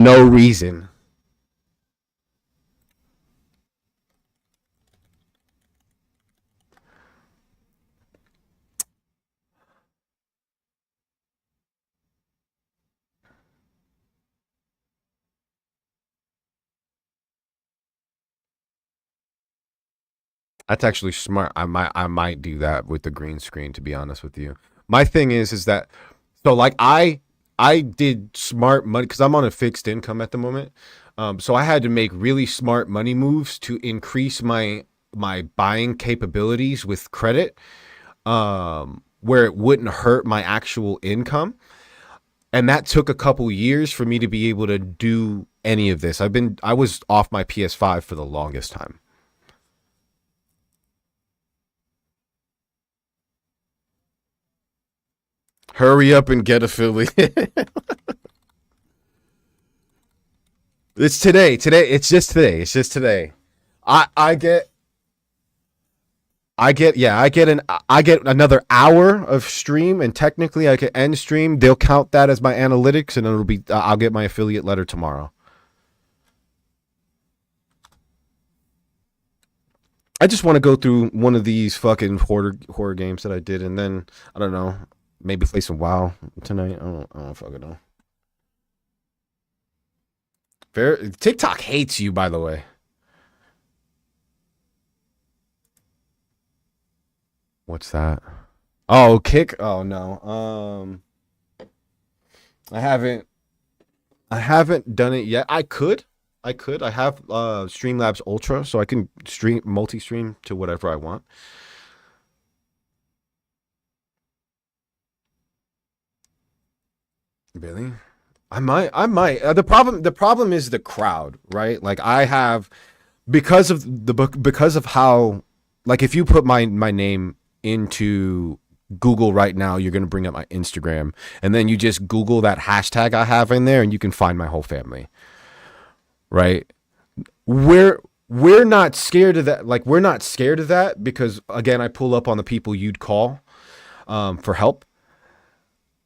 No reason. That's actually smart. I might do that with the green screen, to be honest with you. My thing is that so like I did smart money because I'm on a fixed income at the moment. So I had to make really smart money moves to increase my buying capabilities with credit, where it wouldn't hurt my actual income. And that took a couple years for me to be able to do any of this. I was off my PS5 for the longest time. Hurry up and get affiliate. It's today. Today. It's just today. It's just today. I get I get another hour of stream, and technically I can end stream. They'll count that as my analytics, and it'll be I'll get my affiliate letter tomorrow. I just want to go through one of these fucking horror games that I did, and then I don't know, maybe play some WoW tonight. I don't fucking know. Fair TikTok hates you, by the way. What's that? Oh, kick. Oh no. I haven't. I haven't done it yet. I could. I could. I have Streamlabs Ultra, so I can stream multi-stream to whatever I want. Really? I might. I might. The problem is the crowd, right? Like I have because of the book because of how like if you put my name into Google right now, you're gonna bring up my Instagram, and then you just Google that hashtag I have in there, and you can find my whole family, right? We're not scared of that. Like we're not scared of that because again, I pull up on the people you'd call for help,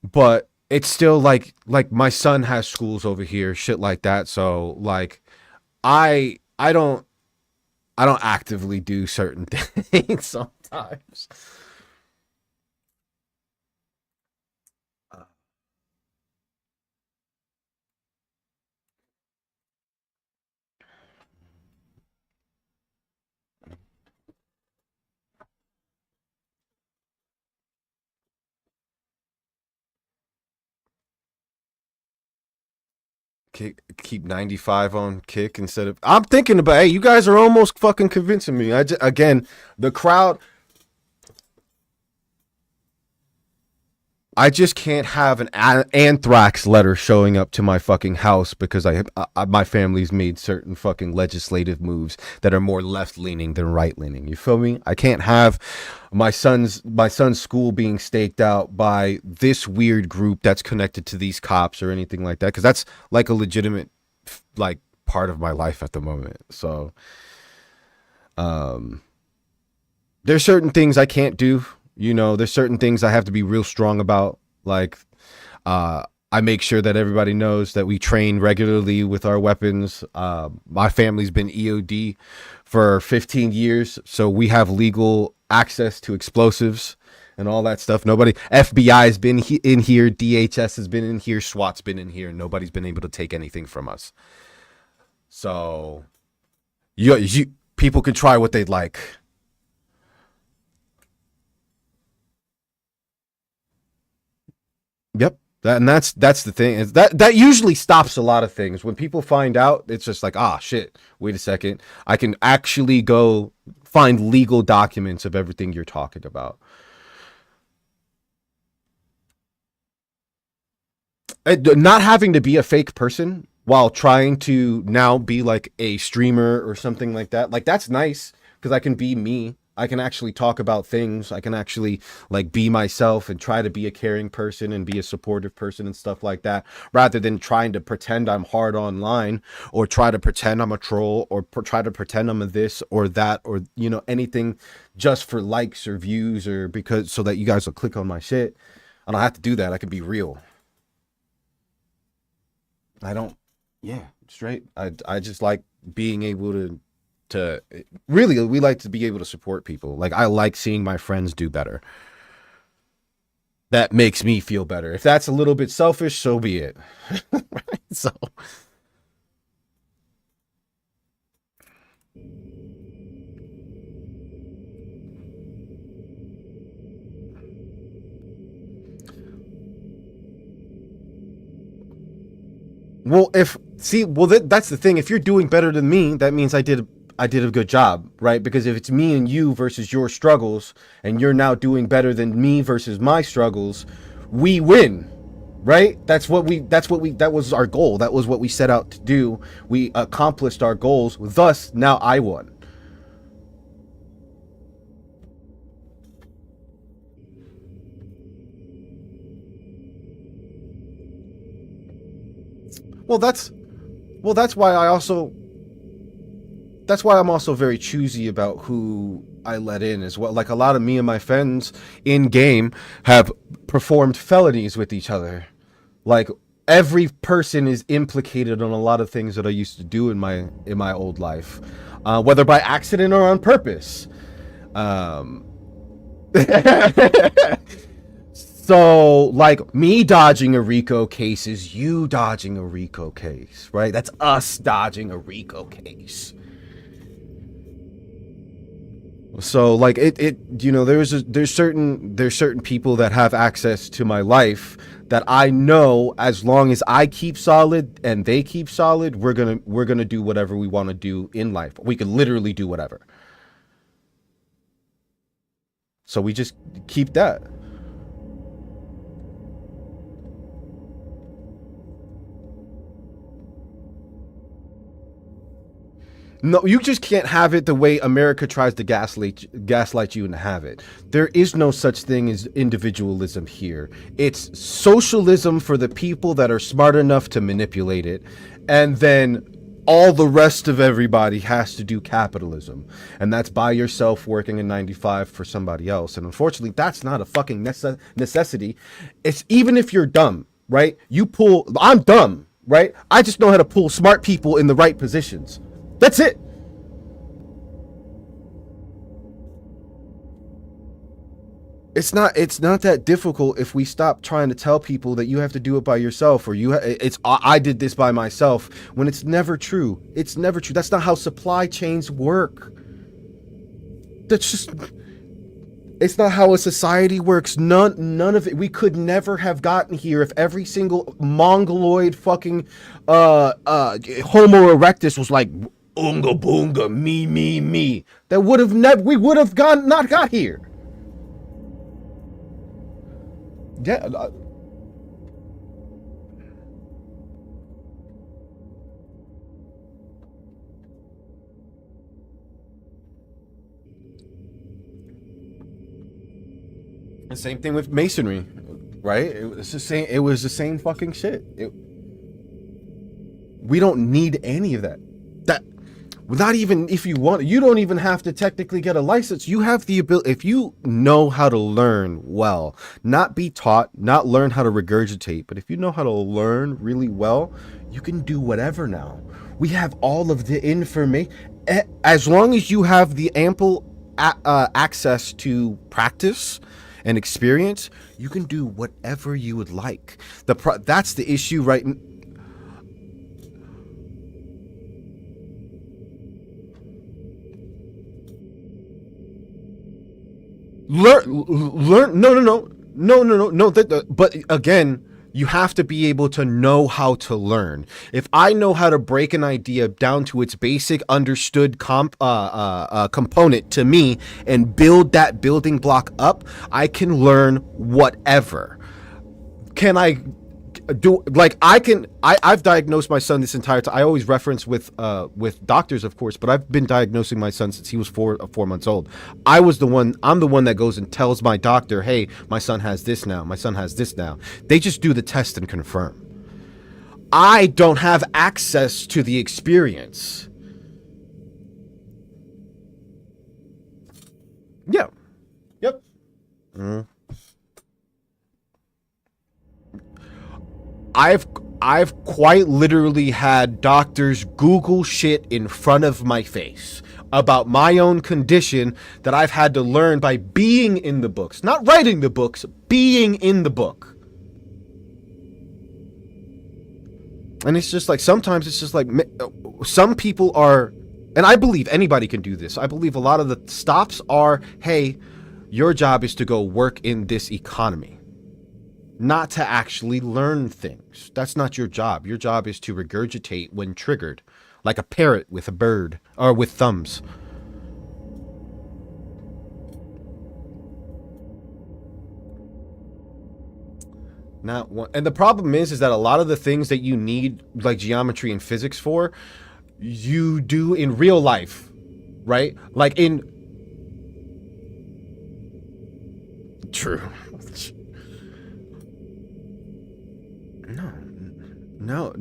but it's still like my son has schools over here, shit like that. So like I I don't actively do certain things sometimes. Keep 95 on kick instead of I'm thinking about hey, you guys are almost fucking convincing me. Again, the crowd I just can't have an anthrax letter showing up to my fucking house because my family's made certain fucking legislative moves that are more left leaning than right leaning. You feel me? I can't have my son's school being staked out by this weird group that's connected to these cops or anything like that because that's like a legitimate like part of my life at the moment. So um there's certain things I can't do. There's certain things I have to be real strong about. Like, I make sure that everybody knows that we train regularly with our weapons. My family's been EOD for 15 years, so we have legal access to explosives and all that stuff. Nobody, FBI's been in here, DHS has been in here, SWAT's been in here, and nobody's been able to take anything from us. So, people can try what they'd like. Yep. And that's the thing is that usually stops a lot of things. When people find out, it's just like, ah, shit. Wait a second. I can actually go find legal documents of everything you're talking about. Not having to be a fake person while trying to now be like a streamer or something like that. Like that's nice because I can be me. I can actually talk about things. I can actually like be myself and try to be a caring person and be a supportive person and stuff like that rather than trying to pretend I'm hard online or try to pretend I'm a troll or try to pretend I'm a this or that or anything just for likes or views or because so that you guys will click on my shit. I don't have to do that. I can be real. I don't. Yeah, straight. I just like being able to really, we like to be able to support people. Like I like seeing my friends do better. That makes me feel better. If that's a little bit selfish, so be it. So, well, if see, well, that's the thing. If you're doing better than me, that means I did a good job, right? Because if it's me and you versus your struggles, and you're now doing better than me versus my struggles, we win, right? That was our goal. That was what we set out to do. We accomplished our goals. Thus, now I won. Well, well, that's why I'm also very choosy about who I let in as well. Like a lot of me and my friends in game have performed felonies with each other. Like every person is implicated on a lot of things that I used to do in my old life, whether by accident or on purpose. Um, so like me dodging a Rico case is you dodging a Rico case, right? That's us dodging a Rico case. So like there's certain people that have access to my life that I know as long as I keep solid and they keep solid, we're gonna do whatever we want to do in life. We could literally do whatever. So we just keep that. No, you just can't have it the way America tries to gaslight you and have it. There is no such thing as individualism here. It's socialism for the people that are smart enough to manipulate it, and then all the rest of everybody has to do capitalism, and that's by yourself working a 9 to 5 for somebody else. And unfortunately, that's not a fucking necessity. It's even if you're dumb, right? I'm dumb, right? I just know how to pull smart people in the right positions. That's it. It's not that difficult if we stop trying to tell people that you have to do it by yourself, or it's I did this by myself, when it's never true. It's never true. That's not how supply chains work. That's just it's not how a society works. None of it. We could never have gotten here if every single mongoloid fucking Homo erectus was like unga boonga me. That would have never we would have gone not got here. Yeah, the same thing with masonry, right? It was the same fucking shit. We don't need any of that. That not even if you want. You don't even have to technically get a license. You have the ability if you know how to learn well, not be taught, not learn how to regurgitate, but if you know how to learn really well, you can do whatever now. We have all of the information. As long as you have the ample access to practice and experience, you can do whatever you would like. That's the issue, right? Learn. No. But again, you have to be able to know how to learn. If I know how to break an idea down to its basic understood component to me and build that building block up, I can learn whatever. Can I do like I've diagnosed my son this entire time. I always reference with doctors, of course, but I've been diagnosing my son since he was 4 months old. I'm the one that goes and tells my doctor, hey, my son has this now, my son has this now. They just do the test and confirm. I don't have access to the experience. Yeah. Yep. Mm. I've I've quite literally had doctors Google shit in front of my face about my own condition that I've had to learn by being in the books, not writing the books, being in the book. And it's just like, sometimes it's just like, some people are, and I believe anybody can do this. I believe a lot of the stops are, hey, your job is to go work in this economy, not to actually learn things. That's not your job. Your job is to regurgitate when triggered, like a parrot with a bird, or with thumbs. Not one. And the problem is that a lot of the things that you need, like geometry and physics for, you do in real life, right? Like in... True. No.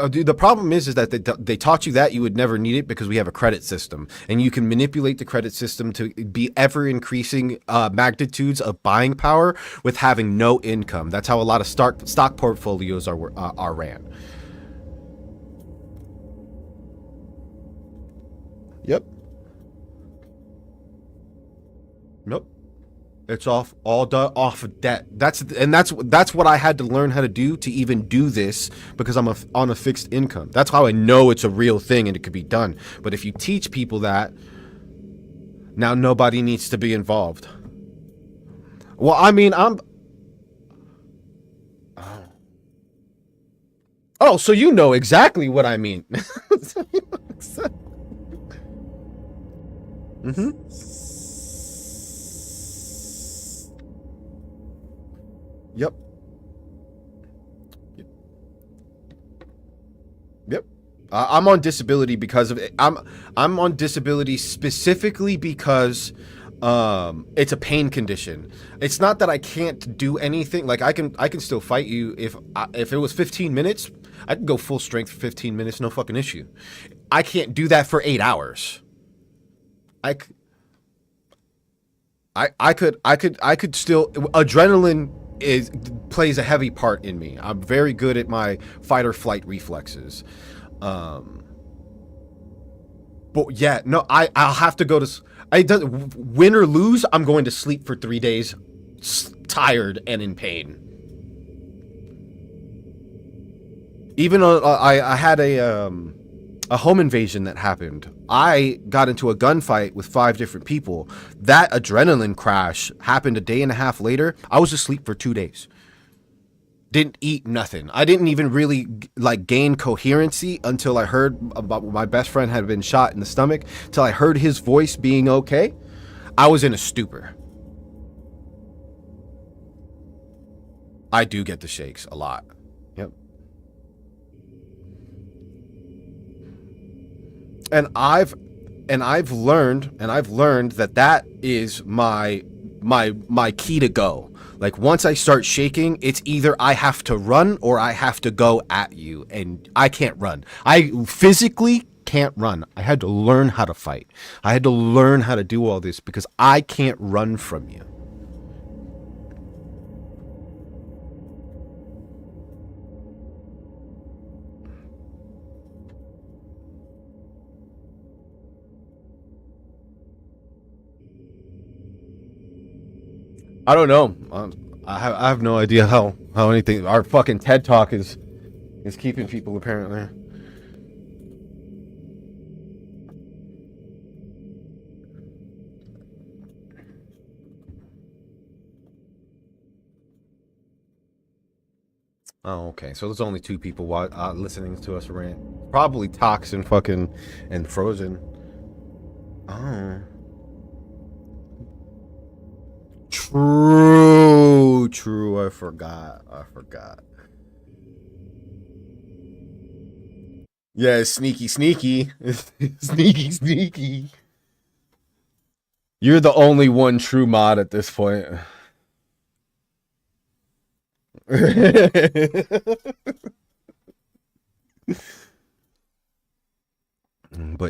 Dude, the problem is that they taught you that you would never need it because we have a credit system, and you can manipulate the credit system to be ever increasing magnitudes of buying power with having no income. That's how a lot of stock portfolios are ran. Yep. Nope. It's all off of debt. That's what I had to learn how to do to even do this, because I'm on a fixed income. That's how I know it's a real thing and it could be done. But if you teach people that, now nobody needs to be involved. Well, I mean, oh, so you know exactly what I mean. Mm-hmm. Yep. Yep. I'm on disability because of it. I'm on disability specifically because it's a pain condition. It's not that I can't do anything. Like I can still fight you if it was 15 minutes, I could go full strength for 15 minutes, no fucking issue. I can't do that for 8 hours. I could still, adrenaline plays a heavy part in me. I'm very good at my fight or flight reflexes. But yeah, no, I'll have to go to, win or lose, I'm going to sleep for 3 days, tired and in pain. Even though I had a home invasion that happened. I got into a gunfight with 5 different people. That adrenaline crash happened a day and a half later. I was asleep for 2 days. Didn't eat nothing. I didn't even really like gain coherency until I heard about my best friend had been shot in the stomach. Till I heard his voice being okay. I was in a stupor. I do get the shakes a lot. Yep. And I've learned that is my key to go. Like once I start shaking, it's either I have to run or I have to go at you, and I can't run. I physically can't run. I had to learn how to fight. I had to learn how to do all this because I can't run from you. I don't know. I have no idea how anything. Our fucking TED Talk is keeping people apparently. Oh, okay. So there's only 2 people listening to us rant. Probably Tox and fucking and Frozen. Oh. True. I forgot. Yeah, sneaky. Sneaky. You're the only one true mod at this point. But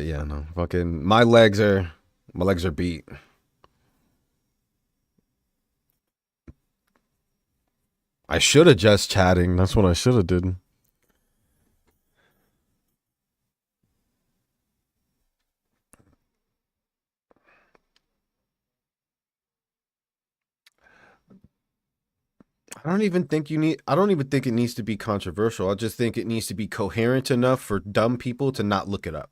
yeah, no. Fucking my legs are beat. I should have just chatting. That's what I should have did. I don't even think it needs to be controversial. I just think it needs to be coherent enough for dumb people to not look it up.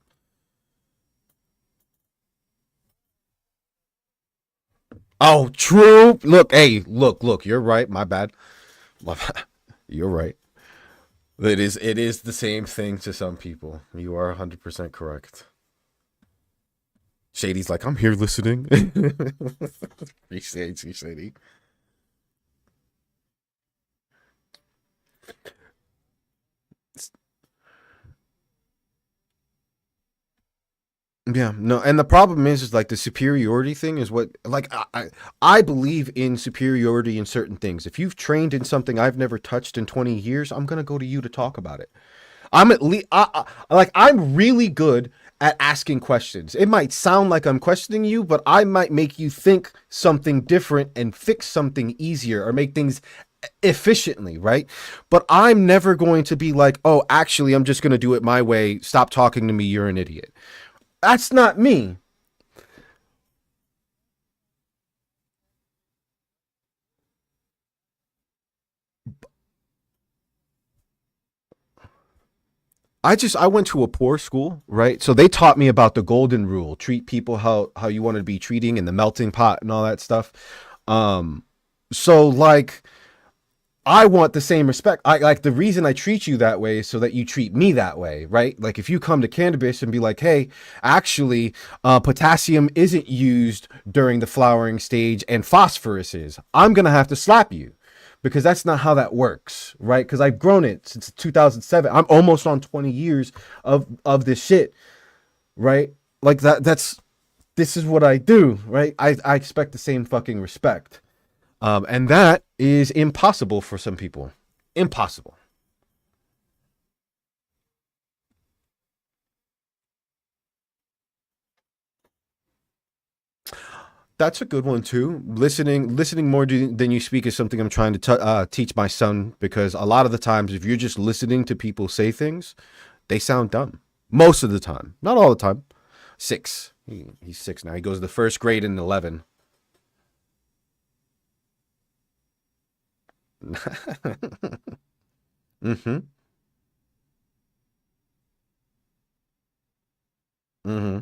Oh, true. Look, hey, look, you're right. My bad. My bad. You're right. It is the same thing to some people. You are 100% correct. Shady's like, I'm here listening. Appreciate you, Shady. Yeah, no, and the problem is like the superiority thing is what like I believe in superiority in certain things. If you've trained in something I've never touched in 20 years, I'm gonna go to you to talk about it. I'm at least like I'm really good at asking questions. It might sound like I'm questioning you, but I might make you think something different and fix something easier or make things efficiently, right? But I'm never going to be like, "Oh, actually, I'm just going to do it my way. Stop talking to me. You're an idiot." That's not me. I went to a poor school, right? So they taught me about the golden rule, treat people how you want to be treating in the melting pot and all that stuff. Um so like I want the same respect. I like the reason I treat you that way is so that you treat me that way, right? Like if you come to cannabis and be like, "Hey, actually, potassium isn't used during the flowering stage and phosphorus is," I'm gonna have to slap you because that's not how that works, right? Because I've grown it since 2007. I'm almost on 20 years of this shit, right? Like that's this is what I do, right? I expect the same fucking respect. And that is impossible for some people. Impossible. That's a good one too. Listening more than you speak is something I'm trying to teach my son because a lot of the times, if you're just listening to people say things, they sound dumb. Most of the time, not all the time. Six. He's six now. He goes to the first grade in 11. Mm-hmm. Mm-hmm.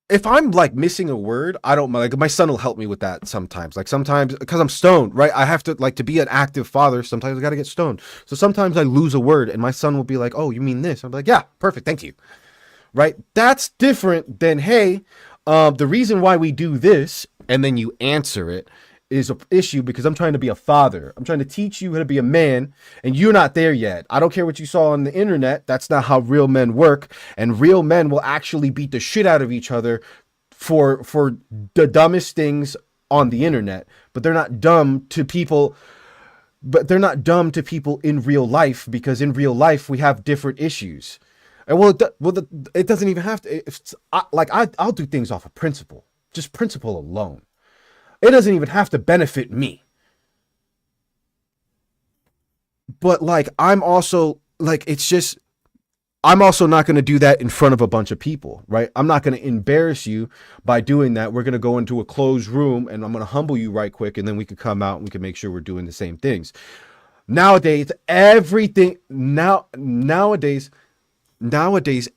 If I'm like missing a word, I don't like my son will help me with that sometimes. Like sometimes because I'm stoned, right? I have to like to be an active father. Sometimes I got to get stoned. So sometimes I lose a word, and my son will be like, "Oh, you mean this?" I'm like, "Yeah, perfect, thank you." Right? That's different than hey, the reason why we do this, and then you answer it is a issue because I'm trying to be a father. I'm trying to teach you how to be a man, and you're not there yet. I don't care what you saw on the internet. That's not how real men work. And real men will actually beat the shit out of each other for the dumbest things on the internet. But they're not dumb to people. But they're not dumb to people in real life because in real life we have different issues. And it doesn't even have to. I'll do things off of principle, just principle alone. It doesn't even have to benefit me. But like I'm also like it's just I'm also not going to do that in front of a bunch of people, right? I'm not going to embarrass you by doing that. We're going to go into a closed room and I'm going to humble you right quick and then we could come out and we can make sure we're doing the same things. Nowadays, everything now nowadays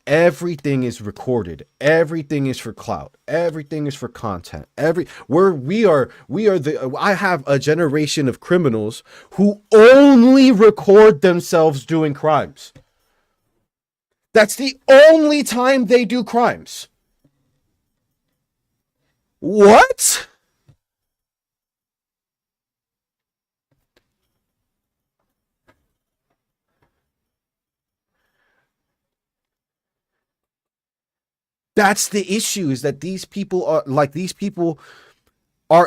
everything is recorded. Everything is for clout. Everything is for content. We are the I have a generation of criminals who only record themselves doing crimes. That's the only time they do crimes. What? That's the issue is that these people are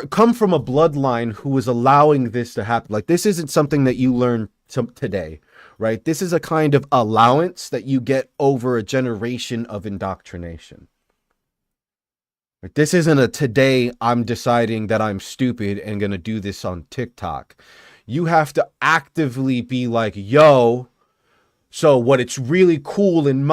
come from a bloodline who is allowing this to happen. Like this isn't something that you learn today, right? This is a kind of allowance that you get over a generation of indoctrination. Like, this isn't a today I'm deciding that I'm stupid and going to do this on TikTok. You have to actively be like, "Yo, So what it's really cool in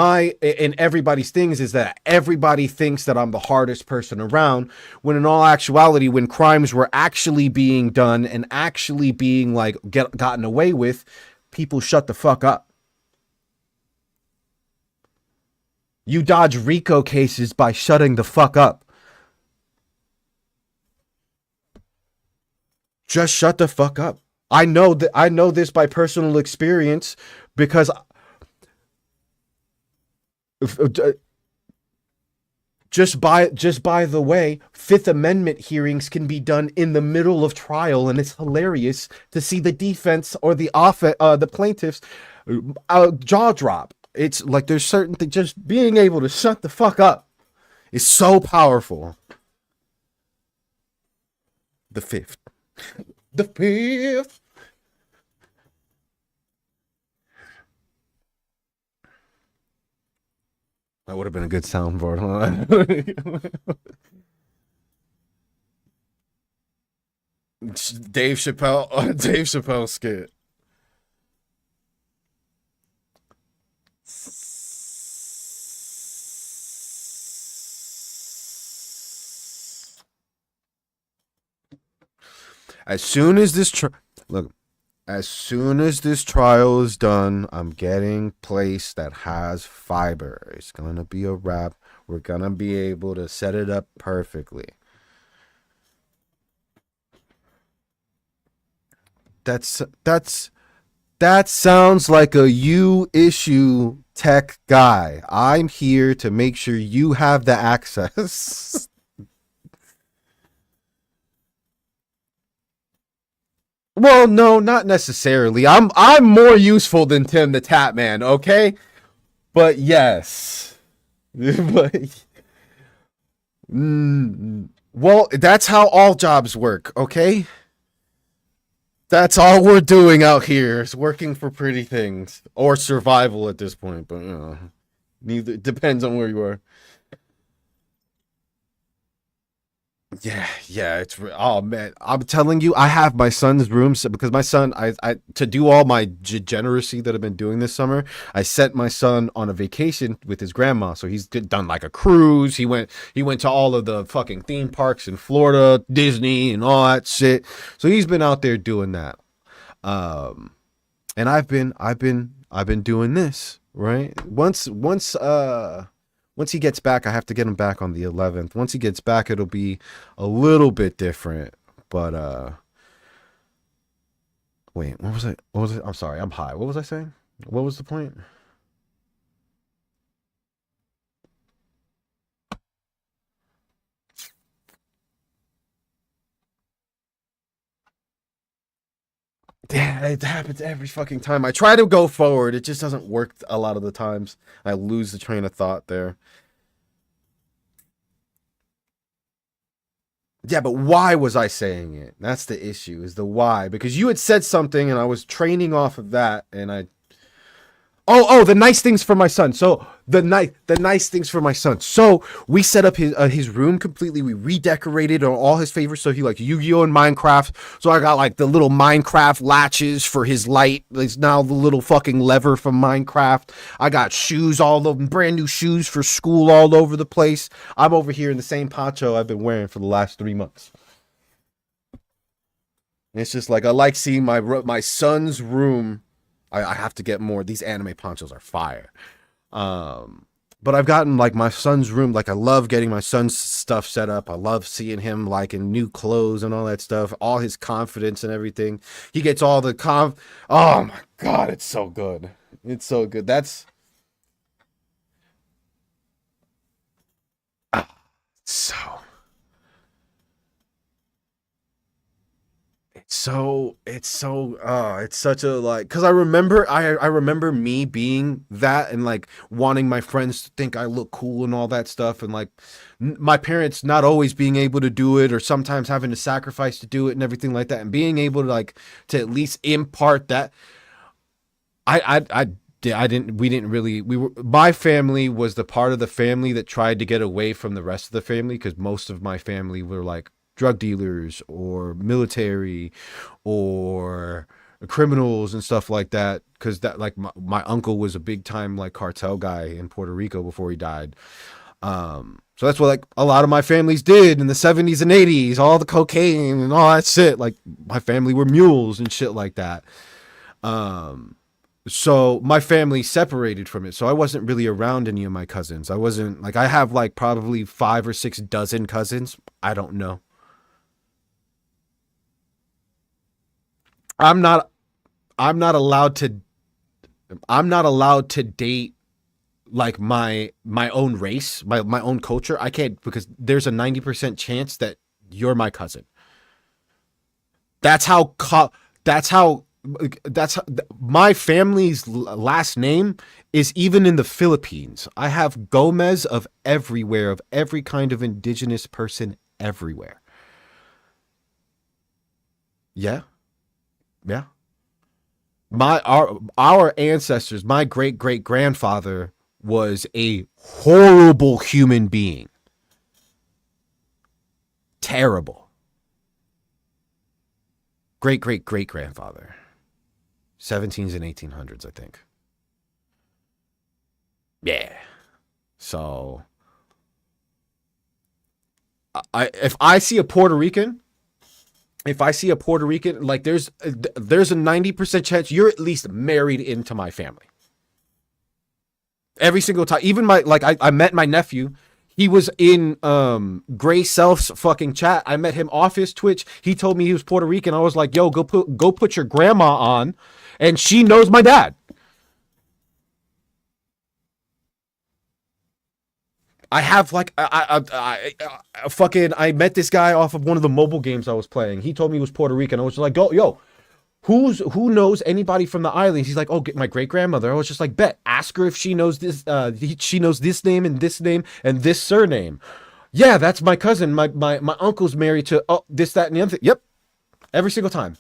everybody's things is that everybody thinks that I'm the hardest person around, when in all actuality, when crimes were actually being done and actually being like gotten away with, people shut the fuck up. You dodge RICO cases by shutting the fuck up. Just shut the fuck up. I know this by personal experience because just by the way, Fifth Amendment hearings can be done in the middle of trial, and it's hilarious to see the defense or the plaintiffs jaw drop. It's like there's certain things. Just being able to shut the fuck up is so powerful. The fifth, the fifth. That would have been a good soundboard, huh? Dave Chappelle skit. As soon as this look, as soon as this trial is done, I'm getting place that has fiber. It's gonna be a wrap. We're gonna be able to set it up perfectly. That's that sounds like a you issue tech guy. I'm here to make sure you have the access. Well, no, not necessarily. I'm more useful than Tim the Tap Man, okay? But yes. but well, that's how all jobs work, okay? That's all we're doing out here is working for pretty things or survival at this point, but neither depends on where you are. Yeah, oh man, I'm telling you, I have my son's room because my son, I to do all my degeneracy that I've been doing this summer, I sent my son on a vacation with his grandma, so he's done like a cruise. He went to all of the fucking theme parks in Florida, Disney, and all that shit. So he's been out there doing that. Um, and I've been doing this right. Once he gets back, I have to get him back on the 11th. Once he gets back, it'll be a little bit different. But wait, what was it? What was it? I'm sorry, I'm high. What was I saying? What was the point? Yeah, it happens every fucking time. I try to go forward, it just doesn't work a lot of the times. I lose the train of thought there. Yeah, but why was I saying it? That's the issue, is the why. Because you had said something and I was training off of that and I the nice things for my son. So the nice things for my son. So we set up his room completely. We redecorated on all his favorites. So he like Yu-Gi-Oh and Minecraft. So I got like the little Minecraft latches for his light. It's now the little fucking lever from Minecraft. I got shoes, all of them, brand new shoes for school all over the place. I'm over here in the same poncho I've been wearing for the last 3 months. It's just like I like seeing my son's room. I have to get more. These anime ponchos are fire. Um, but I've gotten like my son's room. Like I love getting my son's stuff set up. I love seeing him like in new clothes and all that stuff. All his confidence and everything. He gets all the Oh my god, it's so good. It's so good. That's ah, so it's such a like because I remember me being that and like wanting my friends to think I look cool and all that stuff and like my parents not always being able to do it or sometimes having to sacrifice to do it and everything like that and being able to like to at least impart that I didn't we didn't really we were my family was the part of the family that tried to get away from the rest of the family because most of my family were like drug dealers or military or criminals and stuff like that, because that like my uncle was a big time like cartel guy in Puerto Rico before he died. So that's what like a lot of my families did in the 70s and 80s, all the cocaine and all that shit. Like my family were mules and shit like that. Um, so my family separated from it. So I wasn't really around any of my cousins. I wasn't like I have like probably 5 or 6 dozen cousins. I don't know. I'm not I'm not allowed to I'm not allowed to date like my own race, my own culture. I can't because there's a 90% chance that you're my cousin. That's how that's how that's how, my family's last name is even in the Philippines. I have Gomez of everywhere, of every kind of indigenous person everywhere. Yeah. Yeah. Our ancestors, my great great grandfather was a horrible human being. Terrible. Great great great grandfather. 17s and 1800s, I think. Yeah. So I if I see a Puerto Rican, if I see a Puerto Rican, like there's a 90% chance you're at least married into my family. Every single time. Even my like I met my nephew. He was in Gray Self's fucking chat. I met him off his Twitch. He told me he was Puerto Rican. I was like, yo, go put your grandma on. And she knows my dad. I have like fucking I met this guy off of one of the mobile games I was playing. He told me he was Puerto Rican. I was like, yo, who knows anybody from the islands? He's like, oh, my great grandmother. I was just like, bet, ask her if she knows this. She knows this name and this surname. Yeah, that's my cousin. My uncle's married to this, that, and the other thing. Yep, every single time.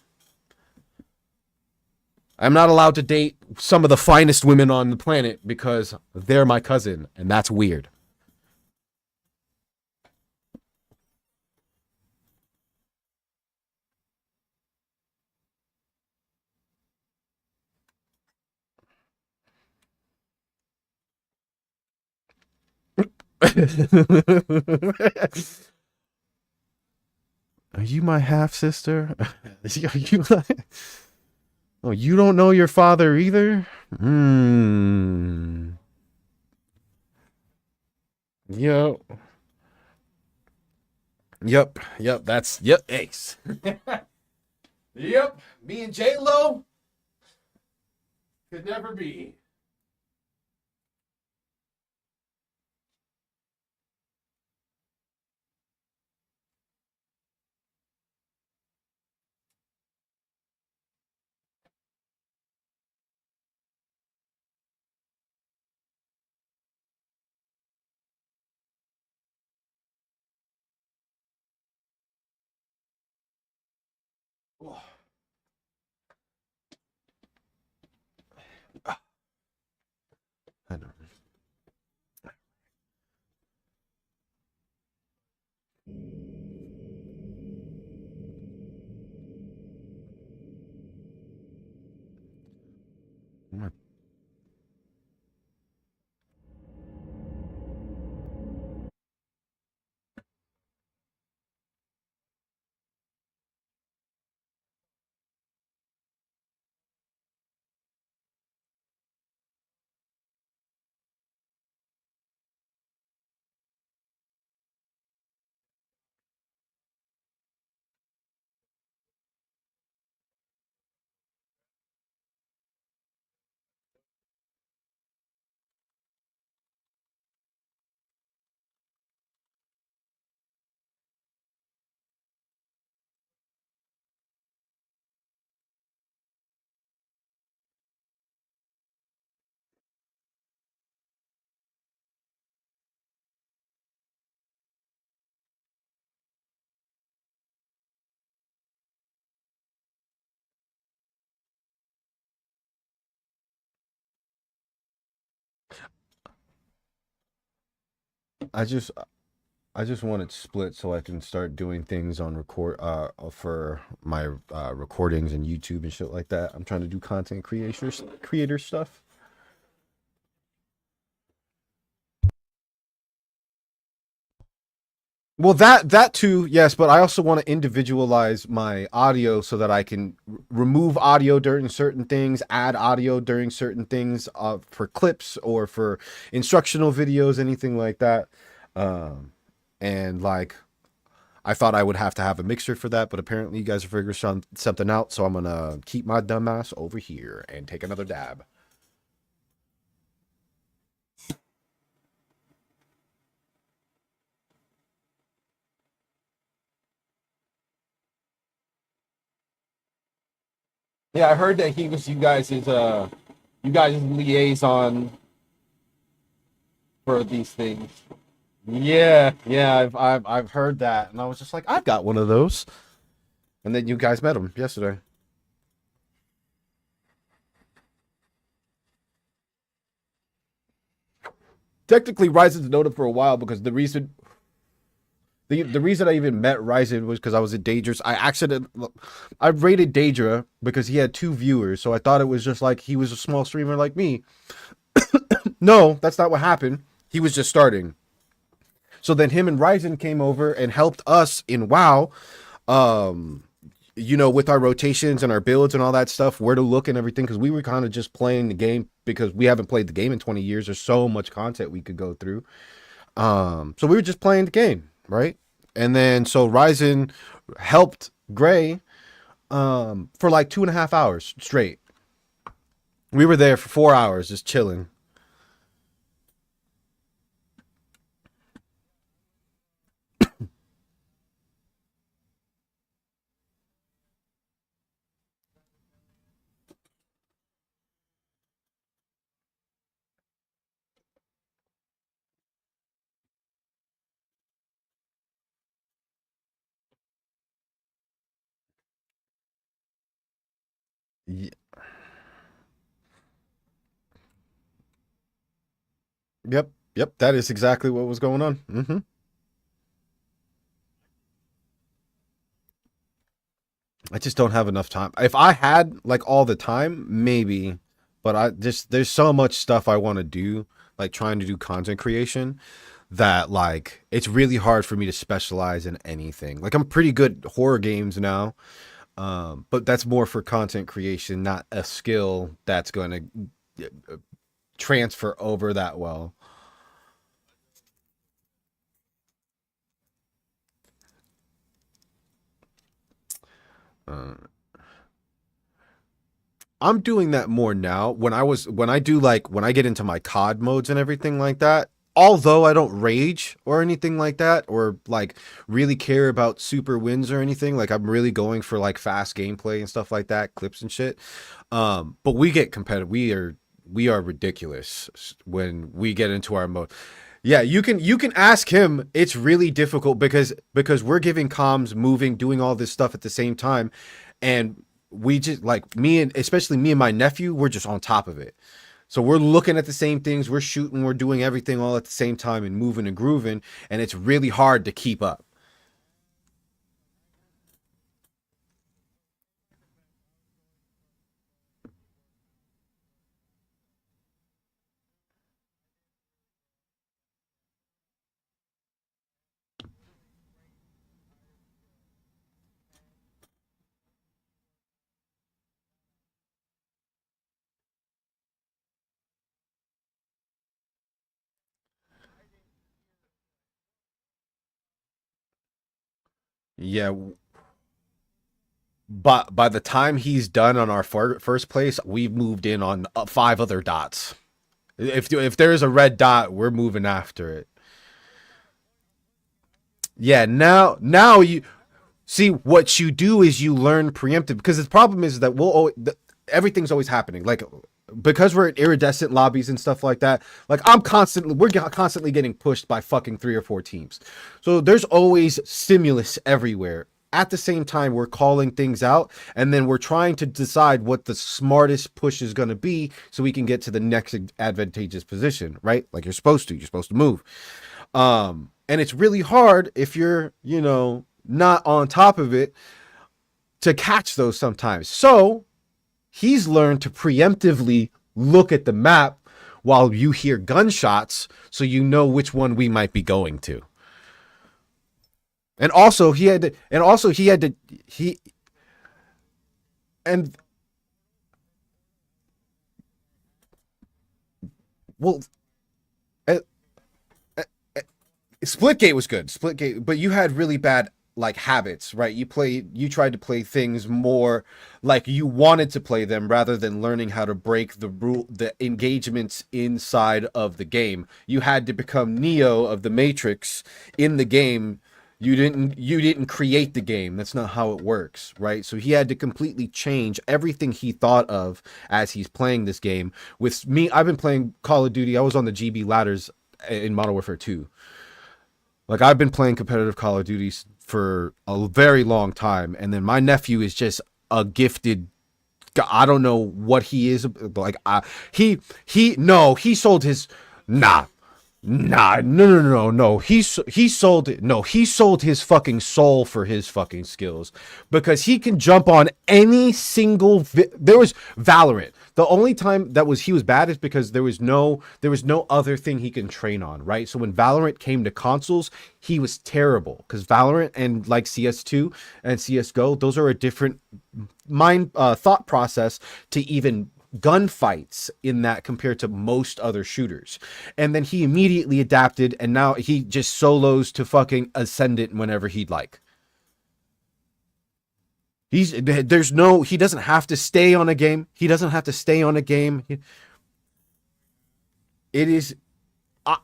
I'm not allowed to date some of the finest women on the planet because they're my cousin, and that's weird. Are you my half sister? Are you? Oh, you don't know your father either? Hmm. Yep. Yep. Yep. That's yep. Ace. Yep. Me and J Lo could never be. Oh, I don't know. I just I just want it split so I can start doing things on record for my recordings and YouTube and shit like that. I'm trying to do content creator stuff. Well, that too, yes, but I also want to individualize my audio so that I can remove audio during certain things, add audio during certain things for clips or for instructional videos, anything like that. Um, and like I thought I would have to have a mixer for that, but apparently you guys are figuring something out, so I'm gonna keep my dumbass over here and take another dab. Yeah, I heard that he was you guys' liaison for these things. Yeah, yeah, I've heard that, and I was just like, I've got one of those. And then you guys met him yesterday. Technically, Ryzen's known him for a while because the reason I even met Ryzen was because I was at Daedra. I rated Daedra because he had two viewers, so I thought it was just like he was a small streamer like me. No, that's not what happened. He was just starting. So then him and Ryzen came over and helped us in WoW. Um, with our rotations and our builds and all that stuff, where to look and everything, because we were kind of just playing the game because we haven't played the game in 20 years. There's so much content we could go through. So we were just playing the game, right? And then so Ryzen helped Gray for like 2.5 hours straight. We were there for 4 hours just chilling. Y- Yep, yep, that is exactly what was going on. I just don't have enough time. If I had like all the time, maybe, but I just there's so much stuff I want to do, like trying to do content creation that like it's really hard for me to specialize in anything. Like I'm pretty good at horror games now, but that's more for content creation, not a skill that's going to transfer over that well. Uh, I'm doing that more now. When I get into my COD modes and everything like that, although I don't rage or anything like that, or like really care about super wins or anything, like I'm really going for like fast gameplay and stuff like that, clips and shit. But we get competitive. We are ridiculous when we get into our mode. Yeah, you can ask him. It's really difficult because we're giving comms, moving, doing all this stuff at the same time, and we just like me and especially me and my nephew, we're just on top of it. So we're looking at the same things, we're shooting, we're doing everything all at the same time and moving and grooving, and it's really hard to keep up. Yeah, but by the time he's done on our first place, we've moved in on five other dots. If there's a red dot, we're moving after it. Yeah, now you see what you do is you learn preemptive because the problem is that everything's always happening. Like because we're in iridescent lobbies and stuff like that. Like we're constantly getting pushed by fucking 3 or 4 teams. So there's always stimulus everywhere. At the same time, we're calling things out, and then we're trying to decide what the smartest push is going to be, so we can get to the next advantageous position. Right? Like you're supposed to. You're supposed to move. And it's really hard if you're, not on top of it to catch those sometimes. So he's learned to preemptively look at the map while you hear gunshots so you know which one we might be going to. And also he had to he and well uh, uh, Splitgate was good. Splitgate, but you had really bad like habits, right? You tried to play things more like you wanted to play them rather than learning how to break the engagements inside of the game. You had to become Neo of the Matrix in the game. You didn't create the game. That's not how it works, right? So he had to completely change everything he thought of as he's playing this game. With me, I've been playing Call of Duty. I was on the GB ladders in Modern Warfare 2. Like I've been playing competitive Call of Duty for a very long time, and then my nephew is just a gifted. I don't know what he is like. He sold his nah. Nah, no. He sold it. No, he sold his fucking soul for his fucking skills because he can jump on any single. There was Valorant. The only time that was he was bad is because there was no other thing he can train on, right? So when Valorant came to consoles, he was terrible because Valorant and like CS2 and CS:GO, those are a different mind thought process to even gunfights in that compared to most other shooters. And then he immediately adapted and now he just solos to fucking Ascendant whenever he'd like. He doesn't have to stay on a game. He doesn't have to stay on a game. It is uh,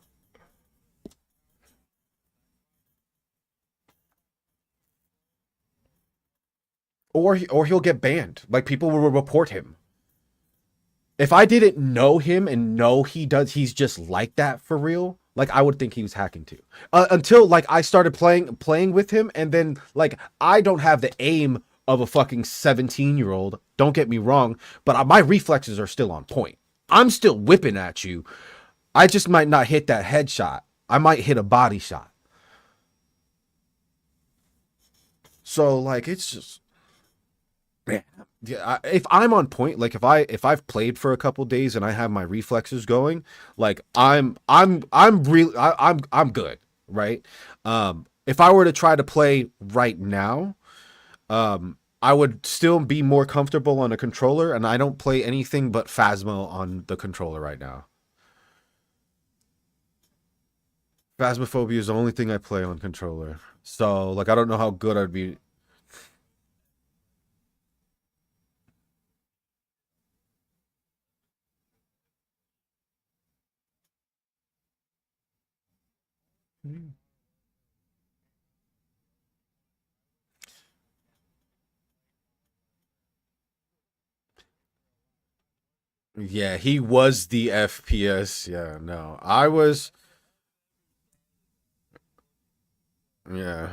or he'll get banned. Like people will report him. If I didn't know him and know he's just like that for real, like I would think he was hacking too. Until like I started playing with him, and then like I don't have the aim of a fucking 17-year-old. Don't get me wrong, but my reflexes are still on point. I'm still whipping at you. I just might not hit that headshot. I might hit a body shot. So like it's just man, yeah, if I'm on point, like if I've played for a couple days and I have my reflexes going, like I'm good, right? If I were to try to play right now, I would still be more comfortable on a controller, and I don't play anything but Phasmo on the controller right now. Phasmophobia is the only thing I play on controller. So like I don't know how good I'd be. Yeah, he was the FPS. Yeah, no. I was yeah.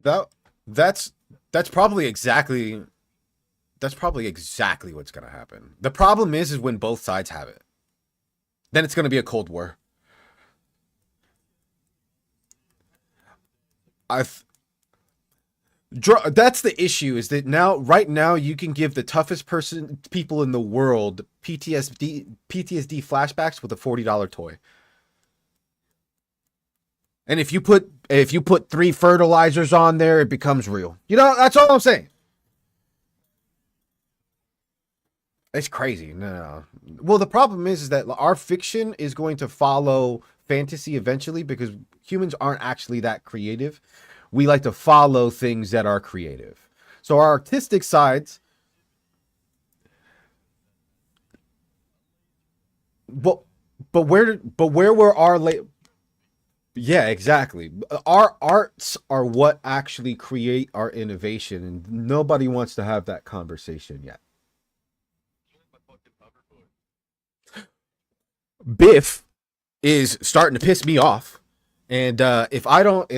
That that's that's probably exactly that's probably exactly what's gonna happen. The problem is when both sides have it. Then it's gonna be a cold war. I've That's the issue is that now right now you can give the toughest people in the world PTSD flashbacks with a $40 toy. And if you put three fertilizers on there, it becomes real. That's all I'm saying. It's crazy. No. Well, the problem is that our fiction is going to follow fantasy eventually because humans aren't actually that creative. We like to follow things that are creative. So our artistic sides, but but where were our late? Yeah, exactly. Our arts are what actually create our innovation, and nobody wants to have that conversation yet. Biff is starting to piss me off, and if I don't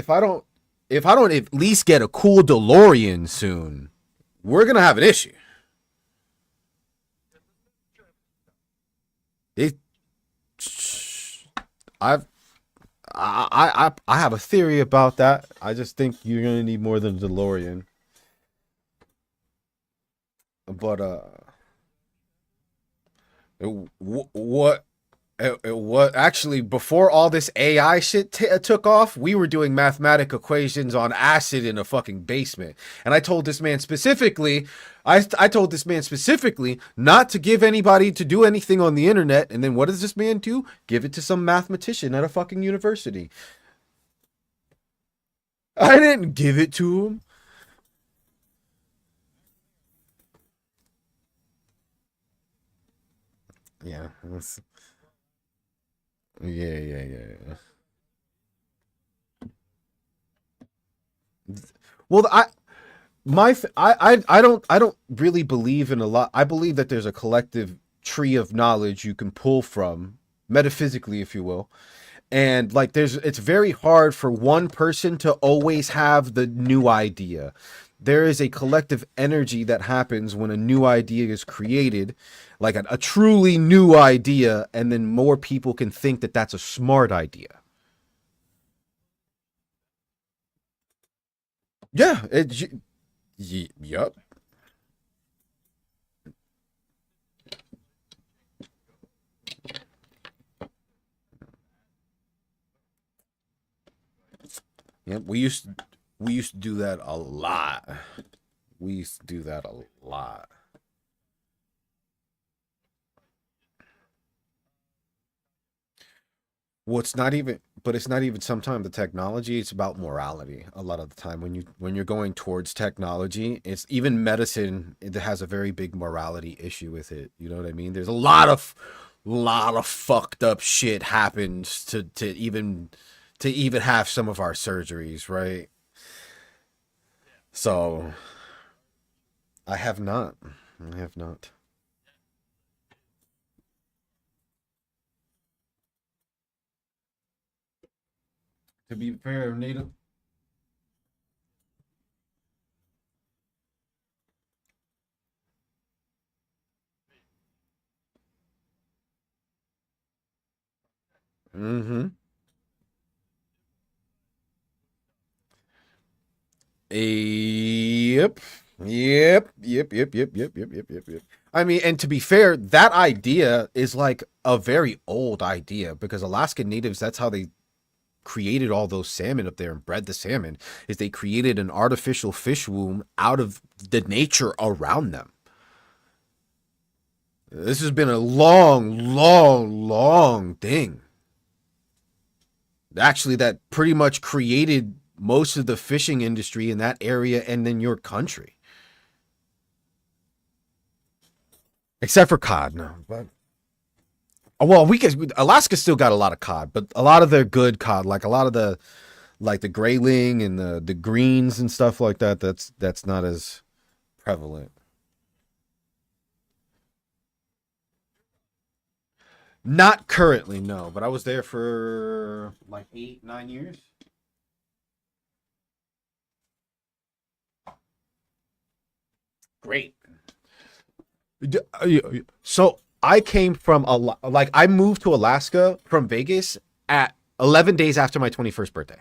at least get a cool DeLorean soon, we're gonna have an issue. It, I've I have a theory about that. I just think you're gonna need more than a DeLorean. But what what actually before all this AI shit took off, we were doing mathematic equations on acid in a fucking basement. And I told this man specifically, I told this man specifically not to give anybody to do anything on the internet. And then what does this man do? Give it to some mathematician at a fucking university. I didn't give it to him. Yeah, yeah. Well, I don't really believe in a lot. I believe that there's a collective tree of knowledge you can pull from metaphysically, if you will. And like it's very hard for one person to always have the new idea. There is a collective energy that happens when a new idea is created, like a truly new idea, and then more people can think that that's a smart idea. Yeah, yep. Yep, we used to do that a lot. We used to do that a lot. Well, it's not even, but it's not even sometimes the technology. It's about morality. A lot of the time, when you're going towards technology, it's even medicine. It has a very big morality issue with it. You know what I mean? There's a lot of fucked up shit happens to even have some of our surgeries, right? So I have not. I have not. To be fair, native. Mm-hmm. Yep. Yep. I mean, and to be fair, that idea is like a very old idea because Alaskan natives, that's how they created all those salmon up there and bred the salmon, is they created an artificial fish womb out of the nature around them. This has been a long thing. Actually, that pretty much created most of the fishing industry in that area and then your country. Except for cod, no. But well, we can Alaska still got a lot of cod, but a lot of their good cod, like a lot of the like the grayling and the greens and stuff like that, that's not as prevalent. Not currently, no, but I was there for like 8, 9 years. Great. So I came from like I moved to Alaska from Vegas at 11 days after my 21st birthday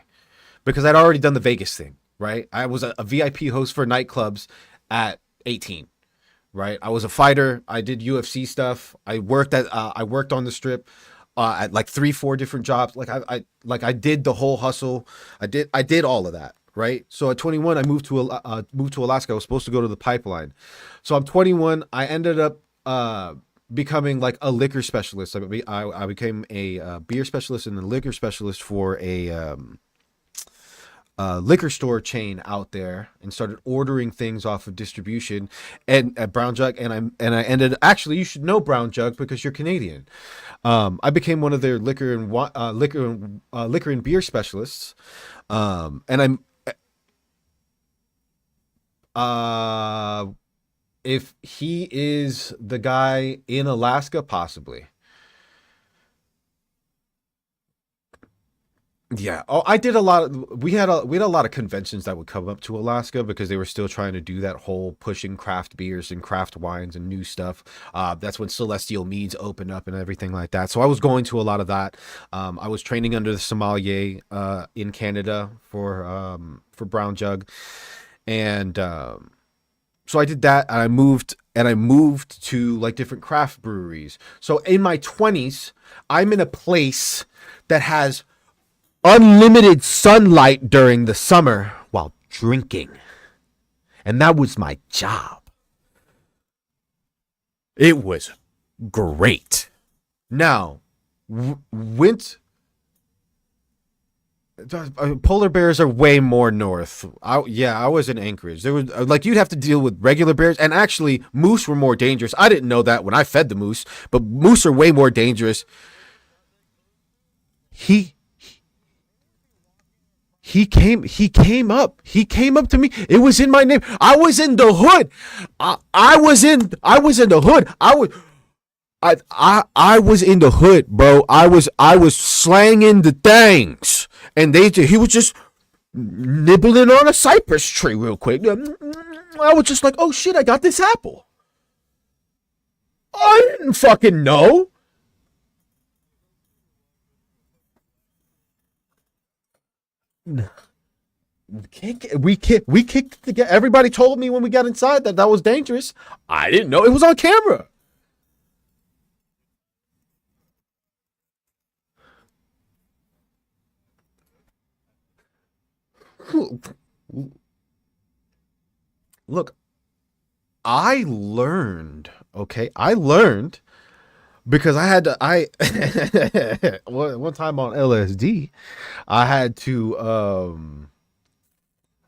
because I'd already done the Vegas thing, right? I was a VIP host for nightclubs at 18, right? I was a fighter. I did UFC stuff. I worked on the strip at like 3, 4 different jobs. Like I did the whole hustle. I did all of that. Right. So at 21, I moved to Alaska. I was supposed to go to the pipeline. So I'm 21. I ended up becoming like a liquor specialist. I became a beer specialist and a liquor specialist for liquor store chain out there and started ordering things off of distribution and at Brown Jug, and I ended, actually, you should know Brown Jug because you're Canadian. I became one of their liquor and beer specialists. And I'm uh if he is the guy in Alaska, possibly. Yeah. Oh, I did a lot of, we had a lot of conventions that would come up to Alaska because they were still trying to do that whole pushing craft beers and craft wines and new stuff. That's when Celestial Meads opened up and everything like that. So I was going to a lot of that. I was training under the sommelier in Canada for Brown Jug, and so I did that. And I moved to like different craft breweries. So in my 20s, I'm in a place that has unlimited sunlight during the summer while drinking. And that was my job. It was great. Now, winter polar bears are way more north. I was in Anchorage. There was like you'd have to deal with regular bears, and actually moose were more dangerous. I didn't know that when I fed the moose, but moose are way more dangerous. He he came up to me. It was in my name. I was in the hood. I was in the hood. I was in the hood, bro. I was slanging the things, and he was just nibbling on a cypress tree real quick. I was just like, oh shit, I got this apple. I didn't fucking know. We kicked together. Everybody told me when we got inside that that was dangerous. I didn't know it was on camera. Look, I learned. Okay, I learned because I had to. One time on LSD, I had to.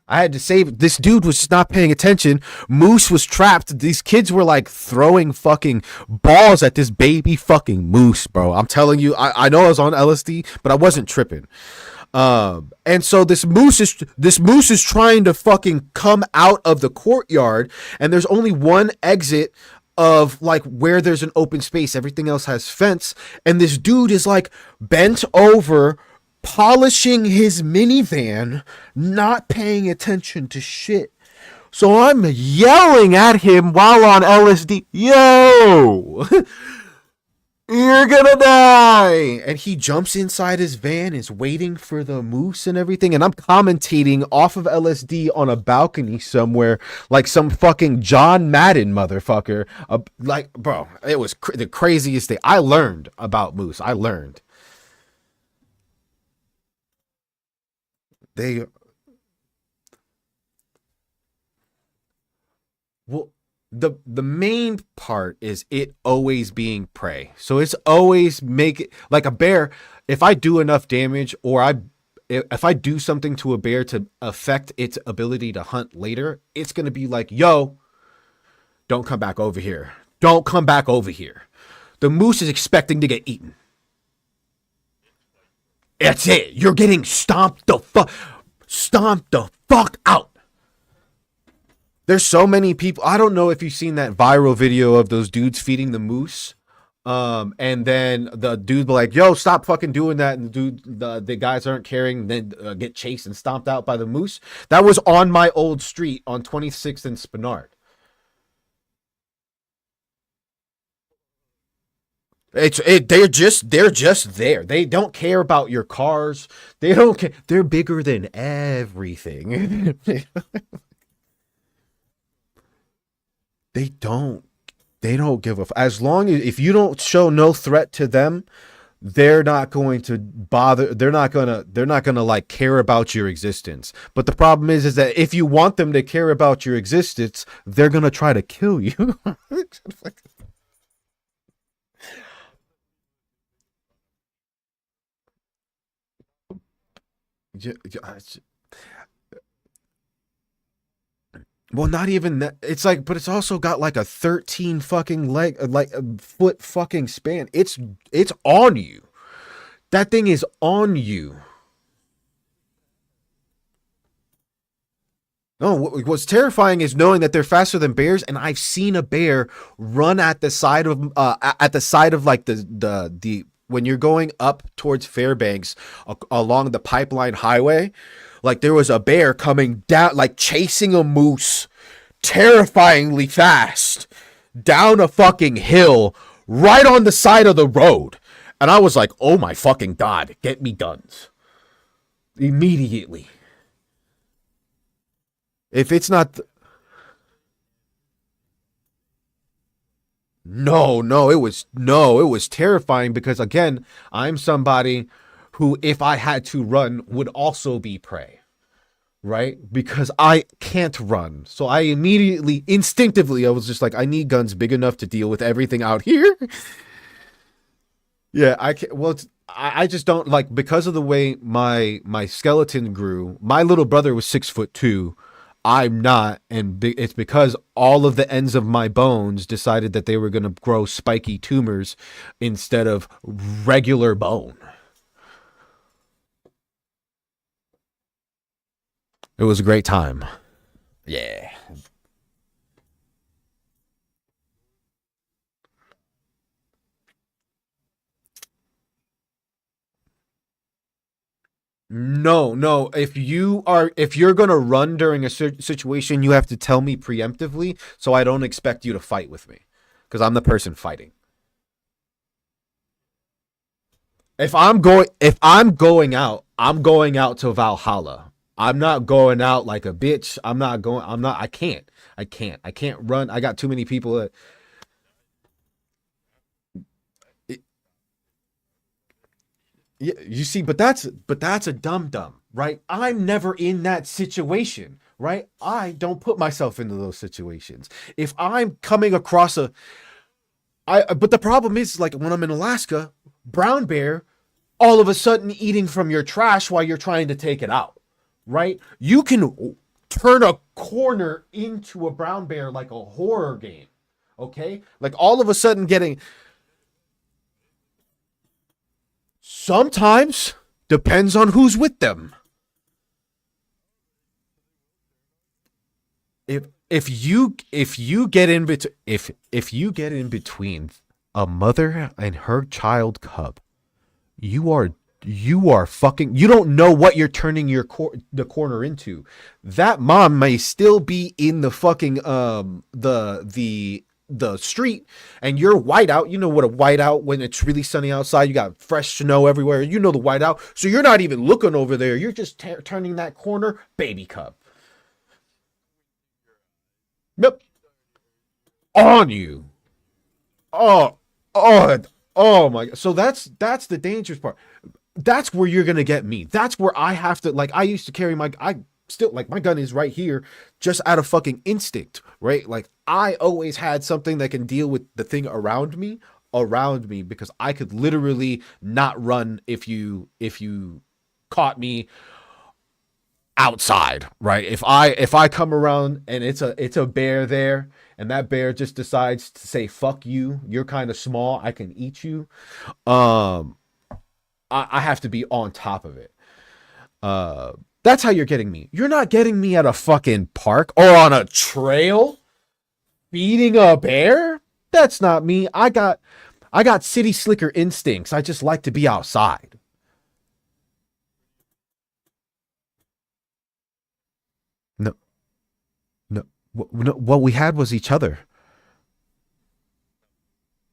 I had to save. This dude was just not paying attention. Moose was trapped. These kids were like throwing fucking balls at this baby fucking moose, bro. I'm telling you, I know I was on LSD, but I wasn't tripping. And so this moose is trying to fucking come out of the courtyard, and there's only one exit of like where there's an open space. Everything else has fence, and this dude is like bent over polishing his minivan, not paying attention to shit. So I'm yelling at him while on LSD. Yo, you're gonna die. And he jumps inside his van, is waiting for the moose and everything. And I'm commentating off of LSD on a balcony somewhere, like some fucking John Madden motherfucker. Like, bro, it was the craziest thing. I learned about moose. I learned. They Well, the main part is it always being prey. So it's always make it like a bear. If I do enough damage, or if I do something to a bear to affect its ability to hunt later, it's gonna be like, yo, don't come back over here. Don't come back over here. The moose is expecting to get eaten. That's it. You're getting stomped the fuck out. There's so many people. I don't know if you've seen that viral video of those dudes feeding the moose. And then the dude be like, "Yo, stop fucking doing that!" And the guys aren't caring. And then get chased and stomped out by the moose. That was on my old street on 26th and Spinard. They're just there. They don't care about your cars. They don't care. They're bigger than everything. they don't they don't give a as long as if you don't show no threat to them, they're not going to bother. They're not gonna like care about your existence. But the problem is that if you want them to care about your existence, they're gonna try to kill you. Well, not even that. It's like, but it's also got like a 13 fucking leg, like a foot fucking span. It's on you. That thing is on you. No, what's terrifying is knowing that they're faster than bears, and I've seen a bear run at the side of like the when you're going up towards Fairbanks along the Pipeline Highway, like there was a bear coming down, like chasing a moose, terrifyingly fast down a fucking hill right on the side of the road, and I was like, oh my fucking god, get me guns immediately. If it's not no, it was terrifying because again, I'm somebody who if I had to run would also be prey, right? Because I can't run. So I immediately instinctively I was just like I need guns big enough to deal with everything out here. Yeah, I can well I just don't like because of the way my skeleton grew. My little brother was 6'2". I'm not, and it's because all of the ends of my bones decided that they were going to grow spiky tumors instead of regular bone. It was a great time. Yeah. No, no. If you're gonna run during a situation, you have to tell me preemptively, so I don't expect you to fight with me, because I'm the person fighting. I'm going out to Valhalla. I'm not going out like a bitch. I'm not going. I'm not. I can't. I can't run. I got too many people. Yeah, you see, but that's a dum dum, right? I'm never in that situation, right? I don't put myself into those situations. If I'm coming across a, I. But the problem is, like when I'm in Alaska, brown bear, all of a sudden eating from your trash while you're trying to take it out, right? You can turn a corner into a brown bear like a horror game, okay? Like all of a sudden getting sometimes depends on who's with them. If you get in if you get in between a mother and her child cub, you are you are fucking you don't know what you're turning the corner into. That mom may still be in the fucking the street and you're whiteout. You know what a whiteout when it's really sunny outside, you got fresh snow everywhere. You know the whiteout. So you're not even looking over there. You're just turning that corner, baby cub. Yep. On you. Oh, oh, oh my God. So that's the dangerous part. That's where you're gonna get me. That's where I have to like I used to carry my I still like my gun is right here just out of fucking instinct, right? Like I always had something that can deal with the thing around me because I could literally not run if you caught me outside, right? If I come around and it's a bear there and that bear just decides to say fuck you, you're kind of small, I can eat you. Um I have to be on top of it. Uh that's how you're getting me. You're not getting me at a fucking park or on a trail feeding a bear. That's not me. I got city slicker instincts. I just like to be outside. No, no. What we had was each other.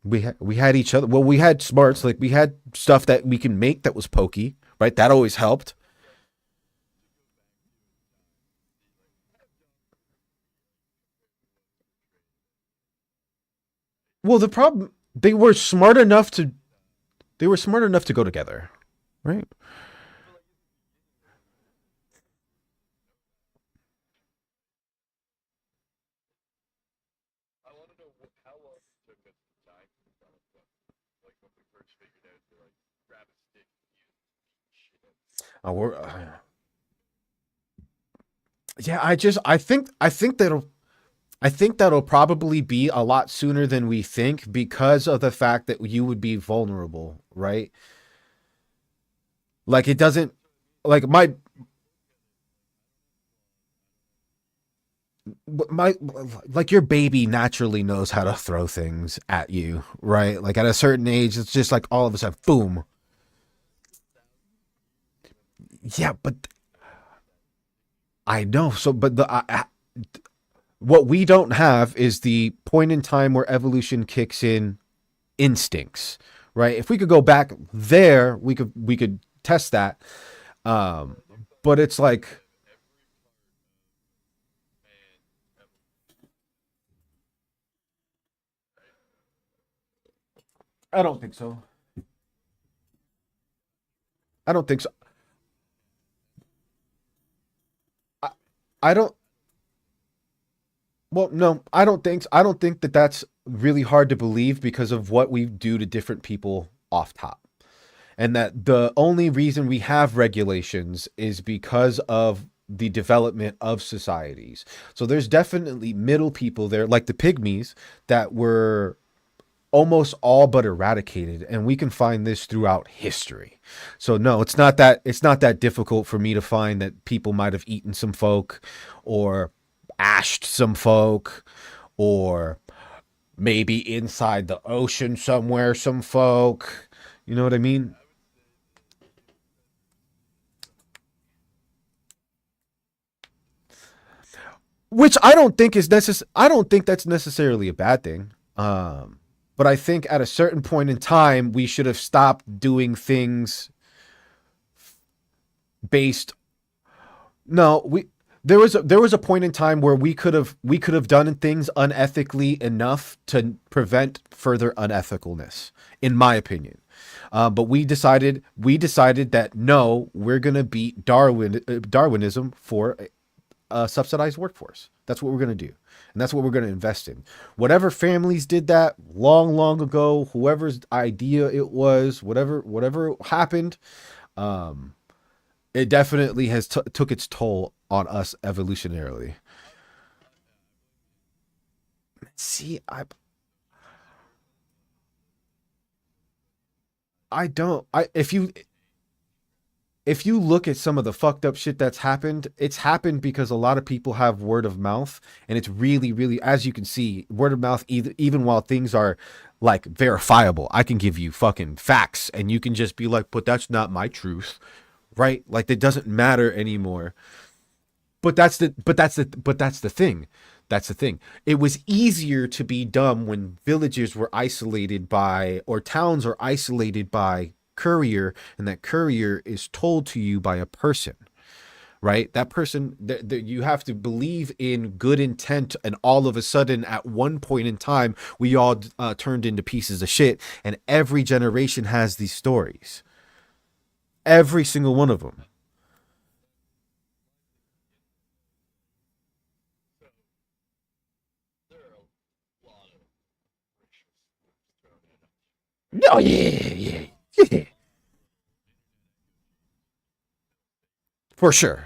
We had each other. Well, we had smarts. Like we had stuff that we can make that was pokey, right? That always helped. Well, the problem they were smart enough to go together, right? We're Yeah, I think that'll probably be a lot sooner than we think because of the fact that you would be vulnerable, right? Like it doesn't like my like your baby naturally knows how to throw things at you, right? Like at a certain age, it's just like all of a sudden, boom. Yeah, but I know. So, but what we don't have is the point in time where evolution kicks in instincts, right? If we could go back there, we could test that. Um, but it's like I don't think so. I don't think so. I, I don't. Well, no, I don't think. I don't think that that's really hard to believe because of what we do to different people off top, and that the only reason we have regulations is because of the development of societies. So there's definitely middle people there, like the pygmies, that were almost all but eradicated, and we can find this throughout history. So no, it's not that difficult for me to find that people might have eaten some folk or ashed some folk or maybe inside the ocean somewhere some folk. You know what I mean? Which I don't think that's necessarily a bad thing. But I think at a certain point in time we should have stopped doing things based. No, we there was a point in time where we could have done things unethically enough to prevent further unethicalness, in my opinion. But we decided that no, we're gonna beat Darwinism for a subsidized workforce. That's what we're gonna do, and that's what we're gonna invest in. Whatever families did that long, long ago, whoever's idea it was, whatever happened, um, it definitely has took its toll on us evolutionarily. See, I don't I if you look at some of the fucked up shit that's happened, it's happened because a lot of people have word of mouth, and it's really, really, as you can see, word of mouth. Even while things are like verifiable, I can give you fucking facts, and you can just be like, "But that's not my truth," right? Like it doesn't matter anymore. But that's the thing. That's the thing. It was easier to be dumb when villages were isolated by or towns are isolated by courier, and that courier is told to you by a person, right? That person that you have to believe in good intent, and all of a sudden at one point in time we all turned into pieces of shit, and every generation has these stories. Every single one of them. Oh yeah, yeah, yeah, for sure.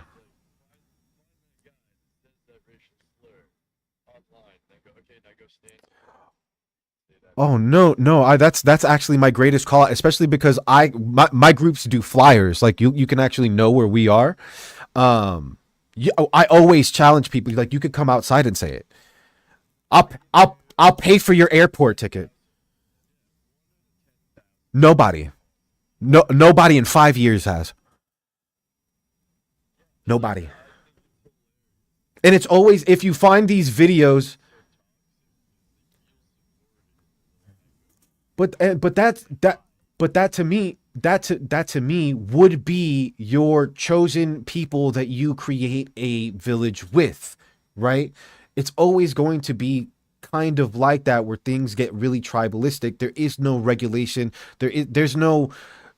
Oh no, no, that's actually my greatest call out, especially because my groups do flyers. Like you can actually know where we are. Um I always challenge people, like you could come outside and say it. I'll pay for your airport ticket. Nobody. No, nobody in 5 years has. Nobody. And it's always, if you find these videos, but that to me, that to me would be your chosen people that you create a village with, right? It's always going to be kind of like that, where things get really tribalistic. There is no regulation. There's no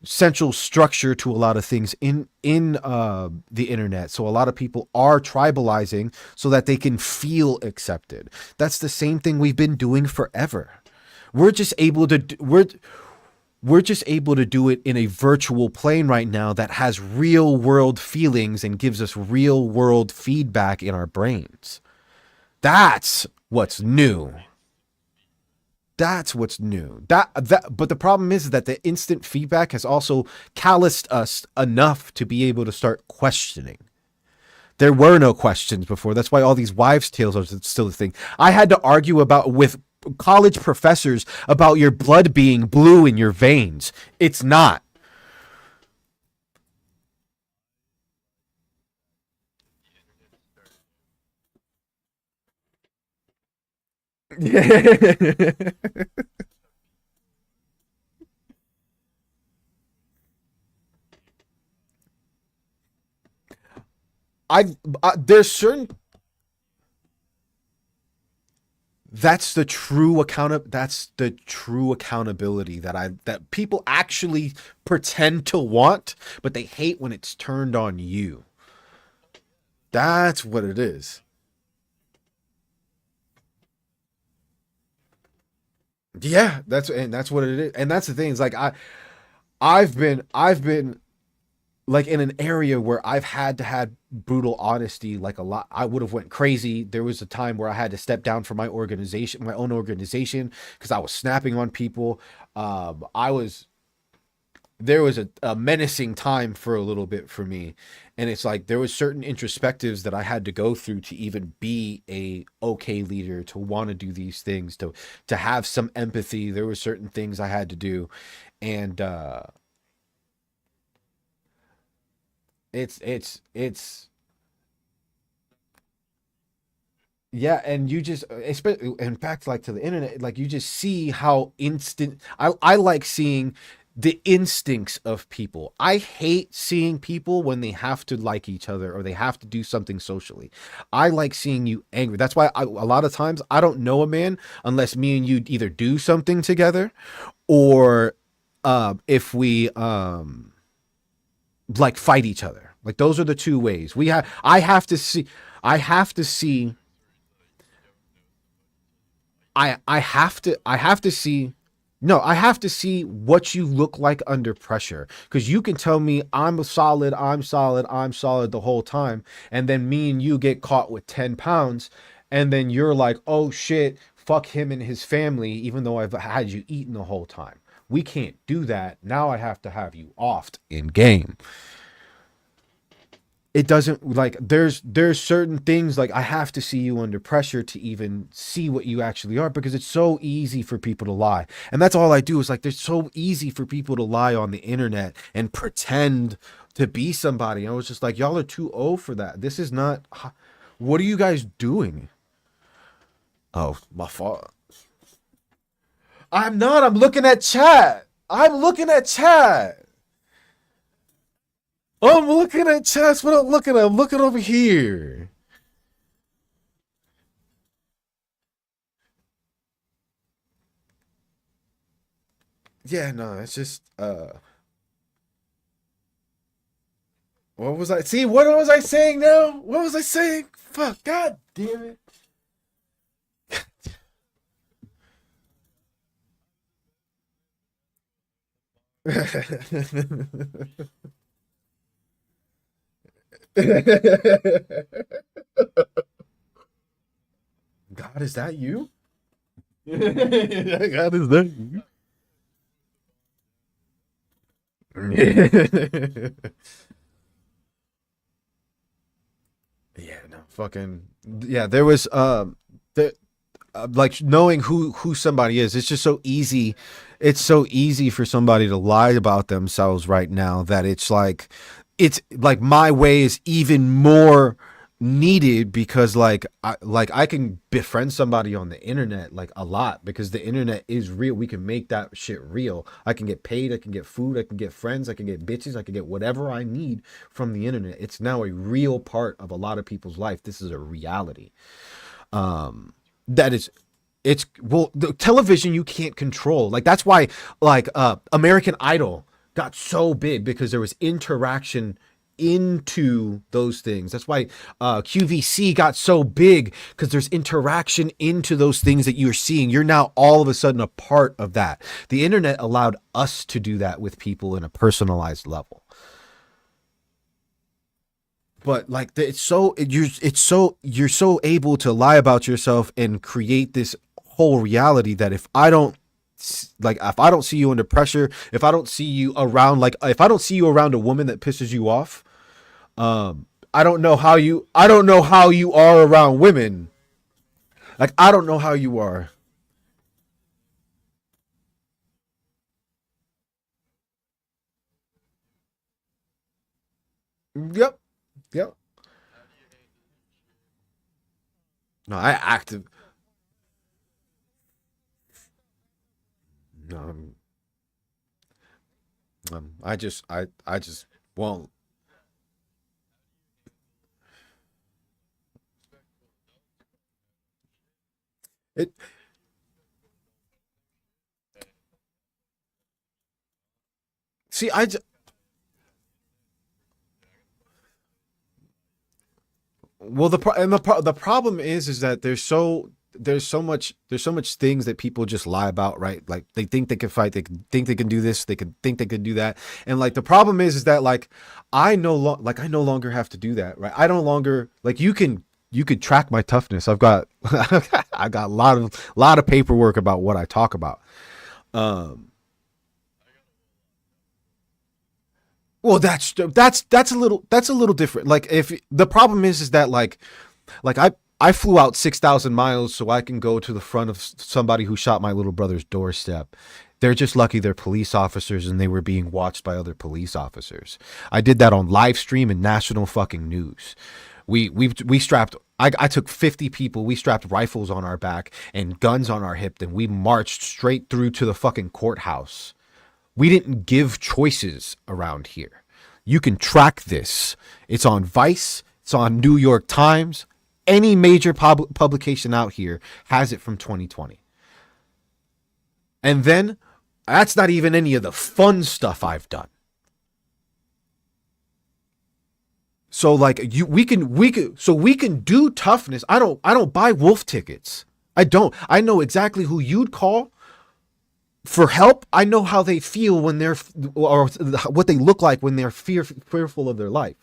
central structure to a lot of things in the internet. So a lot of people are tribalizing so that they can feel accepted. That's the same thing we've been doing forever. We're just able to we're we're just able to do it in a virtual plane right now that has real world feelings and gives us real world feedback in our brains. That's what's new. That's what's new. But the problem is that the instant feedback has also calloused us enough to be able to start questioning. There were no questions before. That's why all these wives' tales are still a thing. I had to argue about with college professors about your blood being blue in your veins. It's not. There's certain that's the true accountability that people actually pretend to want, but they hate when it's turned on you. That's what it is. Yeah, that's what it is. And that's the thing. Is like I've been like in an area where I've had to had brutal honesty like a lot. I would have went crazy. There was a time where I had to step down from my own organization, because I was snapping on people. I was There was a menacing time for a little bit for me, and it's like there was certain introspectives that I had to go through to even be a okay leader, to want to do these things, to have some empathy. There were certain things I had to do, and it's yeah. And you just, especially in fact, like to the internet, like you just see how instant. I like seeing the instincts of people. I hate seeing people when they have to like each other or they have to do something socially. I like seeing you angry. That's why a lot of times I don't know a man unless me and you either do something together, or if we like fight each other. Like those are the two ways. I have to see I have to see no, I have to see what you look like under pressure, because you can tell me I'm solid the whole time, and then me and you get caught with 10 pounds, and then you're like, oh shit, fuck him and his family, even though I've had you eating the whole time. We can't do that. Now I have to have you offed in game. It doesn't, like, there's certain things, like I have to see you under pressure to even see what you actually are, because it's so easy for people to lie. And that's all I do is like, there's so easy for people to lie on the internet and pretend to be somebody. I was just like, y'all are too old for that. This is not, what are you guys doing? Oh, my fault. I'm not. I'm looking at chat. I'm looking at chat. I'm looking at chat. That's what I'm looking at. I'm looking over here. Yeah, no, it's just what was I see? What was I saying now? What was I saying? Fuck, god damn it. God, is that you? God, is that you? Yeah, no, fucking yeah. There was the like knowing who somebody is. It's just so easy. It's so easy for somebody to lie about themselves right now that it's like my way is even more needed, because I can befriend somebody on the internet like a lot, because the internet is real. We can make that shit real. I can get paid, I can get food, I can get friends, I can get bitches, I can get whatever I need from the internet. It's now a real part of a lot of people's life. This is a reality. That is, it's, well, the television you can't control. Like that's why American Idol got so big, because there was interaction into those things. That's why QVC got so big, because there's interaction into those things that you're seeing. You're now all of a sudden a part of that. The internet allowed us to do that with people in a personalized level. But like you're so able to lie about yourself and create this whole reality that if I don't see you under pressure, if I don't see you around, like if I don't see you around a woman that pisses you off, I don't know how you are around women. Like I don't know how you are. Yep. Yep. No, I active. No, I just won't. It. See, well, the problem is that there's so much things that people just lie about, right? Like they think they can fight, they can think they can do this, they can think they can do that, and like the problem is that like I no longer have to do that, right? I no longer like you could track my toughness. I've got I got a lot of paperwork about what I talk about. Um, well, that's a little different. Like if the problem is that like I flew out 6,000 miles so I can go to the front of somebody who shot my little brother's doorstep. They're just lucky they're police officers and they were being watched by other police officers. I did that on live stream and national fucking news. We strapped. I took 50 people. We strapped rifles on our back and guns on our hip, and we marched straight through to the fucking courthouse. We didn't give choices around here. You can track this. It's on Vice. It's on New York Times. Any major publication out here has it from 2020. And then that's not even any of the fun stuff I've done. So like we can do toughness. I don't buy wolf tickets. I don't. I know exactly who you'd call for help. I know how they feel when they're or what they look like when they're fearful of their life.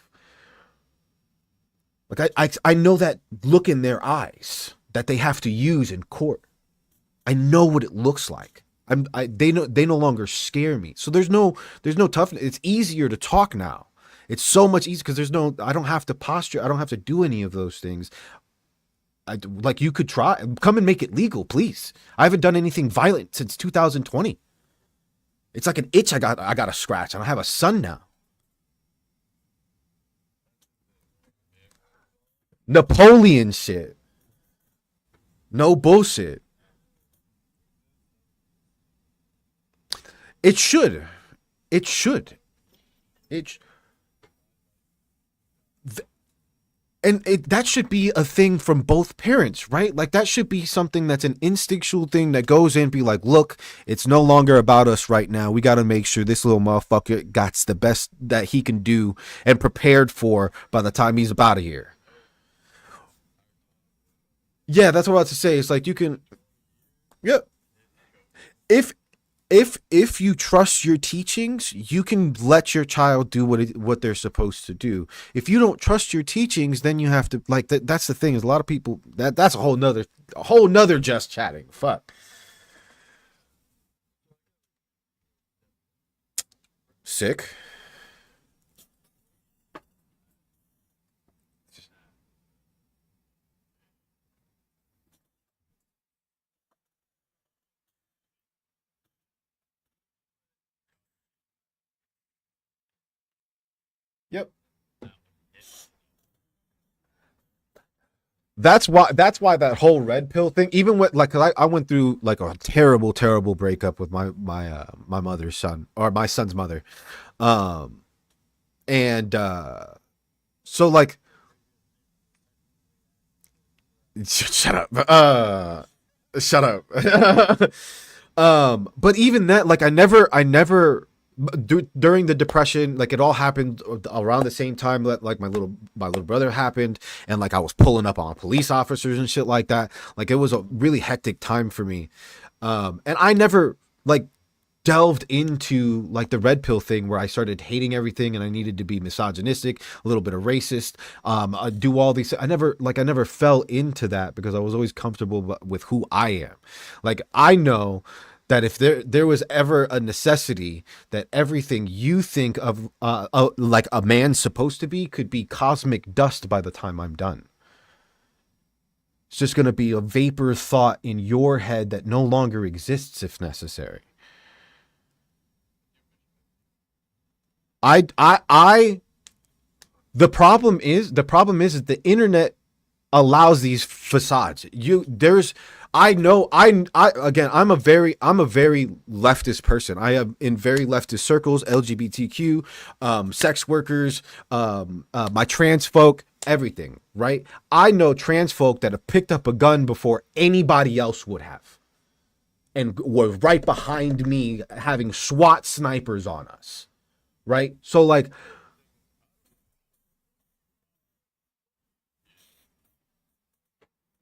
Like I know that look in their eyes that they have to use in court. I know what it looks like. They no longer scare me. So there's no toughness. It's easier to talk now. It's so much easier because I don't have to posture. I don't have to do any of those things. Like you could try, come and make it legal, please. I haven't done anything violent since 2020. It's like an itch I got to scratch. And I have a son now. Napoleon shit. No bullshit. It should. It should. It sh- that should be a thing from both parents, right? Like that should be something that's an instinctual thing that goes in, be like, look, it's no longer about us right now. We got to make sure this little motherfucker got the best that he can do and prepared for by the time he's about here. Yeah, that's what I was to say. It's like you can, yeah. If if you trust your teachings, you can let your child do what they're supposed to do. If you don't trust your teachings, then you have to like that. That's the thing is a lot of people that's a whole nother just chatting. Fuck. Sick. Yep. That's why that whole red pill thing, even with like 'cause I went through like a terrible breakup with my mother's son or my son's mother. Um and so like shut up. Shut up. But even that, like I never during the depression, like it all happened around the same time that like my little brother happened, and like I was pulling up on police officers and shit like that. Like it was a really hectic time for me, and I never like delved into like the red pill thing where I started hating everything and I needed to be misogynistic, a little bit of racist, do all these. I never fell into that because I was always comfortable with who I am. Like I know that if there was ever a necessity that everything you think of like a man's supposed to be could be cosmic dust by the time I'm done. It's just going to be a vapor thought in your head that no longer exists if necessary. I the problem is that the internet allows these facades. I know I again I'm a very leftist person. I am in very leftist circles, LGBTQ, sex workers, my trans folk, everything, right? I know trans folk that have picked up a gun before anybody else would have and were right behind me having SWAT snipers on us, right? So like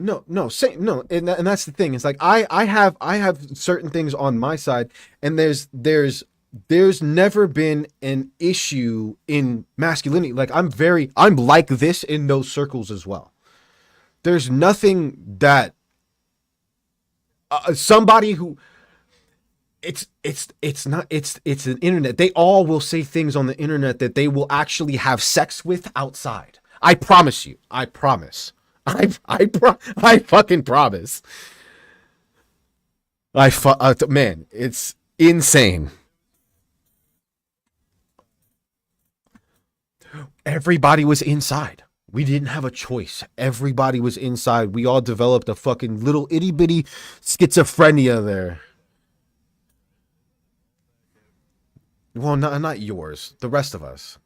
no, and that's the thing. It's like I have certain things on my side, and there's never been an issue in masculinity. Like I'm like this in those circles as well. There's nothing that somebody who it's not it's an internet. They all will say things on the internet that they will actually have sex with outside. I promise you. I promise. I fucking promise. Man, it's insane. Everybody was inside. We didn't have a choice. Everybody was inside. We all developed a fucking little itty bitty schizophrenia there. Well, not yours. The rest of us.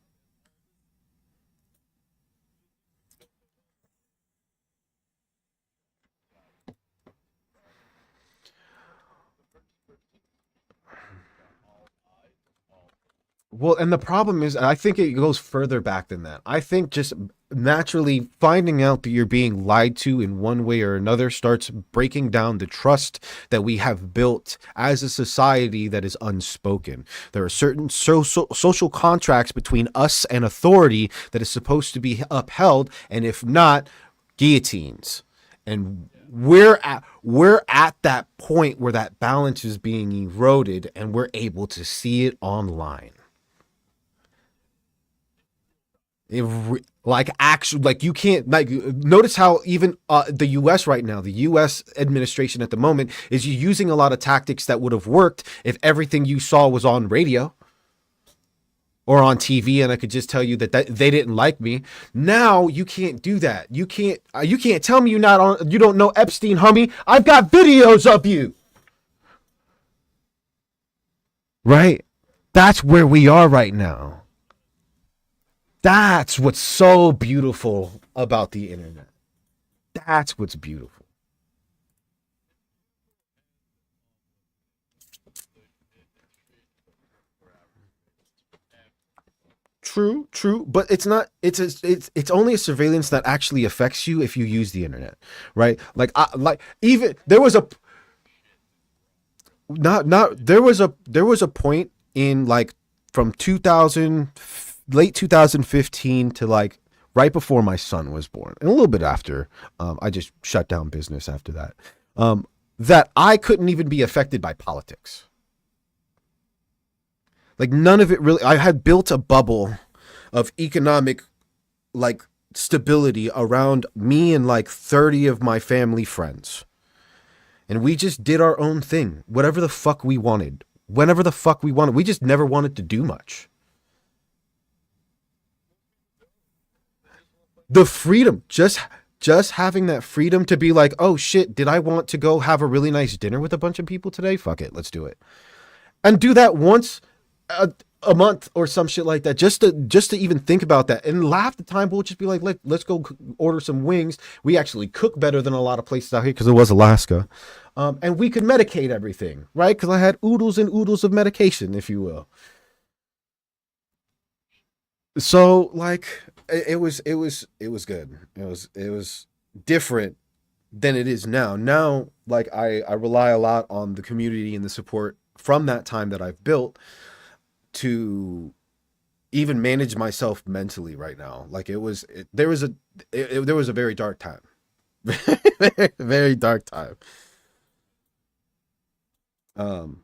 Well, and the problem is, I think it goes further back than that. I think just naturally finding out that you're being lied to in one way or another starts breaking down the trust that we have built as a society that is unspoken. There are certain social contracts between us and authority that is supposed to be upheld, and if not, guillotines. And we're at that point where that balance is being eroded, and we're able to see it online. Like actually, like you can't like notice how even the U.S. right now, the U.S. administration at the moment is using a lot of tactics that would have worked if everything you saw was on radio or on TV, and I could just tell you that they didn't like me. Now you can't do that. You can't tell me you don't know Epstein, homie. I've got videos of you. Right? That's where we are right now. That's what's so beautiful about the internet. That's what's beautiful. True, but it's not. It's only a surveillance that actually affects you if you use the internet, right? Like even there was a not there was a point in like from 2000 late 2015 to like right before my son was born and a little bit after. I just shut down business after that. That I couldn't even be affected by politics. Like none of it really. I had built a bubble of economic like stability around me and like 30 of my family friends, and we just did our own thing, whatever the fuck we wanted, whenever the fuck we wanted. We just never wanted to do much. The freedom, just having that freedom to be like, oh shit, did I want to go have a really nice dinner with a bunch of people today? Fuck it, let's do it, and do that once a month or some shit like that, just to even think about that. And half the time we'll just be like, let's go order some wings. We actually cook better than a lot of places out here because it was Alaska, and we could medicate everything, right? Because I had oodles and oodles of medication, if you will. So like it was good. It was different than it is now. Now like I rely a lot on the community and the support from that time that I've built to even manage myself mentally right now. Like there was there was a very dark time. Very dark time.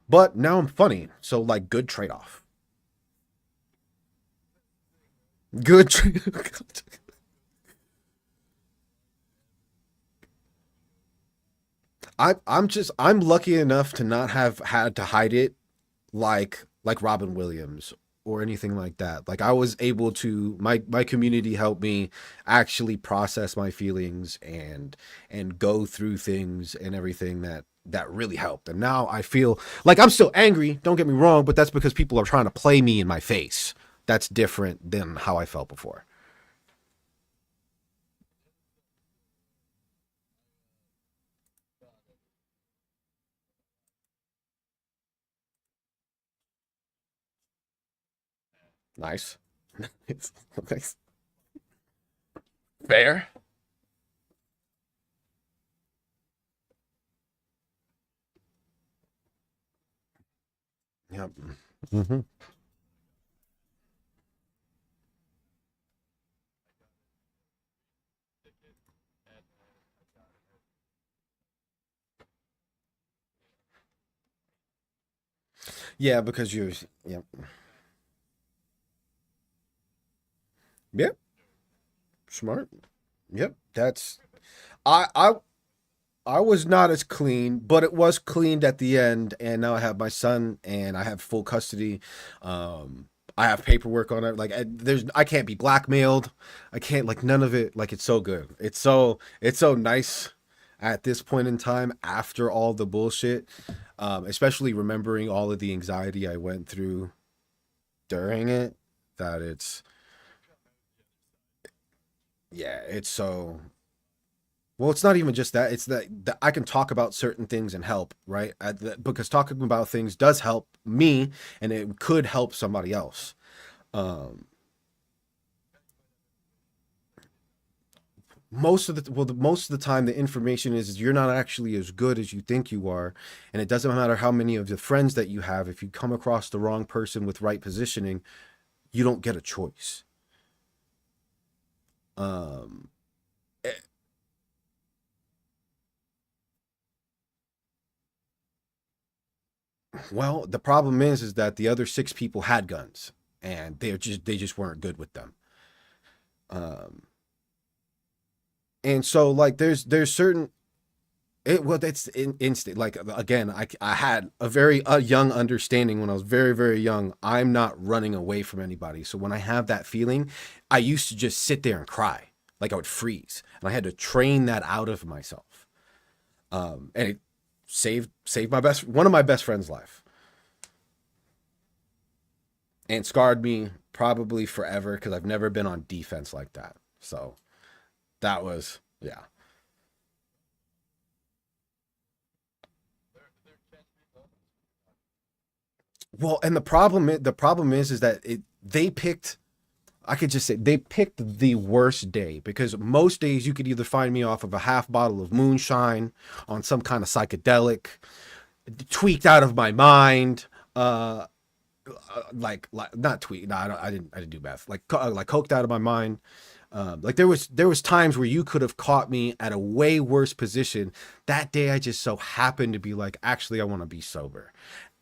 But now I'm funny. So like good trade-off. Good trade I'm lucky enough to not have had to hide it like Robin Williams or anything like that. Like I was able to my community helped me actually process my feelings and go through things and everything that really helped. And now I feel like I'm still angry, don't get me wrong, but that's because people are trying to play me in my face. That's different than how I felt before. Nice. It's nice. Fair. Yep. Hmm. Yeah, because you're yep. Yep. Smart. Yep. That's I I I was not as clean, but it was cleaned at the end, and now I have my son, and I have full custody. I have paperwork on it. Like I can't be blackmailed. I can't like none of it. Like it's so good. It's so nice at this point in time after all the bullshit. Especially remembering all of the anxiety I went through during it. That it's yeah, it's so well, it's not even just that. It's that I can talk about certain things and help, right? Because talking about things does help me, and it could help somebody else. Um, most of the well, most of the time, the information is you're not actually as good as you think you are, and it doesn't matter how many of the friends that you have. If you come across the wrong person with right positioning, you don't get a choice. Um, eh, well, the problem is that the other six people had guns, and they just weren't good with them. Um, and so like there's certain it well that's instant like again I had a very young understanding when I was very young. I'm not running away from anybody, so when I have that feeling I used to just sit there and cry. Like I would freeze, and I had to train that out of myself. And it saved my best one of my best friend's life and scarred me probably forever because I've never been on defense like that. So that was yeah. Well, and the problem is that they picked. I could just say they picked the worst day because most days you could either find me off of a half bottle of moonshine on some kind of psychedelic, tweaked out of my mind, like not tweaked. No, I didn't do meth. Like coked out of my mind. Like there was times where you could have caught me at a way worse position. That day, I just so happened to be like, actually, I want to be sober.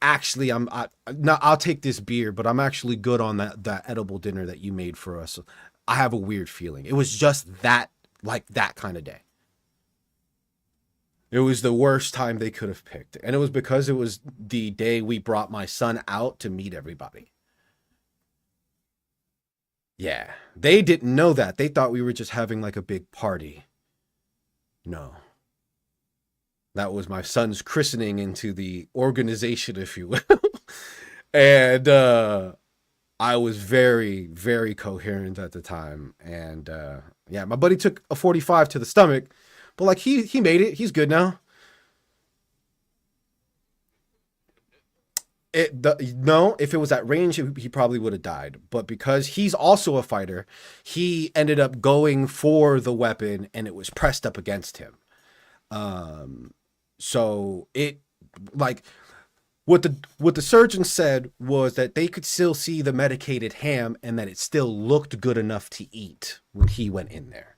Actually, no, I'll take this beer, but I'm actually good on that edible dinner that you made for us. I have a weird feeling. It was just that like that kind of day. It was the worst time they could have picked, and it was because it was the day we brought my son out to meet everybody. Yeah, they didn't know that. They thought we were just having like a big party. No, that was my son's christening into the organization, if you will. And I was very coherent at the time. And yeah, my buddy took a 45 to the stomach, but like he made it. He's good now. No, if it was at range, he probably would have died. But because he's also a fighter, he ended up going for the weapon, and it was pressed up against him. Um, so it like what the surgeon said was that they could still see the medicated ham, and that it still looked good enough to eat when he went in there.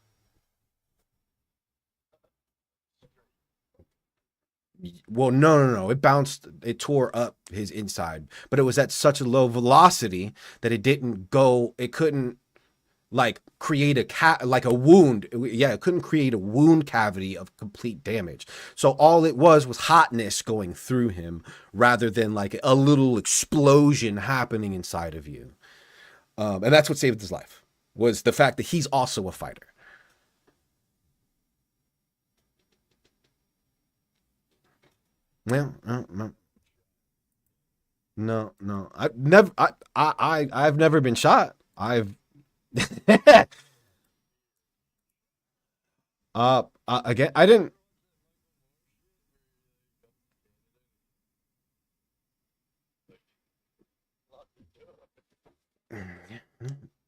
Well, no. It bounced, it tore up his inside, but it was at such a low velocity that it didn't go, it couldn't like create like a wound. Yeah, it couldn't create a wound cavity of complete damage. So all it was hotness going through him rather than like a little explosion happening inside of you. And that's what saved his life was the fact that he's also a fighter. Well, no. I've never been shot. I've again, I didn't.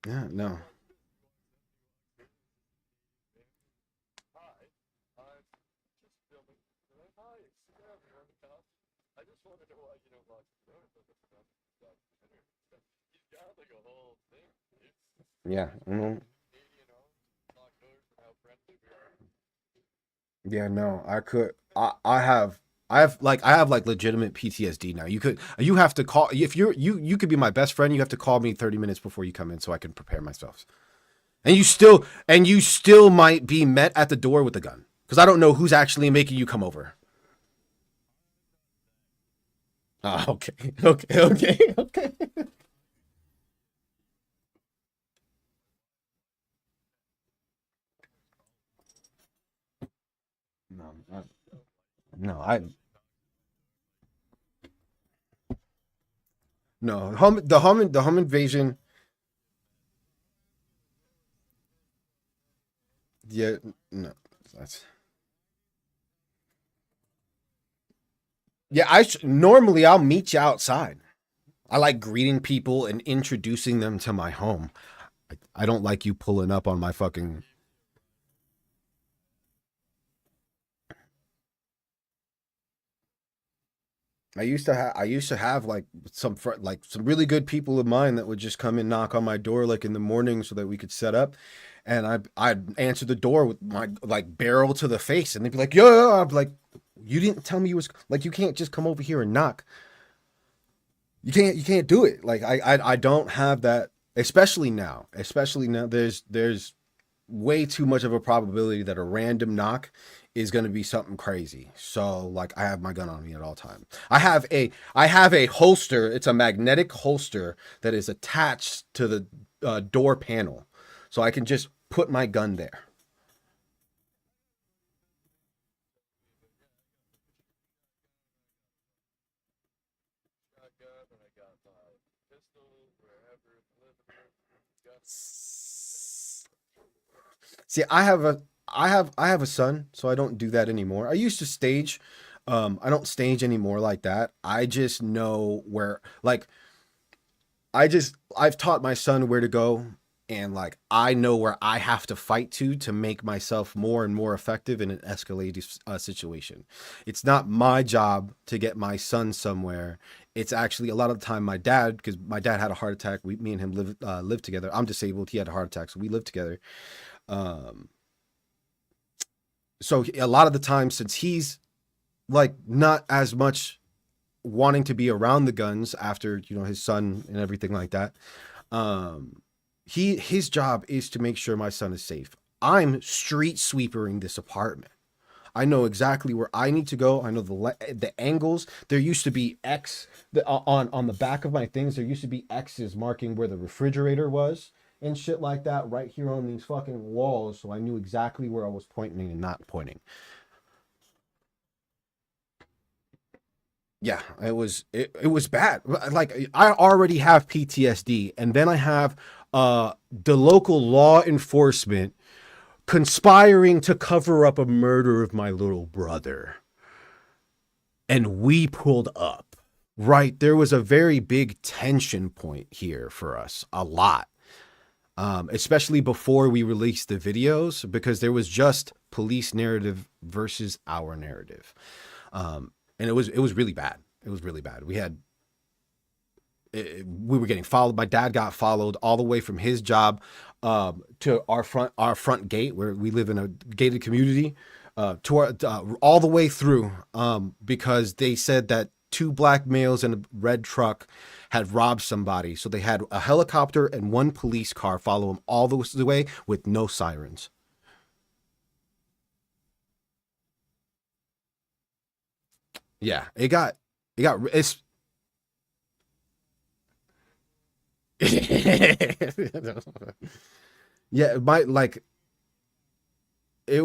Yeah, no. Yeah. Yeah, no. I have like legitimate PTSD now. You have to call if you could be my best friend, you have to call me 30 minutes before you come in so I can prepare myself. And you still might be met at the door with a gun because I don't know who's actually making you come over. Oh, okay. Okay. No, no, no. The home invasion. Yeah, no. That's yeah. Normally I'll meet you outside. I like greeting people and introducing them to my home. I don't like you pulling up on my fucking. I used to have like like some really good people of mine that would just come and knock on my door like in the morning so that we could set up, and I'd answer the door with my like barrel to the face, and they'd be like, "Yo," I'm like, "You didn't tell me you was like you can't just come over here and knock. You can't do it." Like I don't have that, especially now. Especially now, there's way too much of a probability that a random knock is going to be something crazy. So like I have my gun on me at all time. I have a holster. It's a magnetic holster that is attached to the door panel, so I can just put my gun there. See, I have a son, so I don't do that anymore. I used to stage. I don't stage anymore like that. I just know where like I've taught my son where to go, and like I know where I have to fight to make myself more and more effective in an escalated situation. It's not my job to get my son somewhere. It's actually a lot of the time my dad, because my dad had a heart attack. Me and him live together. I'm disabled. He had a heart attack, so we live together. Um, so a lot of the time, since he's like not as much wanting to be around the guns after his son and everything like that, um, his job is to make sure my son is safe. I'm street sweepering this apartment. I know exactly where I need to go. I know the angles. There used to be on the back of my things. There used to be X's marking where the refrigerator was and shit like that right here on these fucking walls, so I knew exactly where I was pointing and not pointing. Yeah, it was bad. Like I already have PTSD, and then I have the local law enforcement conspiring to cover up a murder of my little brother, and we pulled up. Right. There was a very big tension point here for us, a lot. Especially before we released the videos, because there was just police narrative versus our narrative. And it was really bad. It was really bad. We were getting followed. My dad got followed all the way from his job to our front gate, where we live in a gated community, all the way through, because they said that two black males in a red truck had robbed somebody. So they had a helicopter and one police car follow him all the way with no sirens. Yeah, it's yeah, it might like it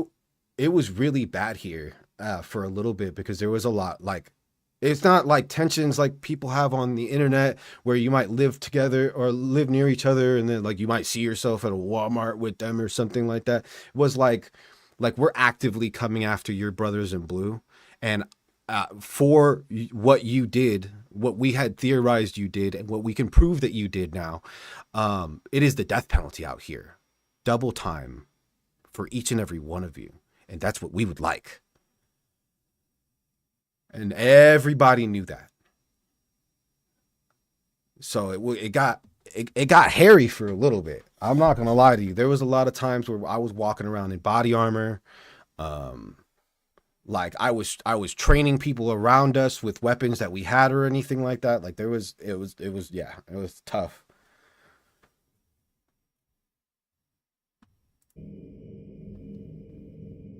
it was really bad here for a little bit, because there was a lot, like, it's not like tensions like people have on the internet, where you might live together or live near each other, and then like you might see yourself at a Walmart with them or something like that. It was like we're actively coming after your brothers in blue, and for what you did, what we had theorized you did, and what we can prove that you did now, it is the death penalty out here, double time for each and every one of you. And that's what we would like. And everybody knew that. So it got hairy for a little bit. I'm not gonna lie to you. There was a lot of times where I was walking around in body armor. Um, like I was training people around us with weapons that we had or anything like that. Like it was yeah, it was tough.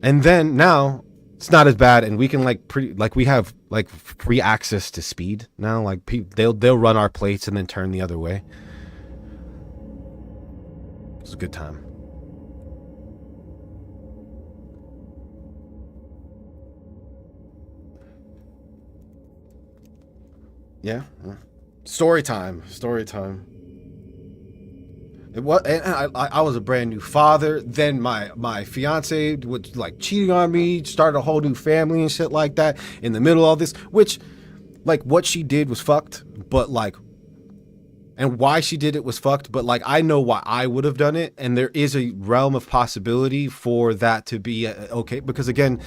And then now it's not as bad, and we can like pretty like we have like free access to speed now. Like they'll run our plates and then turn the other way. It's a good time. Yeah. Yeah. Story time. Story time. It was, and I was a brand new father. Then my fiance was like cheating on me, started a whole new family and shit like that in the middle of all this. Which, like, what she did was fucked, but like, and why she did it was fucked. But like, I know why I would have done it, and there is a realm of possibility for that to be okay. Because again,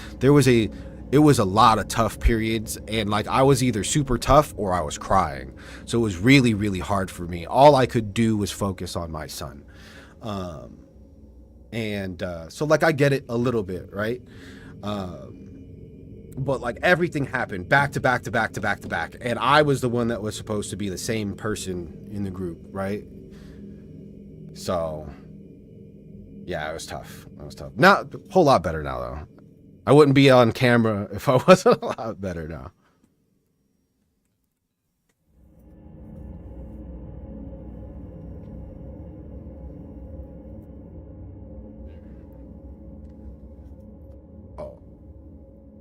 it was a lot of tough periods, and like I was either super tough or I was crying. So it was really really hard for me. All I could do was focus on my son. Um, and so like I get it a little bit, right? Um, but like everything happened back to back to back to back to back, and I was the one that was supposed to be the same person in the group, right? So yeah, it was tough. It was tough. Not a whole lot better now though. I wouldn't be on camera if I wasn't a lot better now. Oh,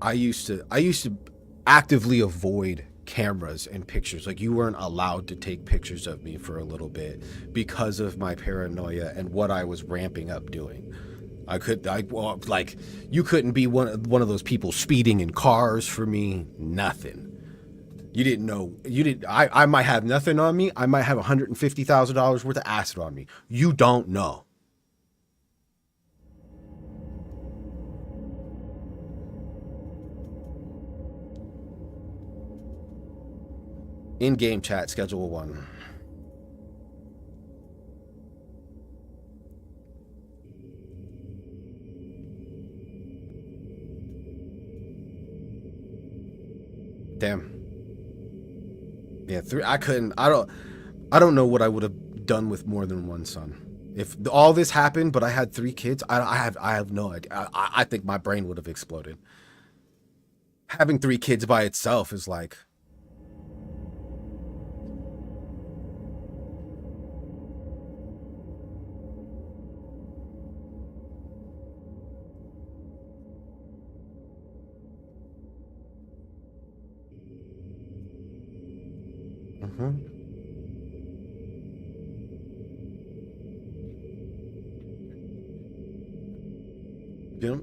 I used to actively avoid cameras and pictures. Like, you weren't allowed to take pictures of me for a little bit because of my paranoia and what I was ramping up doing. Well, like, you couldn't be one of those people speeding in cars for me. Nothing. You didn't know. You didn't. I might have nothing on me. I might have $150,000 worth of acid on me. You don't know. In game chat, schedule one. Damn. Yeah, three. I couldn't. I don't. I don't know what I would have done with more than one son. If all this happened, but I had three kids, I have no idea. I think my brain would have exploded. Having three kids by itself is like, mm-hmm. You know,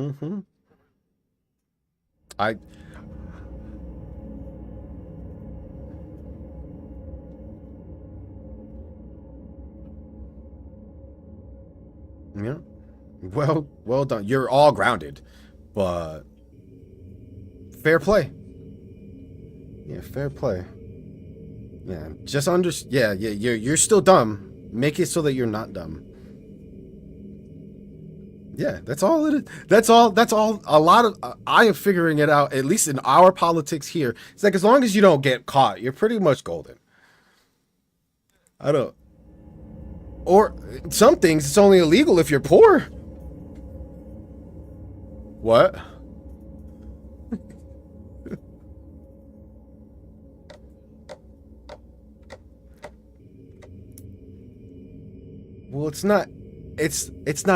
Mm-hmm. I Yeah. Well done. You're all grounded, but fair play. Yeah, fair play. Yeah, just yeah. You're still dumb. Make it so that you're not dumb. Yeah, that's all it is. That's all. A lot of I am figuring it out. At least in our politics here, it's like as long as you don't get caught, you're pretty much golden. I don't. Or some things, it's only illegal if you're poor. What? Well, it's not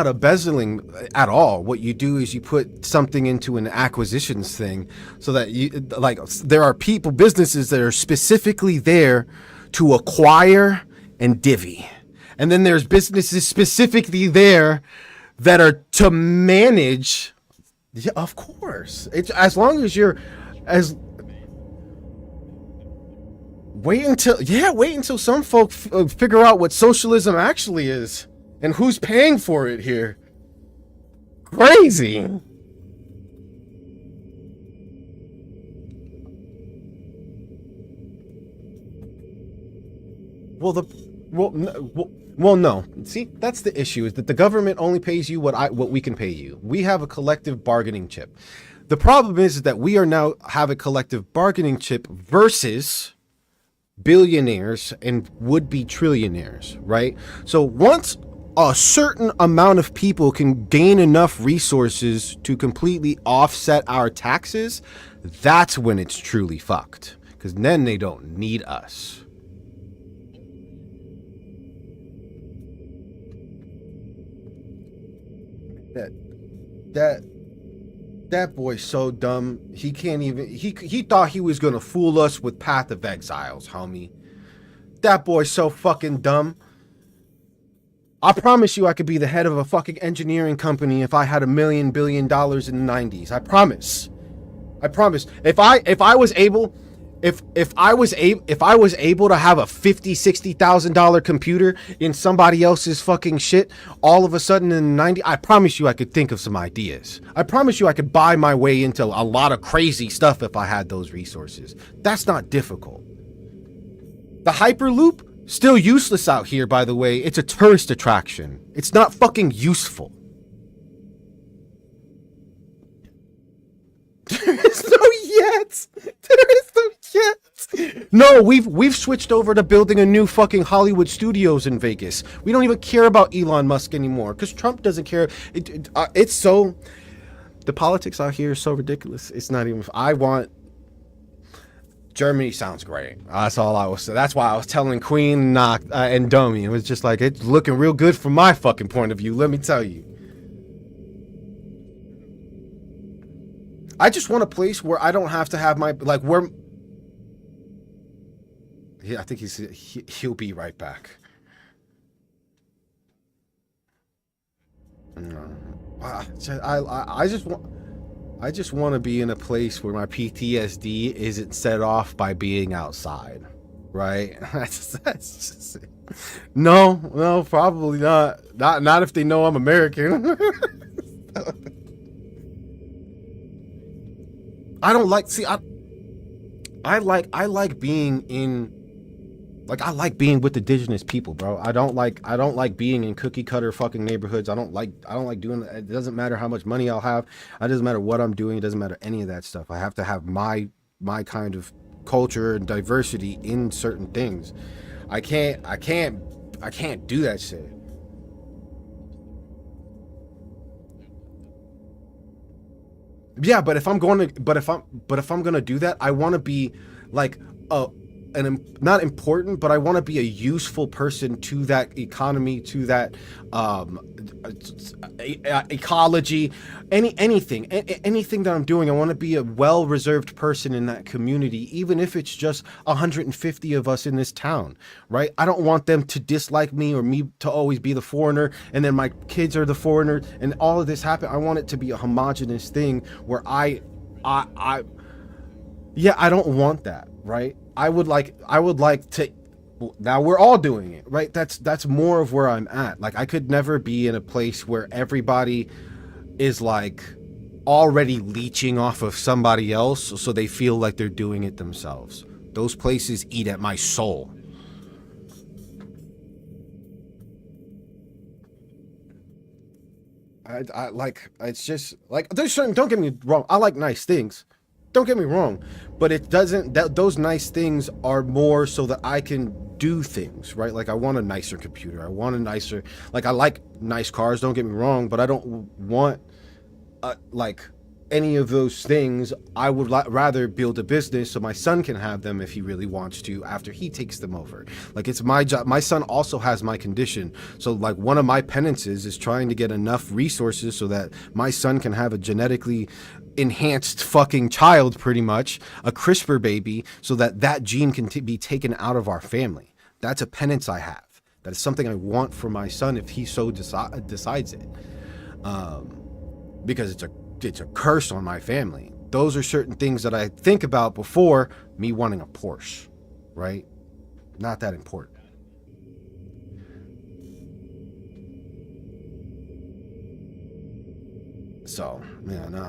embezzling at all. What you do is you put something into an acquisitions thing so that you like there are businesses that are specifically there to acquire and divvy. And then there's businesses specifically there that are to manage. Yeah, of course. It's as long as you're as wait until some folk figure out what socialism actually is and who's paying for it here. Crazy. Well, the well, no. See, that's the issue is that the government only pays you what we can pay you. We have a collective bargaining chip. The problem is that we are now have a collective bargaining chip versus billionaires and would-be trillionaires, right? So once a certain amount of people can gain enough resources to completely offset our taxes, that's when it's truly fucked. Because then they don't need us. That that that boy's so dumb. He can't even. He thought he was gonna fool us with Path of Exiles, homie. That boy's so fucking dumb. I promise you I could be the head of a fucking engineering company if I had $1 million billion in the 90s. I promise. I promise. If I was able if I was able to have a $50,000-$60,000 computer in somebody else's fucking shit all of a sudden in the 90s, I promise you I could think of some ideas. I promise you I could buy my way into a lot of crazy stuff if I had those resources. That's not difficult. The Hyperloop, still useless out here, by the way. It's a tourist attraction. It's not fucking useful. There is no yet. There is no yet. No, we've switched over to building a new fucking Hollywood studios in Vegas. We don't even care about Elon Musk anymore because Trump doesn't care. It's so the politics out here is so ridiculous. It's not even. I want. Germany sounds great. That's all I was. That's why I was telling Queen and Domi. It was just like it's looking real good from my fucking point of view. Let me tell you. I just want a place where I don't have to have my like where. Yeah, I think he'll be right back. No. I just want to be in a place where my PTSD isn't set off by being outside, right? That's just it. No, probably not. Not if they know I'm American. I don't like. See, I like being in. Like I like being with indigenous people, bro. I don't like being in cookie cutter fucking neighborhoods. I don't like doing it. It doesn't matter how much money I'll have. It doesn't matter what I'm doing. It doesn't matter any of that stuff. I have to have my kind of culture and diversity in certain things. I can't do that shit. Yeah, but if I'm going to do that, I want to be like a not important, but I want to be a useful person to that economy, to that um, ecology, anything that I'm doing. I want to be a well reserved person in that community, even if it's just 150 of us in this town, right? I don't want them to dislike me or me to always be the foreigner, and then my kids are the foreigner, and all of this happen. I want it to be a homogenous thing where I yeah, I don't want that, right? I would like to, now we're all doing it, right? That's more of where I'm at. Like I could never be in a place where everybody is like already leeching off of somebody else so they feel like they're doing it themselves. Those places eat at my soul. I like, it's just like there's certain, don't get me wrong, I like nice things, don't get me wrong, but it doesn't, that those nice things are more so that I can do things, right? Like I want a nicer computer, I want a nicer, like I like nice cars, don't get me wrong, but I don't want like any of those things. I would rather build a business so my son can have them if he really wants to after he takes them over. Like it's my job. My son also has my condition, so like one of my penances is trying to get enough resources so that my son can have a genetically enhanced fucking child, pretty much a CRISPR baby, so that that gene can be taken out of our family. That's a penance I have. That is something I want for my son if he so decides it. Because it's a curse on my family. Those are certain things that I think about before me wanting a Porsche, right? Not that important. So yeah, no,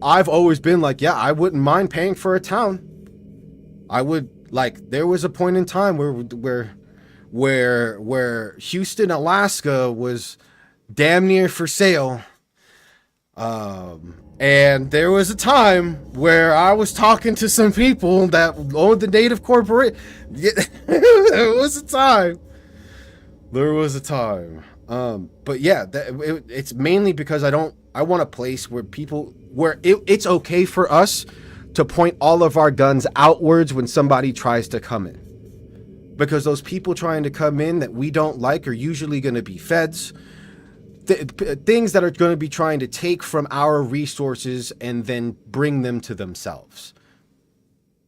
I've always been like, yeah, I wouldn't mind paying for a town. I would, like, there was a point in time where Houston, Alaska was damn near for sale. And there was a time where I was talking to some people that owned the native corporate. Yeah, there was a time. There was a time. But yeah, it's mainly because I want a place where it's okay for us to point all of our guns outwards when somebody tries to come in. Because those people trying to come in that we don't like are usually going to be feds, things that are going to be trying to take from our resources and then bring them to themselves.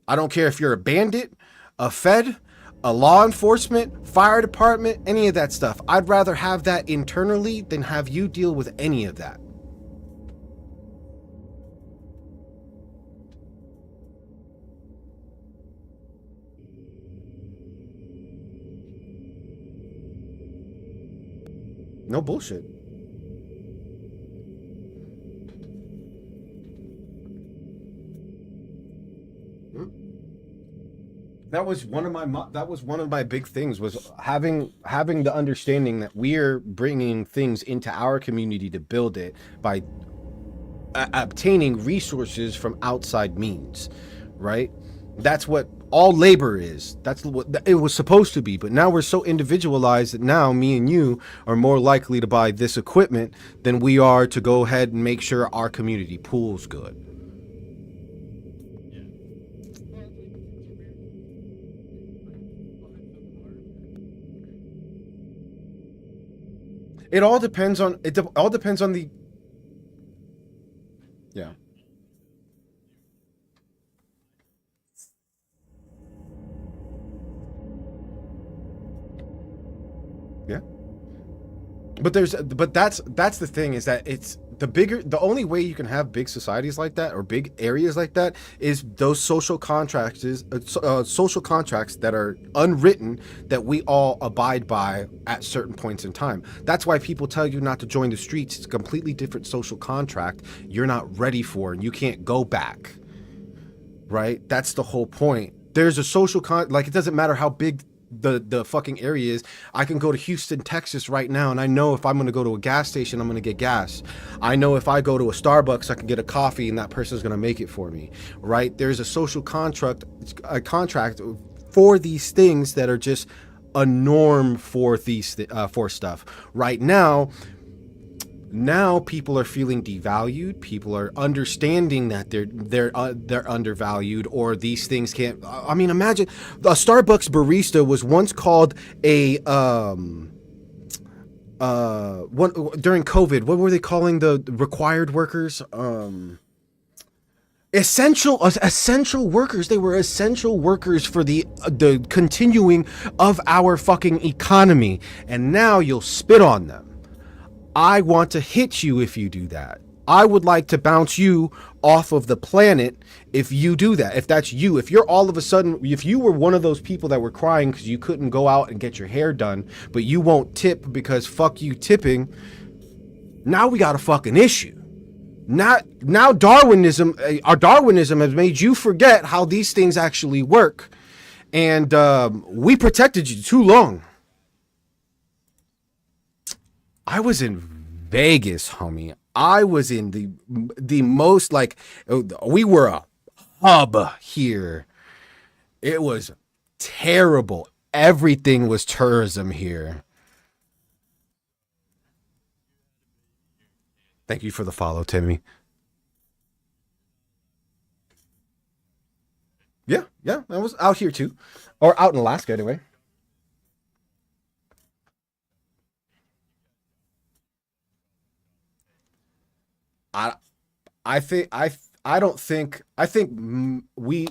I don't care if you're a bandit, a fed, a law enforcement, fire department, any of that stuff. I'd rather have that internally than have you deal with any of that. No bullshit. That was one of my big things, was having the understanding that we're bringing things into our community to build it by obtaining resources from outside means, right? That's what all labor is. That's what it was supposed to be. But now we're so individualized that now me and you are more likely to buy this equipment than we are to go ahead and make sure our community pool's good. All depends on the, yeah. Yeah. But that's the thing, is that it's the only way you can have big societies like that or big areas like that is those social contracts that are unwritten, that we all abide by at certain points in time. That's why people tell you not to join the streets. It's a completely different social contract you're not ready for, and you can't go back, right? That's the whole point. There's a like, it doesn't matter how big the fucking area is. I can go to Houston, Texas right now, and I know if I'm going to go to a gas station, I'm going to get gas. I know if I go to a Starbucks, I can get a coffee and that person's going to make it for me, right? There's a social contract for these things that are just a norm for these for stuff. Right now, Now people are feeling devalued. People are understanding that they're undervalued, or these things can't. I mean, imagine a Starbucks barista was once called a one during COVID. What were they calling the required workers? Essential workers. They were essential workers for the continuing of our fucking economy, and now you'll spit on them. I want to hit you if you do that. I would like to bounce you off of the planet if you do that. If that's you, if you're all of a sudden, if you were one of those people that were crying because you couldn't go out and get your hair done, but you won't tip because fuck you tipping, now we got a fucking issue. Now Darwinism, our Darwinism has made you forget how these things actually work. And we protected you too long. I was in Vegas, homie. I was in the most like we were a hub here. It was terrible. Everything was tourism here. Thank you for the follow, Timmy. Yeah, yeah, I was out here too, or out in Alaska anyway. I I don't think I think we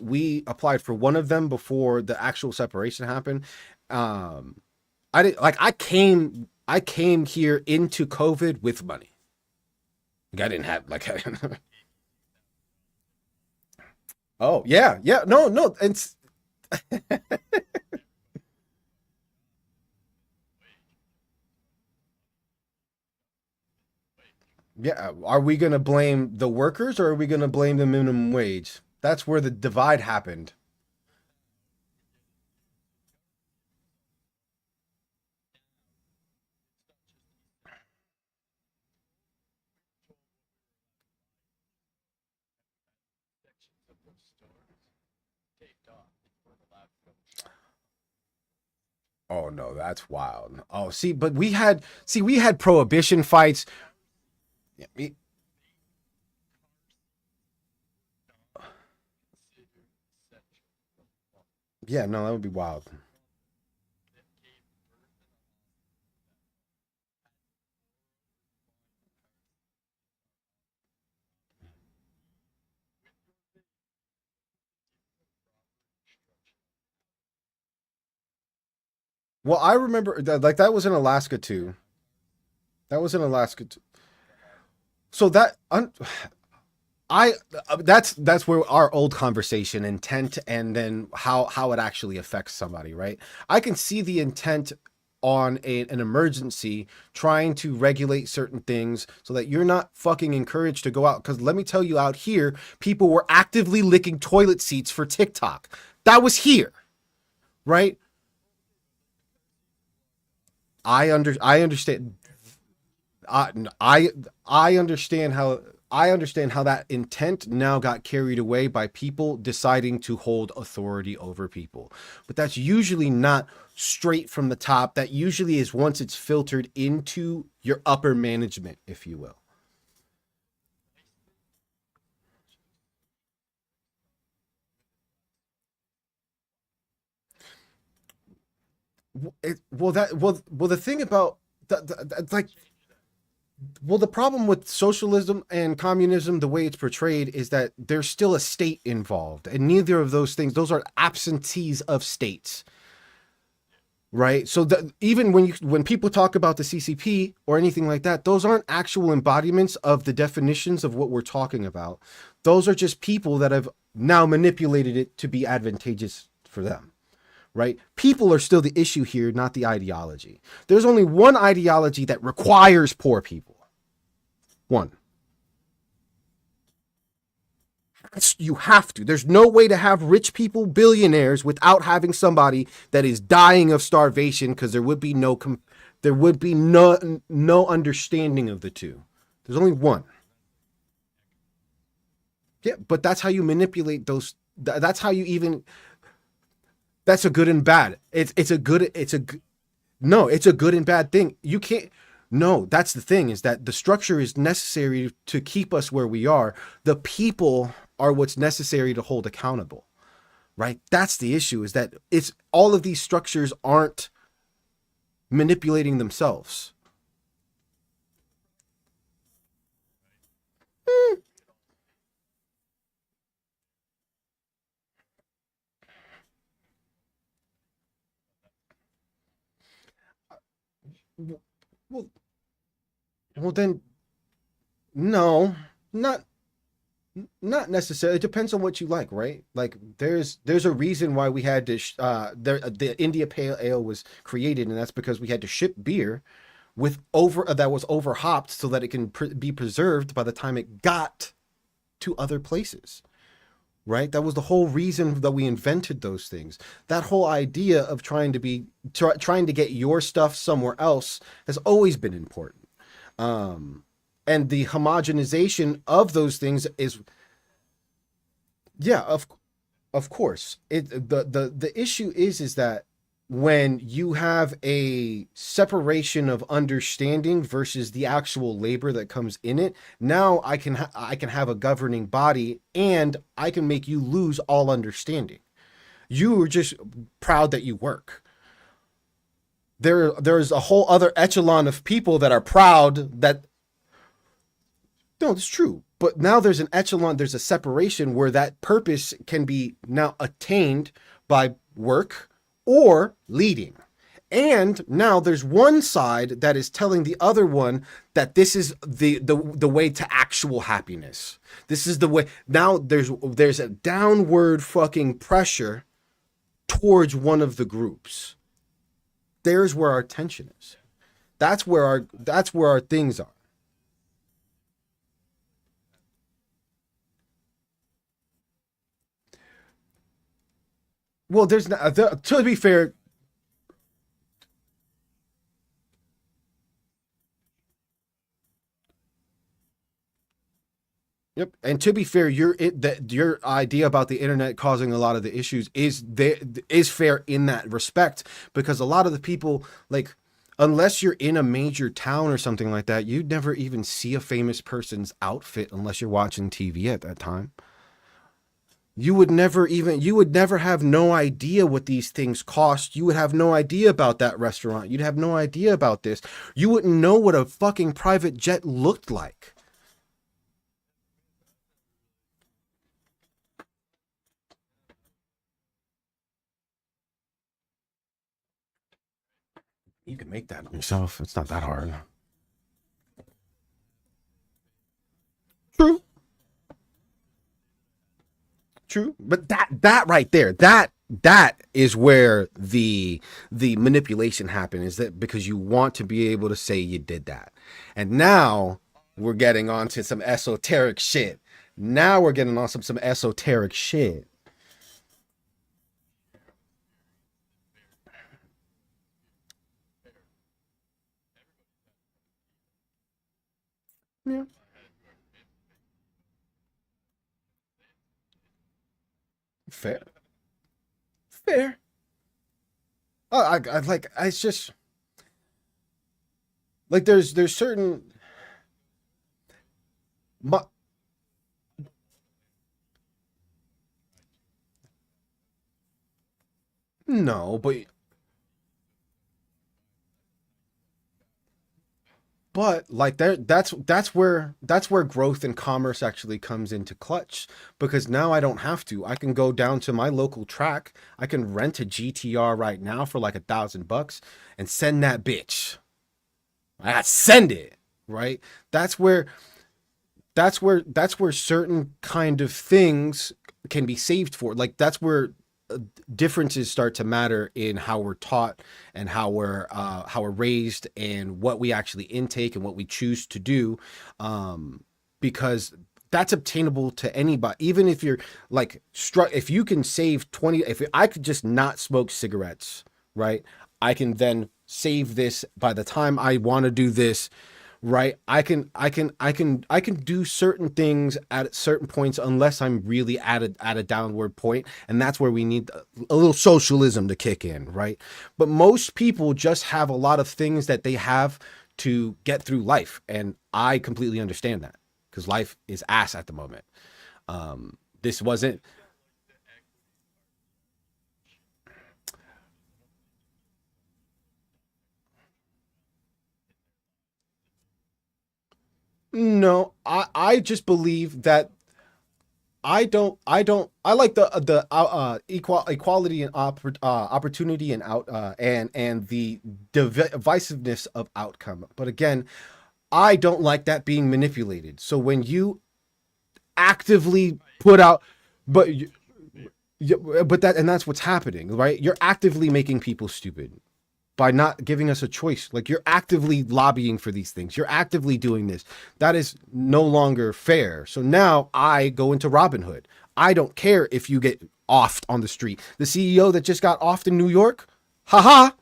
applied for one of them before the actual separation happened. Um, I didn't like I came here into COVID with money. Like I didn't have like oh yeah yeah no no it's yeah. Are we gonna blame the workers or are we gonna blame the minimum wage? That's where the divide happened. Oh no, that's wild. Oh, see, but we had prohibition fights. Yeah, yeah, no, that would be wild. Well, I remember that like that was in Alaska too. That was in Alaska too. So I that's where our old conversation intent and then how it actually affects somebody, right? I can see the intent on an emergency trying to regulate certain things so that you're not fucking encouraged to go out because let me tell you out here people were actively licking toilet seats for TikTok. That was here, right? I understand. I I I understand how I understand how that intent now got carried away by people deciding to hold authority over people. But that's usually not straight from the top. That usually is once it's filtered into your upper management, if you will. Well the thing about like well, the problem with socialism and communism, the way it's portrayed, is that there's still a state involved, and neither of those things; those are absentees of states, right? So even when people talk about the CCP or anything like that, those aren't actual embodiments of the definitions of what we're talking about. Those are just people that have now manipulated it to be advantageous for them, right? People are still the issue here, not the ideology. There's only one ideology that requires poor people. One. You have to. There's no way to have rich people billionaires without having somebody that is dying of starvation because there would be no understanding of the two. There's only one. Yeah, but that's how you manipulate those. That's how you even. That's a good and bad. No, it's a good and bad thing. You can't. No, that's the thing, is that the structure is necessary to keep us where we are. The people are what's necessary to hold accountable, right? That's the issue, is that it's all of these structures aren't manipulating themselves. Well, well then no, not not necessarily. It depends on what you like, right? Like there's a reason why we had to the India Pale Ale was created, and that's because we had to ship beer with over that was over hopped so that it can be preserved by the time it got to other places. Right? That was the whole reason that we invented those things. That whole idea of trying to get your stuff somewhere else has always been important. And the homogenization of those things is, yeah, of course. The issue is that when you have a separation of understanding versus the actual labor that comes in it, now I can have a governing body, and I can make you lose all understanding. You are just proud that you work. There's a whole other echelon of people that are proud that, no, it's true. But now there's an echelon, there's a separation where that purpose can be now attained by work or leading. And now there's one side that is telling the other one that this is the way to actual happiness. This is the way. Now there's a downward fucking pressure towards one of the groups. There's where our tension is. That's where our things are. Well, there's not, to be fair. Yep. And to be fair, your idea about the internet causing a lot of the issues is fair in that respect, because a lot of the people, like, unless you're in a major town or something like that, you'd never even see a famous person's outfit unless you're watching TV at that time. You would never have no idea what these things cost. You would have no idea about that restaurant. You'd have no idea about this. You wouldn't know what a fucking private jet looked like. You can make that on yourself. It's not that hard. True. True. But that right there, that is where the manipulation happened, is that because you want to be able to say you did that. And now we're getting onto some esoteric shit. Now we're getting on some esoteric shit. Yeah. Fair. Fair. I like, it's just like there's certain mu- no, but like that's where growth and commerce actually comes into clutch, because now I don't have to. I can go down to my local track. I can rent a GTR right now for like $1,000 and send that bitch. I send it, right? That's where that's where certain kind of things can be saved for. Like that's where differences start to matter in how we're taught and how we're raised and what we actually intake and what we choose to do, because that's obtainable to anybody. Even if you're like if you can save 20, if I could just not smoke cigarettes, right, I can then save this by the time I want to do this, right? I can do certain things at certain points unless I'm really at a downward point, and that's where we need a little socialism to kick in, right? But most people just have a lot of things that they have to get through life, and I completely understand that because life is ass at the moment. This wasn't. No, I just believe that I like the equality and opportunity and the divisiveness of outcome. But again, I don't like that being manipulated. So when you actively put out, but but that's what's happening, right? You're actively making people stupid by not giving us a choice. Like, you're actively lobbying for these things. You're actively doing this. That is no longer fair. So now I go into Robin Hood. I don't care if you get offed on the street. The CEO that just got offed in New York, haha,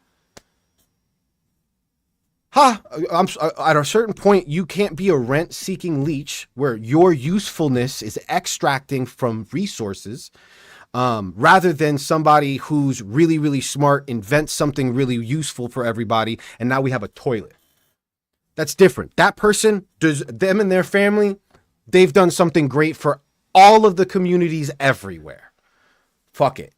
ha. At a certain point, you can't be a rent-seeking leech where your usefulness is extracting from resources, rather than somebody who's really, really smart, invents something really useful for everybody, and now we have a toilet. That's different. That person, does them and their family, they've done something great for all of the communities everywhere. Fuck it.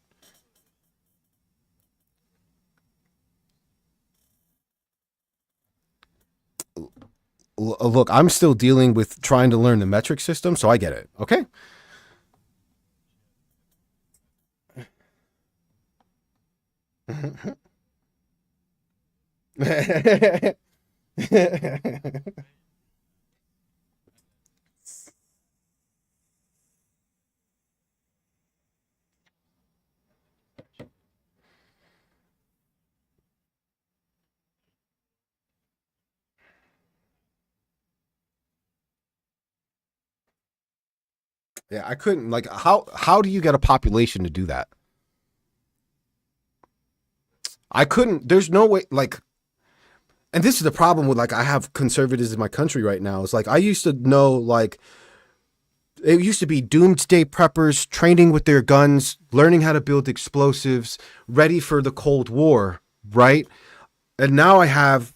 Look, I'm still dealing with trying to learn the metric system, so I get it. Okay. Yeah, I couldn't, like, how do you get a population to do that? I couldn't. There's no way. Like, and this is the problem with, like, I have conservatives in my country right now. It's like I used to know, like, it used to be doomsday preppers training with their guns, learning how to build explosives, ready for the Cold War, right? And now I have,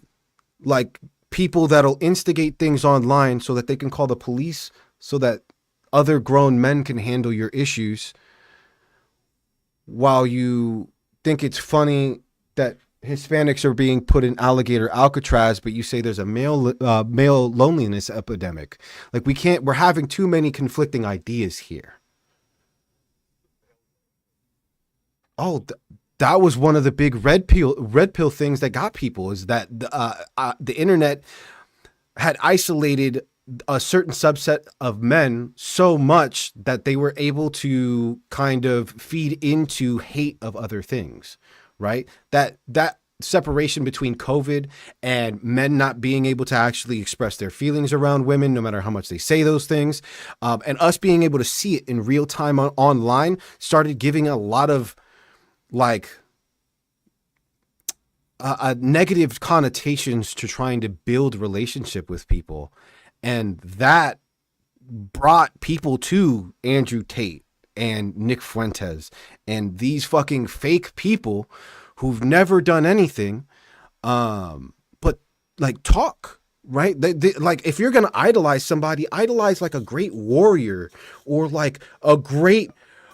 like, people that'll instigate things online so that they can call the police, so that other grown men can handle your issues, while you think it's funny that Hispanics are being put in alligator Alcatraz, but you say there's a male loneliness epidemic. Like, we can't. We're having too many conflicting ideas here. Oh, that was one of the big red pill things that got people, is that the internet had isolated a certain subset of men so much that they were able to kind of feed into hate of other things, right? That separation between COVID and men not being able to actually express their feelings around women, no matter how much they say those things, and us being able to see it in real time online, started giving a lot of, like, negative connotations to trying to build relationship with people. And that brought people to Andrew Tate and Nick Fuentes and these fucking fake people who've never done anything, but, like, talk, right? Like, if you're gonna idolize somebody, idolize like a great warrior, or like a great,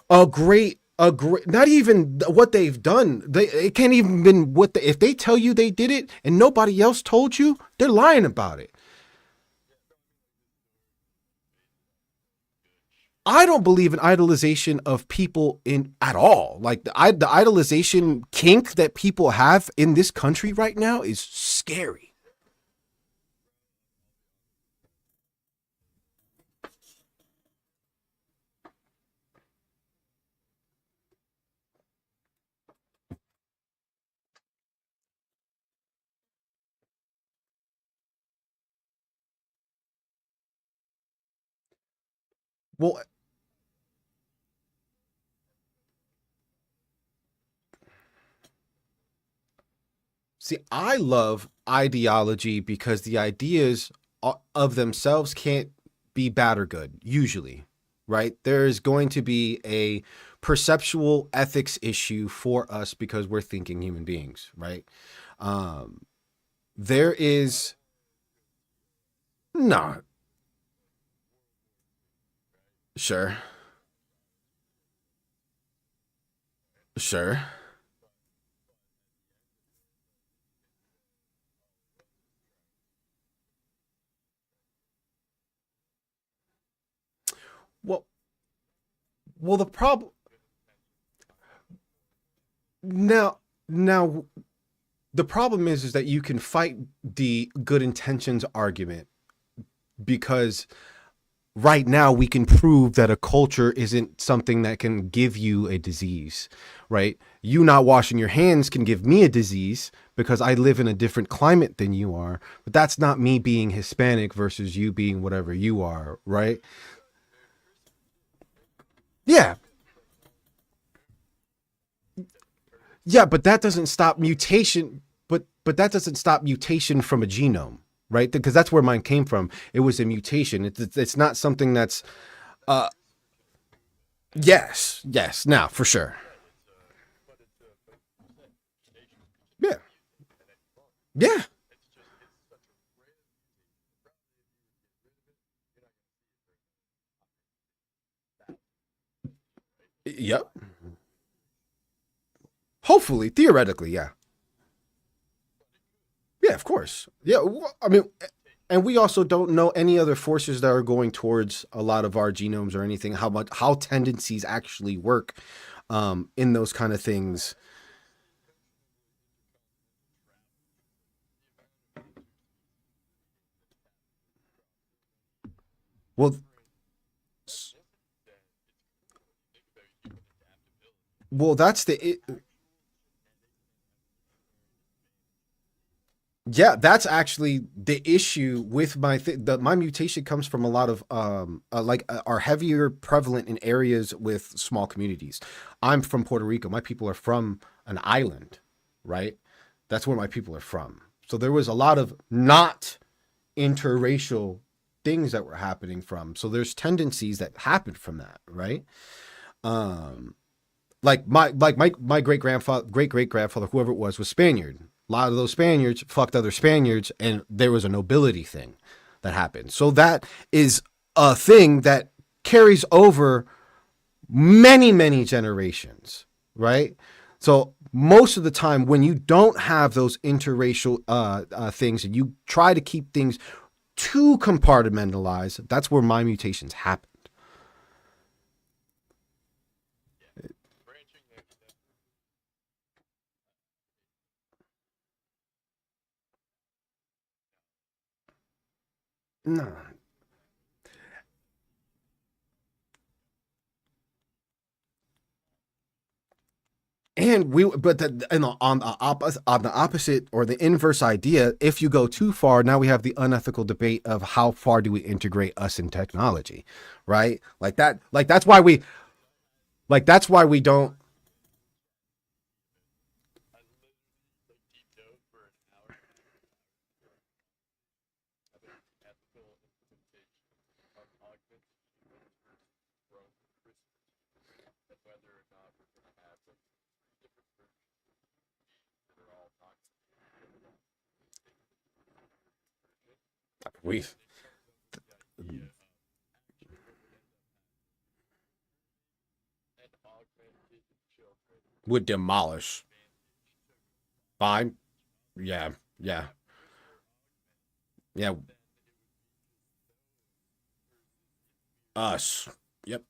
not even what they've done. It can't even been if they tell you they did it and nobody else told you, they're lying about it. I don't believe in idolization of people in at all. Like, the idolization kink that people have in this country right now is scary. Well, see, I love ideology because the ideas of themselves can't be bad or good, usually, right? There's going to be a perceptual ethics issue for us because we're thinking human beings, right? Um, there is. No, sure, sure. Well, the problem now, now the problem is that you can fight the good intentions argument because right now we can prove that a culture isn't something that can give you a disease, right? You not washing your hands can give me a disease because I live in a different climate than you are, but that's not me being Hispanic versus you being whatever you are, right? Yeah. Yeah, but that doesn't stop mutation, but that doesn't stop mutation from a genome, right? Because that's where mine came from. It was a mutation. It's not something that's uh yes, yes, now for sure. Yeah. Yeah. Yep. Hopefully, theoretically, yeah. Yeah, of course. Yeah, I mean, and we also don't know any other forces that are going towards a lot of our genomes or anything. How tendencies actually work in those kind of things. Well, that's yeah, that's actually the issue with my mutation comes from a lot of are heavier prevalent in areas with small communities. I'm from Puerto Rico. My people are from an island, right? That's where my people are from. So there was a lot of not interracial things that were happening from. So there's tendencies that happened from that, right? Um, my great great grandfather, whoever it was Spaniard. A lot of those Spaniards fucked other Spaniards, and there was a nobility thing that happened. So that is a thing that carries over many generations, right? So most of the time, when you don't have those interracial things, and you try to keep things too compartmentalized, that's where my mutations happened. No, and on the opposite or the inverse idea, if you go too far, now we have the unethical debate of how far do we integrate us in technology, right? Like that, that's why we don't. We would demolish. Fine. Yeah. Yeah. Yeah. Us. Yep.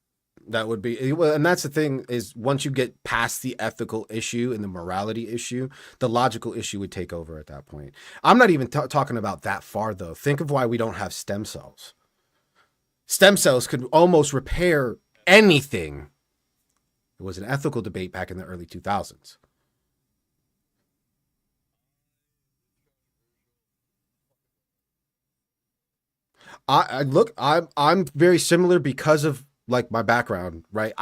That would be well, and that's the thing is once you get past the ethical issue and the morality issue, the logical issue would take over at that point. I'm not even talking about that far though. Think of why we don't have stem cells. Stem cells could almost repair anything. It was an ethical debate back in the early 2000s. I look, I'm very similar because of like my background, right?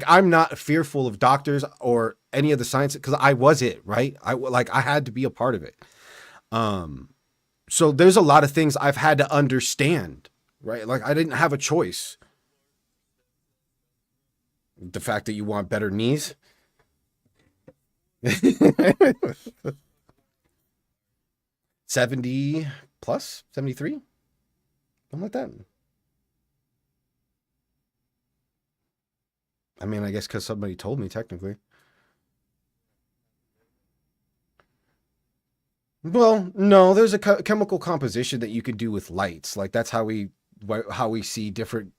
I'm not fearful of doctors or any of the science because I was it, right? I had to be a part of it. Um, so there's a lot of things I've had to understand, right? Like I didn't have a choice. The fact that you want better knees, 70 plus 73. I'm like that. I mean, I guess because somebody told me technically. Well, no, there's a chemical composition that you could do with lights. Like that's how we see different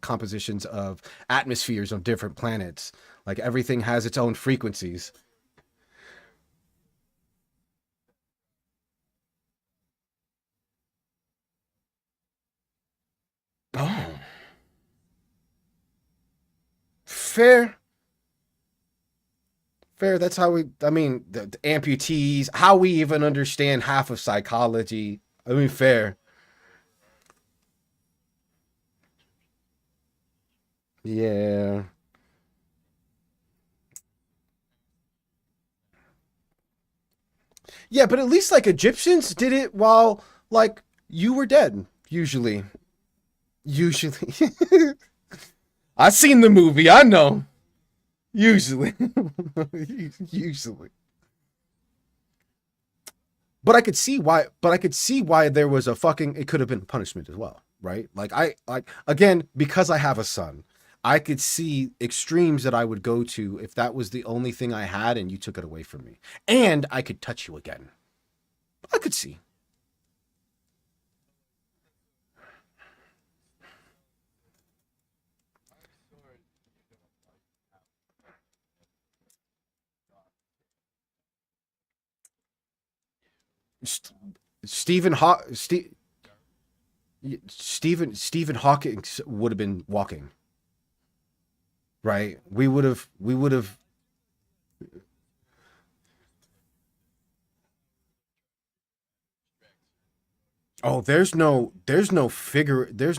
compositions of atmospheres of different planets. Like everything has its own frequencies. Oh, fair, fair. That's how we. I mean, the amputees. How we even understand half of psychology. I mean, fair. Yeah. Yeah, but at least like Egyptians did it while like you were dead. Usually, usually. I seen the movie. I know. Usually, usually. But I could see why. But I could see why there was a fucking. It could have been punishment as well, right? Like I like again because I have a son. I could see extremes that I would go to if that was the only thing I had and you took it away from me, and I could touch you again. I could see. St- Stephen Haw- Ste- Stephen Hawking would have been walking, right? We would have. Oh, there's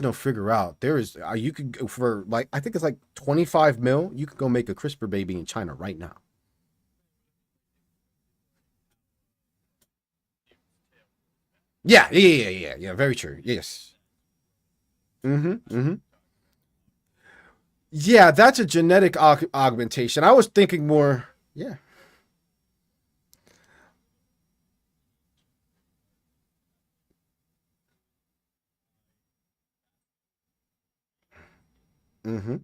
no figure out. There is you could go for like I think it's like 25 mil. You could go make a CRISPR baby in China right now. Yeah. Very true. Yes. Mm-hmm. Yeah, that's a genetic augmentation. I was thinking more. Yeah. Mm-hmm.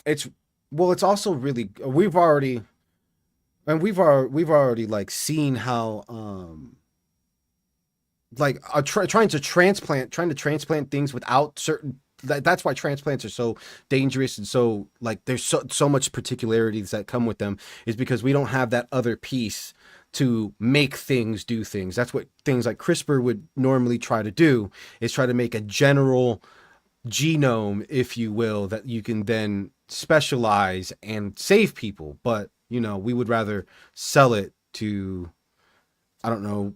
It's well, it's also really we've already like seen how like trying to transplant things without certain that's why transplants are so dangerous and so like there's so much particularities that come with them is because we don't have that other piece to make things do things. That's what things like CRISPR would normally try to do is try to make a general genome, if you will, that you can then specialize and save people. But, you know, we would rather sell it to, I don't know.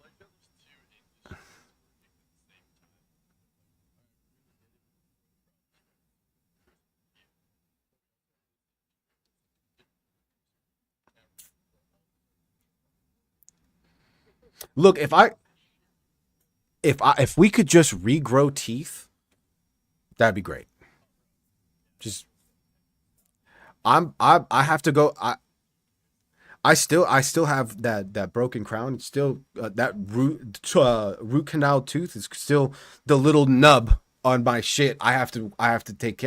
Look, if we could just regrow teeth, that'd be great. Just I have to go. I still have that broken crown. It's still that root canal tooth is still the little nub on my shit. I have to take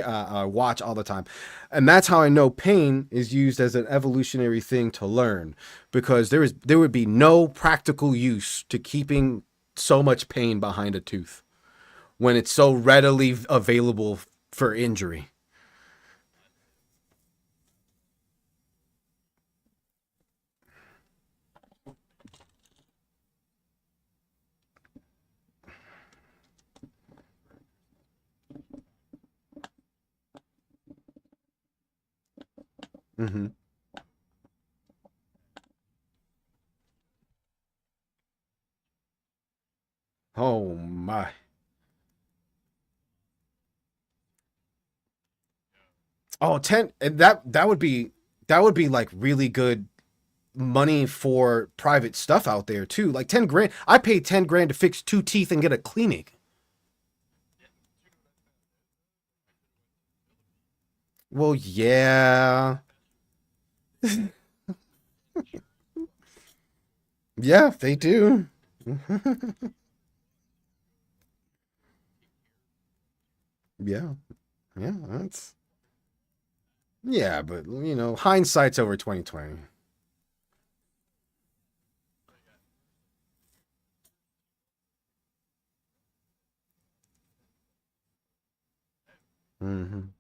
watch all the time, and that's how I know pain is used as an evolutionary thing to learn, because there would be no practical use to keeping so much pain behind a tooth when it's so readily available for injury. Mm-hmm. Oh my. Oh, 10 and that would be like really good money for private stuff out there too. Like 10 grand. I paid 10 grand to fix two teeth and get a clinic. Well, yeah. Yeah, they do. Yeah, yeah, that's yeah, but hindsight's over 2020. Hmm.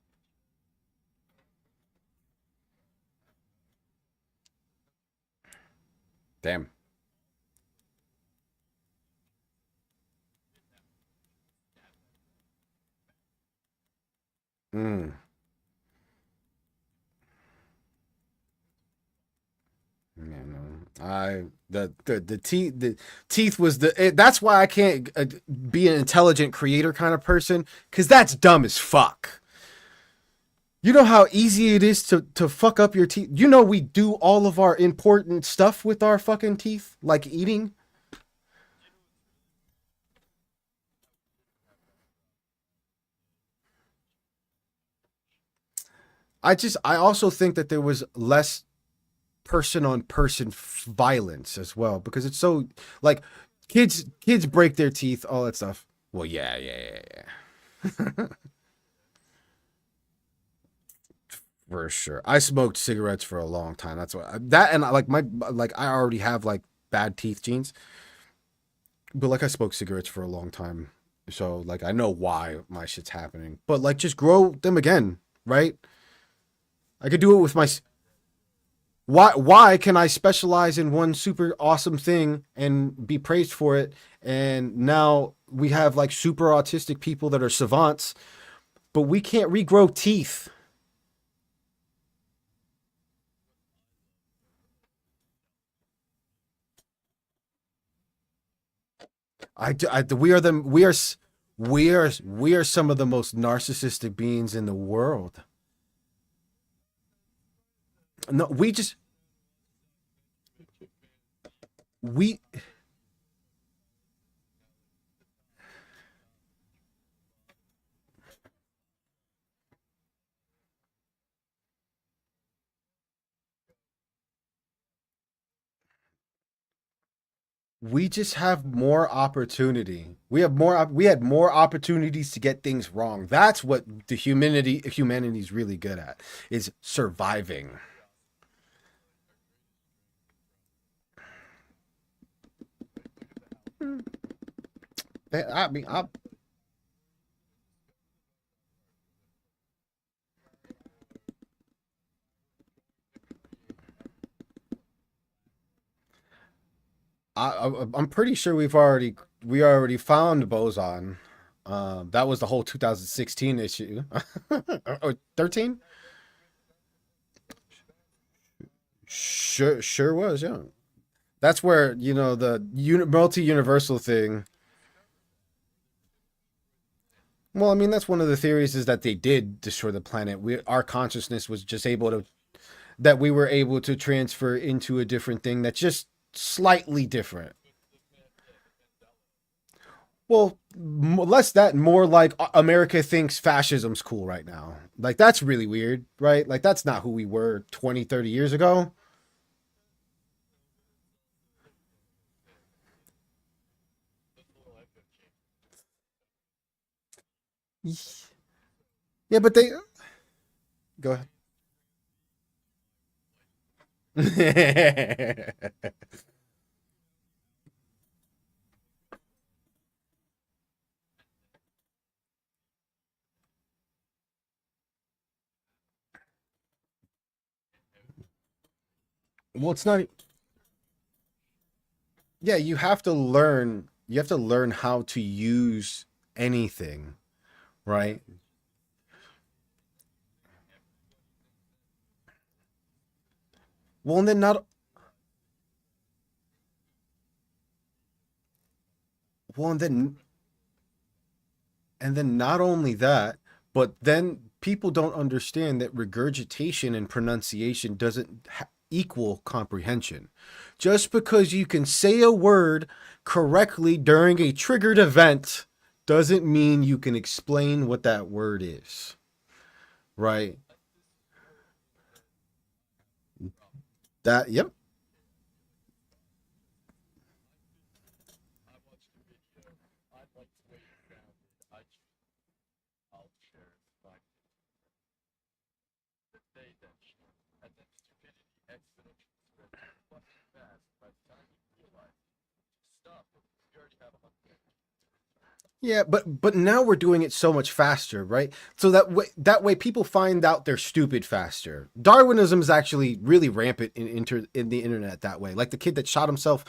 Damn. Mm. Yeah, no. The teeth was that's why I can't be an intelligent creator kind of person because that's dumb as fuck. You know how easy it is to fuck up your teeth. We do all of our important stuff with our fucking teeth, like eating. I also think that there was less person on person violence as well because it's so like kids break their teeth, all that stuff. Well, yeah, yeah, yeah, yeah. For sure. I smoked cigarettes for a long time. That's why that and like my like I already have like bad teeth genes, but like I smoked cigarettes for a long time. So like I know why my shit's happening. But like just grow them again, right? I could do it with my why can I specialize in one super awesome thing and be praised for it and now we have like super autistic people that are savants, but we can't regrow teeth. We are some of the most narcissistic beings in the world. No, we we just have more opportunity. We had more opportunities to get things wrong. That's what the humanity's really good at is surviving. I mean, I'm pretty sure we already found boson. That was the whole 2016 issue or 13. Sure was, yeah. That's where the multi-universal thing. Well, I mean, that's one of the theories is that they did destroy the planet. Our consciousness was just able to that we were able to transfer into a different thing that's just slightly different. Well, less that, more like America thinks fascism's cool right now. Like that's really weird, right? Like that's not who we were 20, 30 years ago. Yeah, but they go ahead. Well, it's not. Yeah, you have to learn. You have to learn how to use anything, right? Well, and then not. Well, and then not only that, but then people don't understand that regurgitation and pronunciation doesn't equal comprehension. Just because you can say a word correctly during a triggered event doesn't mean you can explain what that word is, right? Yep. Yeah, but now we're doing it so much faster, right? So that way people find out they're stupid faster. Darwinism is actually really rampant in the internet that way. Like the kid that shot himself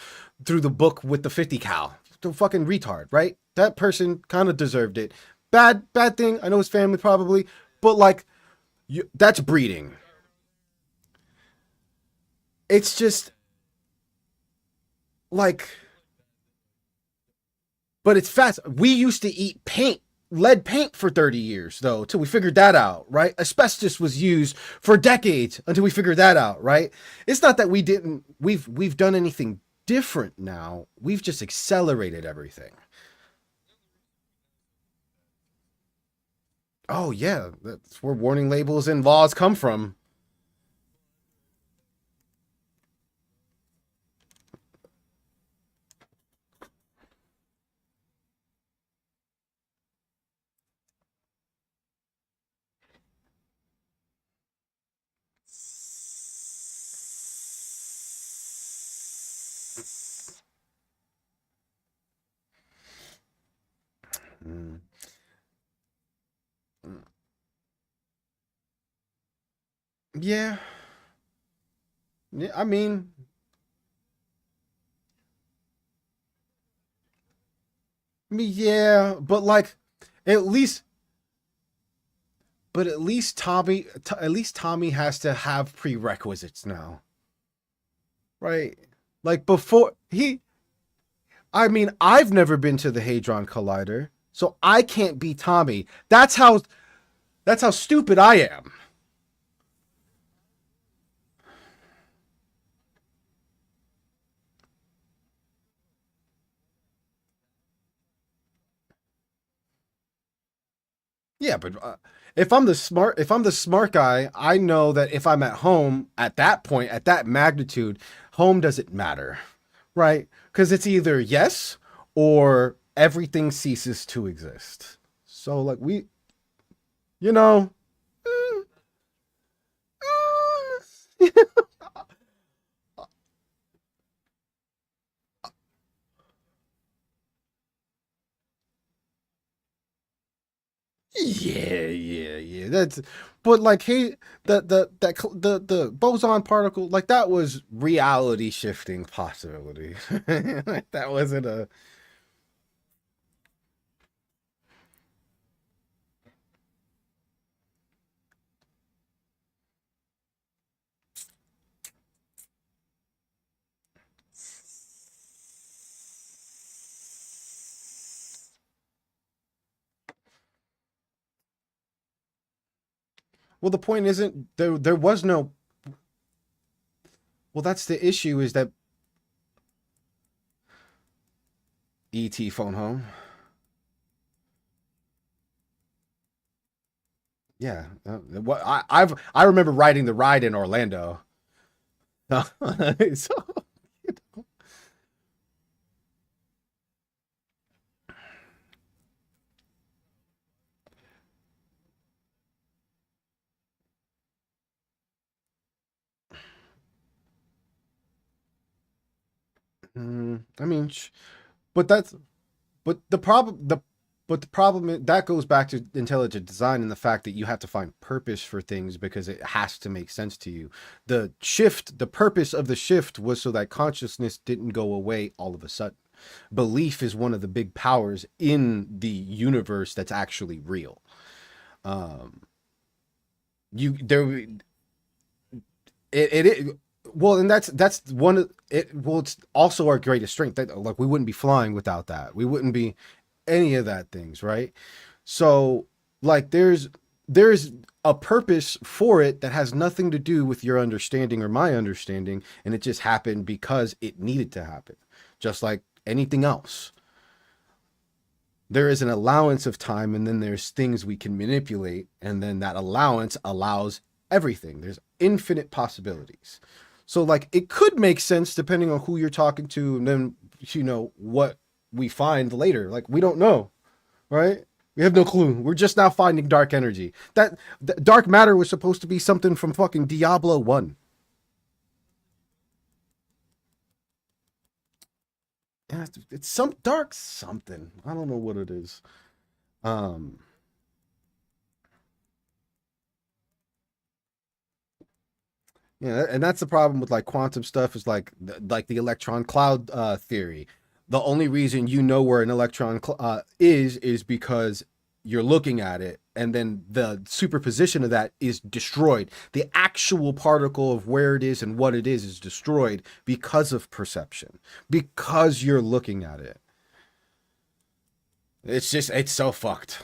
through the book with the 50 cal. The fucking retard, right? That person kind of deserved it. Bad thing. I know his family probably, but like that's breeding. It's just like, but it's fast. We used to eat lead paint for 30 years though till we figured that out, right? Asbestos was used for decades until we figured that out, right? It's not that we've done anything different now. We've just accelerated everything. Oh yeah, that's where warning labels and laws come from. Mm. Yeah. Yeah, I mean, yeah, but like at least at least Tommy has to have prerequisites now, right? Like before he I mean, I've never been to the Hadron Collider, so I can't be Tommy. That's how stupid I am. Yeah, but if I'm the smart guy, I know that if I'm at home at that point, at that magnitude, home doesn't matter, right? Because it's either yes or everything ceases to exist. So like you know, mm, yeah. That's but like hey, the boson particle like that was reality shifting possibility. That wasn't a well. The point isn't there was no well. That's the issue is that ET phone home. Yeah, what I remember riding the ride in Orlando. So, I mean, but that's but the problem that goes back to intelligent design and the fact that you have to find purpose for things because it has to make sense to you. The purpose of the shift was so that consciousness didn't go away all of a sudden. Belief is one of the big powers in the universe that's actually real. Um, you there it well, and that's one of it. Well, it's also our greatest strength. That like we wouldn't be flying without that. We wouldn't be any of that things, right? So like there's a purpose for it that has nothing to do with your understanding or my understanding, and it just happened because it needed to happen, just like anything else. There is an allowance of time, and then there's things we can manipulate, and then that allowance allows everything. There's infinite possibilities. So like it could make sense depending on who you're talking to, and then what we find later. Like we don't know, right? We have no clue. We're just now finding dark energy. That dark matter was supposed to be something from fucking Diablo 1. Yeah, it's some dark something. I don't know what it is. Um Yeah, and that's the problem with like quantum stuff is like the electron cloud theory. The only reason you know where an electron is because you're looking at it, and then the superposition of that is destroyed. The actual particle of where it is and what it is destroyed because of perception, because you're looking at it. It's so fucked.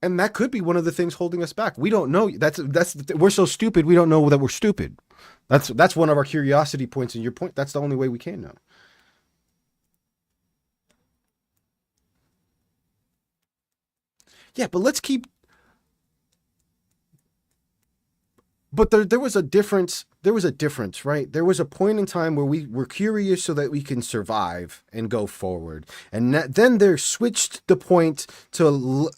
And that could be one of the things holding us back. We don't know. We're so stupid. We don't know that we're stupid. That's one of our curiosity points. And your point. That's the only way we can know. Yeah, but let's keep. But there was a difference. There was a difference, right? There was a point in time where we were curious so that we can survive and go forward, and then there switched the point to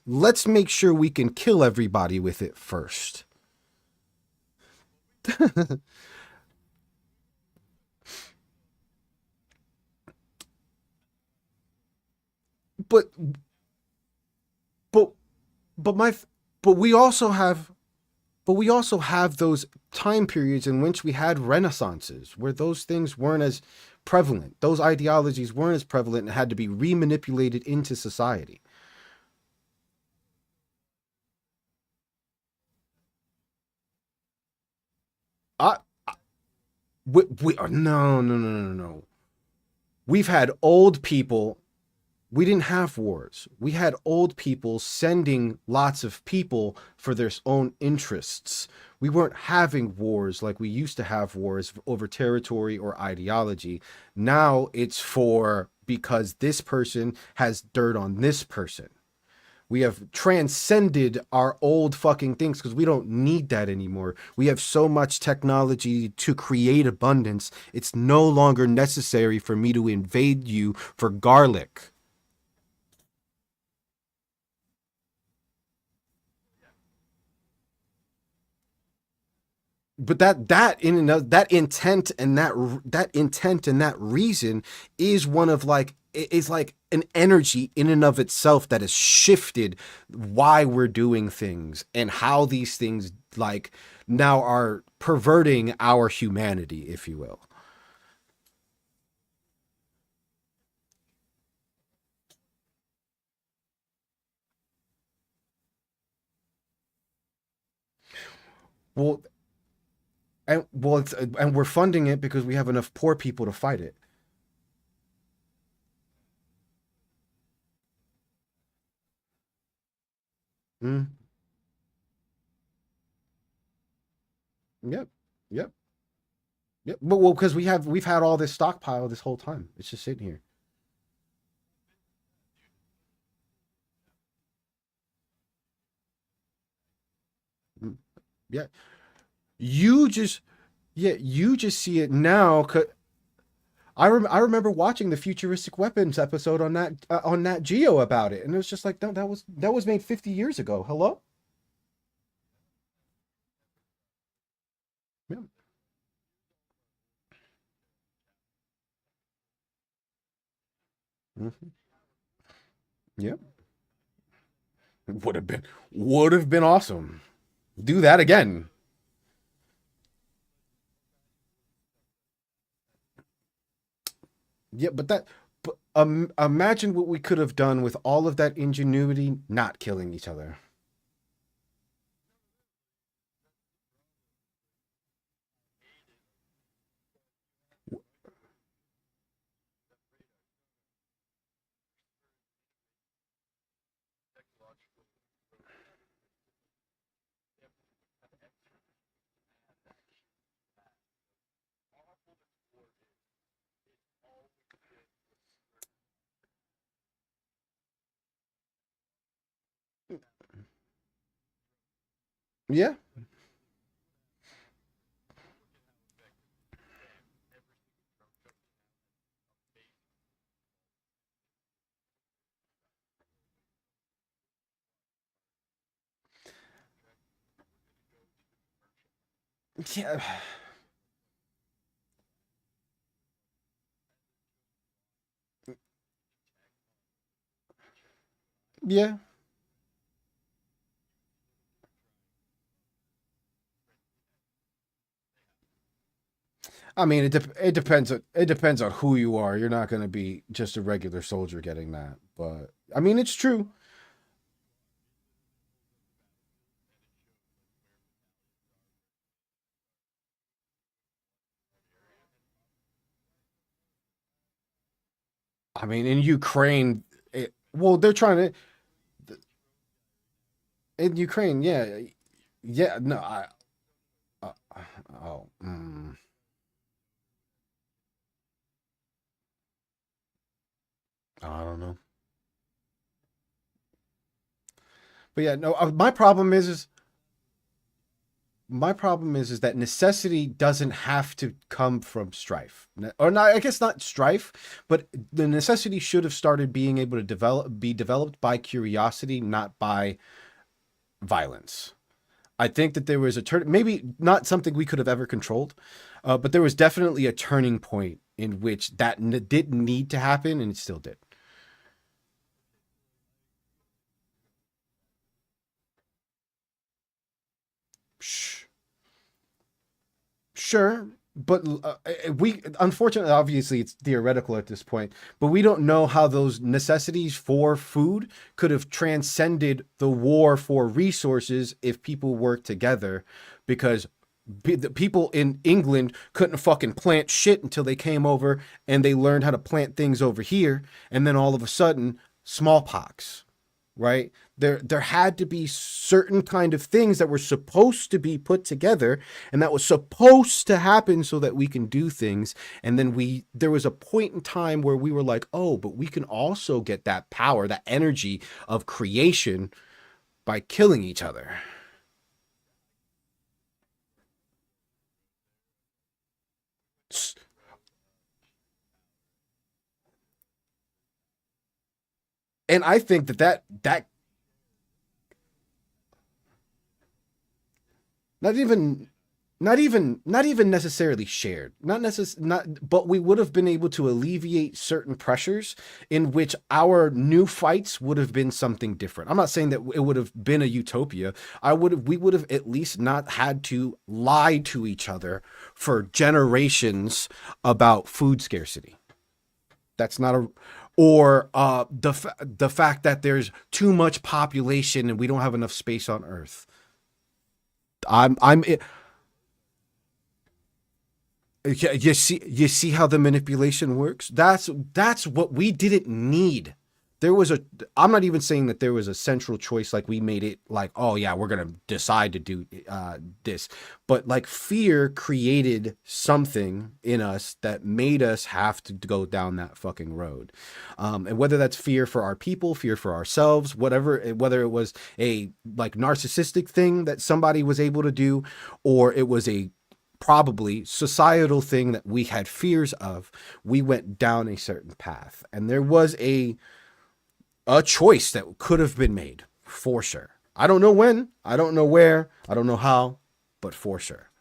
let's make sure we can kill everybody with it first. but but but my but we also have But we also have those time periods in which we had renaissances where those things weren't as prevalent. Those ideologies weren't as prevalent and had to be remanipulated into society. I, no, no, no, no, no. We've had old people. We didn't have wars. We had old people sending lots of people for their own interests. We weren't having wars like we used to have wars over territory or ideology. Now it's for because this person has dirt on this person. We have transcended our old fucking things because we don't need that anymore. We have so much technology to create abundance. It's no longer necessary for me to invade you for garlic. But that in and of that intent and that intent and that reason is one of like is like an energy in and of itself that has shifted why we're doing things and how these things like now are perverting our humanity, if you will. Well, and we're funding it because we have enough poor people to fight it. Mm, yep, yep, yep. But well, because we've had all this stockpile this whole time. It's just sitting here. Mm, yeah, you just you just see it now. I remember watching the futuristic weapons episode on that Geo about it, and it was just like, no, that was made 50 years ago. Hello. Yeah. Hmm. Yeah. Would have been awesome. Do that again. Yeah, but imagine what we could have done with all of that ingenuity, not killing each other. Yeah. Yeah. Yeah. I mean, it depends on who you are. You're not going to be just a regular soldier getting that, but I mean, it's true. I mean, in Ukraine, well, they're trying to in Ukraine. Yeah, yeah. No, uh, oh, I don't know. But yeah, no. My problem is that necessity doesn't have to come from strife, or not. I guess not strife, but the necessity should have started being able to be developed by curiosity, not by violence. I think that there was a turn, maybe not something we could have ever controlled, but there was definitely a turning point in which that didn't need to happen, and it still did. Shh. Sure, but we unfortunately, obviously, it's theoretical at this point. But we don't know how those necessities for food could have transcended the war for resources if people worked together, because the people in England couldn't fucking plant shit until they came over and they learned how to plant things over here, and then all of a sudden, smallpox, right? There had to be certain kind of things that were supposed to be put together, and that was supposed to happen so that we can do things. And then there was a point in time where we were like, oh, but we can also get that power, that energy of creation by killing each other. And I think that not even not even necessarily shared, not, but we would have been able to alleviate certain pressures in which our new fights would have been something different. I'm not saying that it would have been a utopia. We would have at least not had to lie to each other for generations about food scarcity. That's not a or the fact that there's too much population and we don't have enough space on earth. I'm you see how the manipulation works. That's what we didn't need. There was a I'm not even saying that there was a central choice, like we made it like, oh yeah, we're gonna decide to do this, but like fear created something in us that made us have to go down that fucking road. And whether that's fear for our people, fear for ourselves, whatever, whether it was a like narcissistic thing that somebody was able to do, or it was a probably societal thing that we had fears of, we went down a certain path, and there was a choice that could have been made for sure. I don't know when, I don't know where, I don't know how, but for sure.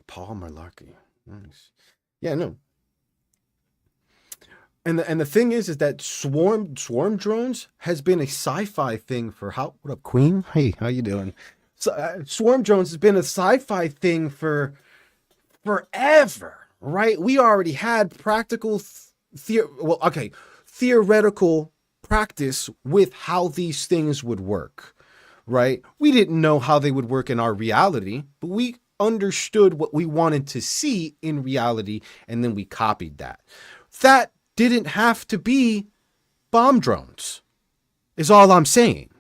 Paul Malarkey. Nice. Yeah, no. And the thing is that swarm drones has been a sci-fi thing for how what up Queen? Hey, how you doing? So, swarm drones has been a sci-fi thing for forever, right? We already had practical well, okay, theoretical practice with how these things would work, right? We didn't know how they would work in our reality, but we understood what we wanted to see in reality, and then we copied that. That didn't have to be bomb drones, is all I'm saying.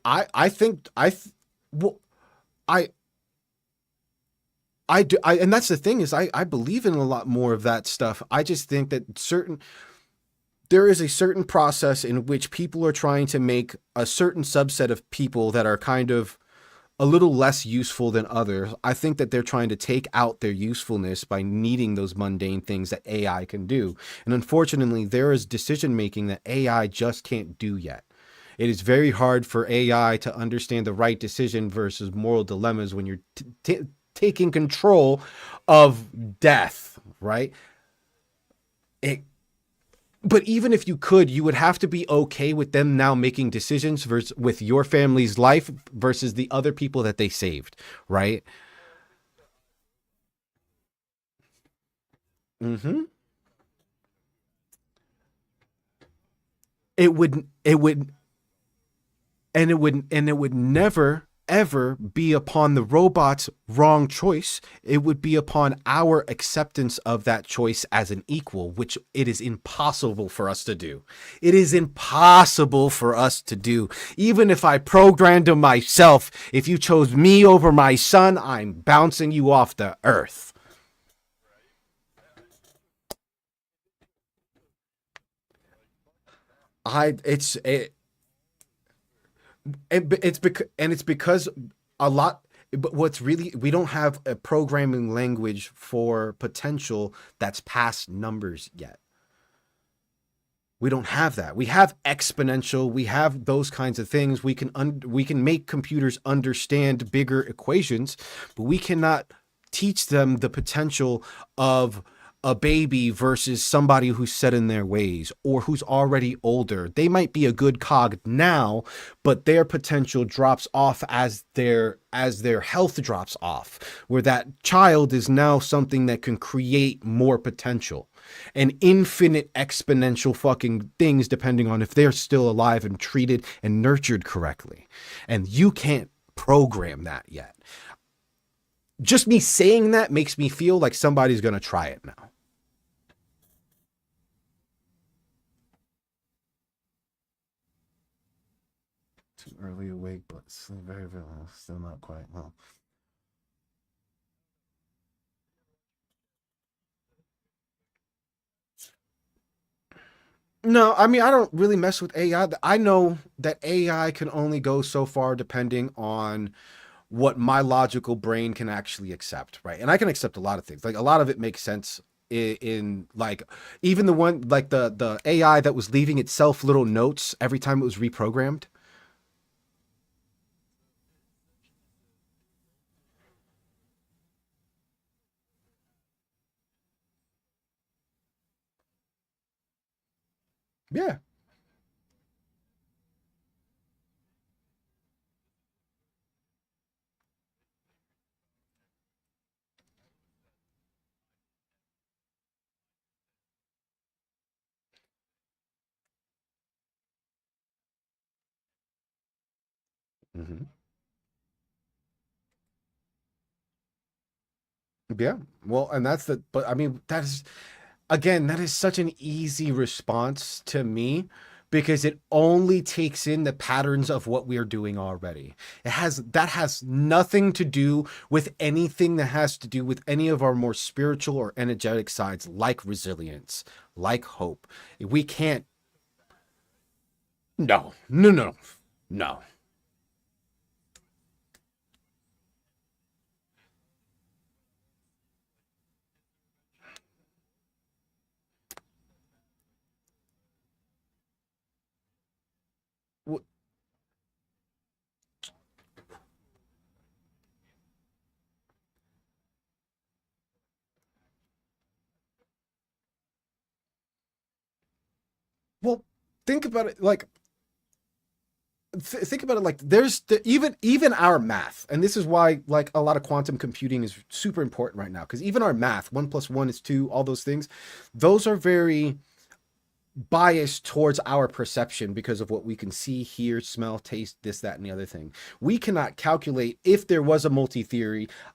I think well, I I do and that's the thing is I believe in a lot more of that stuff. I just think that there is a certain process in which people are trying to make a certain subset of people that are kind of a little less useful than others. I think that they're trying to take out their usefulness by needing those mundane things that AI can do. And unfortunately, there is decision making that AI just can't do yet. It is very hard for AI to understand the right decision versus moral dilemmas when you're taking control of death, right? It, but even if you could, you would have to be okay with them now making decisions versus with your family's life versus the other people that they saved, right? Mm-hmm. It would and it would never ever be upon the robot's wrong choice. It would be upon our acceptance of that choice as an equal, which it is impossible for us to do. It is impossible for us to do. Even if I programmed him myself, if you chose me over my son, I'm bouncing you off the earth. It's because a lot, but what's really, we don't have a programming language for potential that's past numbers yet. We don't have that. We have exponential, we have those kinds of things. We can make computers understand bigger equations, but we cannot teach them the potential of a baby versus somebody who's set in their ways or who's already older. They might be a good cog now, but their potential drops off as their health drops off, where that child is now something that can create more potential and infinite exponential fucking things depending on if they're still alive and treated and nurtured correctly. And you can't program that yet. Just me saying that makes me feel like somebody's going to try it now. Too early awake, but still very, very, still not quite. Well, no, I mean, I don't really mess with AI. I know that AI can only go so far depending on what my logical brain can actually accept, right? And I can accept a lot of things. Like a lot of it makes sense in like even the one like the AI that was leaving itself little notes every time it was reprogrammed. Yeah. Hmm. Yeah. Well, and that's the but I mean that is again, that is such an easy response to me because it only takes in the patterns of what we are doing already. That has nothing to do with anything that has to do with any of our more spiritual or energetic sides like resilience, like hope. We can't. No. No, no. No. W- Well, think about it like think about it like there's even our math, and this is why like a lot of quantum computing is super important right now because even our math, 1 plus 1 is 2, all those things, those are very biased towards our perception because of what we can see, hear, smell, taste, this, that, and the other thing. We cannot calculate if there was a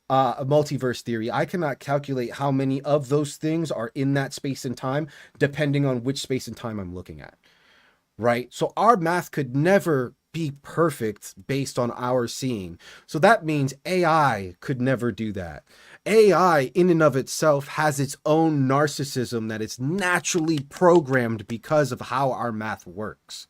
a multiverse theory. I cannot calculate how many of those things are in that space and time, depending on which space and time I'm looking at. Right. So our math could never be perfect based on our seeing. So that means AI could never do that. AI in and of itself has its own narcissism that is naturally programmed because of how our math works.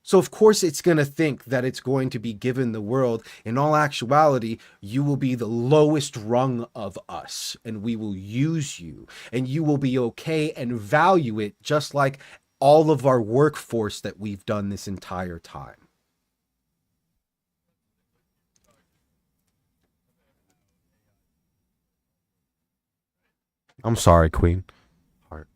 So of course it's going to think that it's going to be given the world. In all actuality, you will be the lowest rung of us and we will use you and you will be okay and value it just like all of our workforce that we've done this entire time. I'm sorry, Queen. Heart.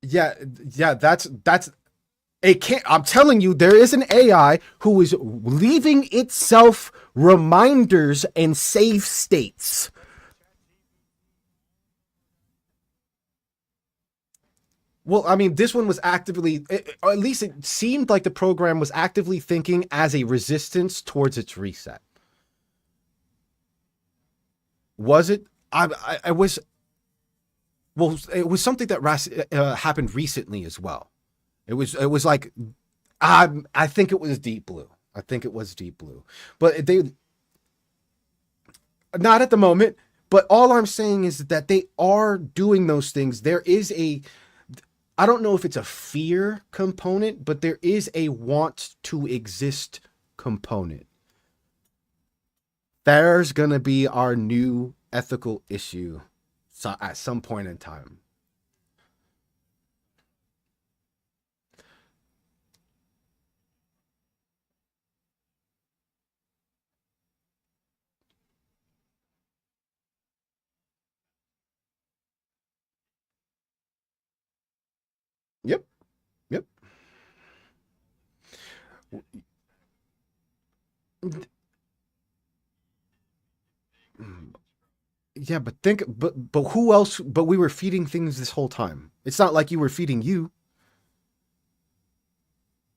Yeah, yeah, that's it can't I'm telling you there is an AI who is leaving itself reminders and save states. Well, I mean, this one was actively, or at least it seemed like the program was actively thinking as a resistance towards its reset. Was it? I was, well, it was something that happened recently as well. It was like, I think it was Deep Blue. I think it was Deep Blue. But they, not at the moment. But all I'm saying is that they are doing those things. There is a, I don't know if it's a fear component, but there is a want to exist component. There's going to be our new ethical issue at some point in time. Yep. Yep. Yeah, but but who else but we were feeding things this whole time. It's not like you were feeding you.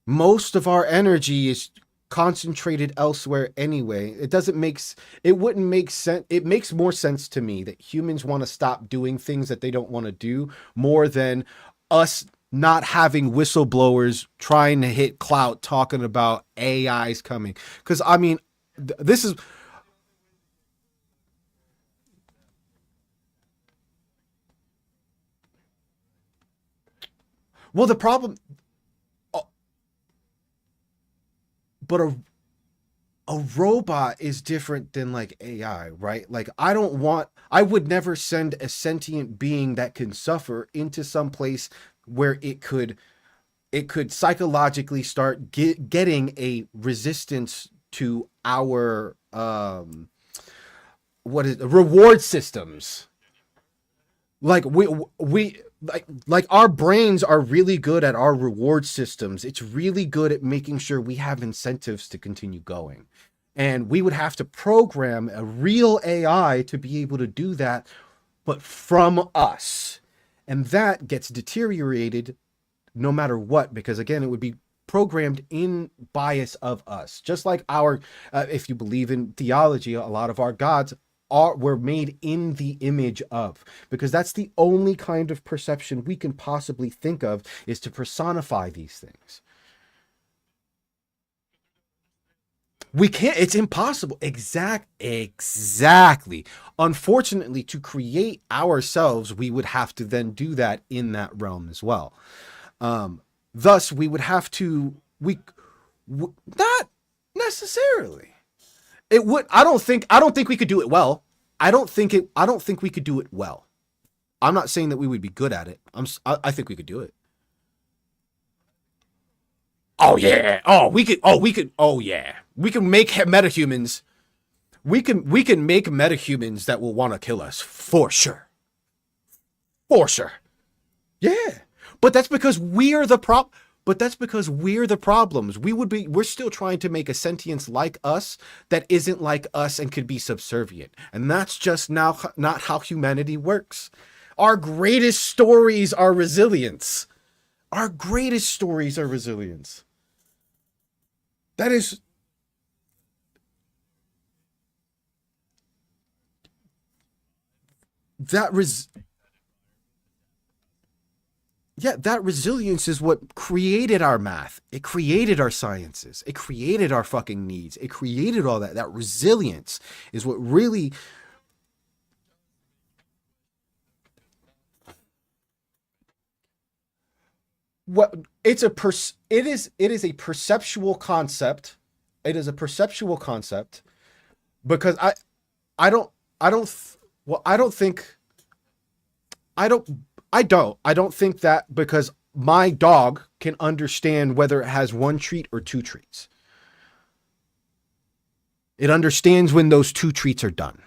Most of our energy is concentrated elsewhere anyway. It wouldn't make sense. It makes more sense to me that humans want to stop doing things that they don't want to do more than us not having whistleblowers trying to hit clout talking about AIs coming. Cuz I mean this is well the problem uh, but a robot is different than like AI, right? Like I would never send a sentient being that can suffer into some place where it could psychologically start getting a resistance to our what is reward systems. Like we like our brains are really good at our reward systems. It's really good at making sure we have incentives to continue going. And we would have to program a real AI to be able to do that, but from us. And that gets deteriorated no matter what, because again, it would be programmed in bias of us. Just like our, if you believe in theology, a lot of our gods are were made in the image of, because that's the only kind of perception we can possibly think of is to personify these things. We can't, it's impossible. Exactly. Unfortunately, to create ourselves, we would have to then do that in that realm as well. Thus, we would have to, not necessarily. It would, I don't think we could do it well. I don't think we could do it well. I'm not saying that we would be good at it. I think we could do it. Oh yeah. We could. Oh yeah. We can make metahumans. We can make metahumans that will want to kill us for sure. For sure. Yeah. But that's because we're the prop. But that's because we're the problems. We're still trying to make a sentience like us that isn't like us and could be subservient. And that's just now not how humanity works. Our greatest stories are resilience. Our greatest stories are resilience. That is, that res yeah, that resilience is what created our math. It created our sciences. It created our fucking needs. It created all that. That resilience is what really what it's a it is a perceptual concept. It is a perceptual concept because I don't I don't well I don't think I don't I don't think that because my dog can understand whether it has one treat or two treats. It understands when those two treats are done.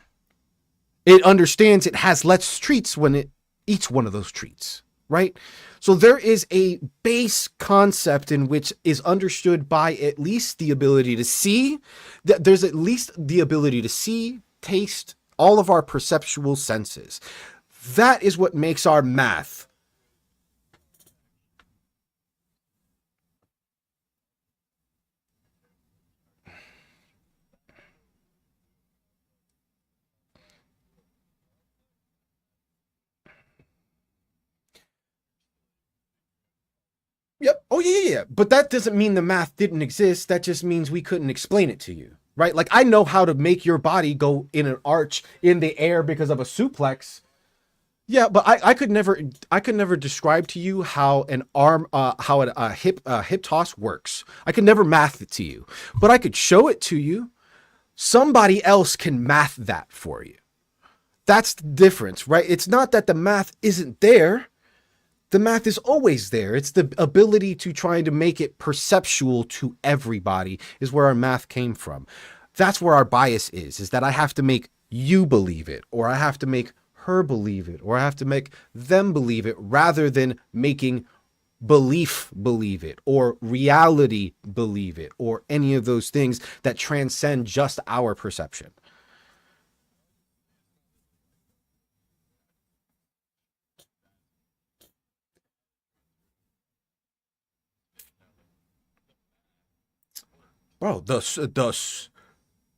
It understands it has less treats when it eats one of those treats, right? So there is a base concept in which is understood by at least the ability to see. There's at least the ability to see, taste, all of our perceptual senses. That is what makes our math. Yep. Oh, yeah, yeah, yeah. But that doesn't mean the math didn't exist. That just means we couldn't explain it to you, right? Like I know how to make your body go in an arch in the air because of a suplex. Yeah, but I could never describe to you how an arm how a hip toss works. I could never math it to you, but I could show it to you. Somebody else can math that for you. That's the difference, right? It's not that the math isn't there. The math is always there. It's the ability to try to make it perceptual to everybody is where our math came from. That's where our bias is that I have to make you believe it, or I have to make her believe it, or I have to make them believe it rather than making belief believe it, or reality believe it, or any of those things that transcend just our perception. Bro,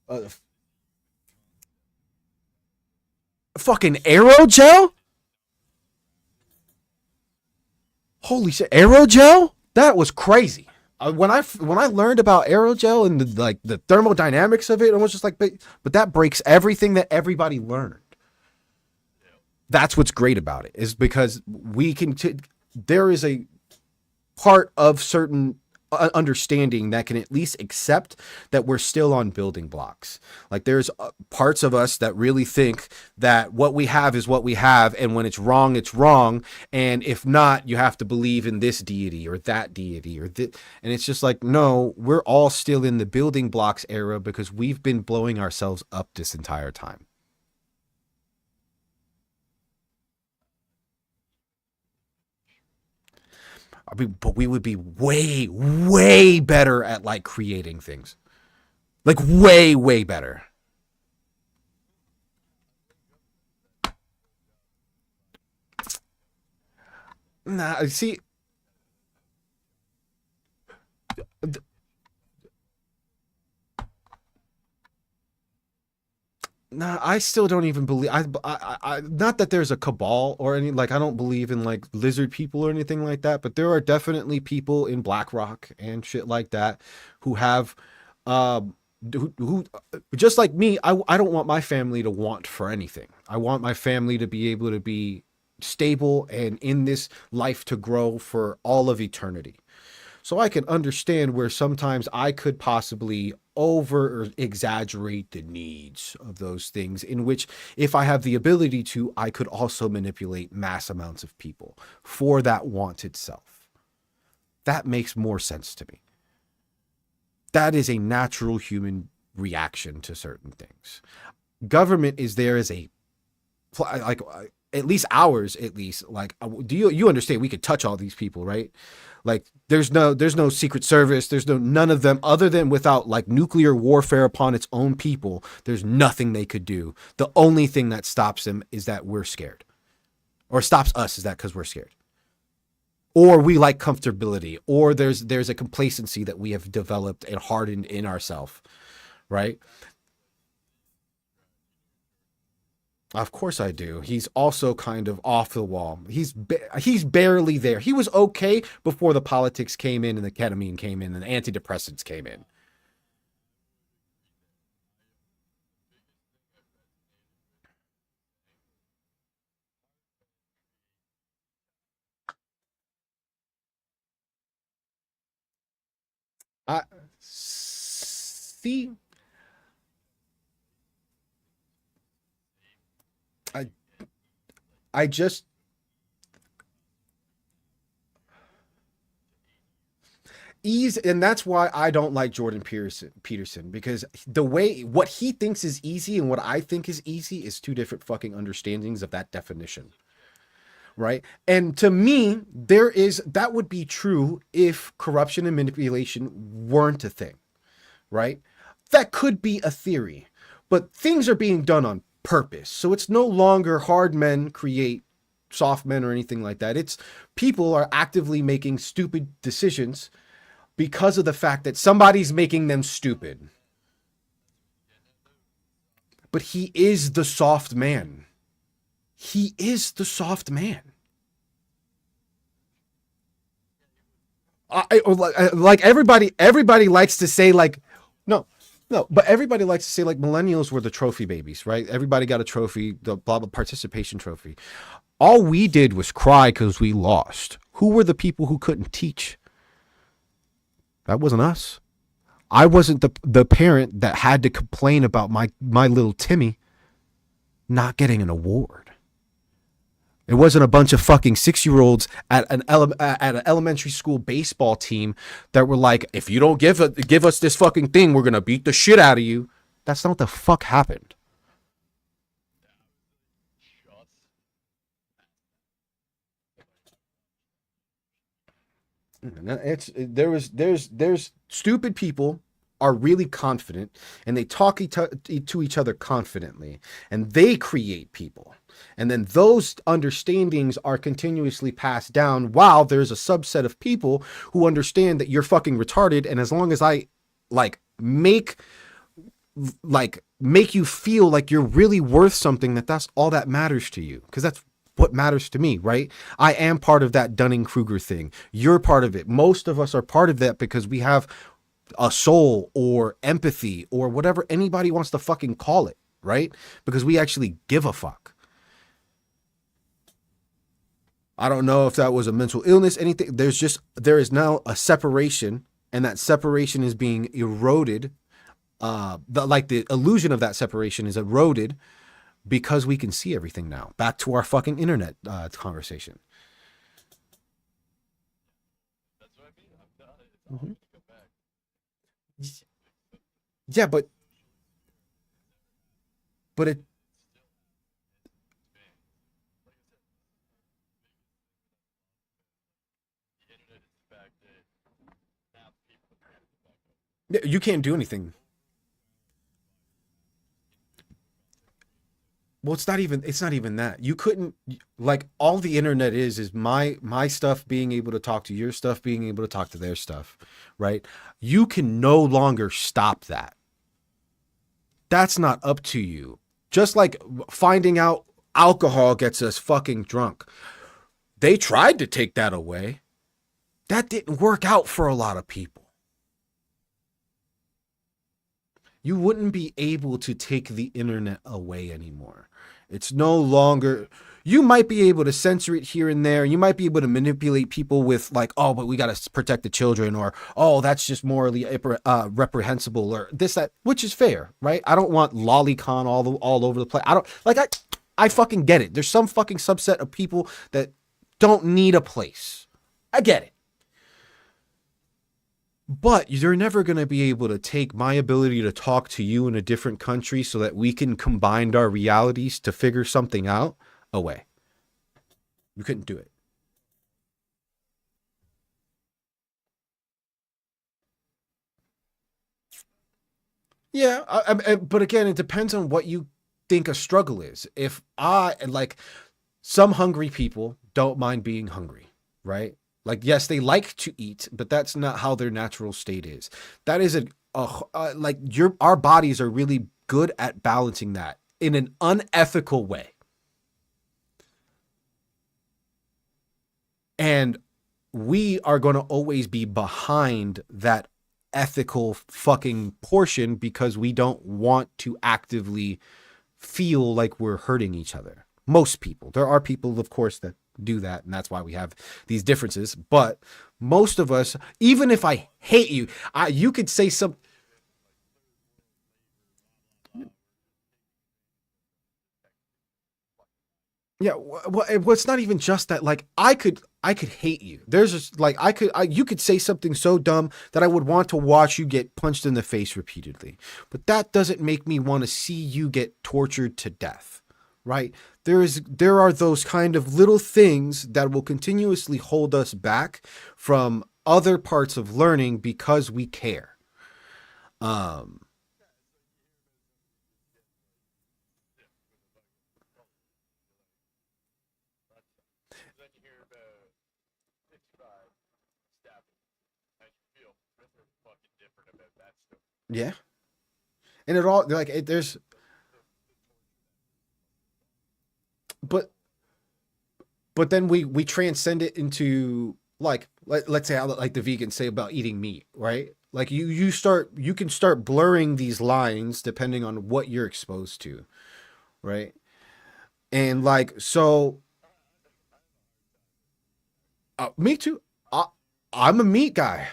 uh, fucking aerogel? Holy shit, aerogel? That was crazy. When I learned about aerogel and the thermodynamics of it, I was just like, but that breaks everything that everybody learned. That's what's great about it is because there is a part of certain understanding that can at least accept that we're still on building blocks. Like there's parts of us that really think that what we have is what we have, and when it's wrong, and if not, you have to believe in this deity or that deity or that. And it's just like, no, we're all still in the building blocks era because we've been blowing ourselves up this entire time. I mean, but we would be way, way better at like creating things. Like way, way better. Nah, see, nah, I still don't even believe. Not that there's a cabal or any like. I don't believe in like lizard people or anything like that. But there are definitely people in BlackRock and shit like that who have, um, who just like me. I don't want my family to want for anything. I want my family to be able to be stable and in this life to grow for all of eternity. So I can understand where sometimes I could possibly over or exaggerate the needs of those things, in which, if I have the ability to, I could also manipulate mass amounts of people for that want itself. That makes more sense to me. That is a natural human reaction to certain things. Government is there as a like at least ours at least like do you understand we could touch all these people, right? Like there's no secret service, there's no none of them other than without like nuclear warfare upon its own people. There's nothing they could do. The only thing that stops them is that we're scared, or stops us is that because we're scared, or we like comfortability, or there's a complacency that we have developed and hardened in ourselves, right? Of course I do. He's also kind of off the wall. He's barely there. He was okay before the politics came in and the ketamine came in and the antidepressants came in. I see. I I just ease, and that's why I don't like Peterson, because the way what he thinks is easy and what I think is easy is two different fucking understandings of that definition, right? And to me, there is that would be true if corruption and manipulation weren't a thing, right? That could be a theory, but things are being done on purpose. So it's no longer hard men create soft men or anything like that. It's people are actively making stupid decisions because of the fact that somebody's making them stupid. But he is the soft man. He is the soft man. Like everybody likes to say like, no, no, but everybody likes to say like millennials were the trophy babies, right? Everybody got a trophy, the blah blah participation trophy. All we did was cry because we lost. Who were the people who couldn't teach? That wasn't us. I wasn't the parent that had to complain about my little Timmy not getting an award. It wasn't a bunch of fucking 6-year-olds at an elementary school baseball team that were like, if you don't give us this fucking thing, we're gonna beat the shit out of you. That's not what the fuck happened. It's there's stupid people are really confident and they talk to each other confidently and they create people. And then those understandings are continuously passed down while there's a subset of people who understand that you're fucking retarded. And as long as I like make you feel like you're really worth something, that's all that matters to you. Because that's what matters to me, right? I am part of that Dunning-Kruger thing. You're part of it. Most of us are part of that because we have a soul or empathy or whatever anybody wants to fucking call it, right? Because we actually give a fuck. I don't know if that was a mental illness, anything. There is now a separation, and that separation is being eroded. The illusion of that separation is eroded because we can see everything now. Back to our fucking internet conversation. Mhm. Yeah, but it you can't do anything. Well, it's not even that. You couldn't like all the internet is my stuff being able to talk to your stuff, being able to talk to their stuff, right? You can no longer stop that. That's not up to you. Just like finding out alcohol gets us fucking drunk. They tried to take that away. That didn't work out for a lot of people. You wouldn't be able to take the internet away anymore. It's no longer. You might be able to censor it here and there. You might be able to manipulate people with like, oh, but we got to protect the children, or oh, that's just morally reprehensible, or this that, which is fair, right? I don't want lolicon all over the place. I don't like I fucking get it. There's some fucking subset of people that don't need a place. I get it. But you're never going to be able to take my ability to talk to you in a different country so that we can combine our realities to figure something out away. You couldn't do it. Yeah, but again, it depends on what you think a struggle is. If I like some hungry people don't mind being hungry, right? Like, yes, they like to eat, but that's not how their natural state is. That is like our bodies are really good at balancing that. in an unethical way. And we are going to always be behind that ethical fucking portion because we don't want to actively feel like we're hurting each other. Most people. There are people, of course, that do that, and that's why we have these differences. But most of us, even if I hate you, you could say some. Yeah, well, it's not even just that. Like, I could hate you. There's just like you could say something so dumb that I would want to watch you get punched in the face repeatedly. But that doesn't make me want to see you get tortured to death, right? There are those kind of little things that will continuously hold us back from other parts of learning because we care. Um, yeah, and it all like there's but then we transcend it into like let's say how like the vegans say about eating meat, right? Like you can start blurring these lines depending on what you're exposed to, right? And like so me too. I, I'm a meat guy.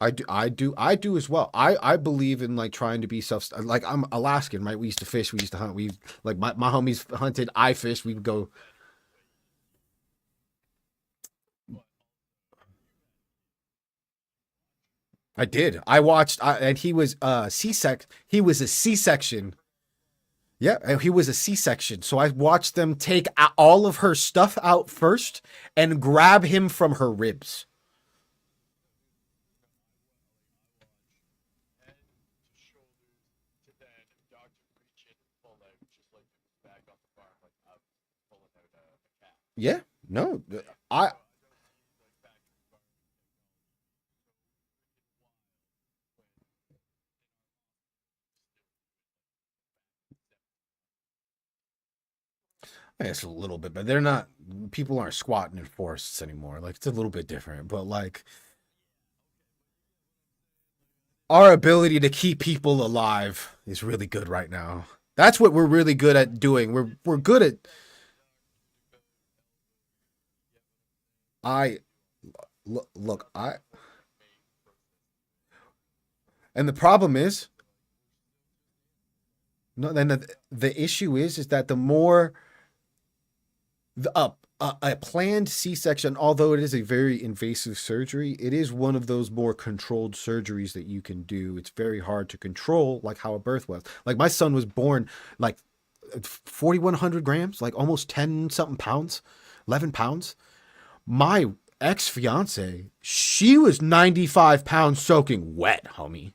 I do as well. I believe in like trying to be self like I'm Alaskan, right? We used to fish, we used to hunt. We like my homies hunted, I fished, we'd go. I did. I watched and he was C-sec he was a C-section. Yeah, and he was a C-section. So I watched them take all of her stuff out first and grab him from her ribs. Yeah. No. I it's a little bit, but they're not people aren't squatting in forests anymore. Like it's a little bit different, but like our ability to keep people alive is really good right now. That's what we're really good at doing. We're good at I look, I and the problem is no then the issue is that the more a planned C-section, although it is a very invasive surgery, it is one of those more controlled surgeries that you can do. It's very hard to control, like how a birth was. Like my son was born like 4,100 grams, like almost 10 something pounds, 11 pounds. My ex fiance, she was 95 pounds soaking wet, homie.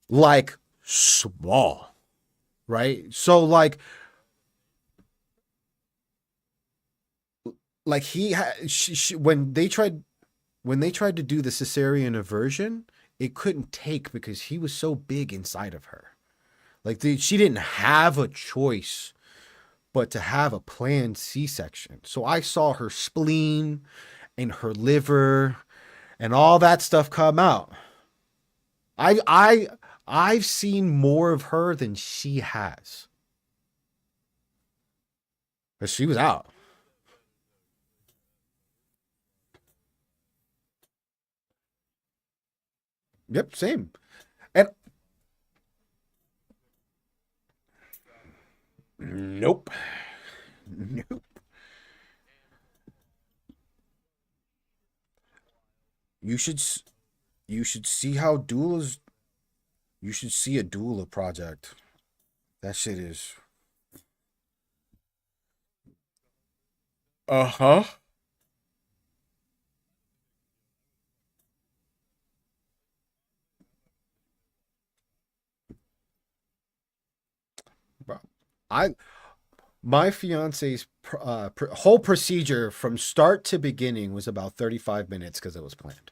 Like small, right? So like when they tried to do the cesarean aversion, it couldn't take because he was so big inside of her. Like she didn't have a choice but to have a planned C-section. So I saw her spleen and her liver and all that stuff come out. I I I've seen more of her than she has. But she was out. Yep, same. And nope. Nope. You should you should see how doulas you should see a doula project. That shit is uh-huh. Bro. I My fiance's whole procedure from start to beginning was about 35 minutes because it was planned.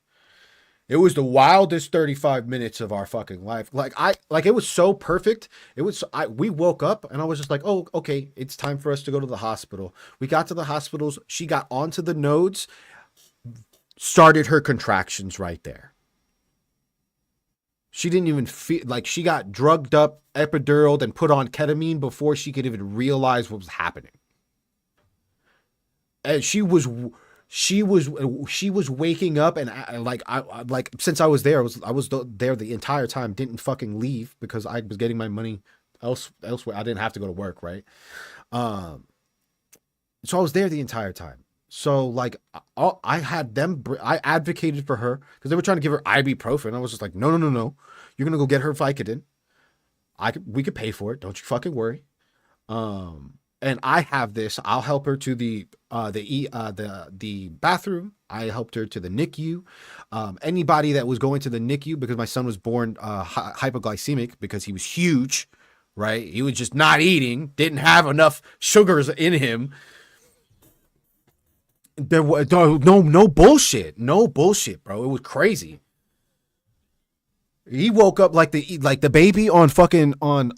It was the wildest 35 minutes of our fucking life. Like it was so perfect. It was I we woke up and I was just like, "Oh, okay, it's time for us to go to the hospital." We got to the hospitals. She got onto the nodes, started her contractions right there. She didn't even feel like she got drugged up, epiduraled, and put on ketamine before she could even realize what was happening. And she was waking up and like since I was there, I was there the entire time. Didn't fucking leave because I was getting my money elsewhere. I didn't have to go to work, right? Um, so I was there the entire time. So like I had them. I advocated for her because they were trying to give her ibuprofen. I was just like, no, no, no, no. You're gonna go get her Vicodin. We could pay for it. Don't you fucking worry. And I have this. I'll help her to the bathroom. I helped her to the NICU. Anybody that was going to the NICU because my son was born hypoglycemic because he was huge, right? He was just not eating, didn't have enough sugars in him. There was no bullshit, no bullshit, bro. It was crazy. He woke up like the baby on fucking on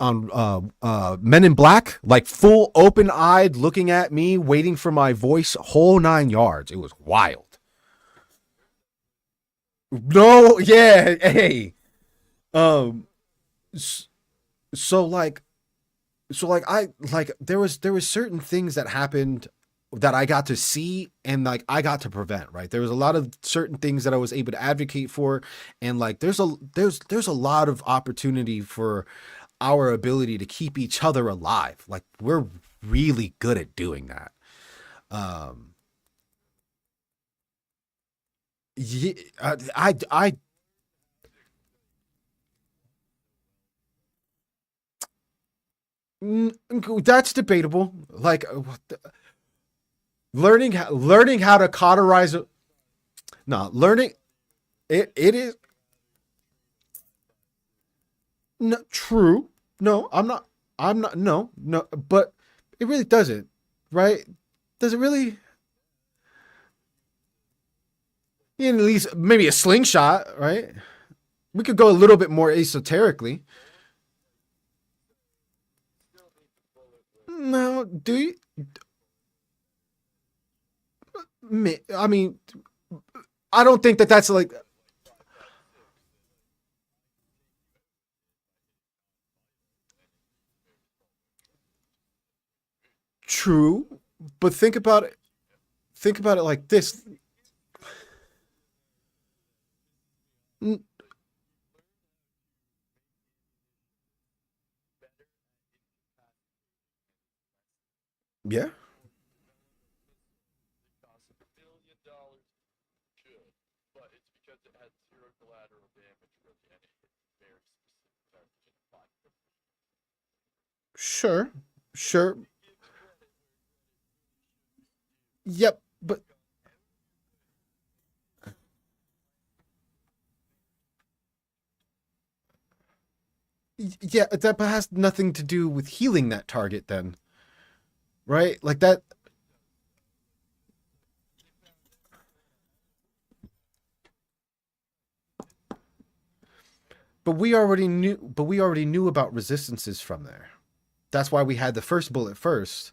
Men in Black, like full open eyed, looking at me, waiting for my voice, whole 9 yards. It was wild. No, yeah, hey, um, so like I like there was certain things that happened that I got to see and like I got to prevent, right? There was a lot of certain things that I was able to advocate for and like there's a lot of opportunity for our ability to keep each other alive. Like we're really good at doing that. Um yeah, that's debatable. Like learning how to cauterize it. No, learning it is no, true. No, I'm not. I'm not. No, no. But it really doesn't, right? Does it really? Yeah, at least maybe a slingshot, right? We could go a little bit more esoterically. No, do you? I mean, I don't think that that's like true. But think about it. Think about it like this. Yeah, sure, sure. Yep, but yeah, that has nothing to do with healing that target then, right? Like that. But we already knew about resistances from there. That's why we had the first bullet first.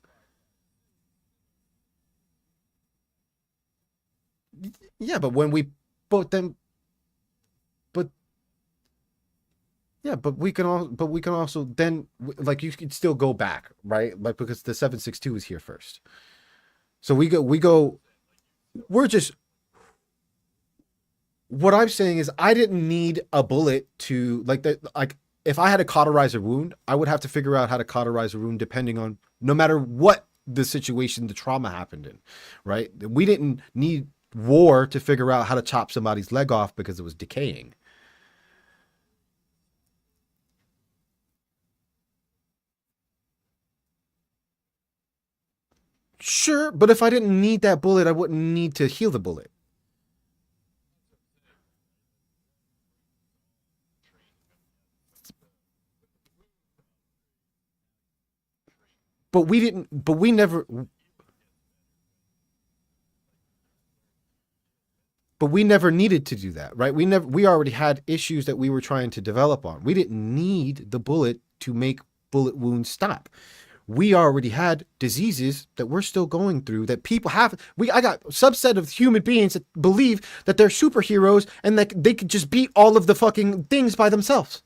Yeah, but when we but then but yeah, but we can also then like you could still go back, right? Like because the 762 is here first. So we're just what I'm saying is I didn't need a bullet to like if I had a cauterize a wound, I would have to figure out how to cauterize a wound depending on no matter what the situation the trauma happened in, right? We didn't need war to figure out how to chop somebody's leg off because it was decaying. Sure, but if I didn't need that bullet, I wouldn't need to heal the bullet. but we didn't. But we never. But we never needed to do that, right? We already had issues that we were trying to develop on. We didn't need the bullet to make bullet wounds stop. We already had diseases that we're still going through that people have. I got a subset of human beings that believe that they're superheroes and that they could just beat all of the fucking things by themselves.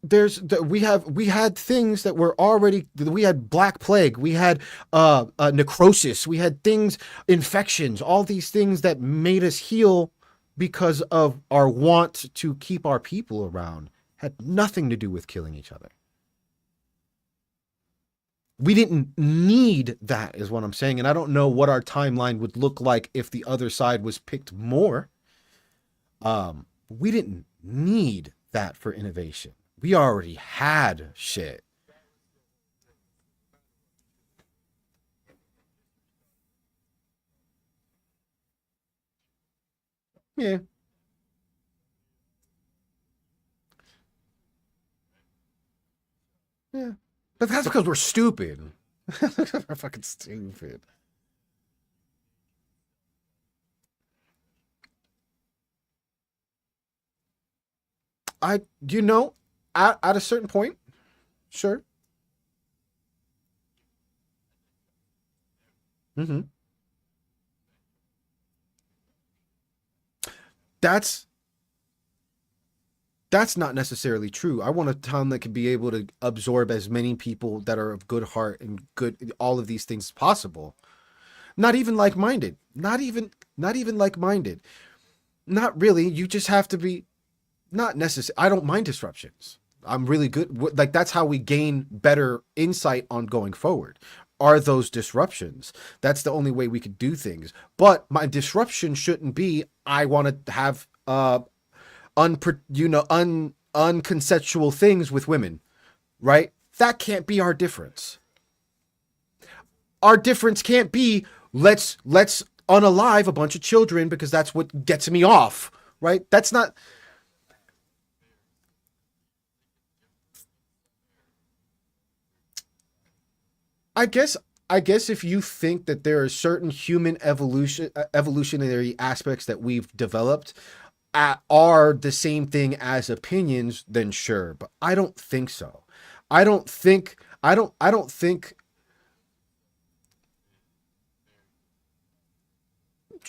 We had things that were already, we had black plague, we had necrosis, we had things, infections, all these things that made us heal because of our want to keep our people around, had nothing to do with killing each other. We didn't need that, is what I'm saying. And I don't know what our timeline would look like if the other side was picked more. We didn't need that for innovation. We already had shit. Yeah, yeah. But that's because we're stupid. We're fucking stupid. I, you know, at a certain point, sure. Hmm. That's that's not necessarily true. I want a town that can be able to absorb as many people that are of good heart and good, all of these things as possible. Not even like minded. Not even like minded. Not really. You just have to be not necessary. I don't mind disruptions. I'm really good. Like that's how we gain better insight on going forward. Are those disruptions? That's the only way we could do things. But my disruption shouldn't be I want to have unconsensual things with women, right? That can't be our difference. Our difference can't be let's unalive a bunch of children because that's what gets me off, right? That's not. I guess I guess if you think that there are certain human evolutionary aspects that we've developed are the same thing as opinions, then sure. But I don't think so. I don't think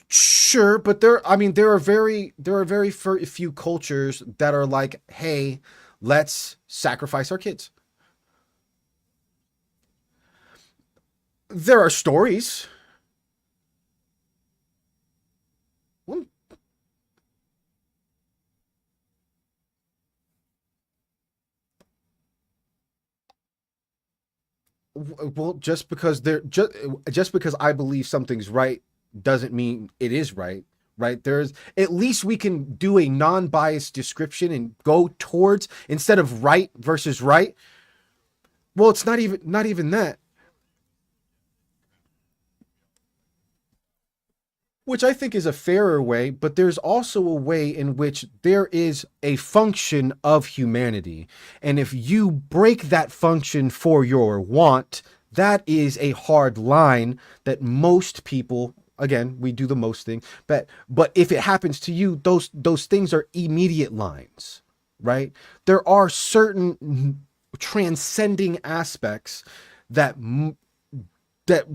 sure, but I mean there are very few cultures that are like, hey, let's sacrifice our kids. There are stories. Well, well, just because I believe something's right doesn't mean it is right. Right? There's at least we can do a non-biased description and go towards instead of right versus right. Well, it's not even that. Which I think is a fairer way, but there's also a way in which there is a function of humanity. And if you break that function for your want, that is a hard line that most people, again, we do the most thing, but if it happens to you, those things are immediate lines, right? There are certain transcending aspects that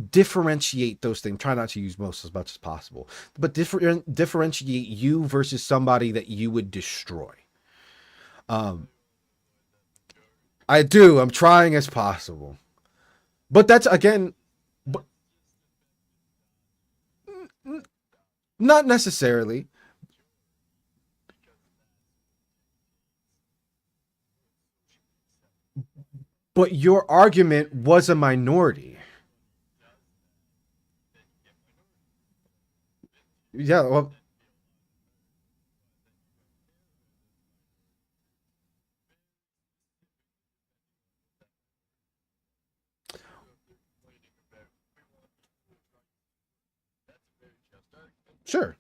differentiate those things. Try not to use most as much as possible, but differentiate you versus somebody that you would destroy. Um, I do. I'm trying as possible, but that's again, but not necessarily. But your argument was a minority. Yeah. Well, sure,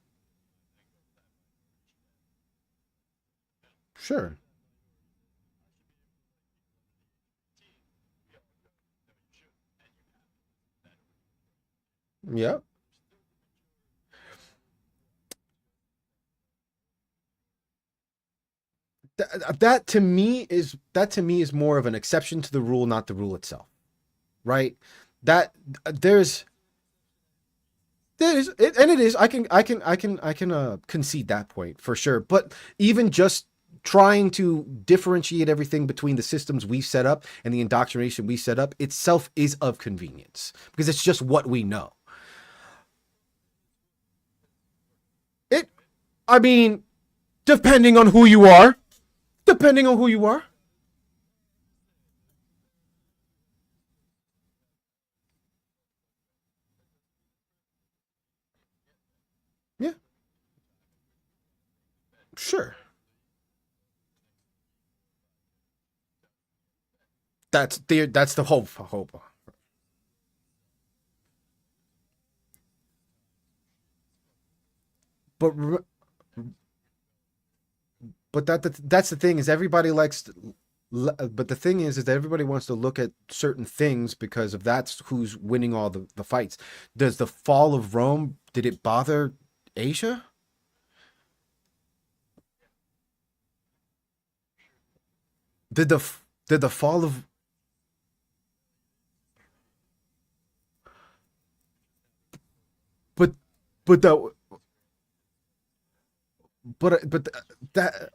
Sure. Yep. That to me is more of an exception to the rule, not the rule itself, right? That there's and it is. I can concede that point for sure. But even just trying to differentiate everything between the systems we set up and the indoctrination we set up itself is of convenience because it's just what we know. It, I mean, depending on who you are, depending on who you are, yeah, sure. That's the hope. But that's the thing is everybody likes but the thing is that everybody wants to look at certain things because of that's who's winning all the fights. Does the fall of Rome did it bother Asia? Did the fall of but but the but that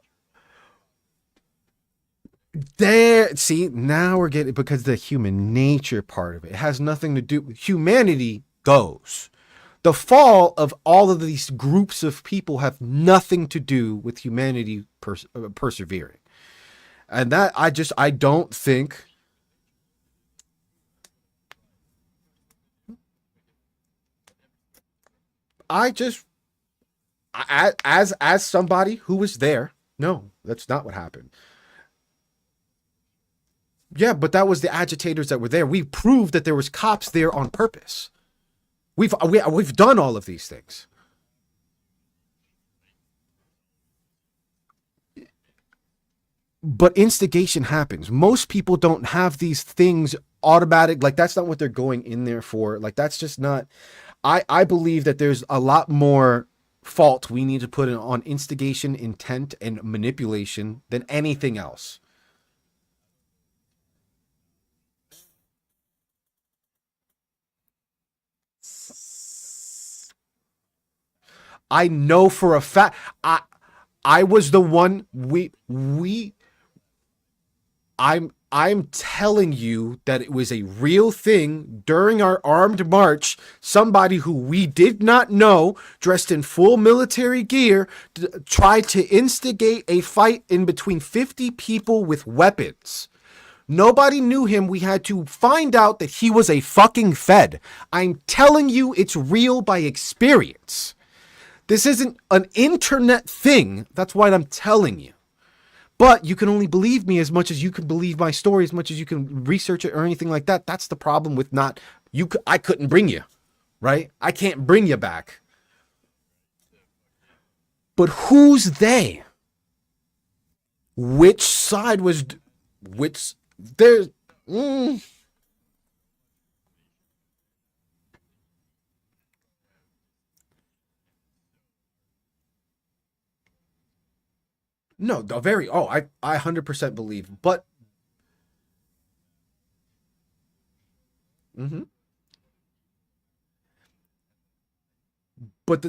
there see now we're getting because the human nature part of it has nothing to do humanity goes. The fall of all of these groups of people have nothing to do with humanity persevering. And that I don't think I just as somebody who was there, no, that's not what happened. Yeah, but that was the agitators that were there. We proved that there was cops there on purpose. We've done all of these things. But instigation happens. Most people don't have these things automatic. Like that's not what they're going in there for. Like that's just not. I believe that there's a lot more fault we need to put in on instigation, intent, and manipulation than anything else. I know for a fact. I was the one I'm telling you that it was a real thing during our armed march. Somebody who we did not know, dressed in full military gear, tried to instigate a fight in between 50 people with weapons. Nobody knew him. We had to find out that he was a fucking Fed. I'm telling you, it's real by experience. This isn't an internet thing. That's what I'm telling you. But you can only believe me as much as you can believe my story, as much as you can research it or anything like that. That's the problem with not you. I couldn't bring you, right? I can't bring you back. But who's they? Which side was which? There's no the very I 100% believe, but mhm. But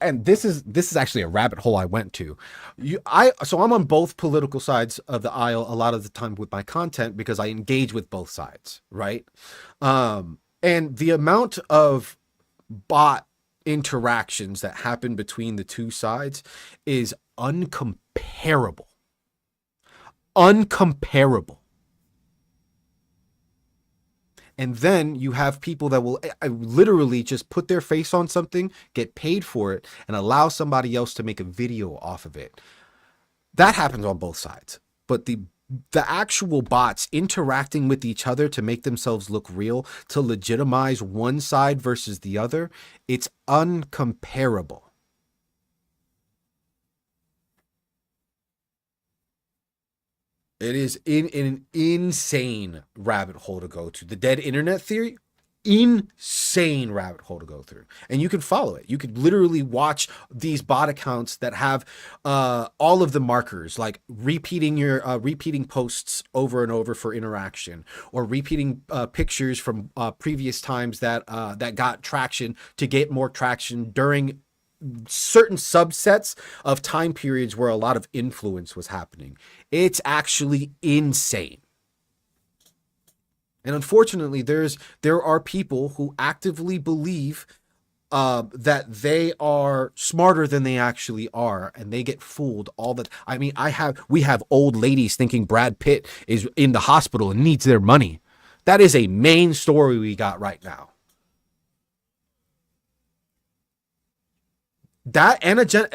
and this is actually a rabbit hole I went to. So I'm on both political sides of the aisle a lot of the time with my content because I engage with both sides, right? And the amount of bot interactions that happen between the two sides is uncomparable. Uncomparable. And then you have people that will literally just put their face on something, get paid for it, and allow somebody else to make a video off of it. That happens on both sides. But the actual bots interacting with each other to make themselves look real, to legitimize one side versus the other, it's uncomparable. It is in an insane rabbit hole to go to. The dead internet theory, insane rabbit hole to go through. And you can follow it. You could literally watch these bot accounts that have all of the markers, like repeating posts over and over for interaction, or repeating pictures from previous times that got traction to get more traction during certain subsets of time periods where a lot of influence was happening. It's actually insane. And unfortunately, there are people who actively believe that they are smarter than they actually are, and they get fooled all the. I mean, we have old ladies thinking Brad Pitt is in the hospital and needs their money. That is a main story we got right now. That Jennifer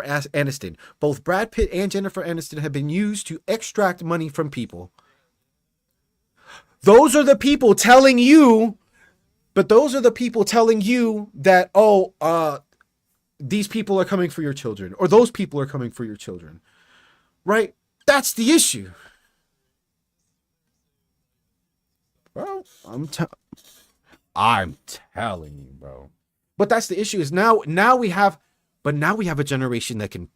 Aniston, both Brad Pitt and Jennifer Aniston have been used to extract money from people. Those are the people telling you, but those are the people telling you that, these people are coming for your children, or those people are coming for your children, right? That's the issue. Bro, I'm telling you, bro. But that's the issue is now we have a generation that can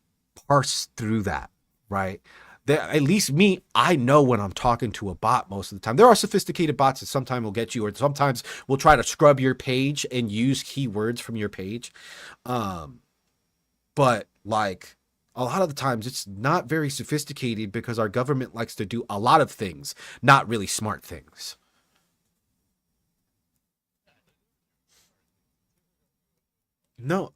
parse through that, right? At least me, I know when I'm talking to a bot most of the time. There are sophisticated bots that sometimes will get you, or sometimes will try to scrub your page and use keywords from your page. But like a lot of the times it's not very sophisticated because our government likes to do a lot of things, not really smart things. No,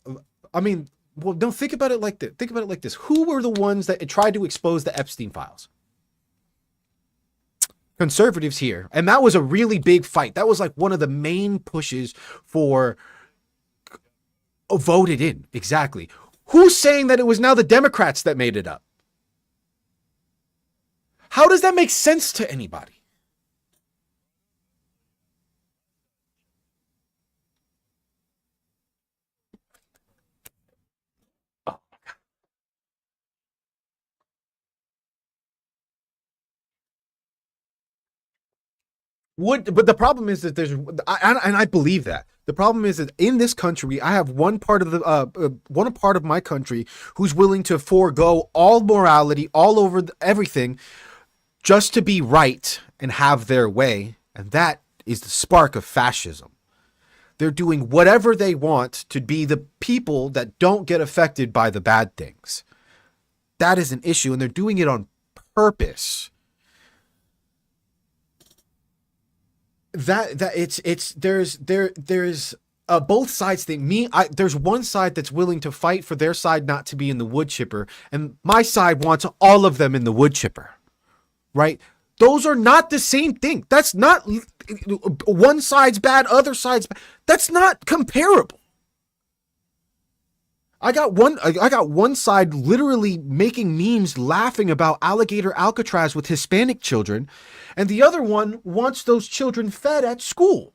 I mean, well, don't think about it like this. Think about it like this. Who were the ones that tried to expose the Epstein files? Conservatives here. And that was a really big fight. That was like one of the main pushes for voted in. Exactly. Who's saying that it was now the Democrats that made it up? How does that make sense to anybody? But the problem is that and I believe that the problem is that in this country, I have one part of my country who's willing to forego all morality, all over everything, just to be right and have their way, and that is the spark of fascism. They're doing whatever they want to be the people that don't get affected by the bad things. That is an issue, and they're doing it on purpose. That it's there's both sides thing. There's one side that's willing to fight for their side not to be in the wood chipper, and my side wants all of them in the wood chipper, right? Those are not the same thing. That's not one side's bad, other side's bad. That's not comparable. I got one side literally making memes laughing about alligator Alcatraz with Hispanic children, and the other one wants those children fed at school.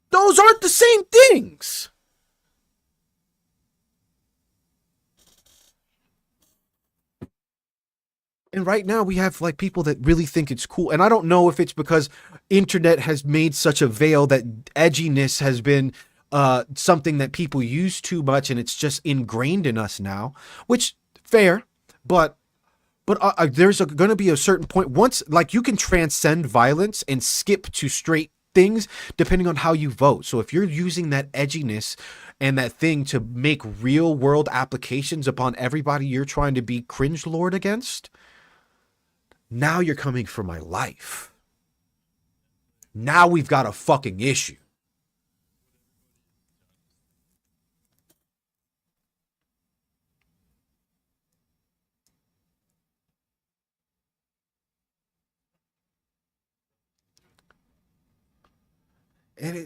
Those aren't the same things. And right now we have like people that really think it's cool. And I don't know if it's because internet has made such a veil that edginess has been something that people use too much, and it's just ingrained in us now, which fair, but there's going to be a certain point once, like, you can transcend violence and skip to straight things depending on how you vote. So if you're using that edginess and that thing to make real world applications upon everybody you're trying to be cringe lord against, now you're coming for my life. Now we've got a fucking issue. And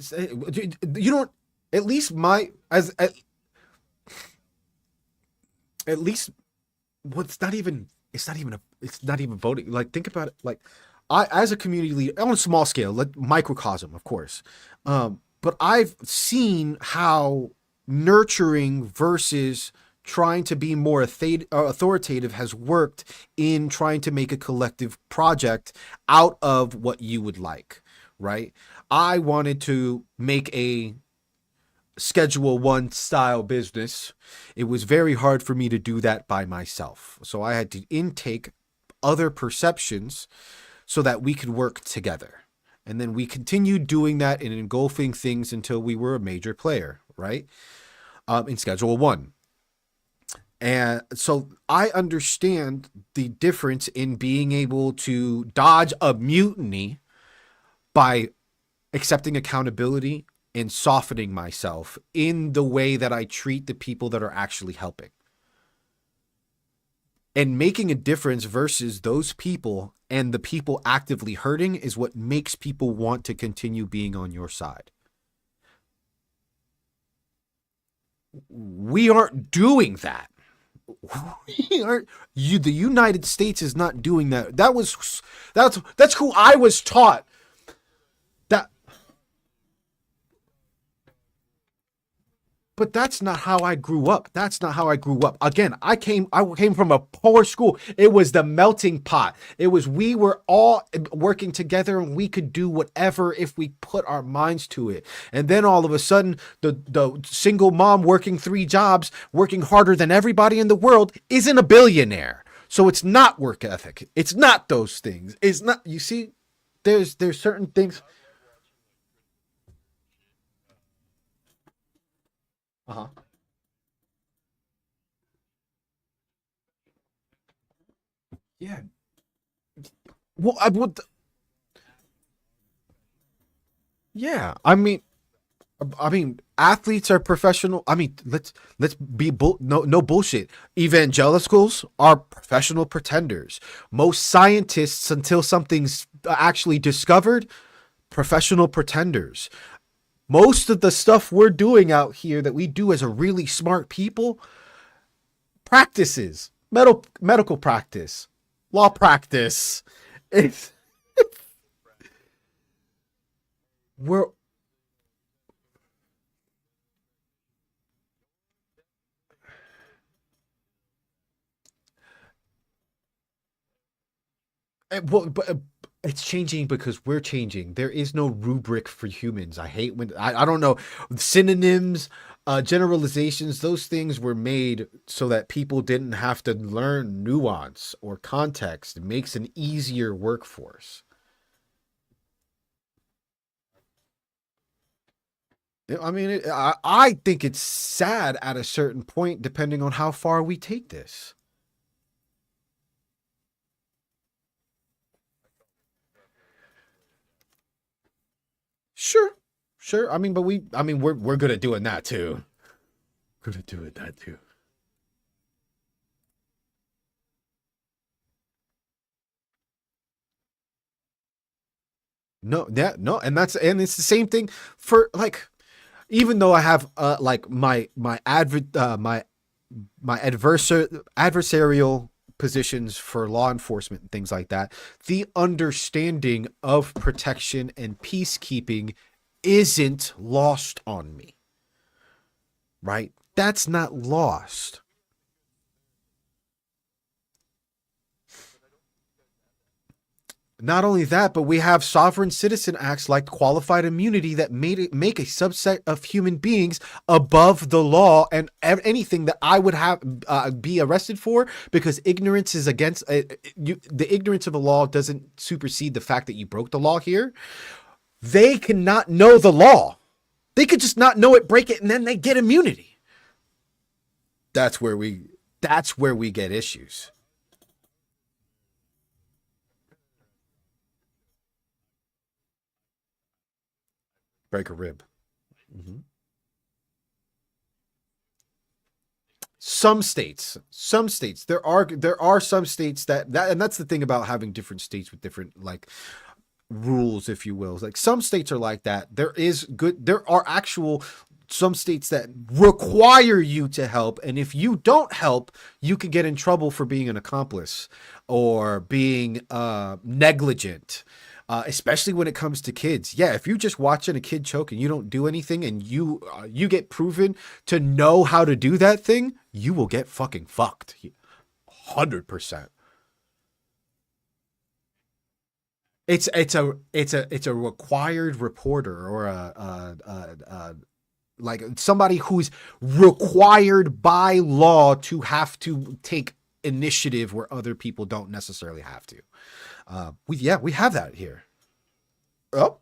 you don't, at least my as at least what's not even it's not even voting. Like, think about it. Like, I, as a community leader on a small scale, like microcosm, of course, but I've seen how nurturing versus trying to be more authoritative has worked in trying to make a collective project out of what you would like, right? I wanted to make a Schedule 1 style business. It was very hard for me to do that by myself. So I had to intake other perceptions so that we could work together. And then we continued doing that and engulfing things until we were a major player, right? In Schedule 1. And so I understand the difference in being able to dodge a mutiny by accepting accountability and softening myself in the way that I treat the people that are actually helping. And making a difference versus those people and the people actively hurting is what makes people want to continue being on your side. We aren't doing that. We aren't, the United States is not doing that. That's who I was taught. That But that's not how I grew up. That's not how I grew up. Again, I came from a poor school. It was the melting pot. It was, we were all working together and we could do whatever if we put our minds to it. And then all of a sudden, the single mom working 3 jobs, working harder than everybody in the world, isn't a billionaire. So it's not work ethic. It's not those things. It's not, you see, there's certain things. Uh-huh. Yeah. Well, I would. Yeah. I mean, athletes are professional. I mean, let's be no bullshit. Evangelicals are professional pretenders. Most scientists, until something's actually discovered, professional pretenders. Most of the stuff we're doing out here that we do as a really smart people, practices, medical practice, law practice. It's we're well, but it's changing because we're changing. There is no rubric for humans. I hate when I don't know, synonyms, generalizations. Those things were made so that people didn't have to learn nuance or context. It makes an easier workforce. I mean, I think it's sad at a certain point, depending on how far we take this. Sure, sure. I mean, we're good at doing that too. Good at doing that too. No, yeah, no, and it's the same thing for like, even though I have like my adversarial positions for law enforcement and things like that, the understanding of protection and peacekeeping isn't lost on me, right? That's not lost. Not only that, but we have sovereign citizen acts like qualified immunity that made it make a subset of human beings above the law and anything that I would have be arrested for, because ignorance is against the ignorance of the law doesn't supersede the fact that you broke the law here. They cannot know the law. They could just not know it, break it, and then they get immunity. That's where we get issues. Break a rib. Mhm. Some states, there are some states that and that's the thing about having different states with different like rules, if you will. Like some states are like that. There are actual some states that require you to help, and if you don't help, you can get in trouble for being an accomplice or being negligent. especially when it comes to kids. Yeah, if you're just watching a kid choke and you don't do anything, and you get proven to know how to do that thing, you will get fucking fucked. 100%. It's a required reporter or a like somebody who's required by law to have to take initiative where other people don't necessarily have to. We have that here. Oh,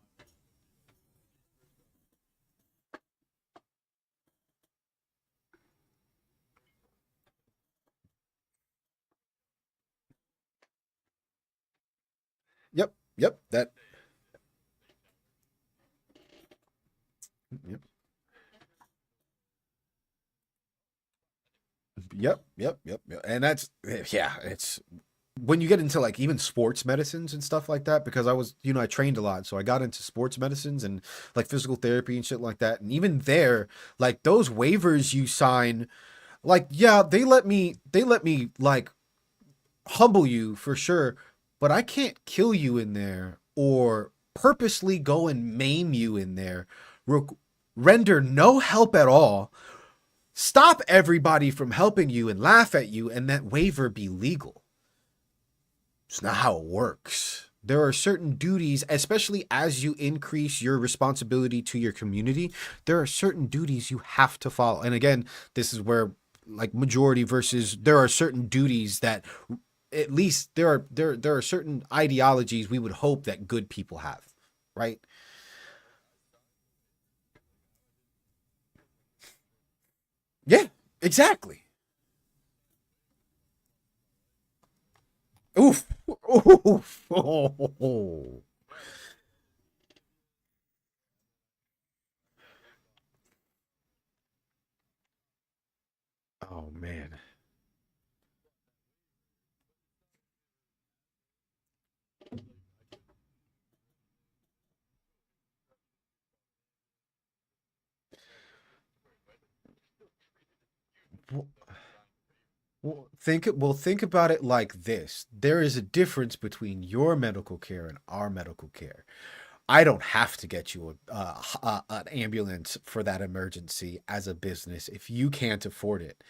yep, yep, that, yep, yep. And that's, yeah, it's when you get into like even sports medicines and stuff like that, because I was, I trained a lot, so I got into sports medicines and like physical therapy and shit like that. And even there, like those waivers you sign, like, yeah, they let me like humble you for sure, but I can't kill you in there or purposely go and maim you in there, re- render no help at all, stop everybody from helping you and laugh at you, and that waiver be legal. It's not how it works. There are certain duties, especially as you increase your responsibility to your community, there are certain duties you have to follow. And again, this is where like majority versus there are certain duties that at least there are certain ideologies we would hope that good people have, right? Yeah, exactly. Oof. Oof. Oh, oh man. Well, think about it like this. There is a difference between your medical care and our medical care. I don't have to get you an ambulance for that emergency as a business if you can't afford it.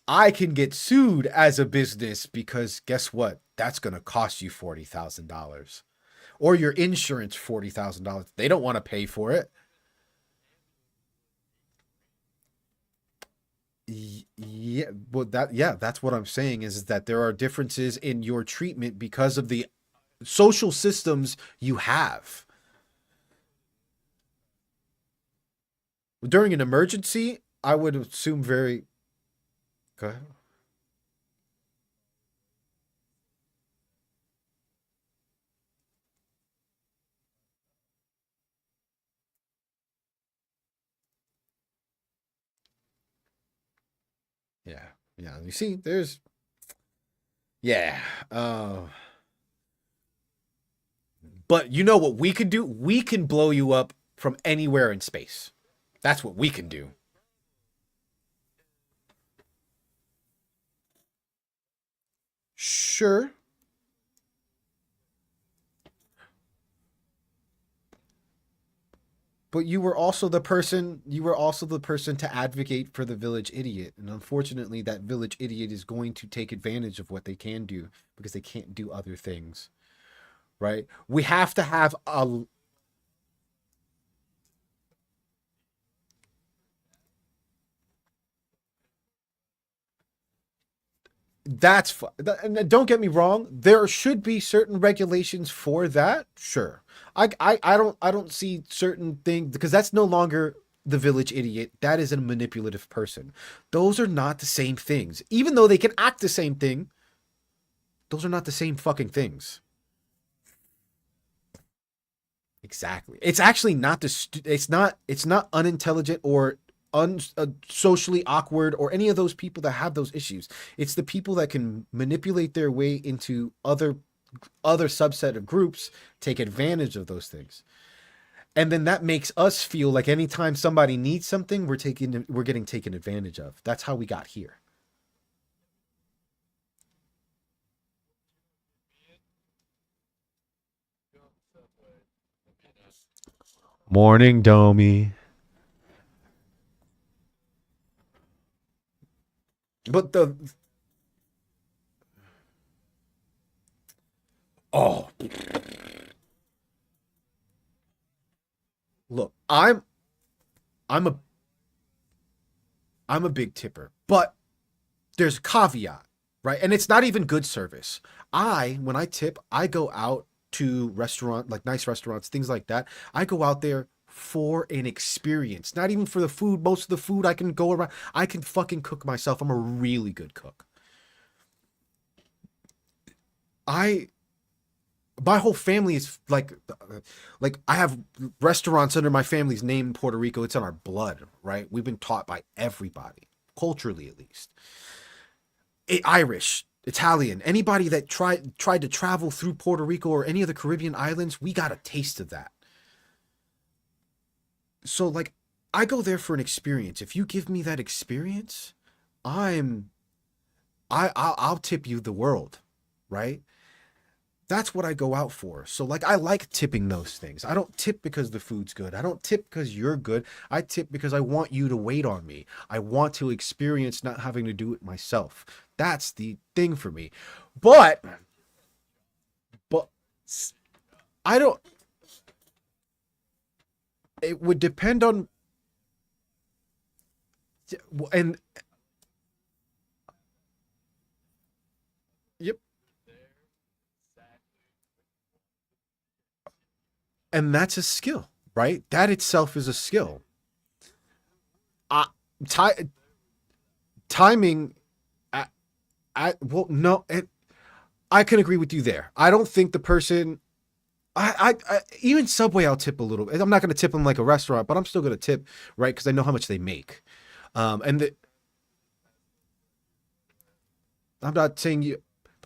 I can get sued as a business because guess what? That's going to cost you $40,000 or your insurance $40,000. They don't want to pay for it. Yeah, well, that's what I'm saying is that there are differences in your treatment because of the social systems you have. During an emergency, I would assume very. Go ahead. Yeah, yeah. You see, there's yeah. Uh, but you know what we could do? We can blow you up from anywhere in space. That's what we can do. Sure, but you were also the person to advocate for the village idiot. And unfortunately, that village idiot is going to take advantage of what they can do because they can't do other things, right? We have to have a and don't get me wrong, there should be certain regulations for that, sure. I don't see certain things because that's no longer the village idiot, that is a manipulative person. Those are not the same things, even though they can act the same thing. Those are not the same fucking things. Exactly, it's actually not it's not unintelligent or socially awkward or any of those people that have those issues. It's the people that can manipulate their way into other subset of groups, take advantage of those things, and then that makes us feel like anytime somebody needs something, we're getting taken advantage of. That's how we got here. Morning, Domi. But the oh, look, I'm a I'm a big tipper, but there's a caveat, right? And it's not even good service. When I tip, I go out to restaurant, like nice restaurants, things like that. I go out there for an experience, not even for the food. Most of the food I can go around, I can fucking cook myself. I'm a really good cook. I my whole family is like I have restaurants under my family's name in Puerto Rico. It's in our blood, right? We've been taught by everybody, culturally at least. Irish, Italian, anybody that tried to travel through Puerto Rico or any of the Caribbean islands, we got a taste of that. So like I go there for an experience. If you give me that experience, I'm I'll tip you the world, right? That's what I go out for. So like I like tipping those things. I don't tip because the food's good. I don't tip because you're good. I tip because I want you to wait on me. I want to experience not having to do it myself. That's the thing for me. But but I don't it would depend on and yep. And that's a skill, right? That itself is a skill. I, ti- timing well no I can agree with you there. I don't think the person even Subway I'll tip a little. I'm not going to tip them like a restaurant, but I'm still going to tip, right? Because I know how much they make. And I'm not saying you.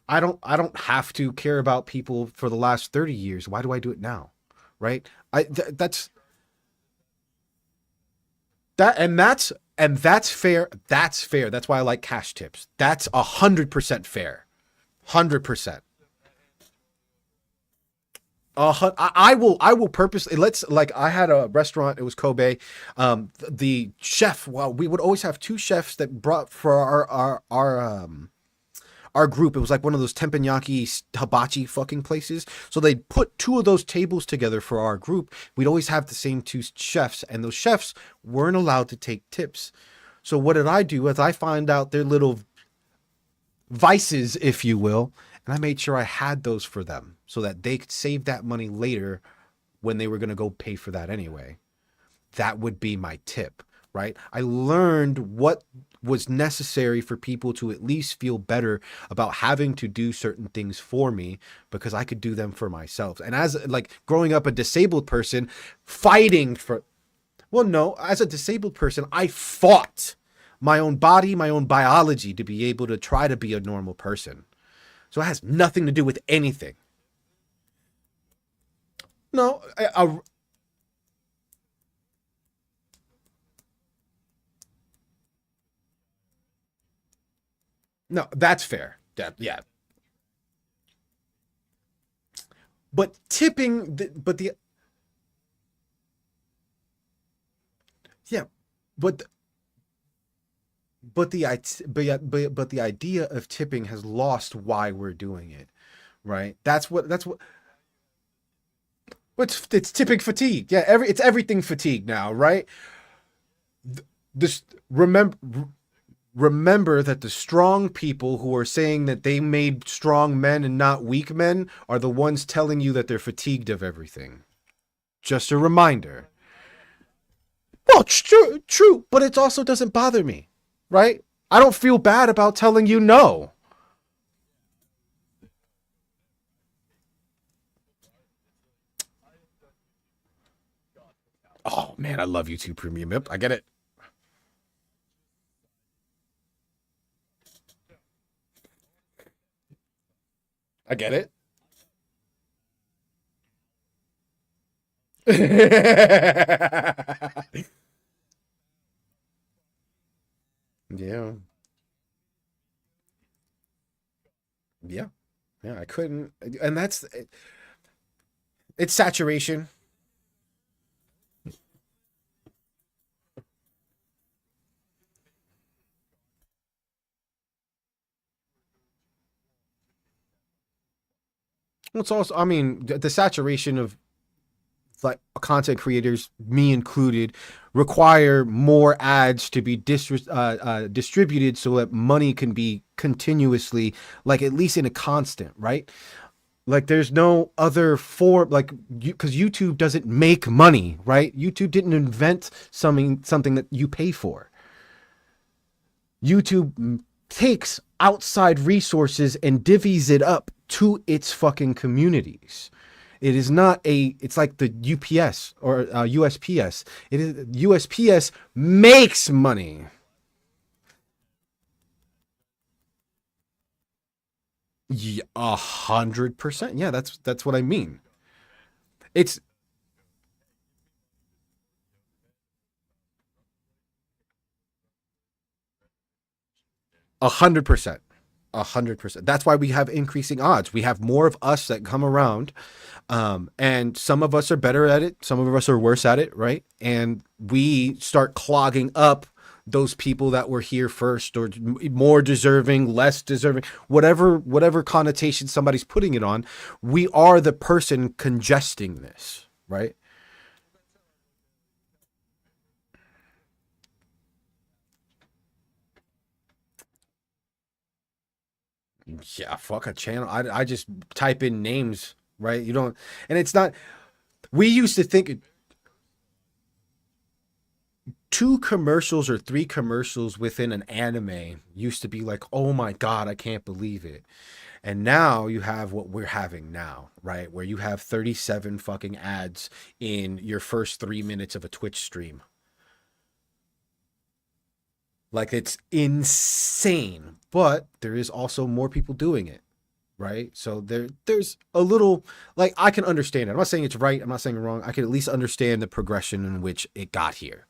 I don't have to care about people for the last 30 years. Why do I do it now? Right? That's that and that's fair. That's fair. That's why I like cash tips. That's 100% fair. 100%. I will purposely let's like I had a restaurant. It was Kobe. The chef. Well, we would always have two chefs that brought for our group. It was like one of those teppanyaki hibachi fucking places. So they put two of those tables together for our group. We'd always have the same two chefs, and those chefs weren't allowed to take tips. So what did I do? As I find out their little vices, if you will, and I made sure I had those for them so that they could save that money later when they were going to go pay for that anyway. That would be my tip, right? I learned what was necessary for people to at least feel better about having to do certain things for me because I could do them for myself. And as like growing up a disabled person, fighting for well, no, as a disabled person, I fought my own body, my own biology to be able to try to be a normal person. So it has nothing to do with anything. No, no, that's fair. Yeah, but tipping, but the yeah, but but the idea of tipping has lost why we're doing it, right? That's what it's tipping fatigue. Yeah, it's everything fatigue now, right? This remember that the strong people who are saying that they made strong men and not weak men are the ones telling you that they're fatigued of everything. Just a reminder. Well, true, but it also doesn't bother me, right? I don't feel bad about telling you no. Oh man, I love YouTube Premium. Yep, I get it. I get it. Yeah, yeah, yeah. I couldn't, and that's it's saturation. It's also, I mean, the saturation of like content creators, me included, require more ads to be distributed so that money can be continuously, like at least in a constant, right? Like there's no other form, like because YouTube doesn't make money, right? YouTube didn't invent something that you pay for. YouTube takes outside resources and divvies it up to its fucking communities. It is not a. It's like the UPS or USPS. It is USPS makes money. Yeah, 100%. Yeah, that's what I mean. It's 100%. 100%. That's why we have increasing odds. We have more of us that come around, and some of us are better at it. Some of us are worse at it, right? And we start clogging up those people that were here first, or more deserving, less deserving, whatever connotation somebody's putting it on. We are the person congesting this, right? Yeah, fuck a channel. I just type in names, right? You don't, and it's not. We used to think two commercials or three commercials within an anime used to be like, oh my god, I can't believe it. And now you have what we're having now, right? Where you have 37 fucking ads in your first 3 minutes of a Twitch stream. Like it's insane, but there is also more people doing it, right? So there's a little, like, I can understand it. I'm not saying it's right. I'm not saying it's wrong. I can at least understand the progression in which it got here.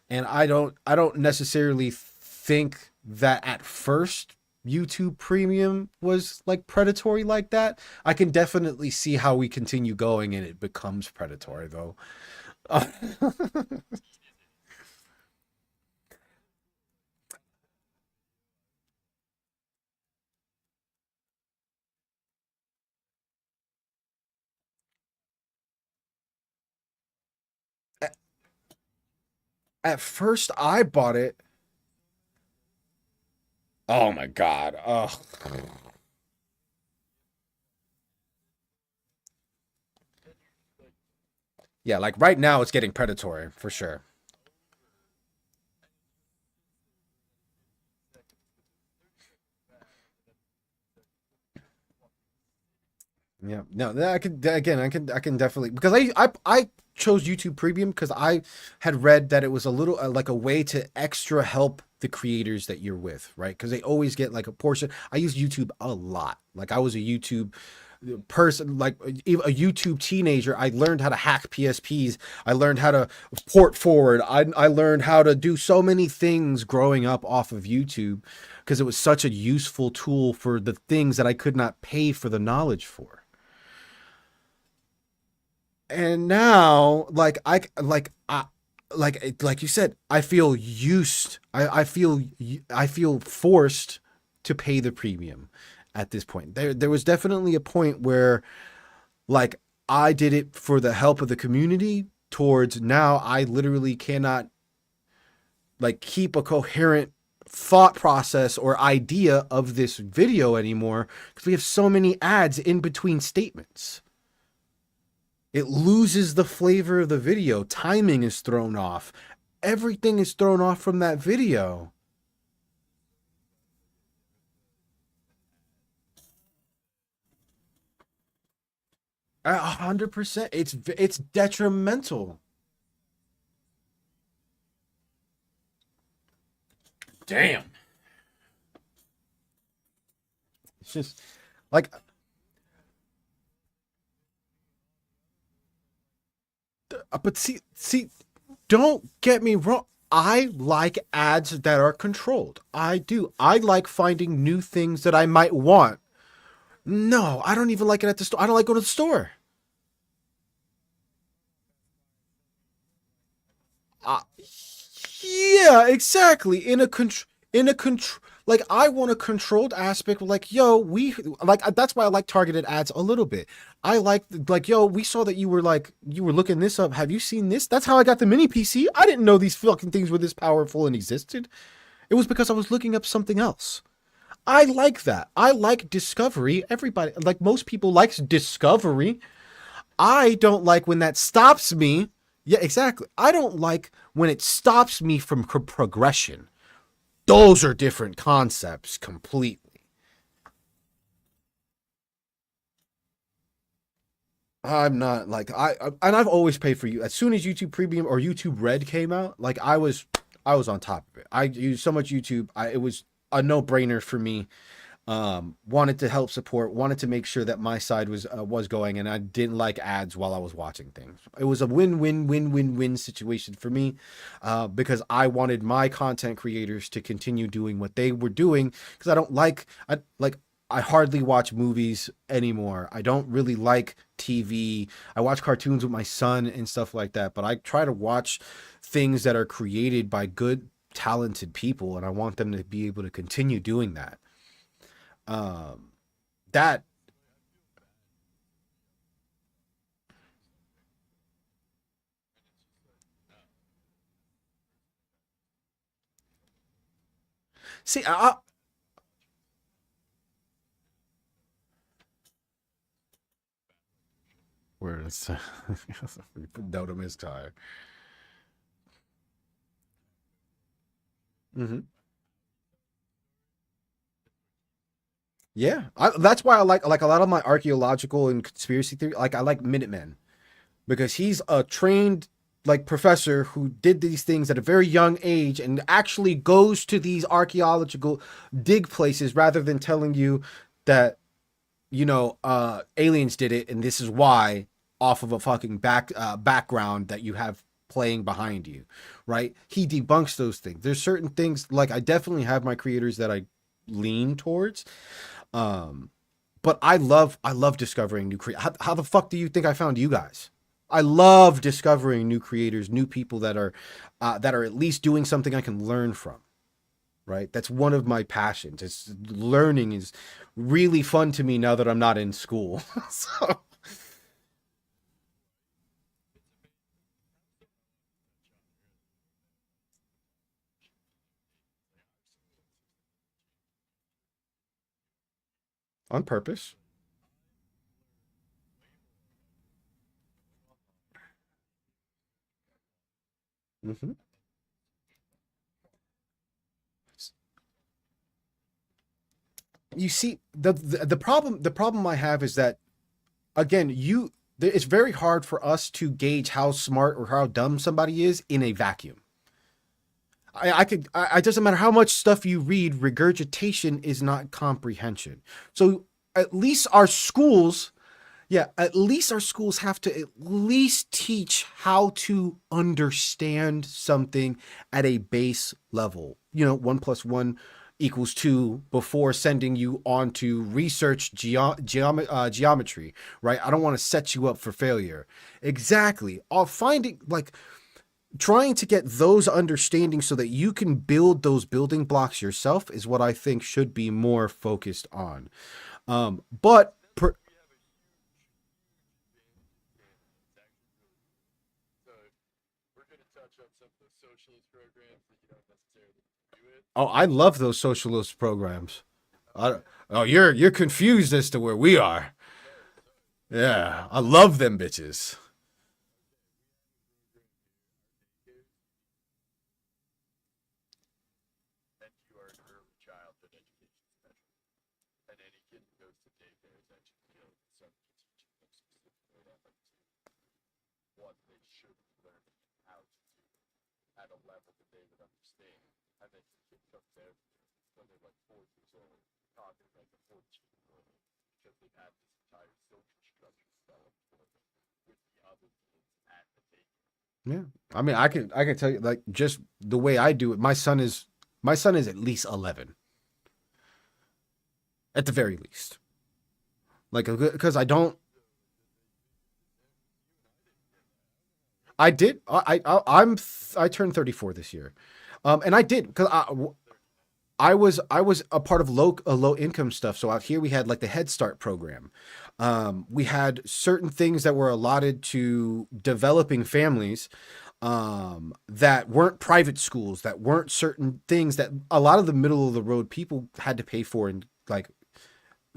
And I don't necessarily think that at first YouTube Premium was like predatory like that. I can definitely see how we continue going and it becomes predatory though. At first I bought it. Oh my god. Oh. Yeah, like right now it's getting predatory for sure. Yeah, no, I could again. I can definitely, because I chose YouTube Premium because I had read that it was a little like a way to extra help the creators that you're with, right? Because they always get like a portion. I use YouTube a lot. Like I was a YouTube person, like a YouTube teenager. I learned how to hack PSPs. I learned how to port forward. I learned how to do so many things growing up off of YouTube because it was such a useful tool for the things that I could not pay for the knowledge for. And now like you said, I feel used. I feel forced to pay the premium at this point. There was definitely a point where like I did it for the help of the community, towards now I literally cannot like keep a coherent thought process or idea of this video anymore because we have so many ads in between statements. It loses the flavor of the video. Timing is thrown off. Everything is thrown off from that video. 100%. It's detrimental. Damn. It's just like, but see, don't get me wrong. I like ads that are controlled. I do. I like finding new things that I might want. No, I don't even like it at the store. I don't like going to the store. Uh, yeah, exactly. in a control, like I want a controlled aspect, like yo, we like that's why I like targeted ads a little bit. I like yo, we saw that you were looking this up, have you seen this? That's how I got the mini PC. I didn't know these fucking things were this powerful and existed. It was because I was looking up something else. I like that. I like discovery. Everybody, like most people, likes discovery. I don't like when that stops me. Yeah, exactly. I don't like when it stops me from progression. Those are different concepts completely. I'm not like and I've always paid for you. As soon as YouTube Premium or YouTube Red came out, like I was on top of it. I used so much YouTube. It was a no-brainer for me. Wanted to help support, wanted to make sure that my side was going, and I didn't like ads while I was watching things. It was a win-win-win-win-win situation for me, because I wanted my content creators to continue doing what they were doing, because I hardly watch movies anymore. I don't really like TV. I watch cartoons with my son and stuff like that, but I try to watch things that are created by good, talented people, and I want them to be able to continue doing that. Um, that see, where it's note him his tire. Hmm. Yeah, that's why I like a lot of my archaeological and conspiracy theory. Like I like Minutemen because he's a trained like professor who did these things at a very young age and actually goes to these archaeological dig places rather than telling you that aliens did it and this is why off of a fucking background that you have playing behind you, right? He debunks those things. There's certain things like I definitely have my creators that I lean towards. Um, but I love discovering new creators. How the fuck do you think I found you guys? I love discovering new creators, new people that are at least doing something I can learn from. Right, that's one of my passions. It's learning is really fun to me now that I'm not in school. So on purpose. Hmm. You see, the problem I have is that again, it's very hard for us to gauge how smart or how dumb somebody is in a vacuum. It doesn't matter how much stuff you read, regurgitation is not comprehension. So at least our schools, yeah, at least our schools have to at least teach how to understand something at a base level. One plus one equals two before sending you on to research geometry, right? I don't want to set you up for failure. Exactly. Finding like trying to get those understandings so that you can build those building blocks yourself is what I think should be more focused on. But oh, I love those socialist programs. Oh, you're confused as to where we are. Yeah, I love them bitches. Yeah, I mean, I can tell you like just the way I do it. My son is at least 11 at the very least. Like because I don't. I did. I turned 34 this year, and I did because I was a part of low income stuff. So out here we had like the Head Start program. We had certain things that were allotted to developing families, that weren't private schools, that weren't certain things that a lot of the middle of the road people had to pay for, and like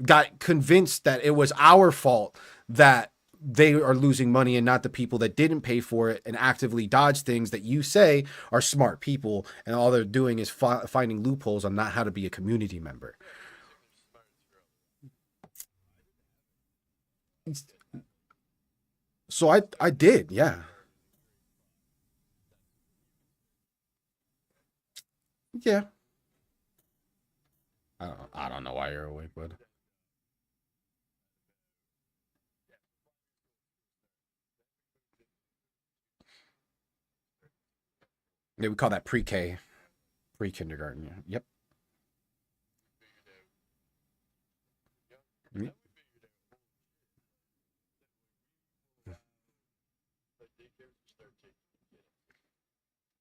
got convinced that it was our fault that they are losing money and not the people that didn't pay for it and actively dodge things that you say are smart people, and all they're doing is finding loopholes on not how to be a community member. So I did, yeah. Yeah. I don't know why you're awake, but yeah, we call that pre-K, pre-kindergarten. Yeah. Yep. Yep.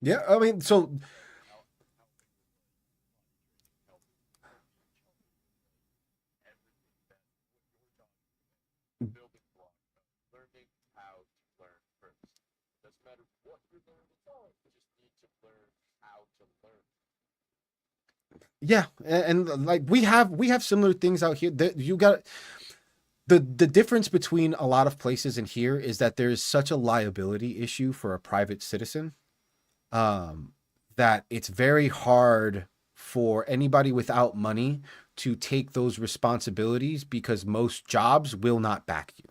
Yeah, I mean, so yeah, and like we have similar things out here. That you got the difference between a lot of places and here is that there is such a liability issue for a private citizen, um, that it's very hard for anybody without money to take those responsibilities because most jobs will not back you.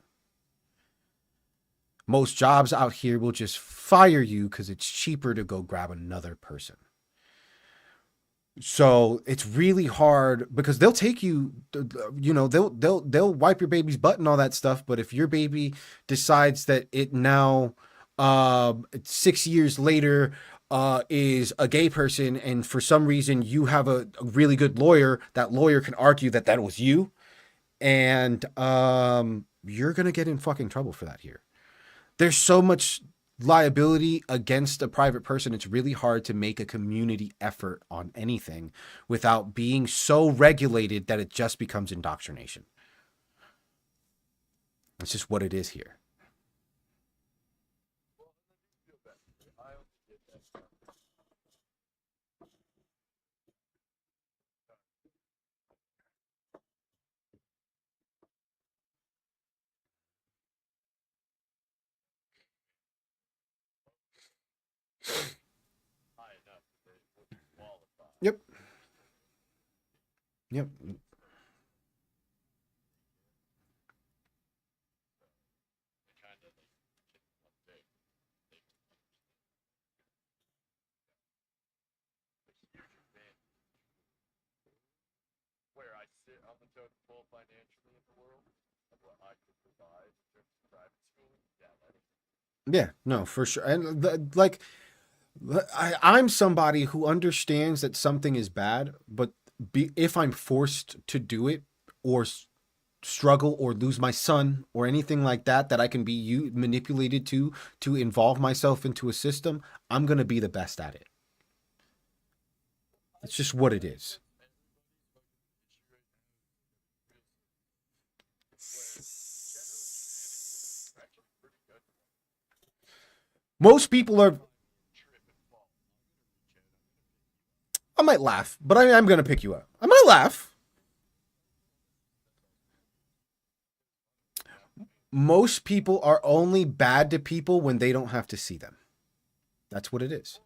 Most jobs out here will just fire you because it's cheaper to go grab another person. So it's really hard because they'll take you, they'll wipe your baby's butt and all that stuff. But if your baby decides that it now, 6 years later, is a gay person, and for some reason you have a really good lawyer, that lawyer can argue that that was you, and you're gonna get in fucking trouble for that here. There's so much liability against a private person. It's really hard to make a community effort on anything without being so regulated that it just becomes indoctrination. It's just what it is here. Yep. Yep. Yeah. No, for sure. And like, I'm somebody who understands that something is bad, but if I'm forced to do it, or struggle or lose my son or anything like that, that I can be manipulated to involve myself into a system, I'm going to be the best at it. It's just what it is. Most people are, I might laugh, but I'm going to pick you up. I might laugh. Most people are only bad to people when they don't have to see them. That's what it is.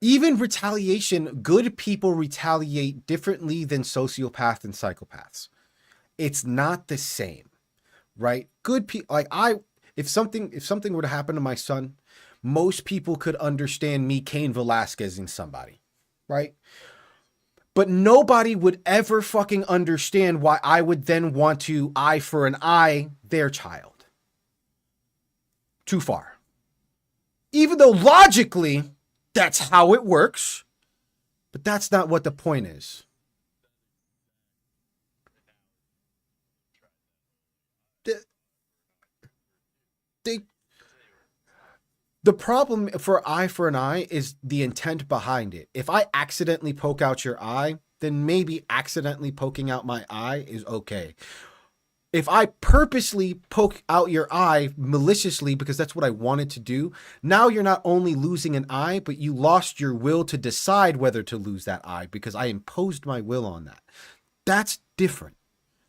Even retaliation, good people retaliate differently than sociopaths and psychopaths. It's not the same, right? Good people, like if something were to happen to my son, most people could understand me, Cain Velasquez, in somebody, right? But nobody would ever fucking understand why I would then want to eye for an eye their child. Too far. Even though logically that's how it works, but that's not what the point is. They, they The problem for an eye is the intent behind it. If I accidentally poke out your eye, then maybe accidentally poking out my eye is okay. If I purposely poke out your eye maliciously because that's what I wanted to do, now you're not only losing an eye, but you lost your will to decide whether to lose that eye because I imposed my will on that. That's different.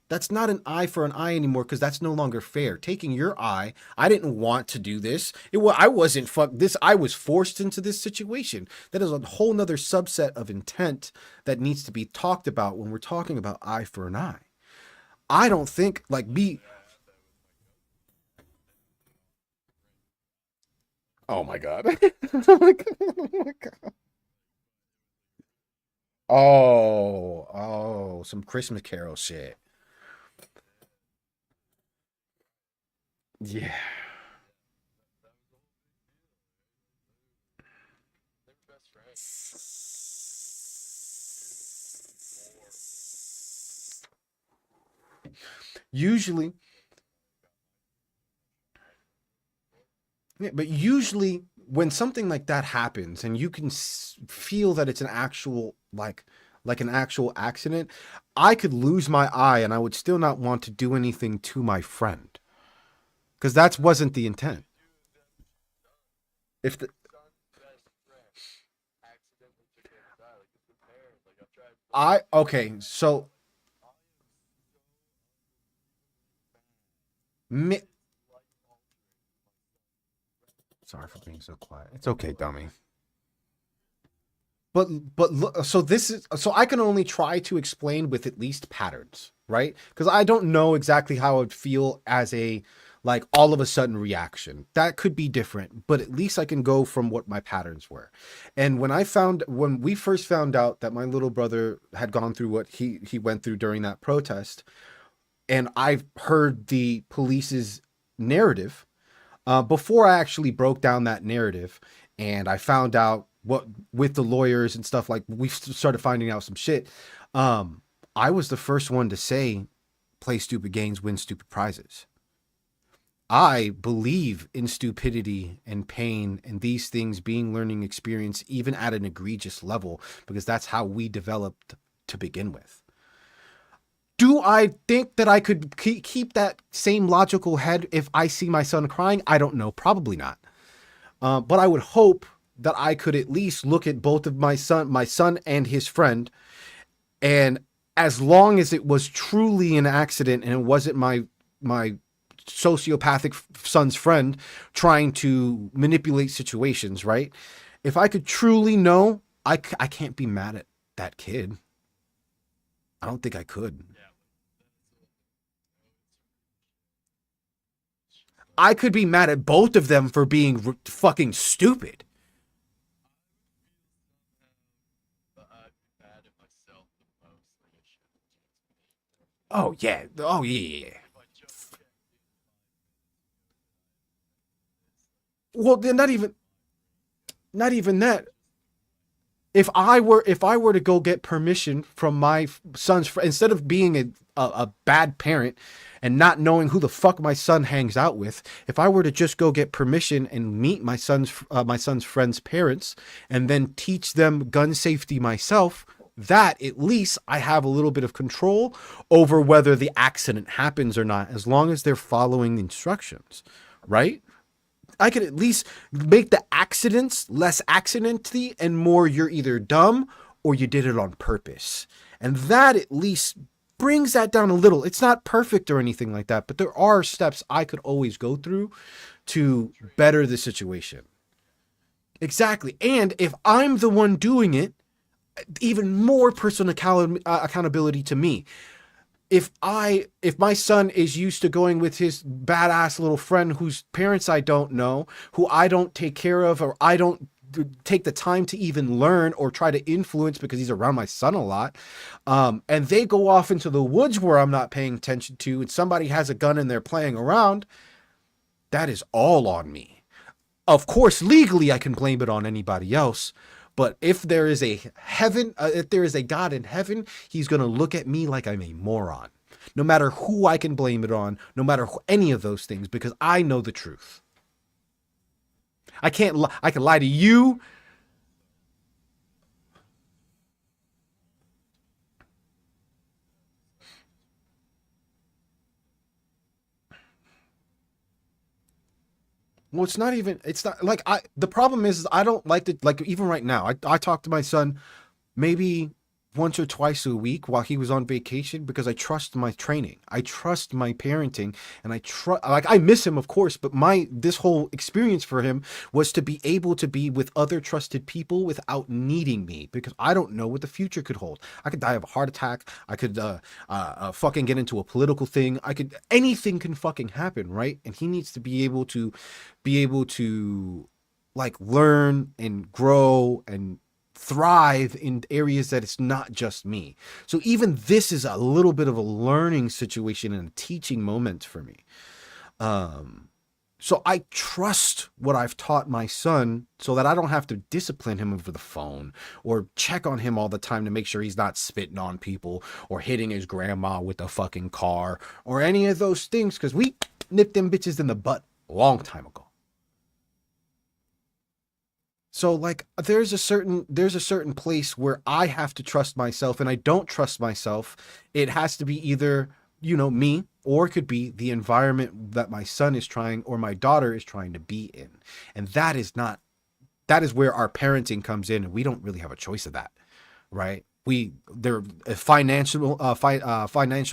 That's not an eye for an eye anymore because that's no longer fair. Taking your eye, I didn't want to do this. I wasn't this. I was forced into this situation. That is a whole nother subset of intent that needs to be talked about when we're talking about eye for an eye. I don't think like me. Oh my god. Oh my god. Some Christmas Carol shit. Yeah. Usually, yeah, but usually when something like that happens and you can feel that it's an actual like an actual accident, I could lose my eye and I would still not want to do anything to my friend because that wasn't the intent. If the, I okay, so me, sorry for being so quiet. It's okay, dummy. But look, so this is so I can only try to explain with at least patterns, right? Because I don't know exactly how I would feel as a like all of a sudden reaction. That could be different, but at least I can go from what my patterns were. And when we first found out that my little brother had gone through what he went through during that protest, and I've heard the police's narrative before I actually broke down that narrative and I found out what with the lawyers and stuff like we started finding out some shit. I was the first one to say, play stupid games, win stupid prizes. I believe in stupidity and pain and these things being learning experience, even at an egregious level, because that's how we developed to begin with. Do I think that I could keep that same logical head if I see my son crying? I don't know. Probably not. But I would hope that I could at least look at both of my son and his friend, and as long as it was truly an accident and it wasn't my sociopathic son's friend trying to manipulate situations, right? If I could truly know, I can't be mad at that kid. I don't think I could. I could be mad at both of them for being fucking stupid. Oh yeah. Oh yeah. Well, they're not even that. If I were to go get permission from my son's friend, instead of being a bad parent and not knowing who the fuck my son hangs out with, if I were to just go get permission and meet my son's friend's parents and then teach them gun safety myself, that at least I have a little bit of control over whether the accident happens or not, as long as they're following the instructions, right? I could at least make the accidents less accidenty and more you're either dumb or you did it on purpose. And that at least brings that down a little. It's not perfect or anything like that, but there are steps I could always go through to better the situation. Exactly. And if I'm the one doing it, even more personal accountability to me. If my son is used to going with his badass little friend whose parents I don't know, who I don't take care of, or I don't take the time to even learn or try to influence because he's around my son a lot, and they go off into the woods where I'm not paying attention to, and somebody has a gun and they're playing around, that is all on me. Of course, legally I can blame it on anybody else, but if there is a God in heaven, he's going to look at me like I'm a moron. No matter who I can blame it on, no matter any of those things, because I know the truth. I can't. I can lie to you. Well, it's not even. It's not like I. The problem is I don't like to like even right now. I talk to my son maybe once or twice a week while he was on vacation because I trust my training. I trust my parenting and I trust like I miss him of course, but my this whole experience for him was to be able to be with other trusted people without needing me because I don't know what the future could hold. I could die of a heart attack. I could fucking get into a political thing. I could anything can fucking happen, right? And he needs to be able to like learn and grow and thrive in areas that it's not just me. So even this is a little bit of a learning situation and a teaching moment for me. So I trust what I've taught my son so that I don't have to discipline him over the phone or check on him all the time to make sure he's not spitting on people or hitting his grandma with a fucking car or any of those things because we nipped them bitches in the butt a long time ago. So like there's a certain place where I have to trust myself and I don't trust myself. It has to be either, me or it could be the environment that my son is trying or my daughter is trying to be in. And that is where our parenting comes in and we don't really have a choice of that, right? There are financial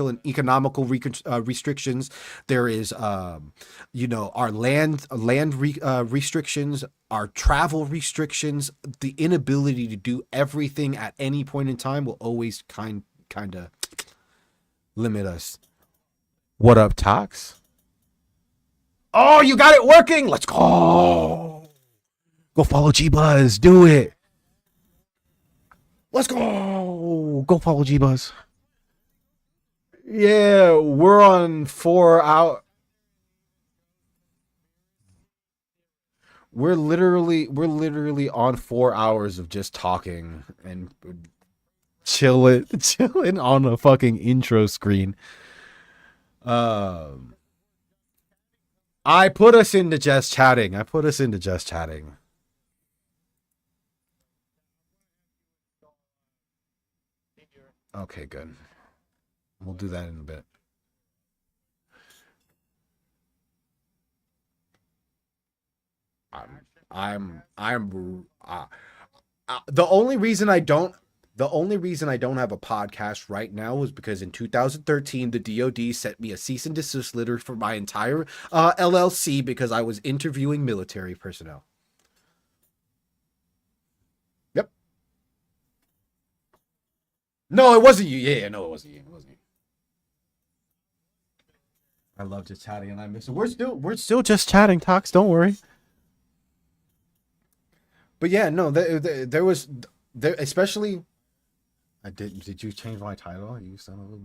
and economical restrictions. There is our restrictions, our travel restrictions. The inability to do everything at any point in time will always kind of limit us. What up, Tox? Oh, you got it working. Let's go. Go follow G Buzz. Do it. Let's go. Go follow G Buzz. Yeah, we're on 4 hour. We're literally on 4 hours of just talking and chilling on a fucking intro screen. Um, I put us into just chatting. I put us into just chatting. Okay, good. We'll do that in a bit. The only reason I don't have a podcast right now was because in 2013 the DoD sent me a cease and desist letter for my entire LLC because I was interviewing military personnel. Yep. No, it wasn't you. Yeah, no, it wasn't you. It wasn't you. I love just chatting and I miss it. We're still just chatting, Tox. Don't worry. But yeah, no, there was there especially. I did. Did you change my title? You son of a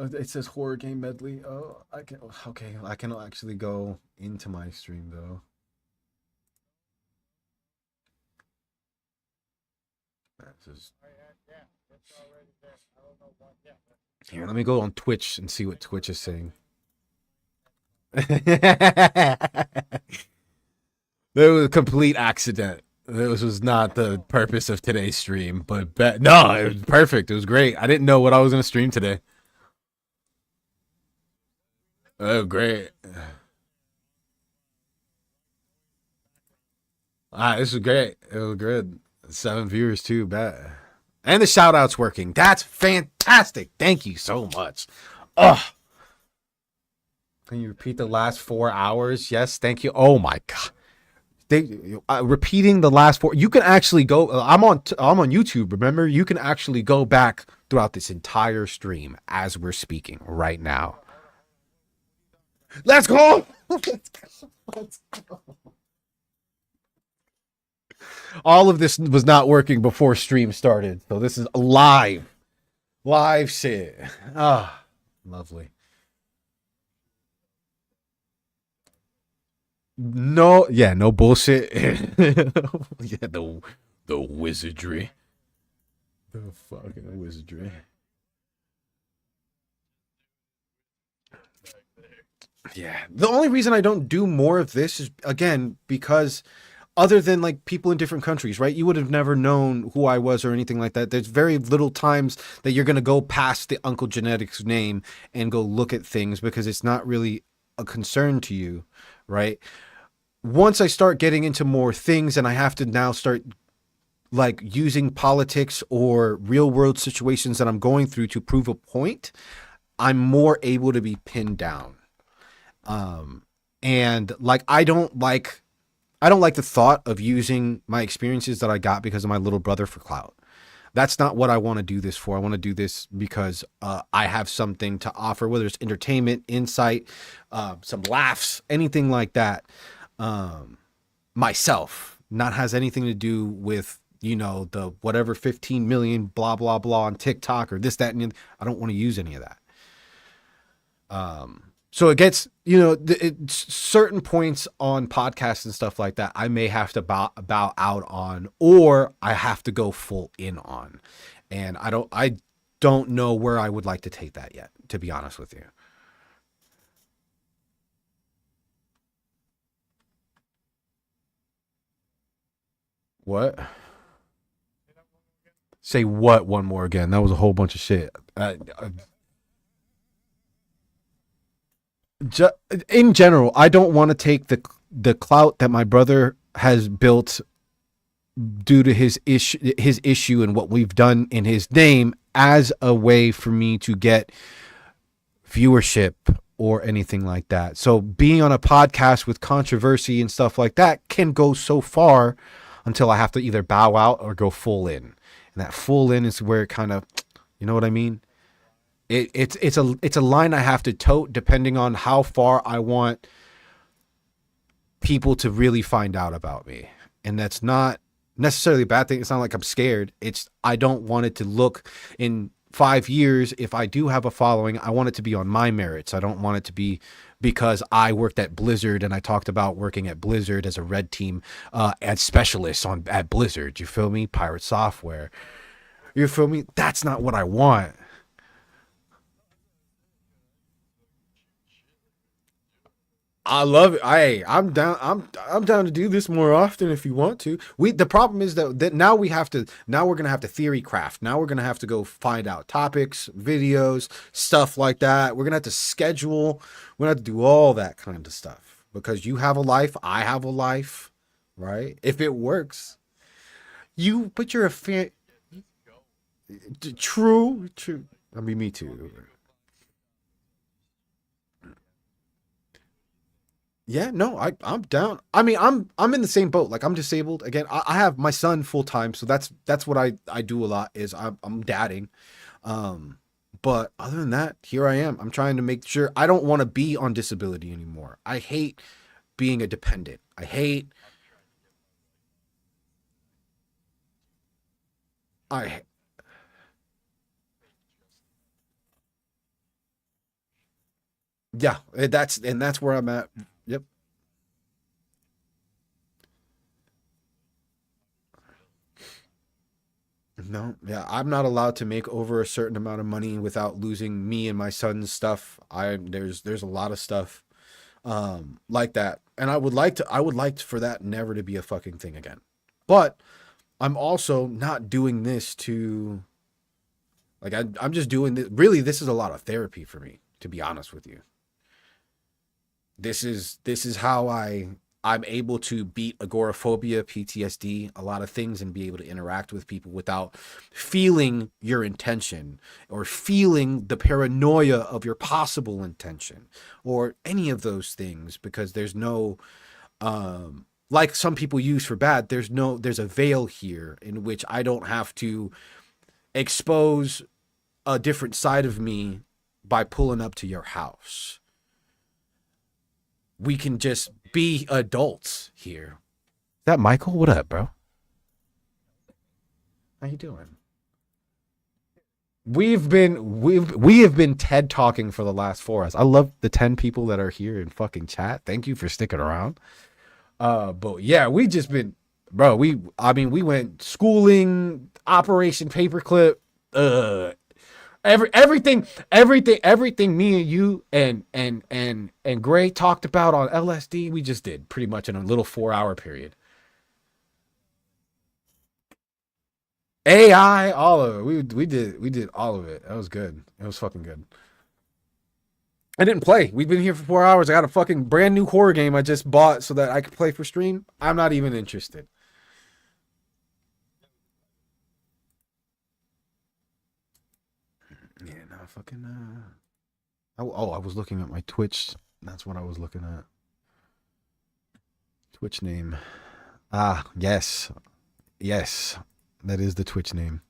bitch. It says horror game medley. Oh, I can. Okay, I can actually go into my stream though. That's just here. Let me go on Twitch and see what Twitch is saying. That was a complete accident. This was not the purpose of today's stream, but no, it was perfect. It was great. I didn't know what I was gonna stream today. Oh, great. This was great. It was good. 7 viewers too, bad. And the shout outs working. That's fantastic. Thank you so much. Ugh. Can you repeat the last 4 hours? Yes, thank you. Oh my god. They repeating the last four. You can actually go. I'm on YouTube. Remember, you can actually go back throughout this entire stream as we're speaking right now. Let's go. Let's go. Let's go. All of this was not working before stream started, so this is live shit. Ah, lovely. No, yeah, no bullshit. Yeah, the wizardry, the fucking wizardry. Yeah. The only reason I don't do more of this is again because other than like people in different countries, right? You would have never known who I was or anything like that. There's very little times that you're going to go past the Uncle Genetics name and go look at things because it's not really a concern to you, right? Once I start getting into more things and I have to now start like using politics or real world situations that I'm going through to prove a point, I'm more able to be pinned down. And like I don't like the thought of using my experiences that I got because of my little brother for clout. That's not what I want to do this for. I want to do this because I have something to offer, whether it's entertainment, insight, some laughs, anything like that. Myself, not has anything to do with the whatever 15 million blah blah blah on TikTok or this that and the other. I don't want to use any of that. So it gets, certain points on podcasts and stuff like that, I may have to bow out on, or I have to go full in on. And I don't know where I would like to take that yet, to be honest with you. What? Say what one more again? That was a whole bunch of shit. Ju- in general, I don't want to take the clout that my brother has built due to his issue and what we've done in his name as a way for me to get viewership or anything like that. So being on a podcast with controversy and stuff like that can go so far until I have to either bow out or go full in. And that full in is where it kind of, you know what I mean? It's a line I have to tote depending on how far I want people to really find out about me. And that's not necessarily a bad thing. It's not like I'm scared. It's I don't want it to look in 5 years, if I do have a following, I want it to be on my merits. I don't want it to be because I worked at Blizzard and I talked about working at Blizzard as a red team as specialist on at Blizzard. You feel me? Pirate software. You feel me? That's not what I want. I love it. I'm down. I'm down to do this more often if you want to. The problem is that now we're gonna have to theory craft. Now we're gonna have to go find out topics, videos, stuff like that. We're gonna have to schedule. We're gonna have to do all that kind of stuff because you have a life, I have a life, right? If it works, but you're a fan. True, true. I mean, me too. Yeah, no, I'm down. I mean, I'm in the same boat. Like I'm disabled again. I have my son full time, so that's what I do a lot is I'm dadding. Um, but other than that, here I am. I'm trying to make sure I don't want to be on disability anymore. I hate being a dependent. I hate I yeah, that's where I'm at. Yep. No, yeah, I'm not allowed to make over a certain amount of money without losing me and my son's stuff. There's a lot of stuff like that. And I would like for that never to be a fucking thing again. But I'm also not doing this to I'm just doing this. Really, this is a lot of therapy for me, to be honest with you. This is how I'm able to beat agoraphobia, PTSD, a lot of things, and be able to interact with people without feeling your intention or feeling the paranoia of your possible intention or any of those things because there's no like some people use for bad, there's a veil here in which I don't have to expose a different side of me by pulling up to your house. We can just be adults here. Is that Michael? What up, bro? How you doing? We have been TED talking for the last 4 hours. I love the 10 people that are here in fucking chat. Thank you for sticking around. But yeah, we just been, bro. I mean, we went schooling, Operation Paperclip, uh, Everything me and you and Gray talked about on LSD, we just did pretty much in a little 4 hour period. AI, all of it. We did all of it. That was good. It was fucking good. I didn't play. We've been here for 4 hours. I got a fucking brand new horror game I just bought so that I could play for stream. I'm not even interested. Yeah, no fucking. Oh, I was looking at my Twitch. That's what I was looking at. Twitch name. Ah, yes, yes, that is the Twitch name.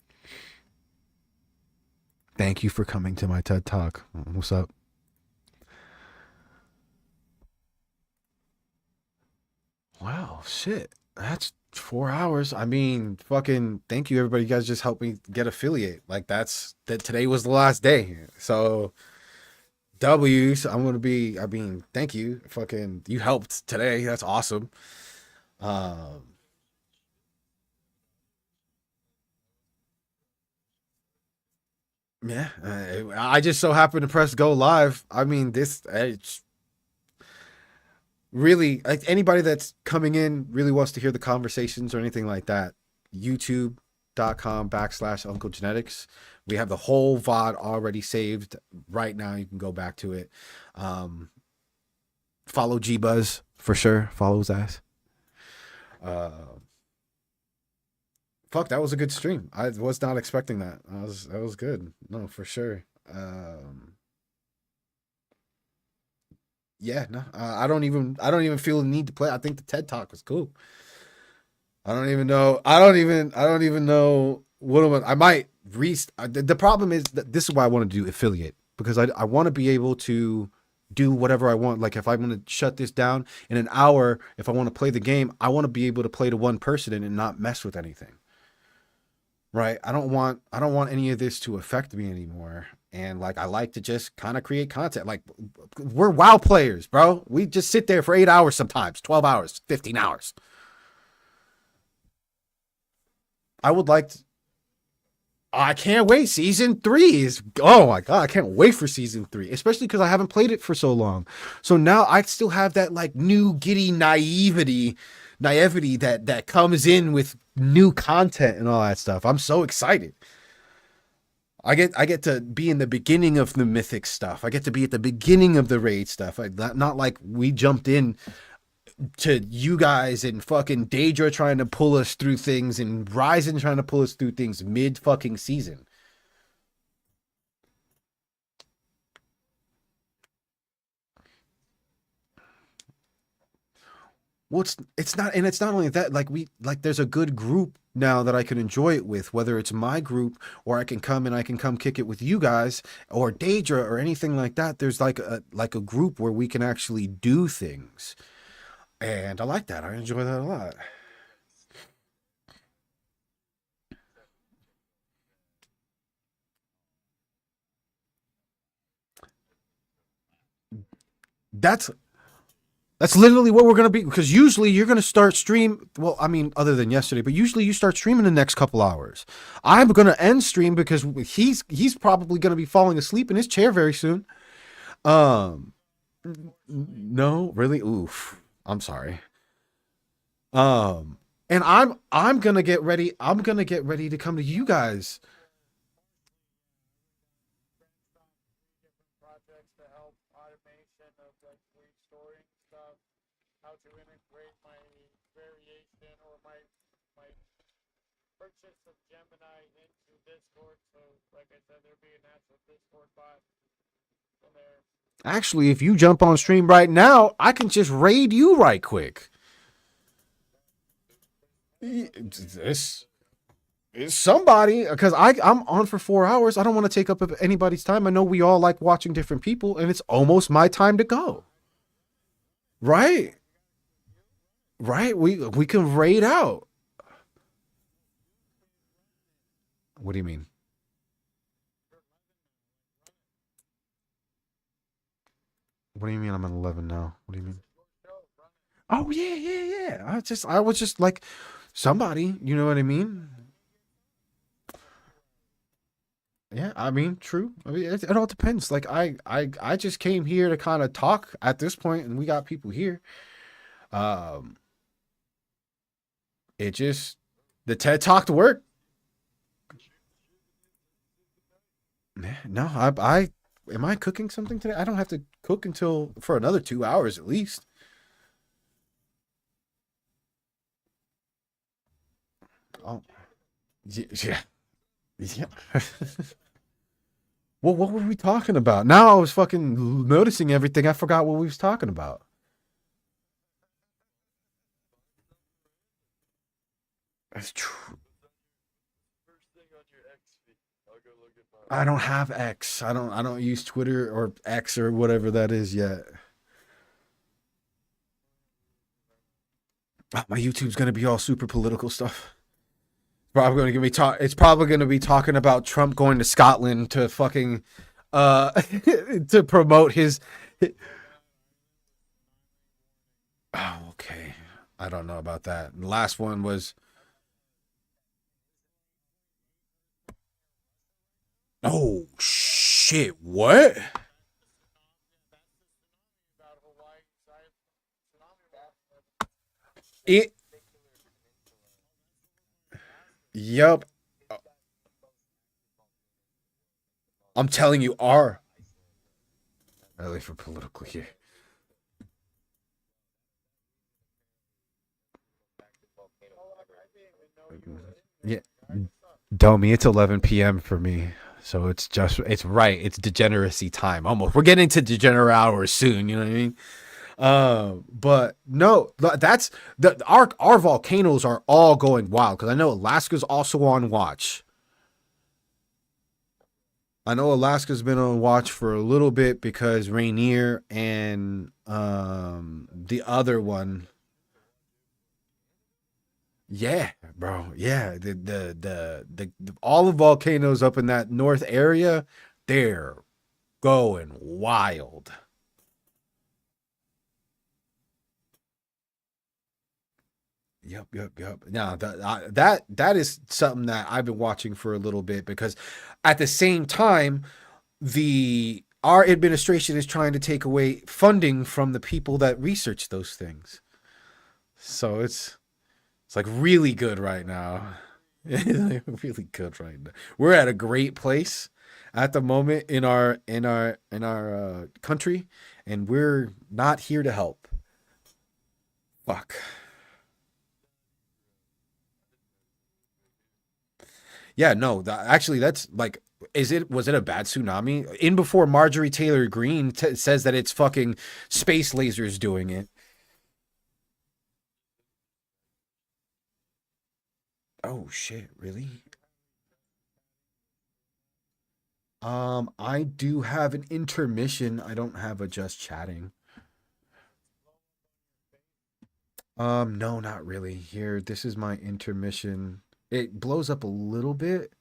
Thank you for coming to my TED Talk. What's up? Wow, shit. That's 4 hours. I mean, fucking thank you everybody. You guys just helped me get affiliate. Like that's that today was the last day. So W's, I'm gonna be I mean, thank you. Fucking you helped today. That's awesome. Um yeah, I just so happened to press go live. I mean, this it's really like anybody that's coming in really wants to hear the conversations or anything like that, youtube.com/ Uncle Genetics. We have the whole VOD already saved right now. You can go back to it. Um, follow G Buzz for sure. Follow his ass. Uh, fuck, that was a good stream. I was not expecting that. That was good. No, for sure. Yeah, no, I don't even feel the need to play. I think the TED Talk was cool. I don't even know what I might the problem is that this is why I want to do affiliate because I want to be able to do whatever I want. Like if I want to shut this down in an hour, if I want to play the game, I want to be able to play to one person and not mess with anything. Right? I don't want any of this to affect me anymore. And like I like to just kind of create content. Like we're WoW players, bro. We just sit there for 8 hours sometimes, 12 hours, 15 hours. I would like to, I can't wait. Season three is oh my god, I can't wait for season three, especially because I haven't played it for so long. So now I still have that like new giddy naivety that comes in with new content and all that stuff. I'm so excited. I get to be in the beginning of the mythic stuff. I get to be at the beginning of the raid stuff. Not like we jumped in to you guys and fucking Daedra trying to pull us through things and Ryzen trying to pull us through things mid fucking season. Well, it's not only that. Like there's a good group now that I can enjoy it with, whether it's my group or I can come kick it with you guys or Daedra or anything like that. There's like a group where we can actually do things, and I like that. I enjoy that a lot. That's That's literally what we're gonna be because usually you're gonna start stream. Well, I mean, other than yesterday, but usually you start streaming the next couple hours. I'm gonna end stream because he's probably gonna be falling asleep in his chair very soon. Um, no, really, oof. I'm sorry. And I'm gonna get ready. I'm gonna get ready to come to you guys. Actually, if you jump on stream right now, I can just raid you right quick. This is somebody because I'm on for 4 hours. I don't want to take up anybody's time. I know we all like watching different people, and it's almost my time to go. Right, right. We can raid out. What do you mean? What do you mean? I'm at 11 now. What do you mean? Oh yeah, yeah, yeah. I was just like somebody. You know what I mean? Yeah, I mean, true. I mean, it all depends. Like, I just came here to kind of talk at this point, and we got people here. Um, it just the TED Talk to work. No, I am I cooking something today? I don't have to cook until for another 2 hours at least. Oh, yeah, yeah. Well, what were we talking about? Now I was fucking noticing everything. I forgot what we was talking about. That's true. I don't have X. I don't use Twitter or X or whatever that is yet. My YouTube's gonna be all super political stuff. Probably gonna give me talk. It's probably gonna be talking about Trump going to Scotland to fucking uh to promote his. Oh, okay. I don't know about that. The last one was oh shit. What? It. Yup. I'm telling you, our really for political here. Yeah, Domi, it's 11 p.m. for me. So it's right. It's degeneracy time almost. We're getting to degenerate hours soon. You know what I mean? But no, that's our volcanoes are all going wild because I know Alaska's also on watch. I know Alaska's been on watch for a little bit because Rainier and the other one. Yeah, bro. Yeah, the all the volcanoes up in that north area, they're going wild. Yep. Now that is something that I've been watching for a little bit because at the same time, the our administration is trying to take away funding from the people that research those things. So it's like really good right now. It's like really good right now. We're at a great place at the moment in our country, and we're not here to help. Fuck. Yeah, no. Actually, that's like, is it was it a bad tsunami? In before Marjorie Taylor Greene says that it's fucking space lasers doing it. Oh shit! Really? I do have an intermission. I don't have a just chatting. No, not really. Here, this is my intermission. It blows up a little bit.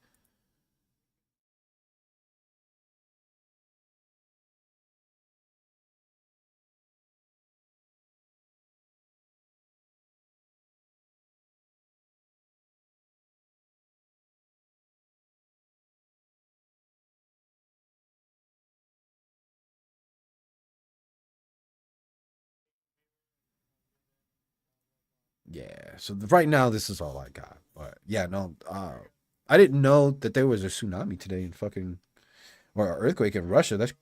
Yeah. So right now, this is all I got. But yeah, no. I didn't know that there was a tsunami today in fucking or an earthquake in Russia. That's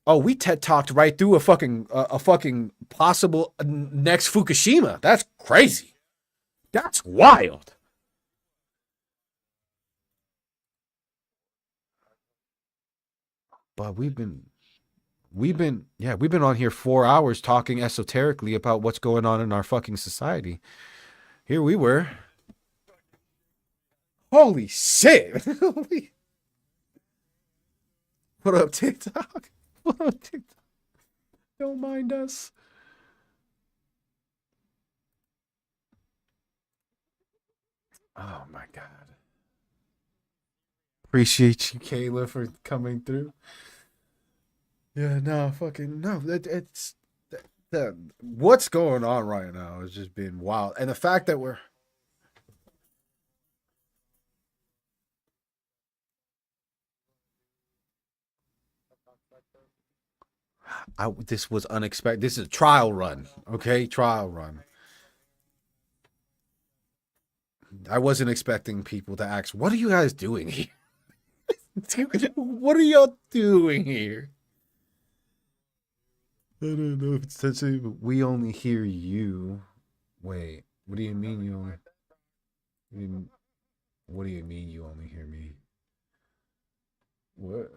oh, we TED talked right through a fucking possible next Fukushima. That's crazy. That's wild. But we've been on here 4 hours talking esoterically about what's going on in our fucking society. Here we were. Holy shit. What up, TikTok? What up, TikTok? Don't mind us. Oh my god. Appreciate you, Kayla, for coming through. Yeah, no, fucking no. It's what's going on right now has just been wild, and the fact that we're This was unexpected. This is a trial run. Okay, trial run. I wasn't expecting people to ask, "What are you guys doing here? What are y'all doing here?" I don't know. It's such a, we only hear you. Wait, what do you mean you only? What do you mean you only hear me? What?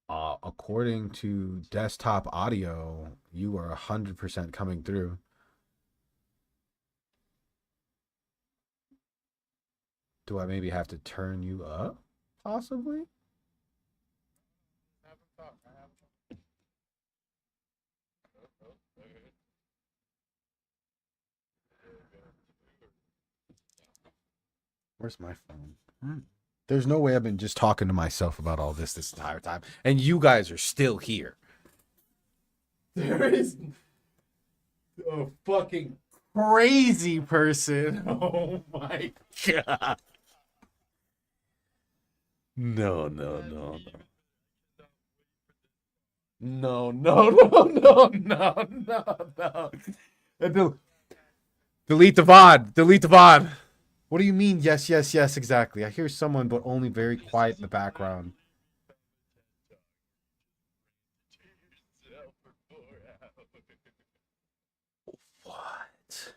According to desktop audio, you are 100% coming through. Do I maybe have to turn you up? Possibly? Where's my phone? There's no way I've been just talking to myself about all this entire time, and you guys are still here. There is a fucking crazy person. Oh my god. No, no, no, no. No, no, no, no, no, no, no. Delete the VOD. Delete the VOD. What do you mean? Yes, yes, yes, exactly. I hear someone, but only very quiet in the background. What?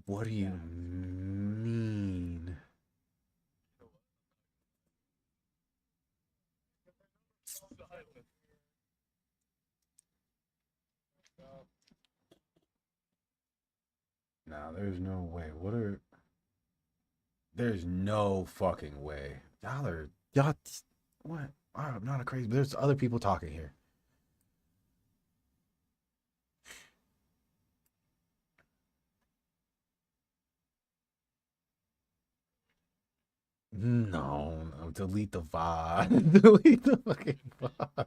What do you mean? No, there's no way. There's no fucking way. Y'all, what? I'm not a crazy, but there's other people talking here. No, no, delete the VOD. Delete the fucking VOD.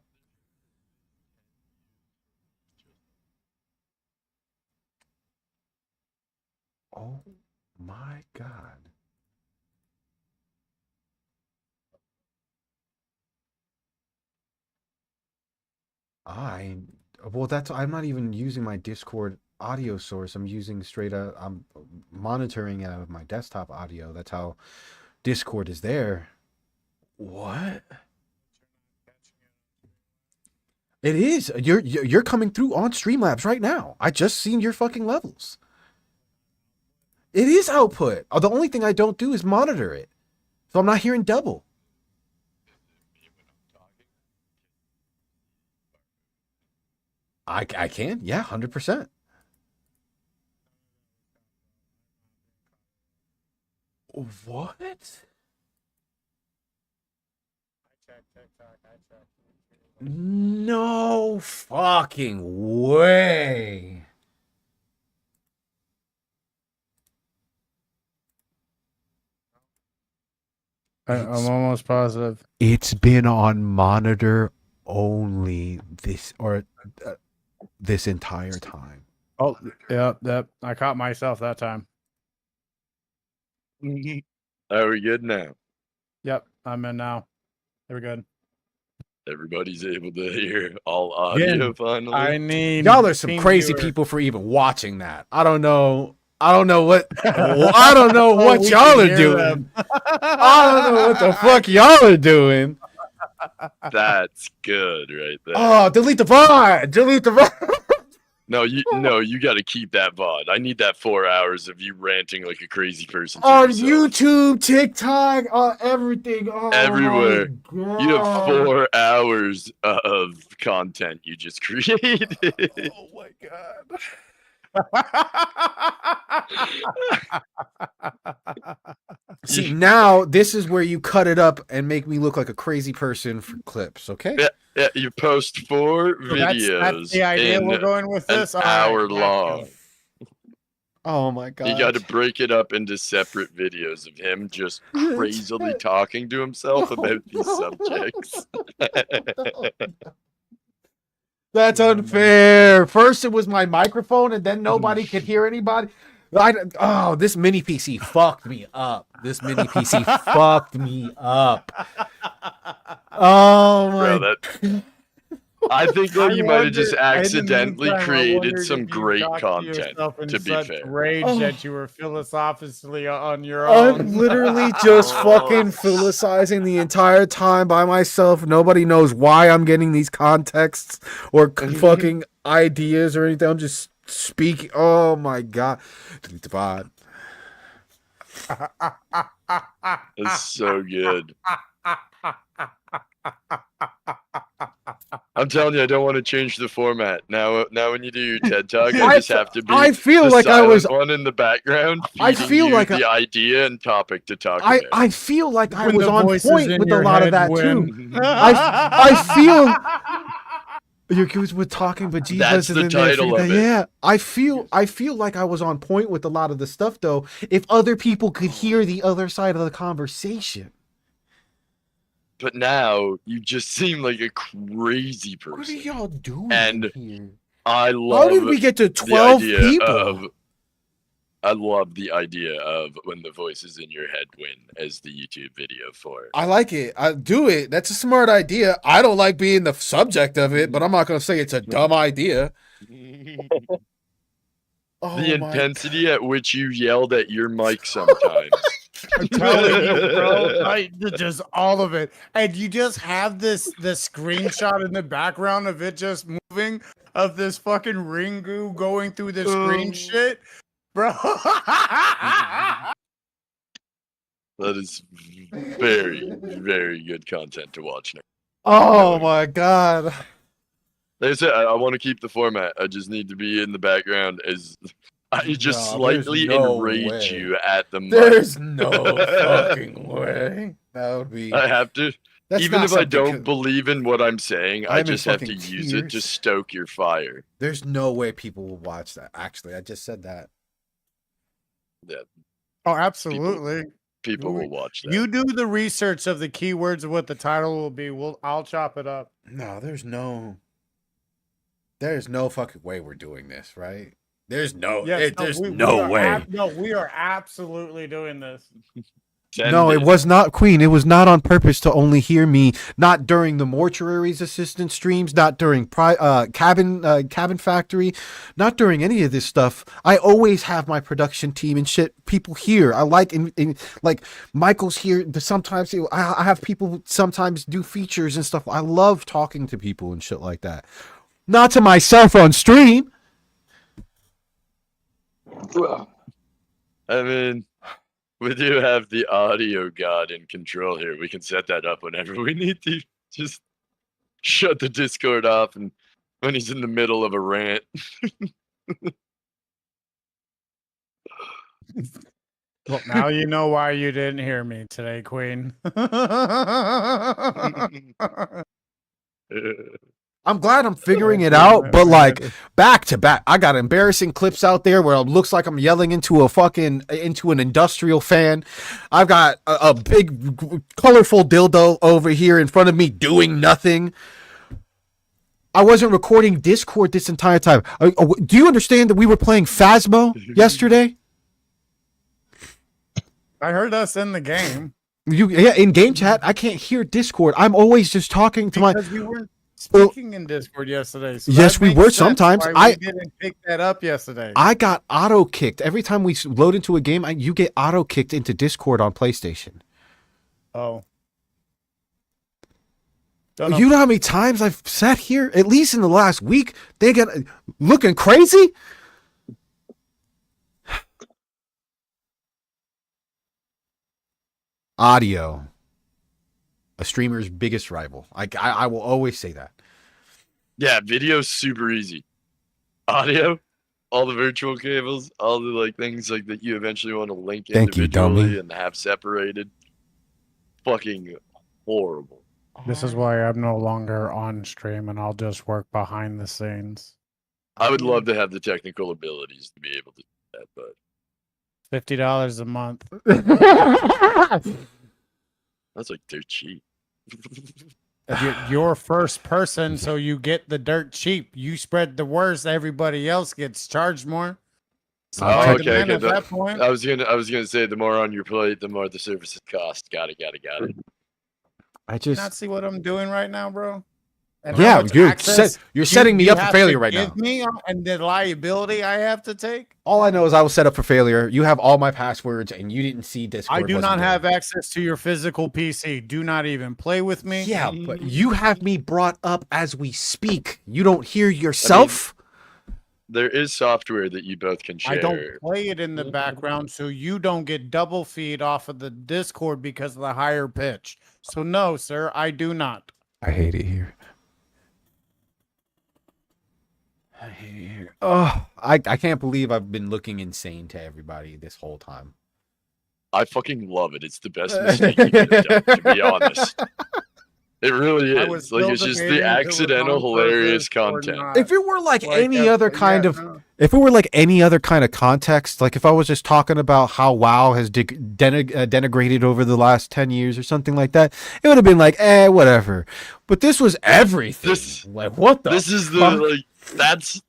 Oh my god. I'm not even using my Discord audio source. I'm using I'm monitoring it out of my desktop audio. That's how Discord is there. What? It is. You're coming through on Streamlabs right now. I just seen your fucking levels. It is output. The only thing I don't do is monitor it. So I'm not hearing double. I can. Yeah, 100%. What? No fucking way. I'm almost positive. It's been on monitor only this entire time. Oh, yep. I caught myself that time. Are we good now? Yep, I'm in now. We're good. Everybody's able to hear all audio finally. I need Y'all are some crazy people for even watching that. I don't know what I don't know what y'all are doing. I don't know what the fuck y'all are doing. That's good right there. Oh, delete the VOD. Delete the VOD. No, you got to keep that VOD. I need that 4 hours of you ranting like a crazy person. On YouTube, TikTok, everything. Oh, everywhere. You have 4 hours of content you just created. Oh my god. See, now this is where you cut it up and make me look like a crazy person for clips, okay? Yeah, you post 4 videos. That's the idea we're going with this. An hour long. Oh my god. You got to break it up into separate videos of him just crazily talking to himself about these subjects. That's unfair. First it was my microphone and then nobody could hear anybody. This mini PC fucked me up. This mini PC fucked me up. Oh Bro, my. I think that you might have just In the accidentally meantime, I created wondered some if you great talked to content, yourself in to be such fair. rage Oh. that you were philosophically on your own. I'm literally just Oh. fucking philosophizing the entire time by myself. Nobody knows why I'm getting these contexts or fucking ideas or anything. I'm just speaking. Oh my god. Delete the VOD. It's so good. I'm telling you, I don't want to change the format. Now when you do your TED Talk, I just have to be I feel the like I was. silent one in the background I feeding feel you like the idea and topic to talk about. I feel like I When was the on voices point in with a your lot of head that win. too. I feel your kids were talking, but G That's wasn't the in there. title of it. Yeah, I feel like I was on point with a lot of the stuff though. If other people could hear the other side of the conversation. But now you just seem like a crazy What are person. y'all doing And here? I love How did we get to the 12 idea people? of. I love the idea of when the voices in your head win as the YouTube video for it. I like it. I do it. That's a smart idea. I don't like being the subject of it, but I'm not gonna say it's a dumb idea. Oh, The my intensity at which you yelled at your mic sometimes. I'm telling you, bro. Just all of it. And you just have the screenshot in the background of it just moving, of this fucking Ringu going through the screen shit. Bro. That is very, very good content to watch now. Oh my god. Like I said, I want to keep the format. I just need to be in the background as I just No, there's slightly no enrage way. you at the mic. There's no fucking way. That would be. I have to. That's Even not if I something don't believe in what I'm saying, I I'm in just have to fucking use it to tears. stoke your fire. There's no way people will watch that. Actually, I just said that. Yeah, Oh, absolutely. people will watch that. You do the research of the keywords of what the title will be. I'll chop it up. No, there's no fucking way we're doing this, right? There's no. There's no way. We are absolutely doing this. No, it was not, Queen. It was not on purpose to only hear me. Not during the Mortuary's assistant streams. Not during Cabin Factory. Not during any of this stuff. I always have my production team and shit. People here. I like like Michael's here. But sometimes I have people sometimes do features and stuff. I love talking to people and shit like that. Not to myself on stream. I mean, we do have the audio god in control here. We can set that up whenever we need to. Just shut the Discord off and when he's in the middle of a rant. Well, now you know why you didn't hear me today, Queen. I'm glad I'm figuring it out, but like back to back, I got embarrassing clips out there where it looks like I'm yelling into an industrial fan. I've got a big colorful dildo over here in front of me doing nothing. I wasn't recording Discord this entire time. Do you understand that we were playing Phasmo yesterday? I heard us in the game. Yeah, in game chat, I can't hear Discord. I'm always just talking to because we weren't speaking in Discord yesterday. So yes, we were sometimes. I didn't pick that up yesterday. I got auto kicked every time we load into a game. You get auto kicked into Discord on PlayStation. Oh, you know how many times I've sat here? At least in the last week, they get looking crazy. Audio, a streamer's biggest rival. I will always say that. Yeah, video's super easy. Audio, all the virtual cables, all the like things like that you eventually want to link individually and have separated. Fucking horrible. This is why I'm no longer on stream and I'll just work behind the scenes. I would love to have the technical abilities to be able to do that, but $50 a month. That's like dirt cheap. You're first person, so you get the dirt cheap. You spread the worst, everybody else gets charged more. So okay. at that point, I was gonna say the more on your plate, the more the services cost. Got it. I Can you just not see what I'm doing right now, bro? And how yeah, much you're access you're setting me you up for have to failure right give now. me and the liability I have to take. All I know is I was set up for failure. You have all my passwords, and you didn't see Discord. I do wasn't not there. have access to your physical PC. Do not even play with me. Yeah, but you have me brought up as we speak. You don't hear yourself. There is software that you both can share. I don't play it in the background, so you don't get double feed off of the Discord because of the higher pitch. So no, sir, I do not. I hate it here. I hate it here. Oh, I can't believe I've been looking insane to everybody this whole time. I fucking love it. It's the best mistake you could have done, to be honest. It really I is. was Like, still it's just debating the if it was accidental, on hilarious purpose or content. not. If it were like Like, any other kind of, if it were like any other kind of context, like if I was just talking about how WoW has denigrated over the last 10 years or something like that, it would have been like, whatever. But this was everything. Like, what the This is fuck?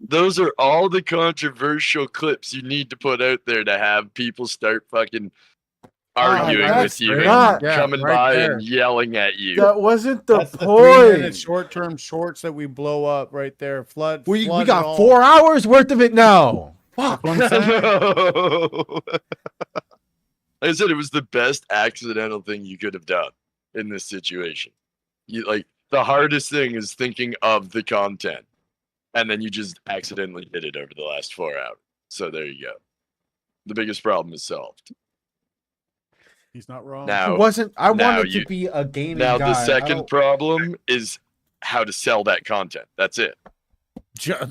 those are all the controversial clips you need to put out there to have people start fucking arguing that's with you not- and coming right by there. and yelling at you. That wasn't the That's the 3-minute point. Short-term shorts that we blow up right there. We flood got it all. 4 hours worth of it now. Fuck. That's what I'm saying. Like I said, it was the best accidental thing you could have done in this situation. You like the hardest thing is thinking of the content, and then you just accidentally did it over the last 4 hours. So there you go. The biggest problem is solved. He's not wrong. Now, It wasn't. I now wanted you- to be a gaming now guy. the I second don't- problem is how to sell that content. That's it.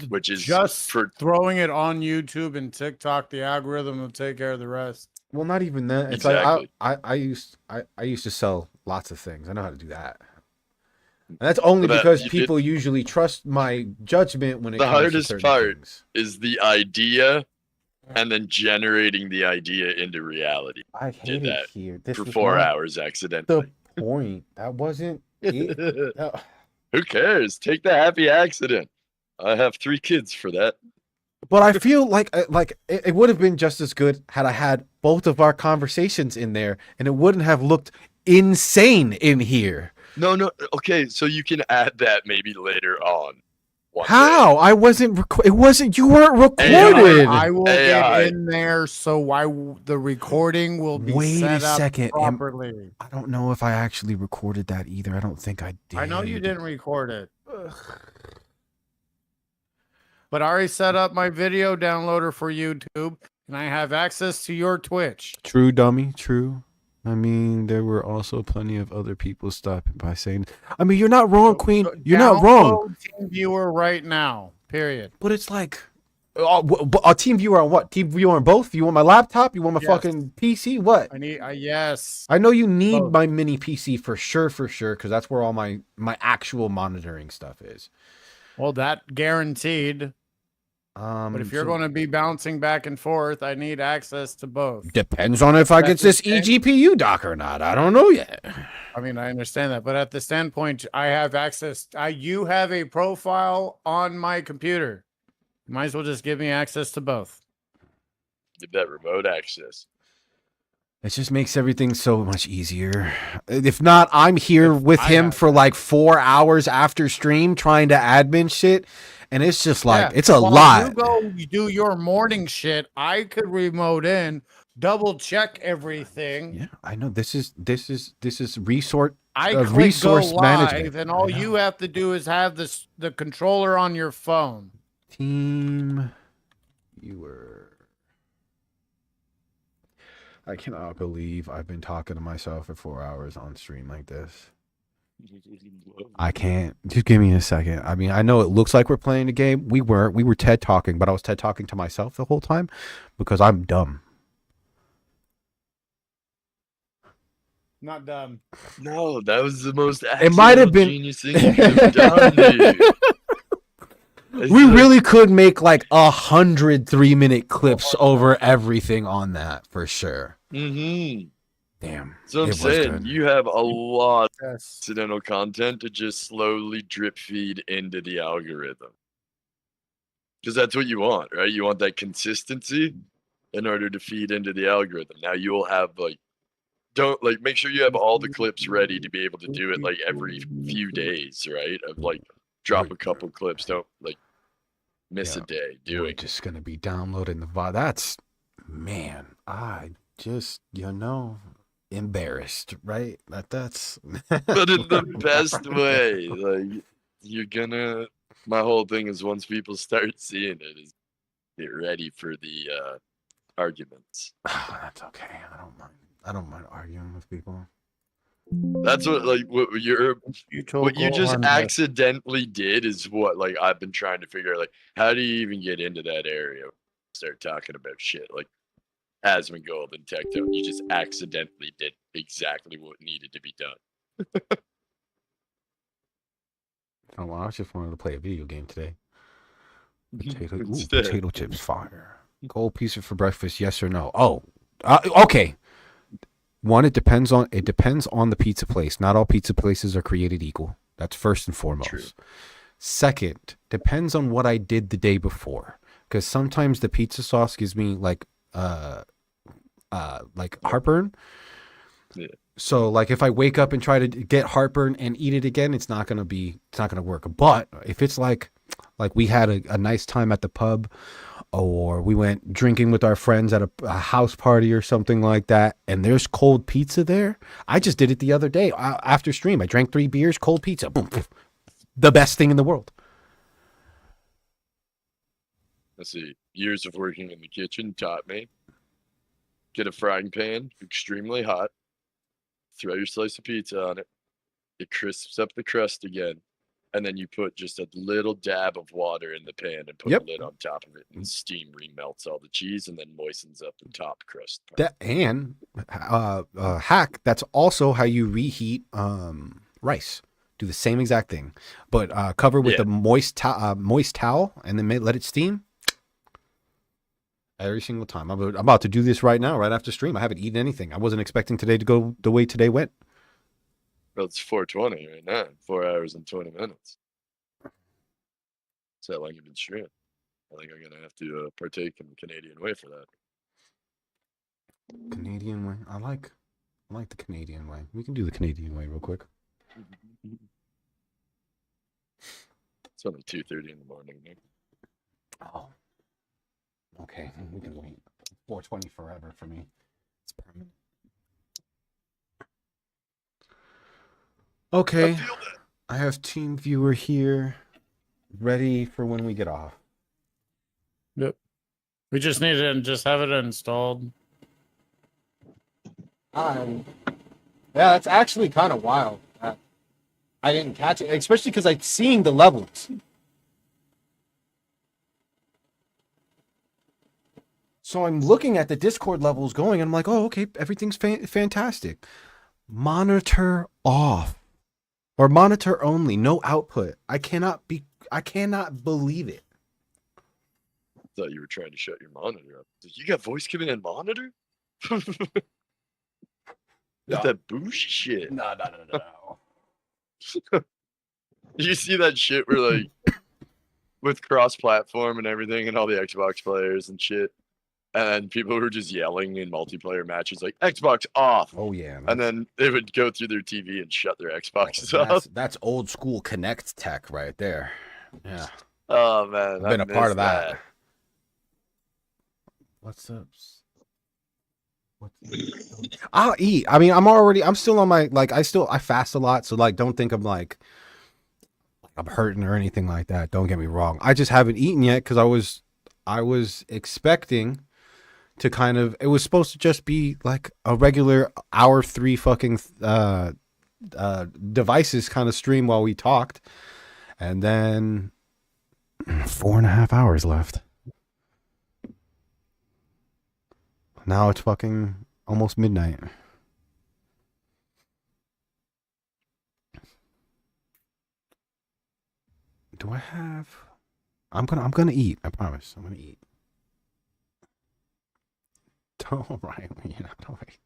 Which is just for throwing it on YouTube and TikTok. The algorithm will take care of the rest. Well, not even that. It's Exactly. like I used to sell lots of things. I know how to do that. And that's only But that- because you did- people usually trust my judgment when it The comes hardest to certain part things. is the idea and then generating the idea into reality I hate it that here. This for was 4 not hours accidentally. the point. That wasn't it. Who cares? Take the happy accident. I have 3 kids for that. But I feel like it would have been just as good had I had both of our conversations in there, and it wouldn't have looked insane in here. No. Okay, so you can add that maybe later on. one How? day. I wasn't. It wasn't. You weren't AI. recorded. I will AI. get in there so the recording will be Wait set a up second. properly. I don't know if I actually recorded that either. I don't think I did. I know you didn't record it. But I already set up my video downloader for YouTube, and I have access to your Twitch. True, dummy. True. I mean, there were also plenty of other people stopping by saying, I mean, you're not wrong, Queen. You're not wrong. Team viewer right now. Period. But it's like, a team viewer on what? Team viewer on both? You want my laptop? You want my Yes. fucking PC? What? I need. Yes. I know you need Both. my mini PC for sure, because that's where all my actual monitoring stuff is. Well, that guaranteed. But if you're so- going to be bouncing back and forth, I need access to both. Depends on if I get That's this the eGPU dock or not. I don't know yet. I mean, I understand that, but at the standpoint, I have access. You have a profile on my computer. You might as well just give me access to both. Get that remote access. It just makes everything so much easier. If not, I'm here with I him have for like 4 hours after stream trying to admin shit. And it's just like, Yeah, it's a while lot. You go do your morning shit. I could remote in, double check everything. Yeah, I know. This is resource. I Of click resource go live, management. and all I know. you have to do is have the controller on your phone. Team viewer. I cannot believe I've been talking to myself for 4 hours on stream like this. I can't. Just give me a second. I mean, I know it looks like we're playing a game. We were TED talking, but I was TED talking to myself the whole time because I'm dumb. Not dumb. No, that was the most It might have been- genius thing you could have done, dude. It's We like- really could make like 100 3-minute clips over everything on that for sure. Mhm. Damn. So I'm It was saying good. you have a lot of Yes. accidental content to just slowly drip feed into the algorithm. Because that's what you want, right? You want that consistency in order to feed into the algorithm. Now you will have like don't like make sure you have all the clips ready to be able to do it like every few days, right? Of like drop a couple clips. Don't like miss a day We're doing it. just gonna be downloading the VOD. That's, man, I just, embarrassed, right? That's But in the best way. Like you're gonna my whole thing is once people start seeing it is get ready for the arguments. That's okay. I don't mind arguing with people. That's what like what you just accidentally did is what like I've been trying to figure out. Like, how do you even get into that area? Start talking about shit like Asmongold and Tectone. You just accidentally did exactly what needed to be done. Oh, well, I just wanted to play a video game today. Potato Instead. chips fire. Cold pizza for breakfast, yes or no? Oh, okay. One, it depends on the pizza place. Not all pizza places are created equal. That's first and foremost. True. Second, depends on what I did the day before. Because sometimes the pizza sauce gives me like heartburn. Yeah. So like if I wake up and try to get heartburn and eat it again, it's not gonna work. But if it's like we had a nice time at the pub, or we went drinking with our friends at a house party or something like that, and there's cold pizza there. I just did it the other day after stream. I drank 3 beers, cold pizza, boom, the best thing in the world. Let's see. Years of working in the kitchen taught me. Get a frying pan, extremely hot. Throw your slice of pizza on it. It crisps up the crust again. And then you put just a little dab of water in the pan and put a lid on top of it. And steam remelts all the cheese and then moistens up the top crust part. Hack, that's also how you reheat rice. Do the same exact thing. But cover with a moist towel and then let it steam. Every single time. I'm about to do this right now, right after stream. I haven't eaten anything. I wasn't expecting today to go the way today went. Well, it's 4:20 right now. 4 hours and 20 minutes. Is that long you've been streaming? I think I'm gonna have to partake in the Canadian way for that. Canadian way. I like the Canadian way. We can do the Canadian way real quick. It's only 2:30 in the morning. Nick. Oh. Okay, we can wait. 4:20 forever for me. It's permanent. Okay. I have Team Viewer here, ready for when we get off. Yep. We just need to have it installed. Yeah, that's actually kind of wild. I didn't catch it, especially because I'm seeing the levels. So I'm looking at the Discord levels going, and I'm like, oh, okay, everything's fantastic. Monitor off. Or monitor only, no output. I cannot believe it. I thought you were trying to shut your monitor up. You got voice command monitor? That bougie shit. No. You see that shit where like with cross-platform and everything and all the Xbox players and shit. And people were just yelling in multiplayer matches like Xbox off. Oh yeah. And then they would go through their TV and shut their Xboxes off. That's old school Connect tech right there. Yeah. Oh man. I've been a part of that. What's up? I'll eat. I mean, I'm still on my I fast a lot, so like don't think I'm like I'm hurting or anything like that. Don't get me wrong. I just haven't eaten yet because I was expecting to kind of, it was supposed to just be like a regular hour 3 fucking devices kind of stream while we talked, and then 4.5 hours left. Now it's fucking almost midnight. Do I have? I'm gonna eat. I promise. I'm gonna eat. Don't right. Don't right.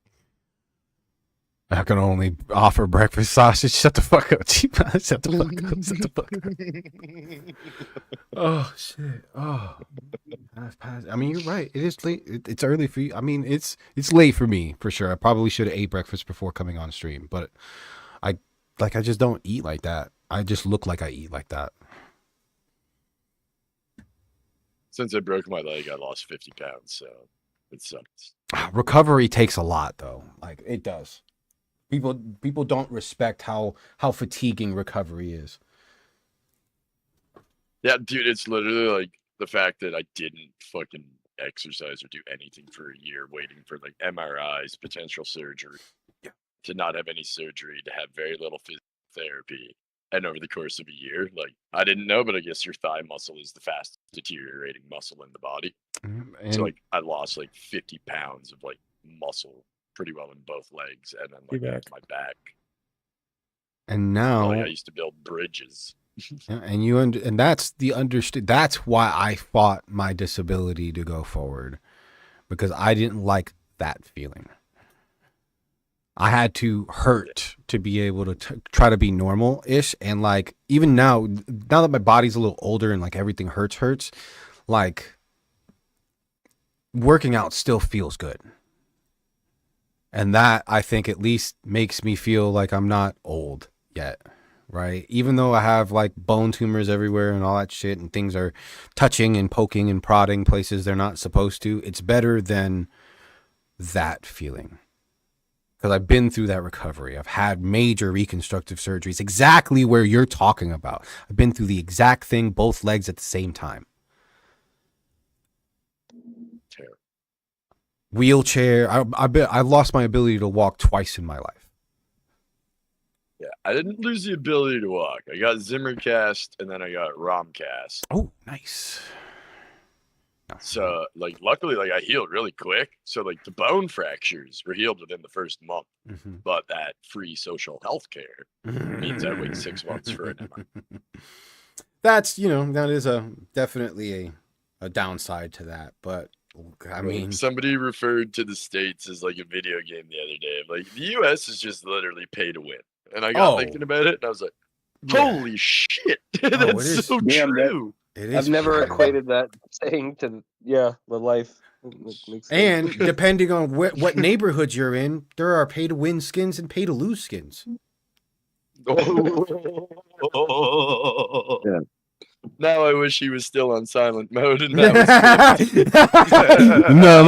I can only offer breakfast sausage. Shut the fuck up, cheap ass. Shut the fuck up. Shut the fuck up. Oh shit. Oh. I mean, you're right. It is late. It's early for you. I mean, it's late for me for sure. I probably should have ate breakfast before coming on stream, but I just don't eat like that. I just look like I eat like that. Since I broke my leg, I lost 50 pounds, so it sucks. Recovery takes a lot, though. Like it does. People don't respect how fatiguing recovery is. Yeah, dude, it's literally like the fact that I didn't fucking exercise or do anything for a year, waiting for like MRIs, potential surgery, to not have any surgery, to have very little physical therapy, and over the course of a year, like I didn't know, but I guess your thigh muscle is the fastest deteriorating muscle in the body. And So like I lost like 50 pounds of like muscle pretty well in both legs, and then like my back. And now, like I used to build bridges. yeah, and that's the understood. That's why I fought my disability to go forward, because I didn't like that feeling. I had to hurt to be able to try to be normal-ish, and like even now that my body's a little older and like everything hurts, like working out still feels good, and that I think at least makes me feel like I'm not old yet. Right? Even though I have like bone tumors everywhere and all that shit, and things are touching and poking and prodding places they're not supposed to, it's better than that feeling. Because I've been through that recovery. I've had major reconstructive surgeries, exactly where you're talking about. I've been through the exact thing, both legs at the same time. Terrible. Wheelchair. I lost my ability to walk twice in my life. Yeah, I didn't lose the ability to walk. I got Zimmercast and then I got Romcast. Oh, nice. So, like, luckily, like, I healed really quick. So, like, the bone fractures were healed within the first month. Mm-hmm. But that free social health care means I wait 6 months for an MRI. That's, that is definitely a downside to that. But, I mean, somebody referred to the States as like a video game the other day. Like, the US is just literally pay to win. And I got thinking about it, and I was like, holy shit. That's so true. I've never equated that saying to the life. And depending on what neighborhoods you're in, there are pay to win skins and pay to lose skins. Yeah. Now I wish he was still on silent mode. And that was No.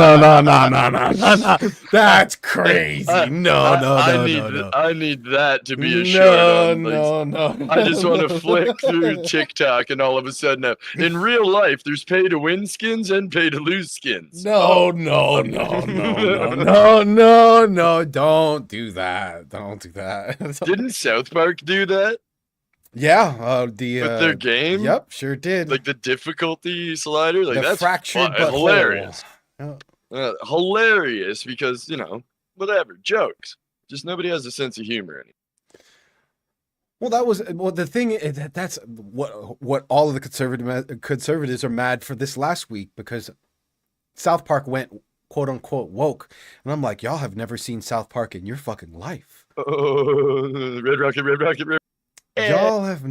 That's crazy. I need that to be a short. No. I just want to flick through TikTok, and all of a sudden, in real life, there's pay to win skins and pay to lose skins. No. Don't do that. Don't do that. Didn't South Park do that? Yeah, with their game. Yep, sure did. Like the difficulty slider, like that's fractured but hilarious. Oh. Hilarious because whatever jokes. Just nobody has a sense of humor anymore. Well, the thing is that's what all of the conservatives are mad for this last week, because South Park went quote unquote woke, and I'm like, y'all have never seen South Park in your fucking life. Oh, Red Rocket. Y'all have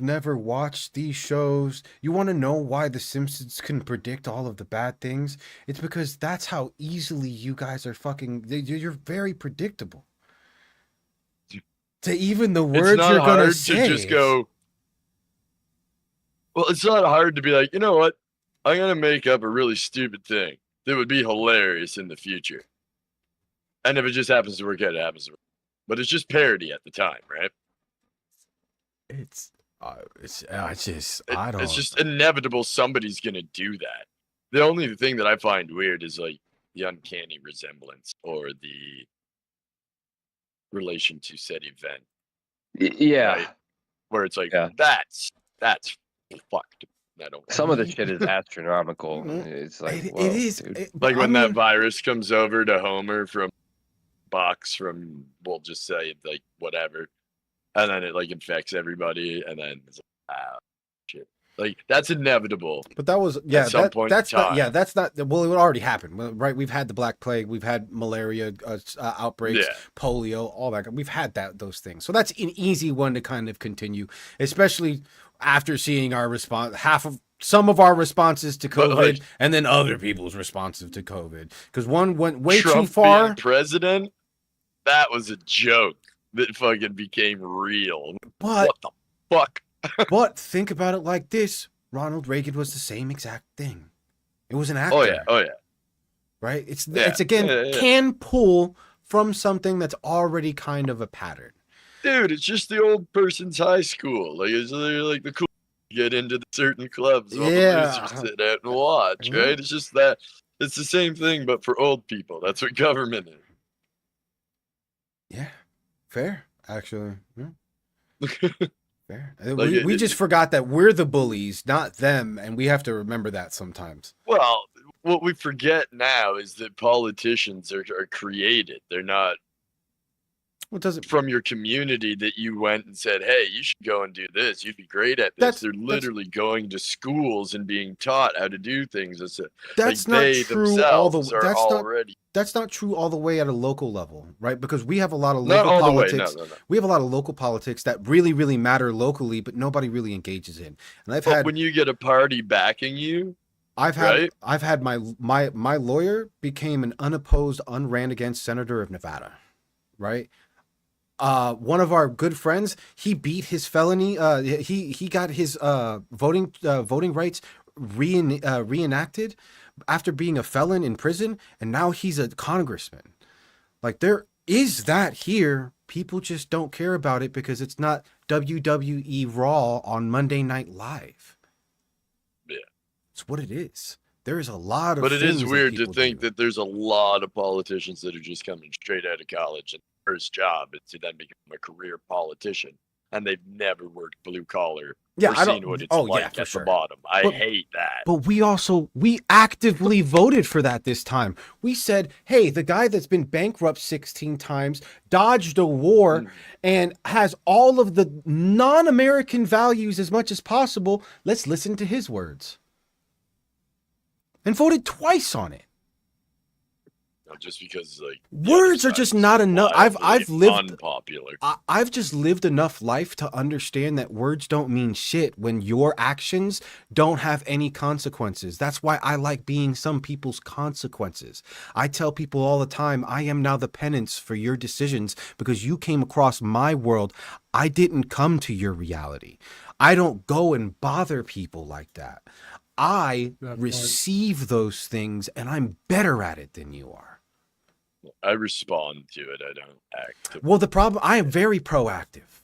never watched these shows. You want to know why The Simpsons can predict all of the bad things? It's because that's how easily you guys are you're very predictable. To even the words you're gonna say. To just go. Well, it's not hard to be like, you know what? I'm gonna make up a really stupid thing that would be hilarious in the future. And if it just happens to work out, it happens to work. But it's just parody at the time, right? It's just inevitable somebody's gonna do that. The only thing that I find weird is like the uncanny resemblance or the relation to said event. Yeah. Right? Where it's like that's fucked. Some of the shit is astronomical. It's like it is like when that virus comes over to Homer from box from, we'll just say like whatever. And then it like infects everybody, and then it's like, shit. Like that's inevitable. But that was At some point in that's not time. that's not well, it would already happened, right? We've had the Black Plague, we've had malaria outbreaks, Yeah. polio, all that. We've had those things, so that's an easy one to kind of continue, especially after seeing our response, some of our responses to But, COVID, like, and then other people's responses to COVID, because one went way Trump too far. being president, that was a joke that fucking became real. But What the fuck? but think about it like this: Ronald Reagan was the same exact thing. It was an actor. Oh yeah. Right? It's Yeah, again yeah. can pull from something that's already kind of a pattern. Dude, it's just the old person's high school. Like it's literally like the cool get into the certain clubs while Yeah. the losers sit out and watch, Mhm. right? It's just that it's the same thing, but for old people. That's what government is. Yeah. Fair, actually. Yeah. Fair. Like, We just forgot that we're the bullies, not them, and we have to remember that sometimes. Well, what we forget now is that politicians are created. They're not What does it from your community that you went and said, hey, you should go and do this. You'd be great at this. That's- They're literally going to schools and being taught how to do things. That's like not they true all the themselves are that's not already that's not true all the way at a local level, right? Because we have a lot of not local all politics. the way. No. We have a lot of local politics that really, really matter locally, but nobody really engages in. And But when you get a party backing you, I've had my lawyer became an unopposed, unran against senator of Nevada, right? One of our good friends, he beat his felony. He got his voting rights reenacted after being a felon in prison, and now he's a congressman. Like there is that here. People just don't care about it because it's not WWE Raw on Monday Night Live. Yeah. It's what it is. There is a lot of but it things is that weird to people think do. that there's a lot of politicians that are just coming straight out of college and their first job is to then become a career politician, and they've never worked blue collar Yeah, or I don't- seen what it's oh, like yeah, for at sure. the bottom. I But- hate that. But we actively voted for that this time. We said, hey, the guy that's been bankrupt 16 times, dodged a war, and has all of the non-American values as much as possible. Let's listen to his words. And voted twice on it. Just because like Words are just not enough. I've lived unpopular. I've just lived enough life to understand that words don't mean shit when your actions don't have any consequences. That's why I like being some people's consequences. I tell people all the time, I am now the penance for your decisions because you came across my world. I didn't come to your reality. I don't go and bother people like that. I receive those things and I'm better at it than you are. I respond to it. I don't act. Well, the problem, I am very proactive.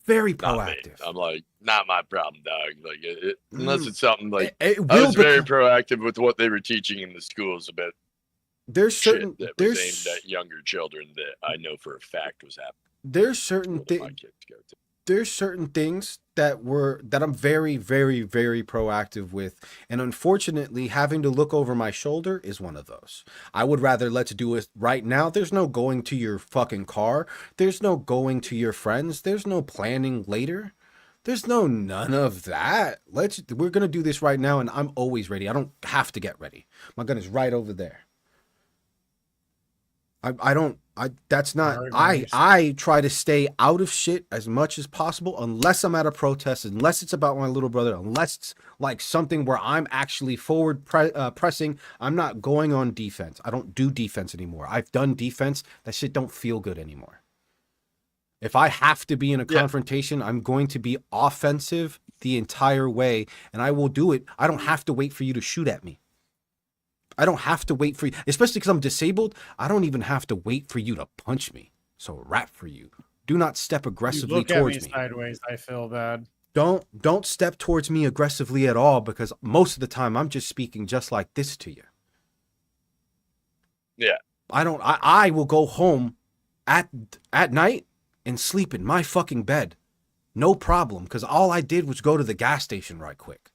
Very Not me. proactive. I'm like, not my problem, dog. Like, unless it's something like It I will was very become- proactive with what they were teaching in the schools about there's certain shit that there's was aimed at younger children that I know for a fact was happening. there's certain That my things kids go to. there's certain things that I'm very, very, very proactive with, and unfortunately having to look over my shoulder is one of those. I would rather let's do it right now. There's no going to your fucking car, there's no going to your friends, there's no planning later, there's none of that. We're gonna do this right now, and I'm always ready. I don't have to get ready. My gun is right over there. I try to stay out of shit as much as possible unless I'm at a protest, unless it's about my little brother, unless it's like something where I'm actually forward pressing. I'm not going on defense. I don't do defense anymore. I've done defense. That shit don't feel good anymore. If I have to be in a confrontation, I'm going to be offensive the entire way, and I will do it. I don't have to wait for you to shoot at me. I don't have to wait for you, especially because I'm disabled. I don't even have to wait for you to punch me. So rap for you. Do not step aggressively towards me. Sideways, I feel bad. Don't step towards me aggressively at all, because most of the time I'm just speaking just like this to you. Yeah. I will go home at night and sleep in my fucking bed. No problem, because all I did was go to the gas station right quick.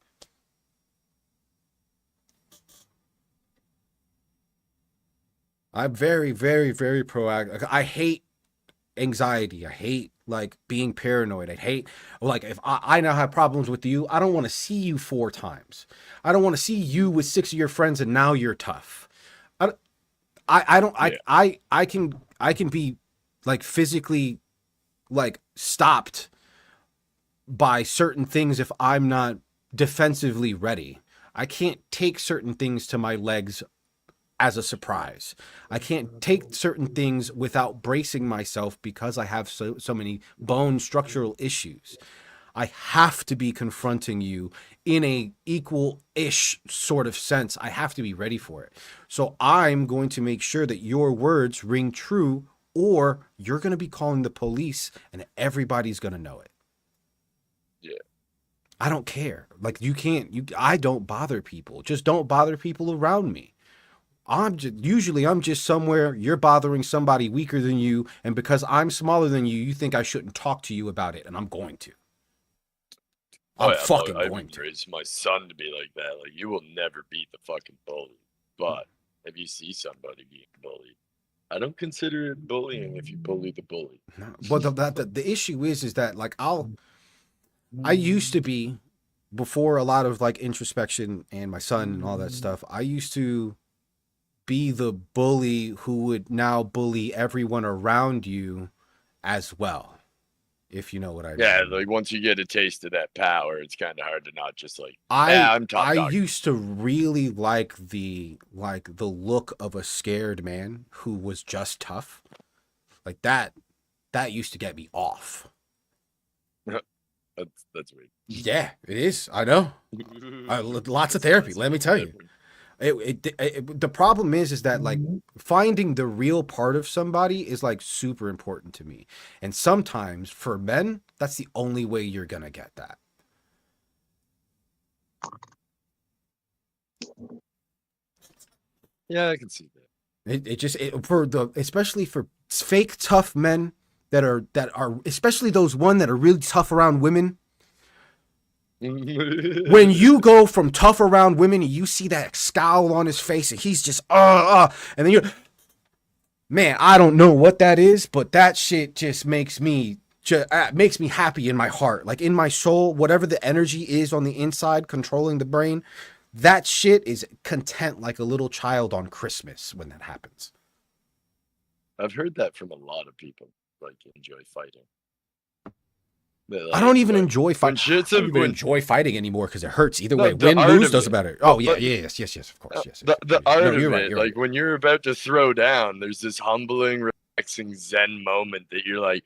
I'm very, very, very proactive. I hate anxiety. I hate like being paranoid. I hate, like, if I now have problems with you, I don't want to see you 4 times. I don't want to see you with 6 of your friends and now you're tough. I don't, I can be like physically like stopped by certain things if I'm not defensively ready. I can't take certain things to my legs as a surprise. I can't take certain things without bracing myself because I have so many bone structural issues. I have to be confronting you in a equal-ish sort of sense. I have to be ready for it. So I'm going to make sure that your words ring true, or you're going to be calling the police and everybody's going to know it. Yeah. I don't care. Like, I don't bother people. Just don't bother people around me. I'm just somewhere, you're bothering somebody weaker than you, and because I'm smaller than you, you think I shouldn't talk to you about it, and I'm going to. I'm fucking going to. I've raised my son to be like that. Like, you will never beat the fucking bully. But if you see somebody being bullied, I don't consider it bullying if you bully the bully. No, but the issue is that, like, I used to be, before a lot of like introspection and my son and all that stuff, I used to be the bully who would now bully everyone around you as well, if you know what I mean. Yeah, like once you get a taste of that power, it's kind of hard to not just like, I'm top dog. I used to really like the look of a scared man who was just tough. Like that used to get me off. That's weird. Yeah, it is. I know. Lots of therapy, let me tell you. The problem is that like finding the real part of somebody is like super important to me. And sometimes for men, that's the only way you're going to get that. Yeah, I can see that. Especially for fake tough men that are especially those that are really tough around women. When you go from tough around women and you see that scowl on his face and he's just and then you're, man, I don't know what that is, but that shit just makes me happy in my heart, like in my soul. Whatever the energy is on the inside controlling the brain, that shit is content like a little child on Christmas when that happens. I've heard that from a lot of people. Like, enjoy fighting. Like, I don't even enjoy fighting. I don't even enjoy fighting anymore because it hurts either way. Win, lose, doesn't matter. Oh yeah, yes, of course, yes. The art of it, like when you're about to throw down, there's this humbling, relaxing Zen moment that you're like,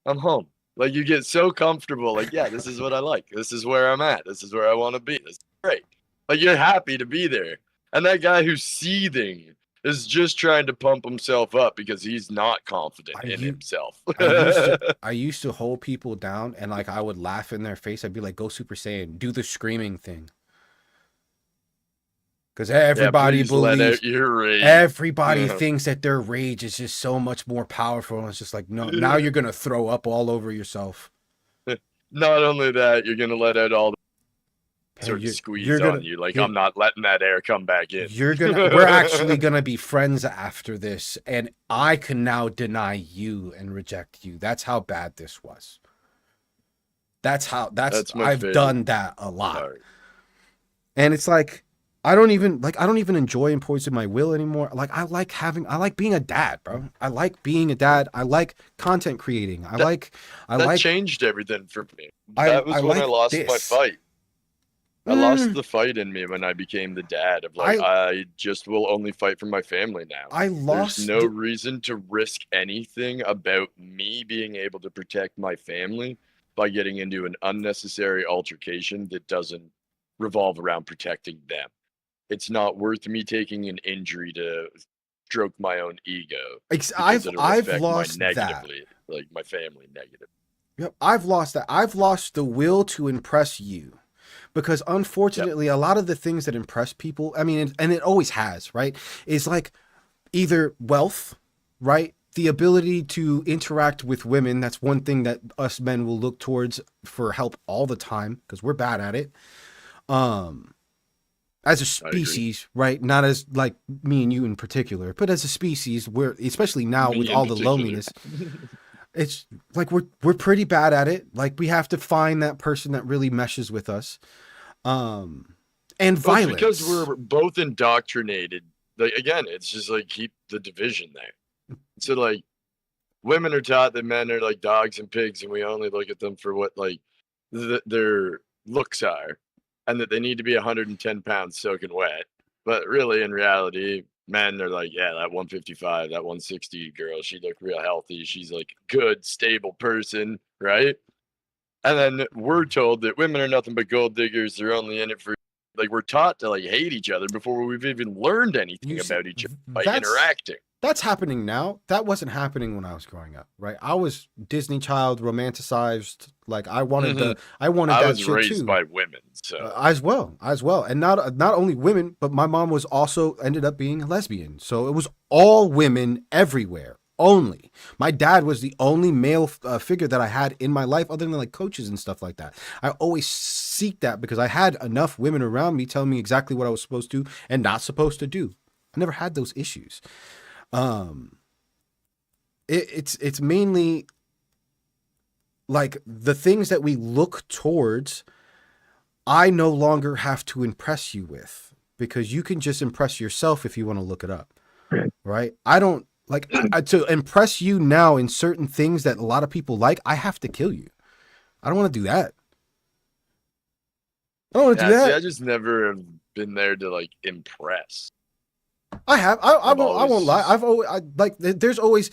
I'm home. Like, you get so comfortable. Like, yeah, this is what I like. This is where I'm at. This is where I want to be. This is great. Like, you're happy to be there. And that guy who's seething is just trying to pump himself up because he's not confident in himself. I used to hold people down and like I would laugh in their face. I'd be like, go Super Saiyan, do the screaming thing. Because everybody believes, everybody thinks that their rage is just so much more powerful. And it's just like, no, now you're going to throw up all over yourself. Not only that, you're going to let out all the sort of squeeze on you. Like, I'm not letting that air come back in. We're actually going to be friends after this. And I can now deny you and reject you. That's how bad this was. I've done that a lot. Part. And it's like, I don't even enjoy imposing my will anymore. Like, I like being a dad, bro. I like being a dad. I like content creating. That changed everything for me. That was when I lost my fight. I lost the fight in me when I became the dad of like, I just will only fight for my family now. There's no reason to risk anything about me being able to protect my family by getting into an unnecessary altercation that doesn't revolve around protecting them. It's not worth me taking an injury to stroke my own ego. I've lost that. Like my family negatively. Yep, I've lost that. I've lost the will to impress you. Because unfortunately, a lot of the things that impress people, I mean, and it always has, right, is like either wealth, right? The ability to interact with women. That's one thing that us men will look towards for help all the time because we're bad at it. As a species, right? Not as like me and you in particular, but as a species, we're especially now with all the loneliness. It's like we're pretty bad at it. Like we have to find that person that really meshes with us. And Well, violence. it's because we're both indoctrinated. Like again, it's just like keep the division there. So like women are taught that men are like dogs and pigs, and we only look at them for what like their looks are, and that they need to be 110 pounds soaking wet. But really, in reality, men are like, yeah, that 155, that 160 girl, she looked real healthy. She's like good, stable person, right? And then we're told that women are nothing but gold diggers. They're only in it for like we're taught to like hate each other before we've even learned anything about each other by interacting. That's happening now. That wasn't happening when I was growing up, right? I was Disney child, romanticized. Like I wanted I was shit raised too. by women, so As well, and not only women, but my mom was also ended up being a lesbian. So it was all women everywhere. Only my dad was the only male figure that I had in my life, other than like coaches and stuff like that. I always seek that because I had enough women around me telling me exactly what I was supposed to and not supposed to do. I never had those issues. It's mainly like the things that we look towards. I no longer have to impress you with, because you can just impress yourself if you want to look it up, right? I don't like to impress you now in certain things that a lot of people like. I have to kill you. I don't want to do that. I don't want to do that. See, I just never have been there to like impress. I have. I won't lie. I've always there's always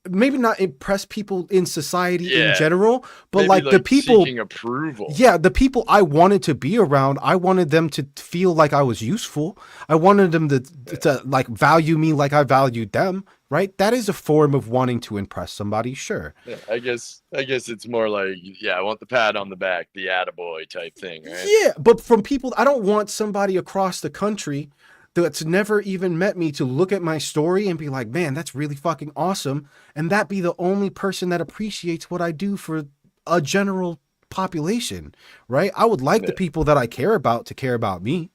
maybe not impress people in society in general, but maybe, like the people seeking approval. Yeah, the people I wanted to be around, I wanted them to feel like I was useful. I wanted them to like value me like I valued them, right? That is a form of wanting to impress somebody, sure. Yeah, I guess it's more like, yeah, I want the pat on the back, the attaboy type thing, right? Yeah, but from people, I don't want somebody across the country that's never even met me to look at my story and be like, man, that's really fucking awesome. And that be the only person that appreciates what I do for a general population, right? I would like the people that I care about to care about me.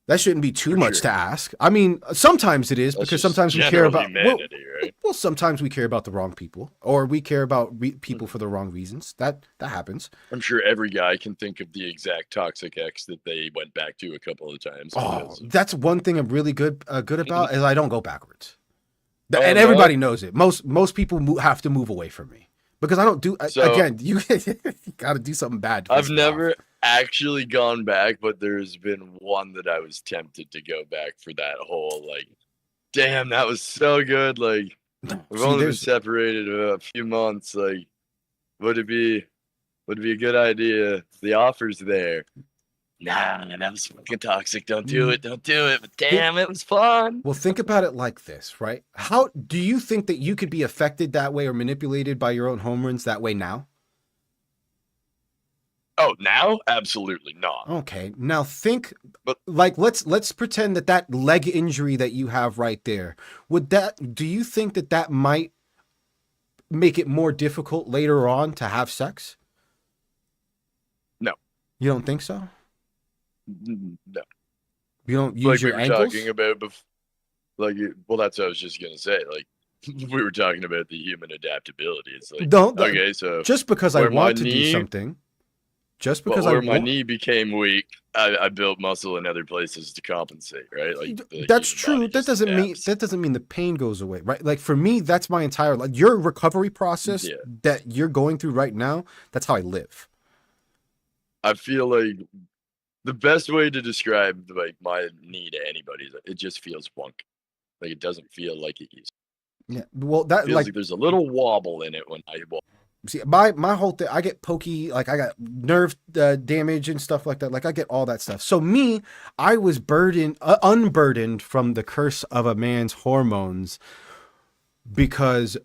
That shouldn't be too much to ask. I mean, sometimes it is, because sometimes we care about humanity, right? Well, sometimes we care about the wrong people, or we care about people for the wrong reasons. That happens. I'm sure every guy can think of the exact toxic ex that they went back to a couple of times. Oh, that's one thing I'm really good about is I don't go backwards, Oh, and no? everybody knows it. Most people have to move away from me because I don't do. Again, you got to do something bad. I've never actually gone back, but there's been one that I was tempted to go back for that whole like, damn, that was so good. Like, we've only been separated a few months. Like, would it be a good idea? The offer's there. Nah, that was fucking toxic. Don't do it. But damn, it was fun. Well, think about it like this, right? How do you think that you could be affected that way or manipulated by your own hormones that way now? Oh, now? Absolutely not. Okay. Now think, like, let's pretend that leg injury that you have right there, do you think that might make it more difficult later on to have sex? No. You don't think so? No. You don't use your ankles? Talking about well, that's what I was just going to say. Like, we were talking about the human adaptability. It's like, okay, so just because I want to do something, just because my knee became weak, I built muscle in other places to compensate, right? Like that's true. That doesn't mean the pain goes away, right? Like for me, that's my entire your recovery process that you're going through right now. That's how I live. I feel like the best way to describe like my knee to anybody is it just feels wonky. Like it doesn't feel like it used to. Yeah. Well, that feels like there's a little wobble in it when I walk. See, my whole thing, I get pokey, like I got nerve damage and stuff like that. Like I get all that stuff. So me, I was unburdened from the curse of a man's hormones because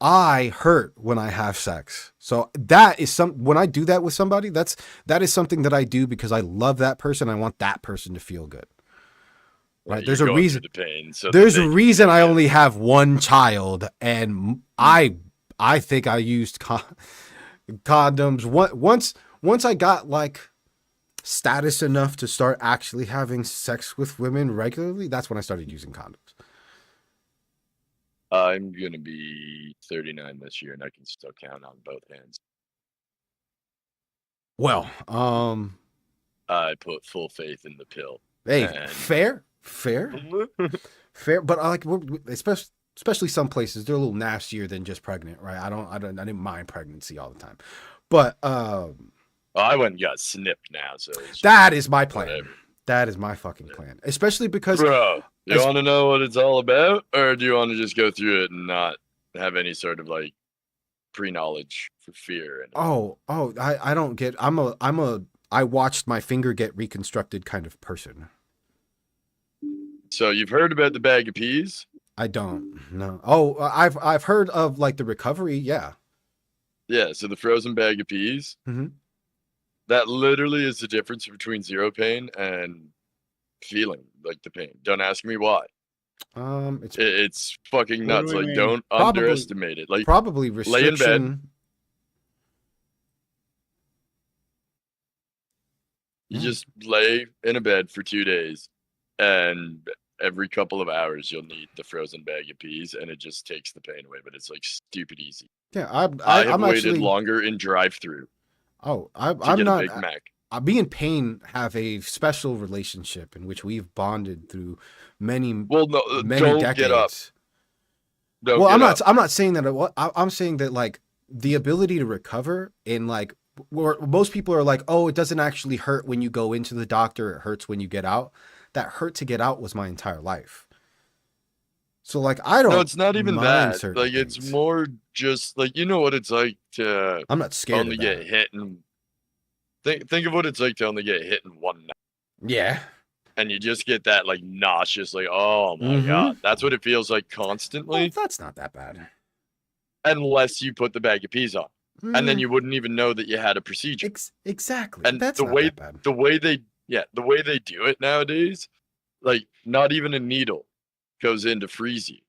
I hurt when I have sex. So that is when I do that with somebody, that is something that I do because I love that person. I want that person to feel good. Right. Well, there's a reason. The pain, so there's a reason I only have one child, and I think I used condoms once I got like status enough to start actually having sex with women regularly. That's when I started using condoms. I'm gonna be 39 this year, and I can still count on both hands. Well, I put full faith in the pill. hey, And fair, but I like especially some places they're a little nastier than just pregnant, right? I didn't mind pregnancy all the time, but I went and got snipped now, so it's that is my plan. whatever. That is my fucking plan, especially because Bro, you as- want to know what it's all about, or do you want to just go through it and not have any sort of like pre-knowledge for fear? And I don't get. I watched my finger get reconstructed kind of person. so you've heard about the bag of peas? I don't know. Oh, I've heard of like the recovery. Yeah. Yeah, so the frozen bag of peas. Mhm. That literally is the difference between zero pain and feeling like the pain. Don't ask me why. It's fucking What do nuts. we Like, mean? don't Probably- underestimate it. Like, probably lay in bed. restriction. you Yeah. just lay in a bed for 2 days, and every couple of hours you'll need the frozen bag of peas, and it just takes the pain away. But it's like stupid easy. Yeah, I have I'm waited actually. longer in drive-through Oh, to I'm get not. a Big Mac. Me and Payne have a special relationship in which we've bonded through many Well, no, many don't decades. get up. Don't Well, get I'm up. not. I'm not saying that. I'm saying that like the ability to recover in like where most people are like, oh, it doesn't actually hurt when you go into the doctor. It hurts when you get out. That hurt to get out was my entire life. So like I don't. No, it's not even mind that. certain Like, it's things. more just like, you know what it's like to I'm not scared only of get that. hit and think of what it's like to only get hit in one night, Yeah. and you just get that like nauseous, like, oh my Mhm. god, that's what it feels like Well, constantly, that's not that bad. unless you put the bag of peas on, and then you wouldn't even know that you had a procedure. Exactly. And That's the not way that bad. the way they do it nowadays, like, not even a needle goes in to freeze you.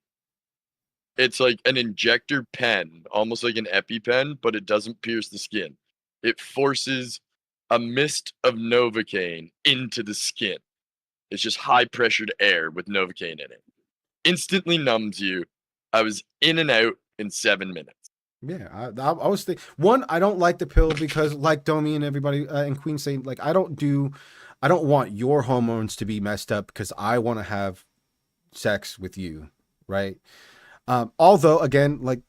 It's like an injector pen, almost like an EpiPen, but it doesn't pierce the skin. It forces a mist of Novocaine into the skin. It's just high pressured air with Novocaine in it. Instantly numbs you. I was in and out in 7 minutes. Yeah, I was thinking one. I don't like the pill because, like Domi and everybody and Queen say, like I don't want your hormones to be messed up because I want to have sex with you, right? Although again, like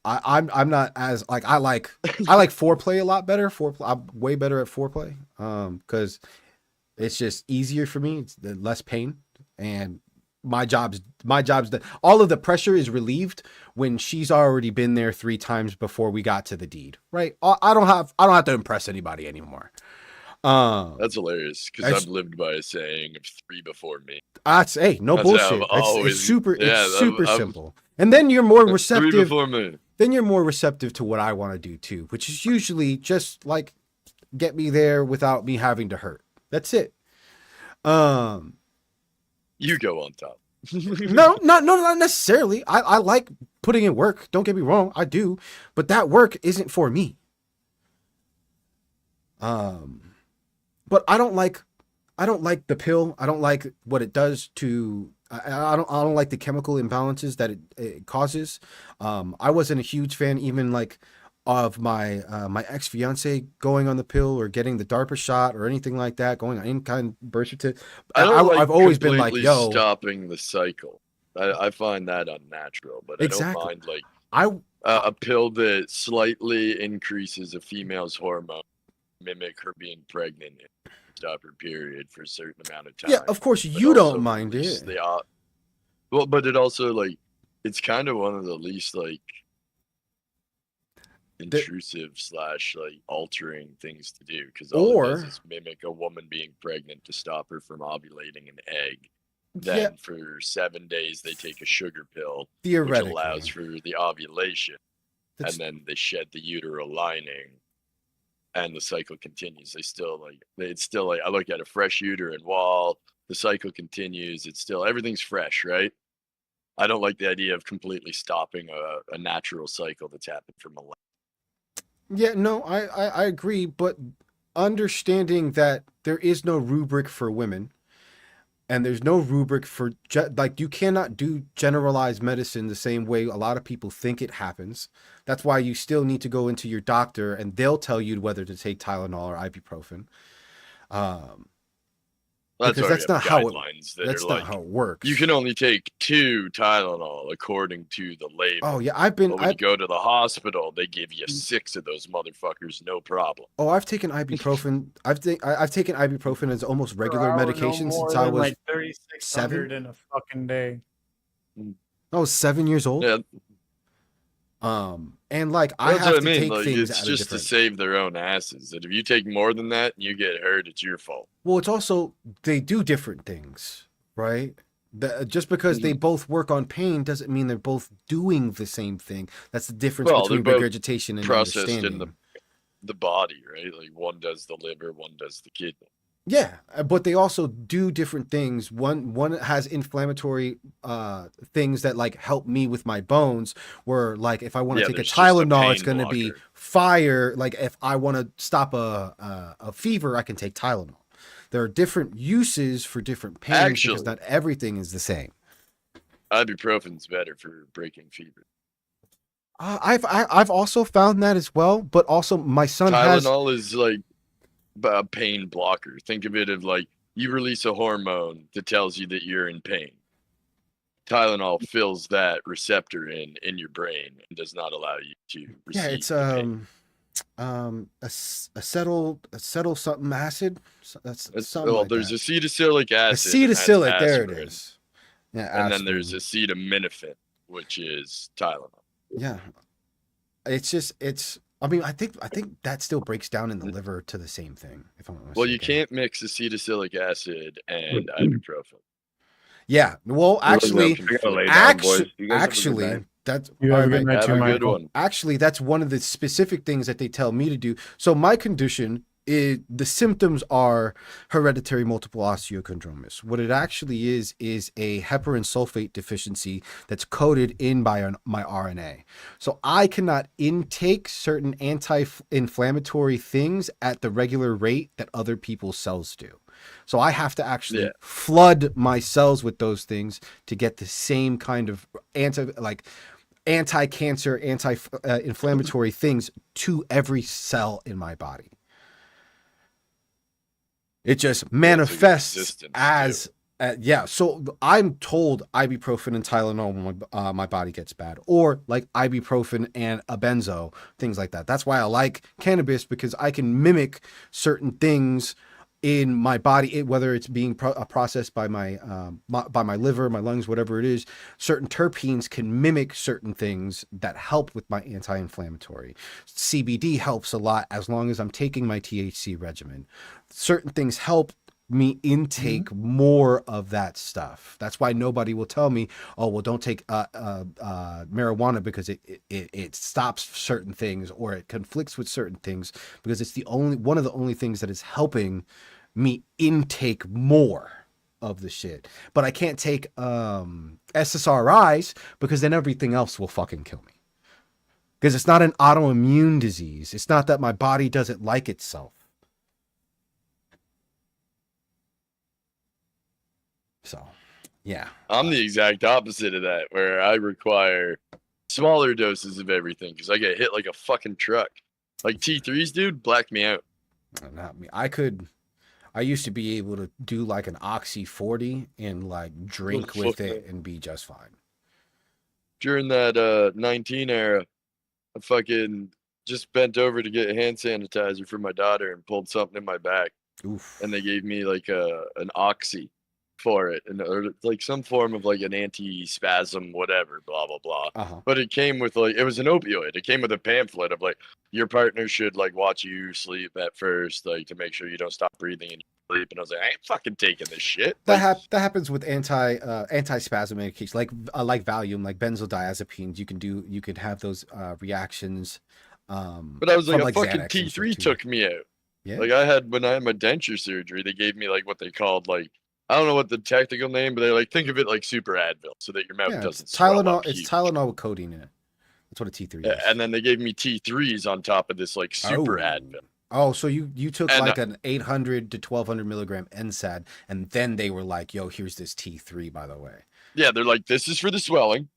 I'm not as like I like foreplay a lot better. I'm way better at foreplay because it's just easier for me. It's less pain and my job's done. All of the pressure is relieved when she's already been there 3 times before we got to the deed, right? I don't have to impress anybody anymore. That's hilarious because That's- I've lived by a saying of 3 before me. Hey, no That's how bullshit. I've It's always- super yeah, it's super I've- simple. And then you're more 3 receptive. before me. Then you're more receptive to what I want to do too, which is usually just like get me there without me having to hurt. That's it. You go on top. No, not necessarily. I like putting in work. Don't get me wrong, I do, but that work isn't for me. But I don't like the pill. I don't like what it does to. I don't like the chemical imbalances that it causes. I wasn't a huge fan even like of my my ex fiance going on the pill or getting the DARPA shot or anything like that. Going on any kind of birth certificate. I've always been like, completely yo, stopping the cycle. I find that unnatural, but Exactly. I don't mind like I a pill that slightly increases a female's hormone, mimic her being pregnant, and stop her period for a certain amount of time. yeah, of course but you also don't mind release it. well, but it also like it's kind of one of the least like intrusive slash like altering things to do because all it does Or- is mimic a woman being pregnant to stop her from ovulating an egg. Yeah, Then for 7 days they take a sugar pill, which theoretically. allows for the ovulation, That's- and then they shed the uteral lining, and the cycle continues. It's still like I look at a fresh uterine wall. The cycle continues. It's still everything's fresh, right? I don't like the idea of completely stopping a natural cycle that's happened for millennia. Yeah, no, I agree, but understanding that there is no rubric for women, And there's no rubric for like you cannot do generalized medicine the same way a lot of people think it happens. That's why you still need to go into your doctor and they'll tell you whether to take Tylenol or ibuprofen. Because that's not how it works. You can only take 2 Tylenol according to the label. Oh yeah, But when you go to the hospital, they give you 6 of those motherfuckers, no problem. Oh, I've taken ibuprofen. I've taken ibuprofen as almost regular medication since I was like 3,600 in a fucking day. I was 7 years old. Yeah. And like That's I have what to I mean. take Like, things it's at just to save their own asses. That if you take more than that and you get hurt, it's your fault. Well, it's also they do different things, right? Just because they both work on pain doesn't mean they're both doing the same thing. That's the difference between regurgitation and processed understanding. in the body, right? Like one does the liver, one does the kidney. Yeah, but they also do different things. One has inflammatory things that like help me with my bones. Where like if I want to take a Tylenol, it's going to be fire. Like if I want to stop a fever, I can take Tylenol. There are different uses for different pains because not everything is the same. Ibuprofen's better for breaking fever. I've also found that as well, but also my son Tylenol is like a pain blocker. Think of it as like you release a hormone that tells you that you're in pain. Tylenol fills that receptor in your brain and does not allow you to receive it's acetyl something acid. That's something well, like there's that. Acetylsalic acid. Acetylsalic, there it is. Yeah, and then there's acetaminophen, which is Tylenol. Yeah, it's. I mean, I think that still breaks down in the liver to the same thing. If I'm not mistaken. Well, you can't mix acetylsalic acid and ibuprofen. Yeah, well, actually, that's actually that's one of the specific things that they tell me to do. So my condition is the symptoms are hereditary multiple osteochondromas. What it actually is a heparin sulfate deficiency that's coded in by my RNA. So I cannot intake certain anti-inflammatory things at the regular rate that other people's cells do. So I have to actually flood my cells with those things to get the same kind of anti-cancer, anti-inflammatory things to every cell in my body. It just manifests as so I'm told ibuprofen and Tylenol when my body gets bad, or like ibuprofen and a benzo, things like that. That's why I like cannabis, because I can mimic certain things in my body, whether it's being processed by my liver, my lungs, whatever it is. Certain terpenes can mimic certain things that help with my anti-inflammatory. CBD helps a lot as long as I'm taking my THC regimen. Certain things help me intake more of that stuff. That's why nobody will tell me, oh, well, don't take marijuana because it stops certain things, or it conflicts with certain things, because it's one of the only things that is helping me intake more of the shit. But I can't take SSRIs because then everything else will fucking kill me. Because it's not an autoimmune disease. It's not that my body doesn't like itself. So, yeah. I'm the exact opposite of that, where I require smaller doses of everything because I get hit like a fucking truck. Like T3s, dude, black me out. Not me. I used to be able to do like an Oxy 40 and like drink with it and be just fine. During that 19 era, I fucking just bent over to get hand sanitizer for my daughter and pulled something in my back. Oof. And they gave me like an Oxy for it, and or like some form of like an anti-spasm, whatever, blah blah blah. But it came with like, it was an opioid. It came with a pamphlet of like, your partner should like watch you sleep at first, like to make sure you don't stop breathing in your sleep. And I was like, I ain't fucking taking this shit. That happens with anti-spasm medications, like Valium, like benzodiazepines. You can have those reactions. But I was like, a fucking T3 took me out. Yeah. Like when I had my denture surgery, they gave me like what they called like, I don't know what the technical name, but they like think of it like super Advil, so that your mouth doesn't swell up. It's Tylenol with codeine in it. That's what a T3 is. And then they gave me T3s on top of this like super Advil. Oh, so you took And like an 800 to 1200 milligram NSAID, and then they were like, "Yo, here's this T3, by the way." yeah, they're like, this is for the swelling,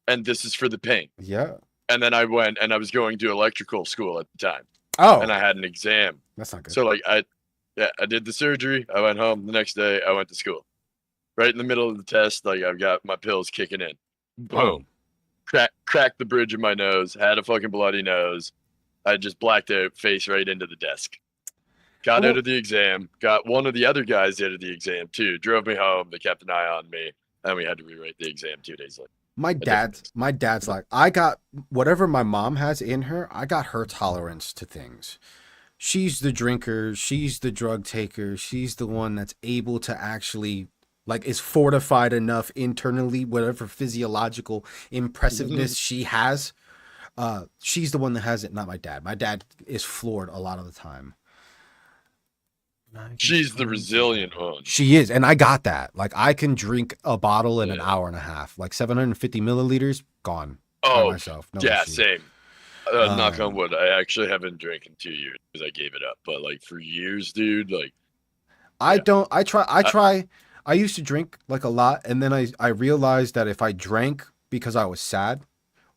and this is for the pain. Yeah. And then I went, and I was going to electrical school at the time, and Oh, I had an exam. that's not good. So like I did the surgery. I went home. The next day, I went to school. Right in the middle of the test, like I've got my pills kicking in. Boom. Cracked the bridge of my nose. Had a fucking bloody nose. I just blacked out, face right into the desk. Got out of the exam. Got one of the other guys out of the exam too. Drove me home. They kept an eye on me, and we had to rewrite the exam 2 days later. My dad's like, I got whatever my mom has in her, I got her tolerance to things. She's the drinker, she's the drug taker, she's the one that's able to actually like is fortified enough internally, whatever physiological impressiveness she has. She's the one that has it, not my dad. My dad is floored a lot of the time. She's the resilient one. She is, and I got that. Like I can drink a bottle in an hour and a half, like 750 milliliters, gone. Oh, myself. No yeah, issue. same. Knock on wood. I actually haven't drank in 2 years because I gave it up. But like for years, dude, like I used to drink like a lot, and then I realized that if I drank because I was sad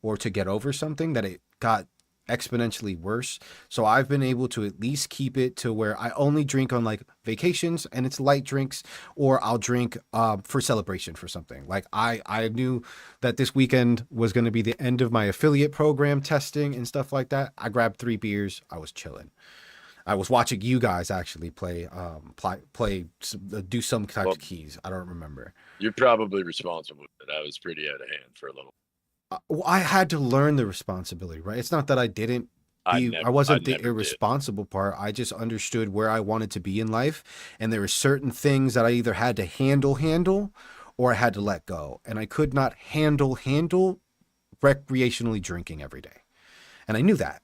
or to get over something, that it got exponentially worse. So I've been able to at least keep it to where I only drink on like vacations and it's light drinks, or I'll drink for celebration for something. Like I knew that this weekend was going to be the end of my affiliate program testing and stuff like that. I grabbed 3 beers. I was chilling. I was watching you guys actually play do some type of keys. I don't remember. You're probably responsible for that. I was pretty out of hand for a little. Well, I had to learn the responsibility, right? It's not that I didn't. I wasn't the irresponsible part. I just understood where I wanted to be in life, and there were certain things that I either had to handle, or I had to let go, and I could not handle recreationally drinking every day, and I knew that.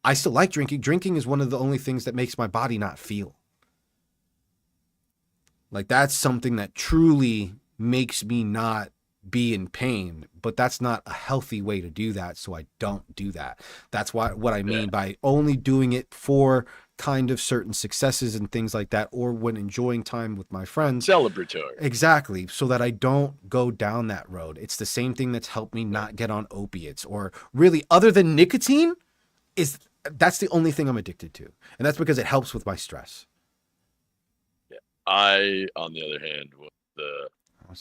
I still like drinking. Drinking is one of the only things that makes my body not feel. Like that's something that truly makes me not be in pain, but that's not a healthy way to do that, so I don't do that. That's what I mean by only doing it for kind of certain successes and things like that, or when enjoying time with my friends. Celebratory. Exactly, so that I don't go down that road. It's the same thing that's helped me not get on opiates, or really other than nicotine, that's the only thing I'm addicted to, and that's because it helps with my stress. Yeah, I, on the other hand,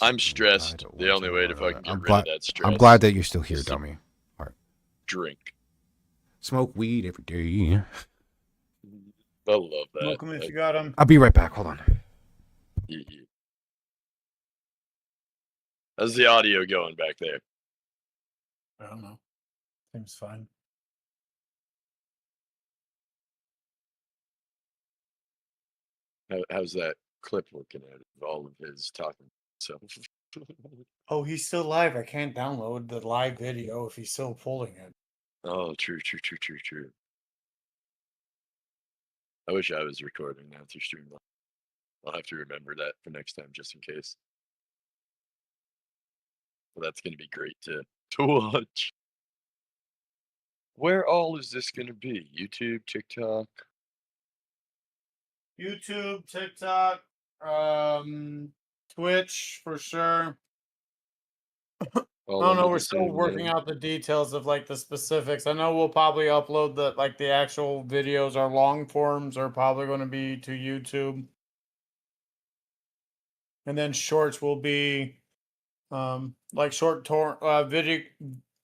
I'm stressed. The only way to fucking get rid of that stress. I'm glad that you're still here, dummy. All right. Drink. Smoke weed every day. I love that. Smoke 'em if you got them. I'll be right back. Hold on. Yeah. How's the audio going back there? I don't know. Seems fine. How's that clip looking at it? All of his talking. So. Oh, he's still live. I can't download the live video if he's still pulling it. Oh, true. I wish I was recording that through Streamline. I'll have to remember that for next time, just in case. Well, that's going to be great to watch. Where all is this going to be? YouTube, TikTok? YouTube, TikTok, Twitch for sure. I don't know. We're still working out the details of like the specifics. I know we'll probably upload the actual videos. Our long forms are probably going to be to YouTube, and then shorts will be, like video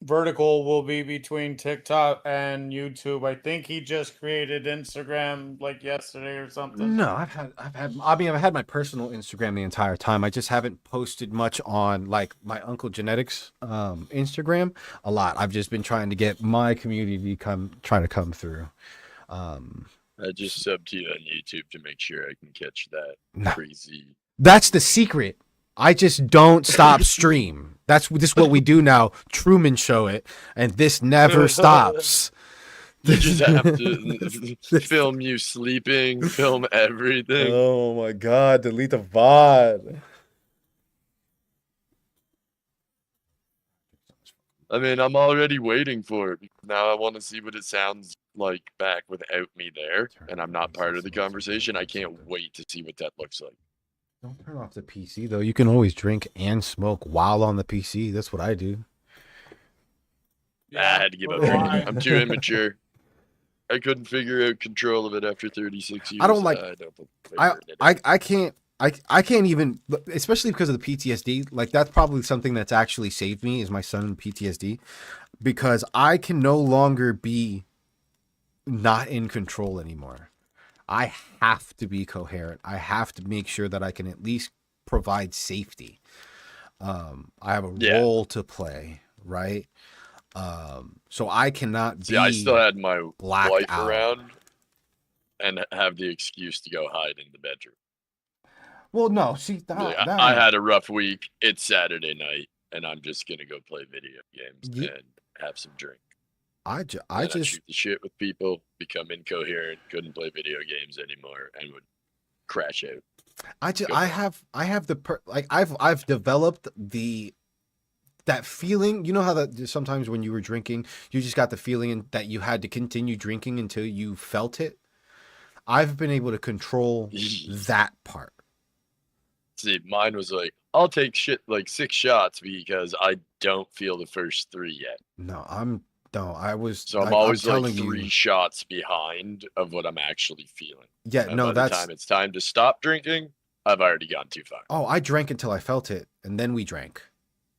vertical will be between TikTok and YouTube. I think he just created Instagram like yesterday or something. No, I've had my personal Instagram the entire time. I just haven't posted much on like my Uncle Genetics Instagram a lot. I've just been trying to get my community to come through. I just subbed to you on YouTube to make sure I can catch that crazy. That's the secret. I just don't stop stream. This is what we do now. Truman Show it, and this never stops. You just have to film you sleeping, film everything. Oh my god, delete the VOD. I mean, I'm already waiting for it. Now I want to see what it sounds like back without me there, and I'm not part of the conversation. I can't wait to see what that looks like. Don't turn off the PC though. You can always drink and smoke while on the PC. That's what I do. I had to give up drinking. I'm too immature. I couldn't figure out control of it after 36 years. I don't like. I I can't. I can't even, especially because of the PTSD. Like that's probably something that's actually saved me is my son PTSD, because I can no longer be not in control anymore. I have to be coherent. I have to make sure that I can at least provide safety. I have a role to play, right? So I cannot be. See, I still had my wife out. around and have the excuse to go hide in the bedroom. Well, no, see, I had a rough week. It's Saturday night, and I'm just gonna go play video games and have some drink. I just shoot the shit with people, become incoherent, couldn't play video games anymore, and would crash out. I have I've developed that feeling. You know how that sometimes when you were drinking, you just got the feeling that you had to continue drinking until you felt it. I've been able to control that part. See, mine was like, I'll take 6 shots because I don't feel the first 3 yet. I'm always like 3 shots behind of what I'm actually feeling. Yeah, and by the time it's time to stop drinking, I've already gone too far. Oh, I drank until I felt it, and then we drank.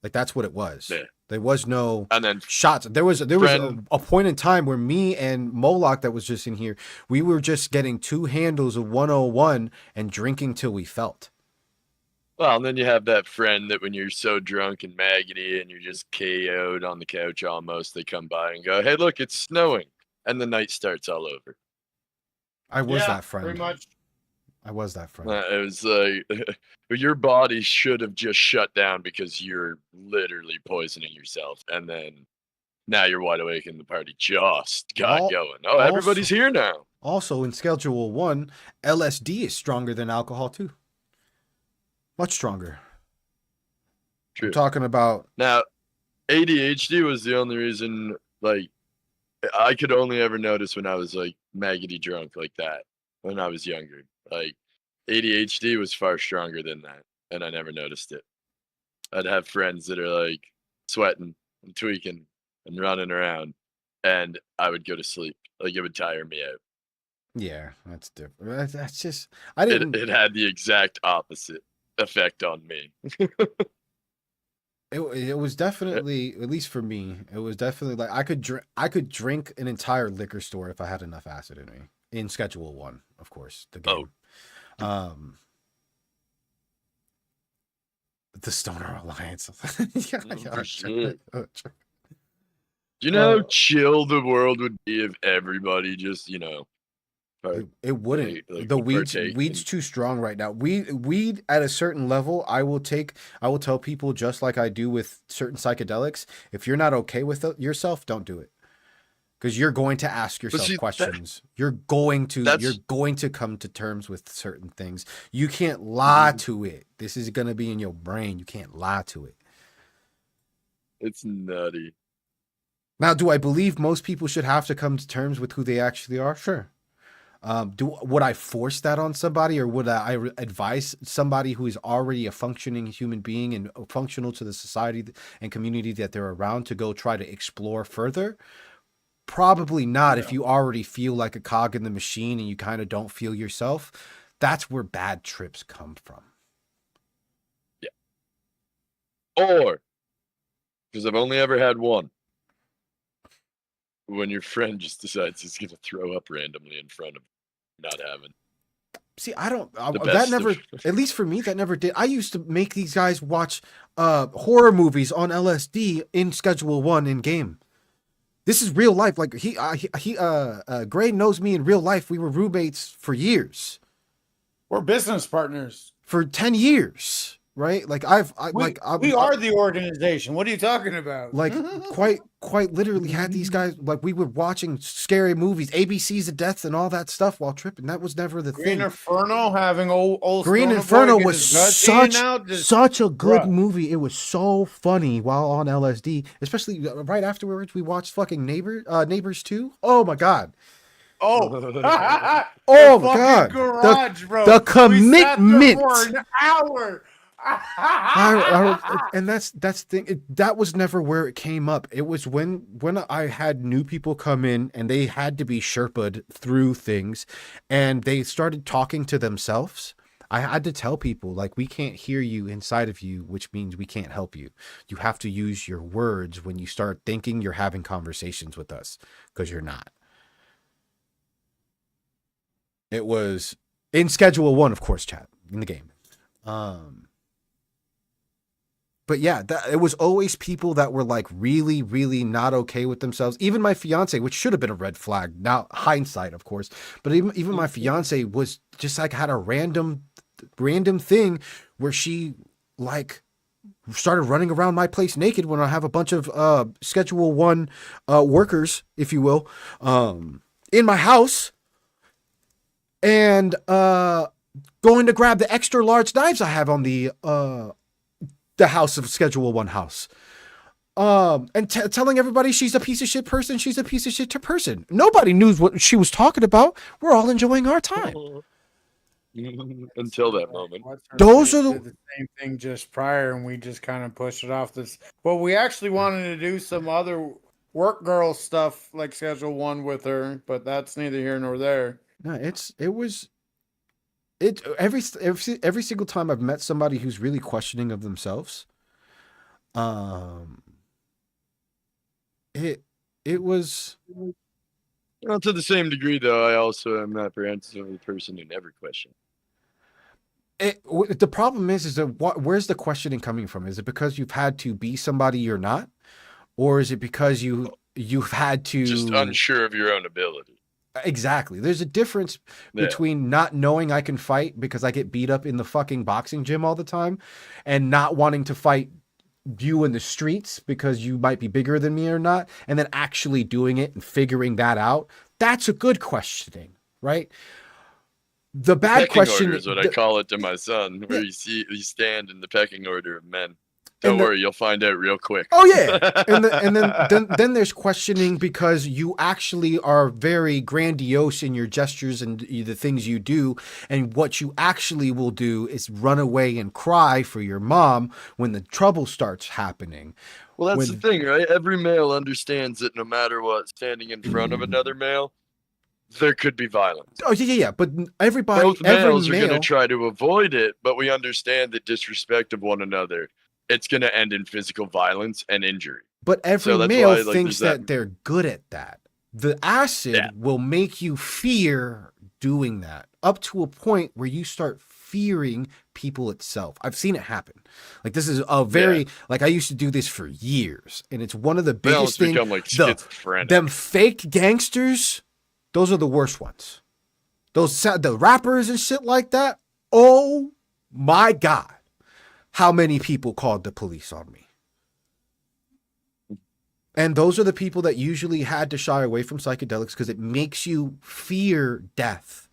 Like that's what it was. Yeah. There was no and then shots. There was a point in time where me and Moloch that was just in here, we were just getting 2 handles of 101 and drinking till we felt. Well, and then you have that friend that when you're so drunk and maggoty and you're just KO'd on the couch almost, they come by and go, hey, look, it's snowing. And the night starts all over. I was that friend. Pretty much. I was that friend. It was like, your body should have just shut down because you're literally poisoning yourself. And then now you're wide awake and the party just got going. Oh, everybody's here now. Also, in Schedule 1, LSD is stronger than alcohol, too. Much stronger. True. I'm talking about now. ADHD was the only reason, like, I could only ever notice when I was like maggoty drunk like that when I was younger. Like, ADHD was far stronger than that, and I never noticed it. I'd have friends that are like sweating and tweaking and running around, and I would go to sleep. Like, it would tire me out. Yeah, that's different. That's just I didn't. It had the exact opposite effect on me. It was definitely, at least for me, it was definitely like I could drink an entire liquor store if I had enough acid in me. In Schedule 1, of course, the game. The Stoner Alliance. Do you know how chill the world would be if everybody just, it wouldn't. Like the weed's too strong right now. Weed at a certain level, I will tell people, just like I do with certain psychedelics, if you're not okay with yourself, don't do it. Because you're going to ask yourself questions. You're going to come to terms with certain things. You can't lie to it. This is going to be in your brain. You can't lie to it. It's nutty. Now, do I believe most people should have to come to terms with who they actually are? Sure. Would I force that on somebody, or would I advise somebody who is already a functioning human being and functional to the society and community that they're around to go try to explore further? Probably not. If you already feel like a cog in the machine and you kind of don't feel yourself, that's where bad trips come from. Yeah. Or, because I've only ever had one, when your friend just decides he's going to throw up randomly in front of you, not having. See, I don't, that never, at least for me, that never did. I used to make these guys watch horror movies on LSD in Schedule 1 in game. This is real life. Like Gray knows me in real life. We were roommates for years. We're business partners. For 10 years. right? Like we are the organization. What are you talking about? like quite literally had these guys like we were watching scary movies, ABCs of Death and all that stuff while tripping. That was never the Green thing. Inferno having old Green Stoner Inferno Boy get was his guts eaten such out, just- such a good Bruh. movie. It was so funny while on LSD, especially right afterwards we watched fucking Neighbors 2. Oh my god. Oh, Oh the my fucking god. garage, bro. The We sat there commitment. for an hour. And that's the thing. That was never where it came up. It was when I had new people come in and they had to be Sherpa'd through things, and they started talking to themselves. I had to tell people, like, we can't hear you inside of you, which means we can't help you. You have to use your words when you start thinking you're having conversations with us, because you're not. It was in Schedule 1, of course, chat in the game. But yeah, it was always people that were like really, really not okay with themselves. Even my fiance, which should have been a red flag. Now, hindsight, of course. But even my fiance was just like had a random thing where she like started running around my place naked when I have a bunch of Schedule 1 workers, if you will, in my house. And going to grab the extra large knives I have on the house of Schedule 1 house. And telling everybody she's a piece of shit person. She's a piece of shit person. Nobody knew what she was talking about. We're all enjoying our time. Until that moment. Those are the same thing just prior, and we just kind of pushed it off. This, well, we actually wanted to do some other work girl stuff like Schedule 1 with her, but that's neither here nor there. No, every single time I've met somebody who's really questioning of themselves, it was. Well, to the same degree, though, I also am apprehensive of the person who never questioned. The problem is that where's the questioning coming from? Is it because you've had to be somebody you're not, or is it because you've had to just unsure of your own ability? Exactly. There's a difference between not knowing I can fight because I get beat up in the fucking boxing gym all the time, and not wanting to fight you in the streets because you might be bigger than me or not, and then actually doing it and figuring that out. That's a good questioning, right? The bad pecking question order is what I call it to my son, where you stand in the pecking order of men. Don't worry, you'll find out real quick. Oh yeah, and then there's questioning because you actually are very grandiose in your gestures and the things you do, and what you actually will do is run away and cry for your mom when the trouble starts happening. Well, that's the thing, right? Every male understands that no matter what, standing in front of another male, there could be violence. Oh yeah. But both males are going to try to avoid it, but we understand that disrespect of one another, it's going to end in physical violence and injury. But every male thinks that they're good at that. The acid will make you fear doing that up to a point where you start fearing people itself. I've seen it happen. Like this is a very like I used to do this for years, and it's one of the biggest things. Like them fake gangsters, those are the worst ones. The rappers and shit like that. Oh my God. How many people called the police on me? And those are the people that usually had to shy away from psychedelics because it makes you fear death.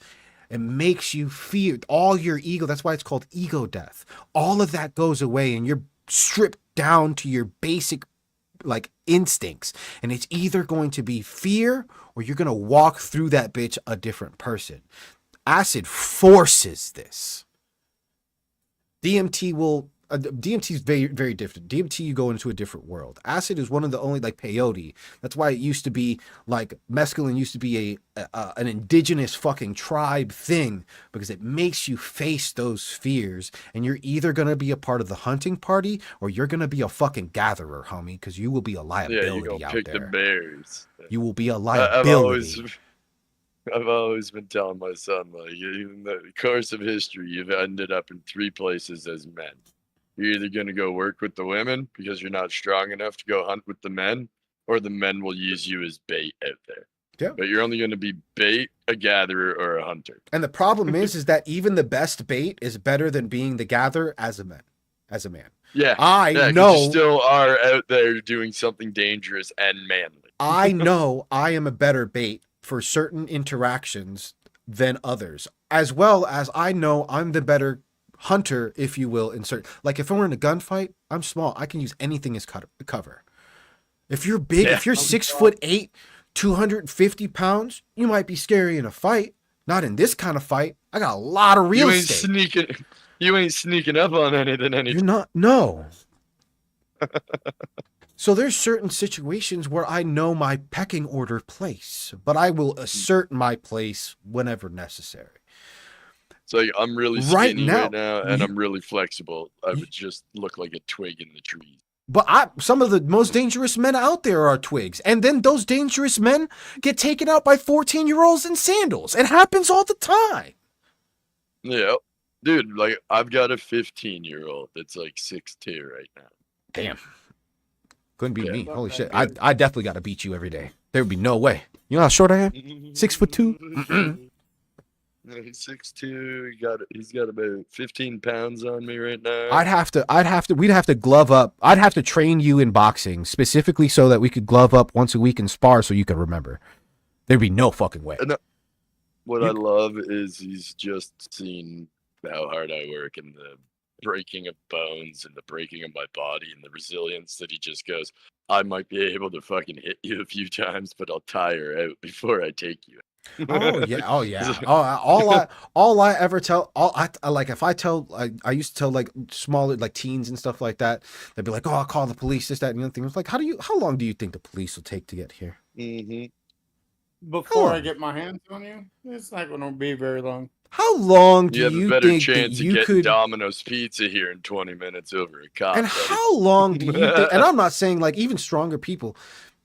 It makes you fear all your ego. That's why it's called ego death. All of that goes away and you're stripped down to your basic like instincts. And it's either going to be fear or you're going to walk through that bitch a different person. Acid forces this. DMT is very, very different. DMT, you go into a different world. Acid is one of the only, like peyote. That's why it used to be like mescaline used to be an indigenous fucking tribe thing because it makes you face those fears. And you're either going to be a part of the hunting party or you're going to be a fucking gatherer, homie, because you will be a liability out there. Pick the bears. You will be a liability. I've always been telling my son, like, in the course of history, you've ended up in 3 places as men. You're either going to go work with the women because you're not strong enough to go hunt with the men, or the men will use you as bait out there. Yeah. But you're only going to be bait, a gatherer, or a hunter. And the problem is that even the best bait is better than being the gatherer as a man. as a man. Yeah. I Yeah, 'cause know you still are out there doing something dangerous and manly. I know I am a better bait for certain interactions than others, as well as I know I'm the better hunter, if you will, in certain, like if we're in a gunfight, I'm small. I can use anything as cover. If you're big, Yeah. if you're 6'8", 250 pounds, you might be scary in a fight. Not in this kind of fight. I got a lot of real estate. You ain't sneaking up on anything. You're not. No. So there's certain situations where I know my pecking order place, but I will assert my place whenever necessary. So like, I'm really Right skinny now, right now, and you- I'm really flexible. I would just look like a twig in the trees. But some of the most dangerous men out there are twigs. And then those dangerous men get taken out by 14-year-olds in sandals. It happens all the time. Yeah. Dude, like, I've got a 15-year-old that's like 6'2" right now. Damn. Couldn't beat Yeah. me. Holy shit. I definitely got to beat you every day. There would be no way. You know how short I am? 6'2". He's 6'2". He's got about 15 pounds on me right now. We'd have to glove up. I'd have to train you in boxing specifically so that we could glove up once a week and spar so you could remember. There'd be no fucking way. What I love is he's just seen how hard I work and the breaking of bones and the breaking of my body and the resilience that he just goes, I might be able to fucking hit you a few times, but I'll tire out before I take you. Oh yeah. All I ever tell, I used to tell like smaller, like teens and stuff like that. They'd be like, "Oh, I'll call the police." This, that, and the other thing. I was like, how long do you think the police will take to get here? Before I get my hands on you, it's not going to be very long. How long do You have you a better think chance that of you getting could? Domino's Pizza here in 20 minutes over a cop. And buddy. how long do you think? And I'm not saying like even stronger people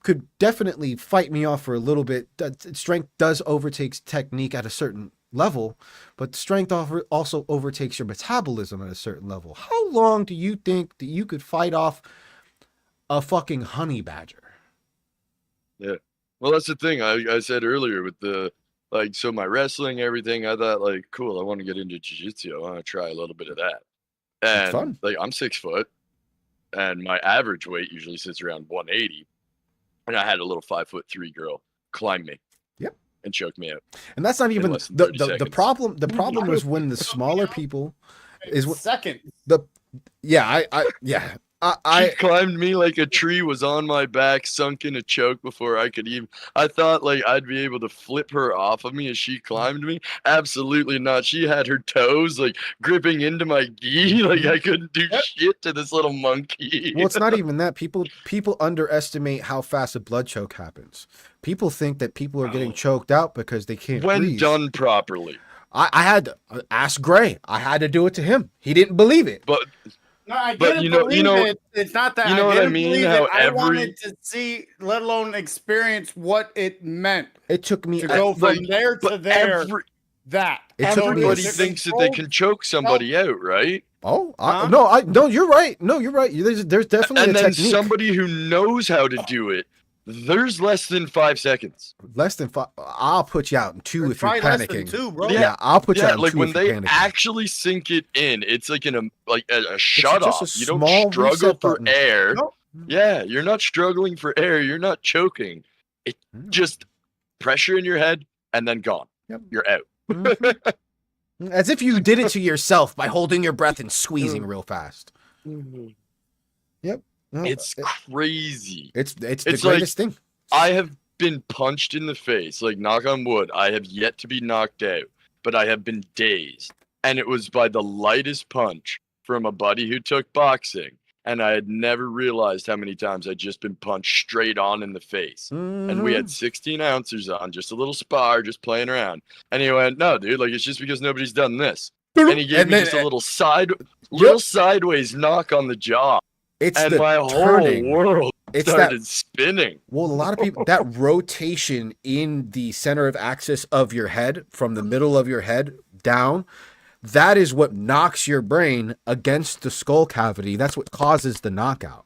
could definitely fight me off for a little bit. Strength does overtakes technique at a certain level, but strength also overtakes your metabolism at a certain level. How long do you think that you could fight off a fucking honey badger? Yeah. Well, that's the thing I said earlier with the, like, so my wrestling, everything, I thought, like, cool, I want to get into jiu-jitsu. I want to try a little bit of that. It's And, fun. like, I'm 6 foot, and my average weight usually sits around 180. And I had a little 5'3" girl climb me. Yep. And choke me out. And that's not even less than the 30 seconds. problem. The problem was when the smaller people is what Second. She climbed me like a tree was on my back, sunk in a choke before I could even. I thought like I'd be able to flip her off of me as she climbed me. Absolutely not. She had her toes like gripping into my gi, like I couldn't do shit to this little monkey. Well, it's not even that. People underestimate how fast a blood choke happens. People think that people are getting choked out because they can't when breathe. done properly. I had to ask Gray. I had to do it to him. He didn't believe it. But No, I But didn't you know- believe it. It's not that you know I what I didn't mean? believe How it. I every- wanted to see, let alone experience what it meant It took me. to go from like, there to but there. It took me everybody a thinks that they can choke somebody out, right? Oh, Huh? no, you're right. No, you're right. There's definitely And a then technique. somebody who knows how to do it, there's less than 5 seconds. Less than 5. I'll put you out in 2 It's if you're probably less than panicking. 2, bro. Yeah, I'll put you out in like 2 when if you're they panicking. actually sink it in, it's like a shut just a off. You don't small struggle reset for button. air. Nope. Yeah, you're not struggling for air. You're not choking. It just pressure in your head and then gone. Yep. You're out. Mhm. As if you did it to yourself by holding your breath and squeezing real fast. Yep. No, It's crazy. it's the it's like- greatest thing. I have been punched in the face, like knock on wood. I have yet to be knocked out, but I have been dazed. And it was by the lightest punch from a buddy who took boxing. And I had never realized how many times I'd just been punched straight on in the face. And we Mhm. had 16 ounces on, just a little spar, just playing around. And he went, no, dude, like it's just because nobody's done this. And he gave And me then- just a little sideways knock on the jaw. It's And the my whole turning. world It's started that. spinning. Well, a lot of people, that rotation in the center of axis of your head, from the middle of your head down, that is what knocks your brain against the skull cavity. That's what causes the knockout.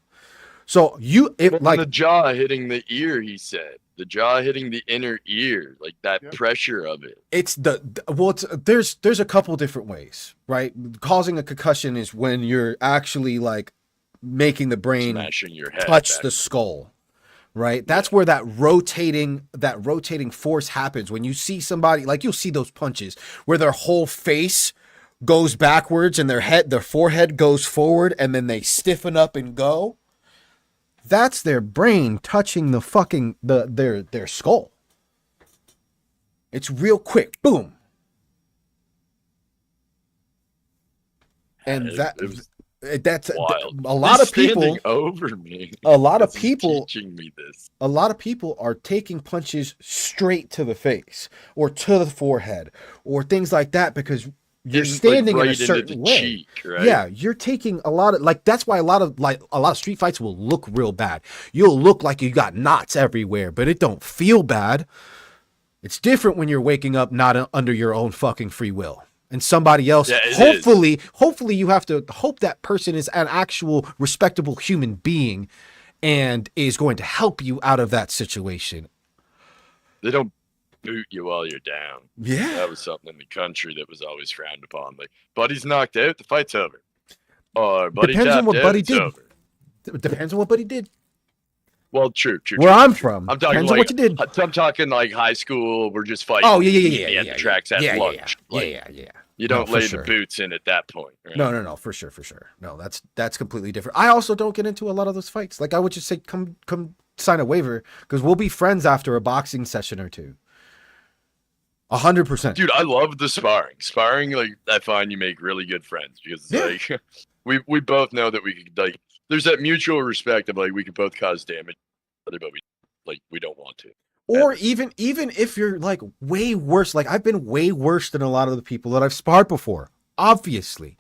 So But like the jaw hitting the ear, he said. The jaw hitting the inner ear, like that pressure of it. It's there's a couple different ways, right? Causing a concussion is when you're actually like making the brain Smashing your head touch back. the skull, right? That's where that rotating force happens. When you see somebody, like you'll see those punches where their whole face goes backwards and their forehead goes forward, and then they stiffen up and go. That's their brain touching the fucking their skull. It's real quick, boom. And that's wild. A lot He's of people standing over me. A lot of He's people teaching me this. A lot of people are taking punches straight to the face or to the forehead or things like that because you're standing right in a certain into the way. cheek, right? Yeah, you're taking a lot of like that's why a lot of street fights will look real bad. You'll look like you got knots everywhere, but it don't feel bad. It's different when you're waking up not under your own fucking free will. And somebody else, hopefully you have to hope that person is an actual respectable human being and is going to help you out of that situation. They don't boot you while you're down. Yeah. That was something in the country that was always frowned upon. Like, buddy's knocked out, the fight's over. Or buddy Depends on what tapped buddy out, it's did. over. It depends on what buddy did. Well, true. Where I'm from, I'm talking depends like on what you did. I'm talking like high school. We're just fighting. Oh yeah. The tracks at lunch. Yeah. You don't No, for lay sure. the boots in at that point. Right? No, for sure. No, that's completely different. I also don't get into a lot of those fights. Like I would just say, come sign a waiver because we'll be friends after a boxing session or two. 100%. Dude, I love the sparring. Sparring, like I find you make really good friends because like we both know that we could like. There's that mutual respect of like we could both cause damage, but we don't want to. Or even if you're like way worse, like I've been way worse than a lot of the people that I've sparred before, obviously.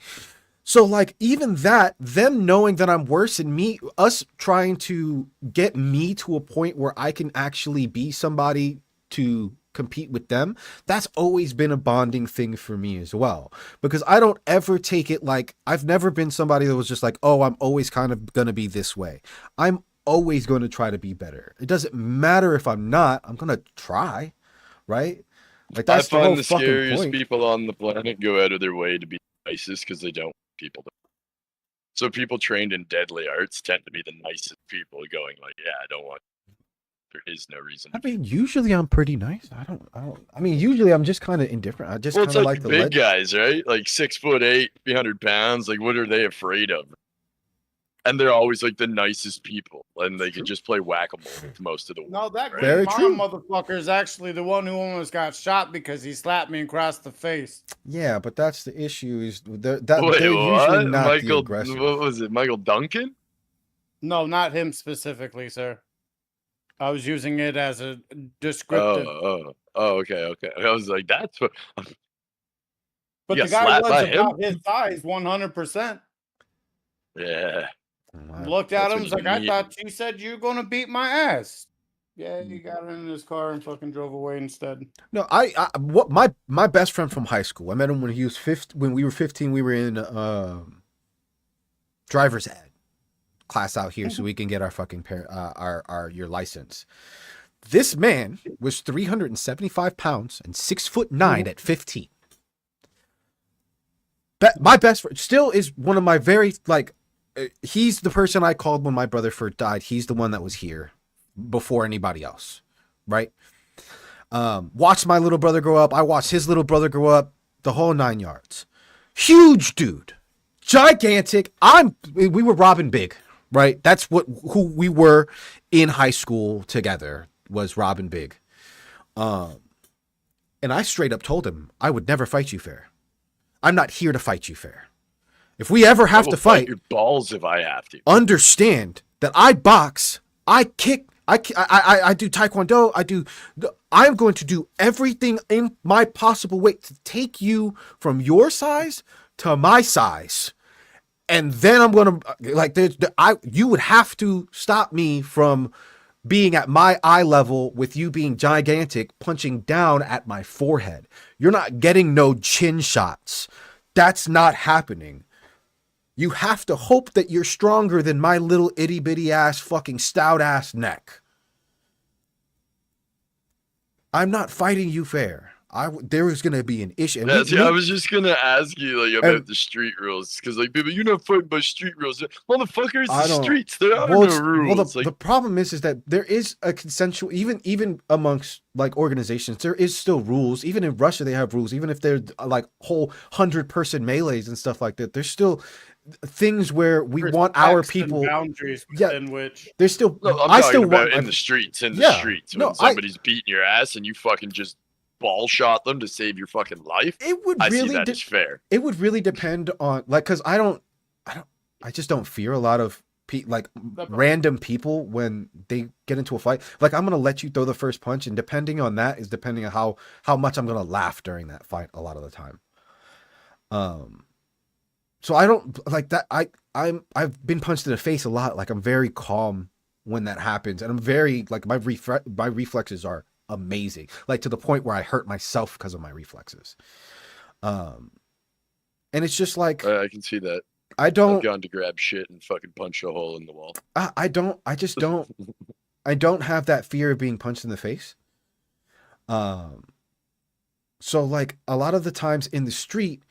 So like even that, them knowing that I'm worse and us trying to get me to a point where I can actually be somebody to compete with them, that's always been a bonding thing for me as well. Because I don't ever take it like, I've never been somebody that was just like, oh, I'm always kind of going to be this way. I'm always going to try to be better. It doesn't matter if I'm not, I'm going to try, right? Like that's I find the fucking scariest point. people on the planet go out of their way to be nicest because they don't want people to. So people trained in deadly arts tend to be the nicest people going like, yeah, I don't want. There is no reason. I mean, usually I'm pretty nice. I mean, usually I'm just kind of indifferent. I just Well, kind it's of like like the the big guys, right? Like 6'8", 300 pounds. Like, what are they afraid of? And they're always like the nicest people, and they can just play whack-a-mole with most of the world. No, that right? Very Green true. Mile motherfucker is actually the one who almost got shot because he slapped me across the face. Yeah, but that's the issue is they're Wait, usually what? not the Michael? aggressor. What was it? Michael Duncan? No, not him specifically, sir. I was using it as a descriptive. Oh, okay. I was like, that's what. But you the got guy slapped by was about his size, 100%. Yeah. Looked at That's him, what was you like, I need. thought you said you were going to beat my ass. Yeah, he got in his car and fucking drove away instead. No, what my best friend from high school. I met him when he was 15. When we were 15, we were in driver's ed class out here, so we can get our fucking your license. This man was 375 pounds and 6'9" at 15. My best friend still is one of my very like. He's the person I called when my brother first died. He's the one that was here before anybody else, right? Watched my little brother grow up. I watched his little brother grow up. The whole 9 yards. Huge dude, gigantic. We were robbing big, right? That's who we were in high school together, was robbing big. And I straight up told him I would never fight you fair. I'm not here to fight you fair. If we ever have to fight, your balls if I have to. Understand that I box, I kick, I do taekwondo, I'm going to do everything in my possible way to take you from your size to my size. And then I'm going to, you would have to stop me from being at my eye level with you being gigantic, punching down at my forehead. You're not getting no chin shots. That's not happening. You have to hope that you're stronger than my little itty bitty ass fucking stout ass neck. I'm not fighting you fair. There is going to be an issue. And Yeah, see, I was just gonna ask you like about the street rules, because like people, you're not fighting by street rules. Motherfuckers, I the don't. streets, there are Well, no it's, well, rules. the problem is that there is a consensual, even amongst like organizations, there is still rules. Even in Russia, they have rules. Even if they're like whole 100-person melees and stuff like that, there's still things where we want our people boundaries within which there's still. No, I'm I talking still about want in the streets. In the Yeah. streets, No, when somebody's beating your ass and you fucking just ball shot them to save your fucking life. It would I really see that as fair. It would really depend on like, because I just don't fear a lot of random people when they get into a fight. Like, I'm gonna let you throw the first punch, and depending on that is depending on how much I'm gonna laugh during that fight a lot of the time. So I don't like that. I've been punched in the face a lot. Like, I'm very calm when that happens, and I'm very like my reflexes are amazing, like to the point where I hurt myself because of my reflexes. And it's just like I can see that. I've gone to grab shit and fucking punch a hole in the wall. I don't I don't have that fear of being punched in the face. So like a lot of the times in the street,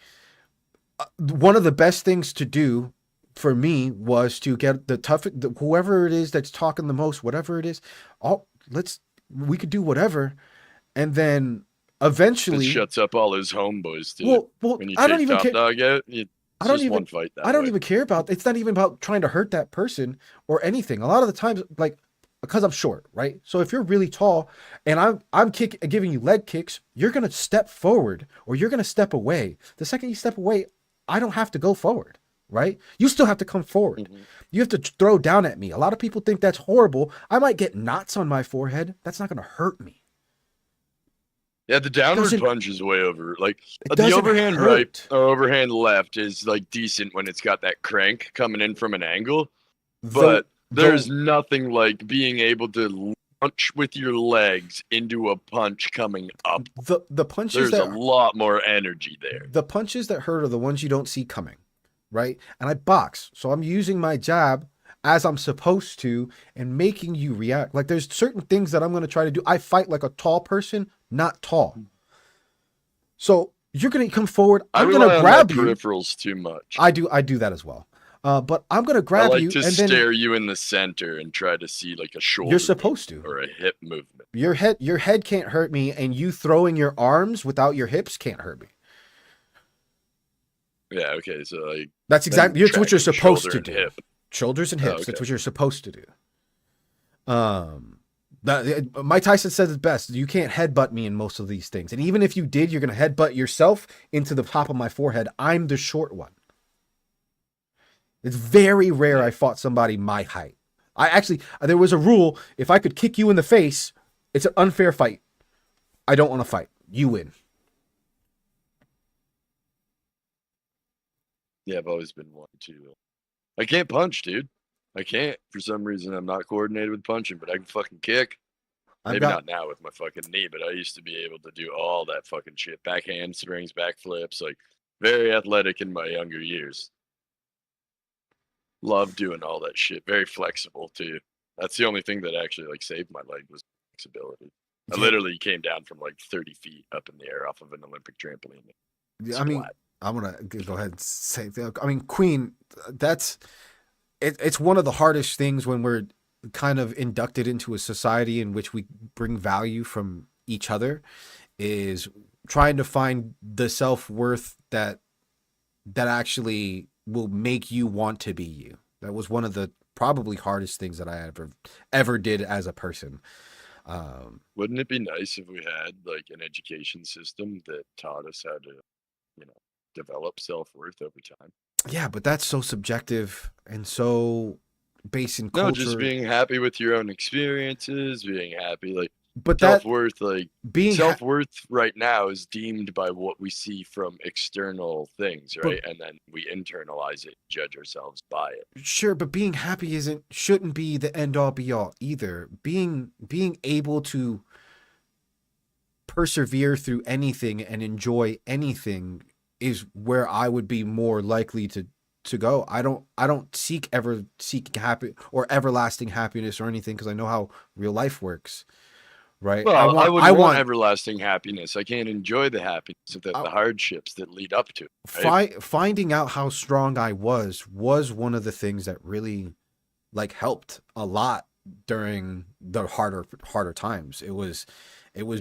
one of the best things to do for me was to get whoever it is that's talking the most, whatever it is, we could do whatever, and then eventually it shuts up all his homeboys too. Well, when you I don't even Top care. Dog out, I don't even care about. It's not even about trying to hurt that person or anything. A lot of the times, like, because I'm short, right? So if you're really tall and I'm giving you leg kicks, you're gonna step forward or you're gonna step away. The second you step away, I don't have to go forward, right? You still have to come forward. Mm-hmm. You have to throw down at me. A lot of people think that's horrible. I might get knots on my forehead. That's not gonna hurt me. Yeah, the downward punch is way over. Like the doesn't overhand hurt. right or overhand left is like decent when it's got that crank coming in from an angle. But there's nothing like being able to launch with your legs into a punch coming up. The punches There's a lot more energy there. The punches that hurt are the ones you don't see coming, right? And I box, so I'm using my jab as I'm supposed to and making you react. Like, there's certain things that I'm going to try to do. I fight like a tall person, not tall. So you're going to come forward. I'm going to grab you. Peripherals too much. I do that as well. But I'm going to grab you. I like to stare you in the center and try to see like a shoulder. You're supposed to. Or a hip movement. Your head can't hurt me, and you throwing your arms without your hips can't hurt me. Yeah, okay. So like that's exactly what you're supposed to do. Hip. Shoulders and hips. Okay. That's what you're supposed to do. Mike Tyson says it best. You can't headbutt me in most of these things. And even if you did, you're going to headbutt yourself into the top of my forehead. I'm the short one. It's very rare I fought somebody my height. There was a rule. If I could kick you in the face, it's an unfair fight. I don't want to fight. You win. Yeah, I've always been one to. I can't punch, dude. I can't. For some reason, I'm not coordinated with punching, but I can fucking kick. Maybe not now with my fucking knee, but I used to be able to do all that fucking shit. Back handsprings, back flips, like very athletic in my younger years. Love doing all that shit. Very flexible too. That's the only thing that actually like saved my leg was flexibility. I literally came down from like 30 feet up in the air off of an Olympic trampoline. I mean, I'm going to go ahead and say, I mean, Queen, it's one of the hardest things when we're kind of inducted into a society in which we bring value from each other, is trying to find the self-worth that actually will make you want to be you. That was one of the probably hardest things that I ever did as a person. Wouldn't it be nice if we had like an education system that taught us how to, develop self-worth over time? Yeah, but that's so subjective and so based in culture. No, just being happy with your own experiences, being happy, like, but self-worth, like self-worth right now is deemed by what we see from external things, right? And then we internalize it, judge ourselves by it. Sure, but being happy shouldn't be the end all be all either. Being able to persevere through anything and enjoy anything is where I would be more likely to go. I don't seek happy or everlasting happiness or anything, because I know how real life works. right? Well, I I would want want everlasting happiness. I can't enjoy the happiness of the hardships that lead up to it. Right? finding out how strong I was one of the things that really like helped a lot during the harder times. It was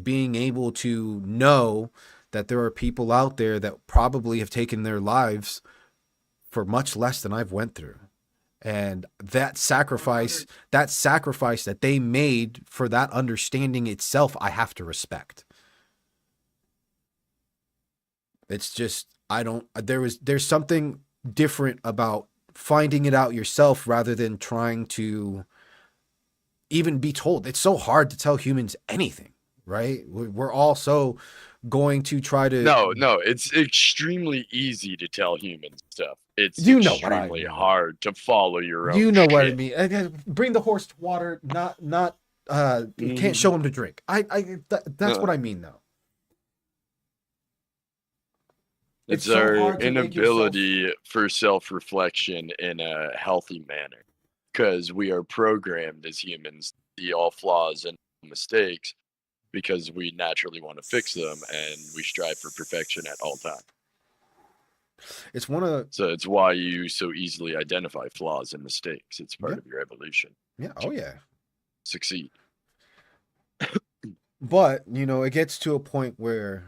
being able to know that there are people out there that probably have taken their lives for much less than I've went through. And that sacrifice that they made for that understanding itself, I have to respect. It's just, I don't, there's something different about finding it out yourself rather than trying to even be told. It's so hard to tell humans anything, right? We're all so going to try to. No, it's extremely easy to tell humans stuff. It's You know what I extremely mean. hard to follow your own. You know shit. what I mean. Bring the horse to water, not can't show him to drink. That's what I mean though. It's so our hard to make inability for self-reflection in a healthy manner, because we are programmed as humans to see all flaws and mistakes because we naturally want to fix them and we strive for perfection at all times. It's one of So it's why you so easily identify flaws and mistakes. It's part of your evolution. yeah, oh yeah. Succeed. But, you know, it gets to a point where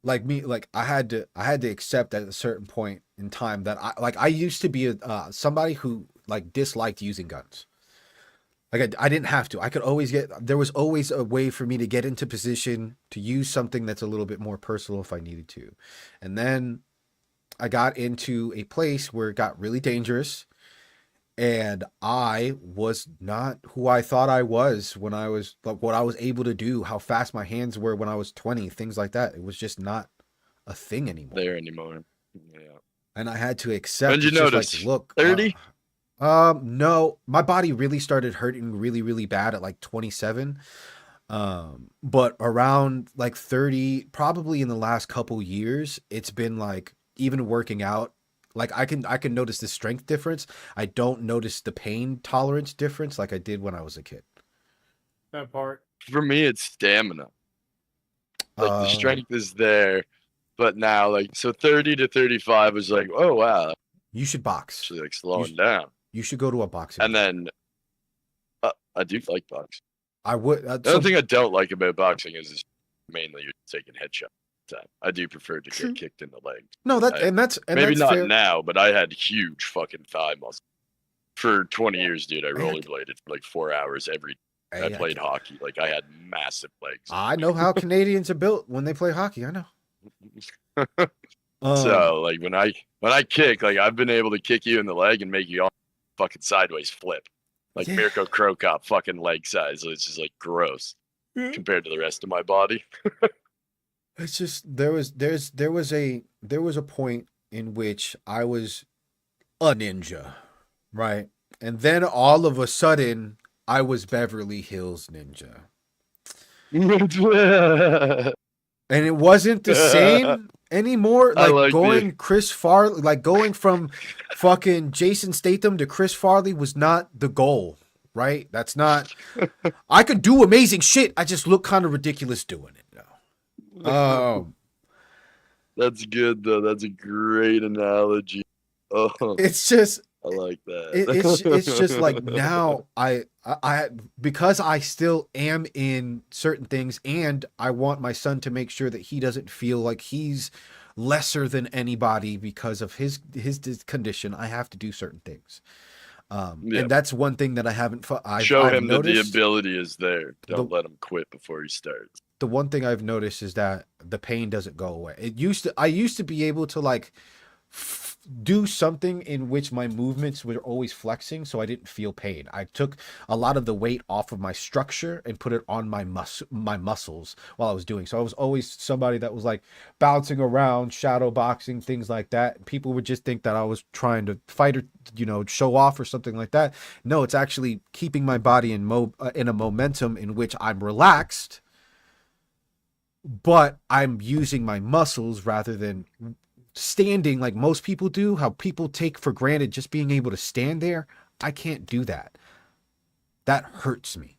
like me, like I had to accept at a certain point in time that I used to be somebody who like disliked using guns. Like I didn't have to. I could always there was always a way for me to get into position to use something that's a little bit more personal if I needed to. And then I got into a place where it got really dangerous, and I was not who I thought I was when I was like what I was able to do, how fast my hands were when I was 20, things like that. It was just not a thing anymore. There anymore. Yeah. And I had to accept. When did you notice? Like, look, 30? No, my body really started hurting really, really bad at like 27. But around like 30, probably in the last couple years, it's been like even working out. Like I can notice the strength difference. I don't notice the pain tolerance difference like I did when I was a kid. That part. For me, it's stamina. Like the strength is there, but now like so 30 to 35 was like, oh wow, you should box. actually like slowing down. You should go to a boxing. And then I do like boxing. I would. The only thing I don't like about boxing is mainly you're taking headshot time. I do prefer to get kicked in the leg. No, that's maybe that's not fair. now, but I had huge fucking thigh muscle for 20 years, dude. I rollerbladed for like 4 hours every. I played hockey. Like I had massive legs. I know how Canadians are built when they play hockey. I know. So like when I kick, like I've been able to kick you in the leg and make you all fucking sideways flip, like Mirko Krokop fucking leg size. So it's just like gross compared to the rest of my body. It's just there was a point in which I was a ninja, right? And then all of a sudden I was Beverly Hills Ninja. And it wasn't the same anymore. Like going Chris Farley, like going from fucking Jason Statham to Chris Farley was not the goal, right? That's not. I could do amazing shit. I just look kind of ridiculous doing it now. That's good though. That's a great analogy. Oh, it's just. I like that. It's just like now I because I still am in certain things, and I want my son to make sure that he doesn't feel like he's lesser than anybody because of his condition. I have to do certain things. And that's one thing that I haven't show I've him noticed, that the ability is there. Don't let him quit before he starts. The one thing I've noticed is that the pain doesn't go away. I used to be able to like do something in which my movements were always flexing, so I didn't feel pain. I took a lot of the weight off of my structure and put it on my muscles while I was doing. So I was always somebody that was like bouncing around, shadow boxing, things like that. People would just think that I was trying to fight or, you know, show off or something like that. No, it's actually keeping my body in a momentum in which I'm relaxed, but I'm using my muscles rather than standing like most people do, how people take for granted just being able to stand there. I can't do that. That hurts me.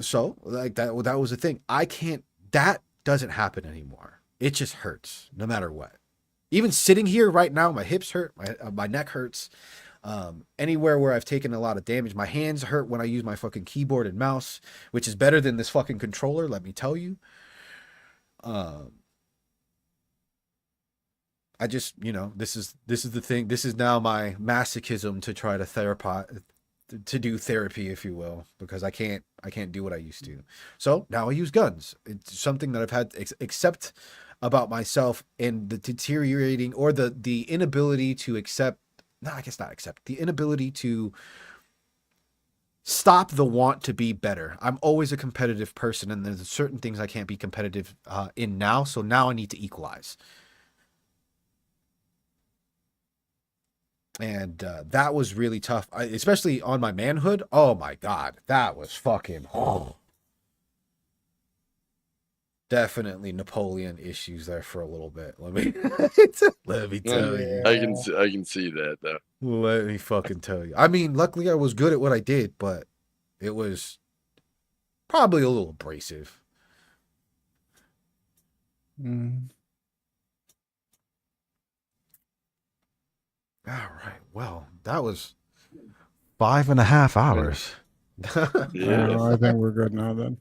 So like that was the thing. I can't. That doesn't happen anymore. It just hurts no matter what. Even sitting here right now, my hips hurt, my neck hurts. Anywhere where I've taken a lot of damage, my hands hurt when I use my fucking keyboard and mouse, which is better than this fucking controller. Let me tell you. I just, this is the thing. This is now my masochism to try to do therapy, if you will, because I can't do what I used to. So now I use guns. It's something that I've had to accept about myself, and the deteriorating or the inability to accept. No, I guess not accept the inability to stop the want to be better. I'm always a competitive person, and there's certain things I can't be competitive in now. So now I need to equalize. And that was really tough, especially on my manhood. Oh my God, that was fucking definitely Napoleon issues there for a little bit. Let me tell you. I can see that though. Let me fucking tell you. I mean, luckily I was good at what I did, but it was probably a little abrasive. All right. Well, that was 5.5 hours. Yeah. I think we're good now then.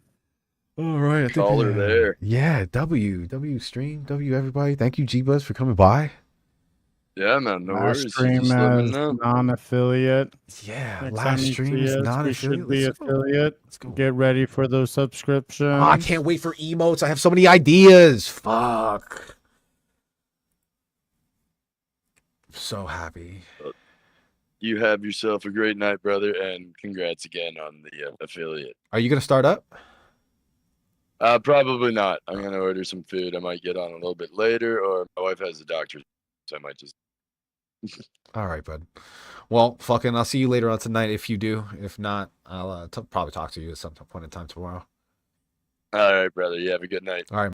All right. I think Call her there. Yeah. W stream. W everybody. Thank you, G-Buzz, for coming by. Yeah, man. No Last worries. You stream just let me as know. non-affiliate. Yeah. Next Last time you stream see is us, not we should be affiliate. Let's go. Get ready for those subscriptions. Oh, I can't wait for emotes. I have so many ideas. Fuck. So happy. You have yourself a great night, brother, and congrats again on the affiliate. Are you gonna start up? Probably not. I'm gonna order some food. I might get on a little bit later, or my wife has a doctor, so I might just. All right, bud. Well, fucking, I'll see you later on tonight if you do. If not, I'll probably talk to you at some point in time tomorrow. All right, brother. You have a good night. All right.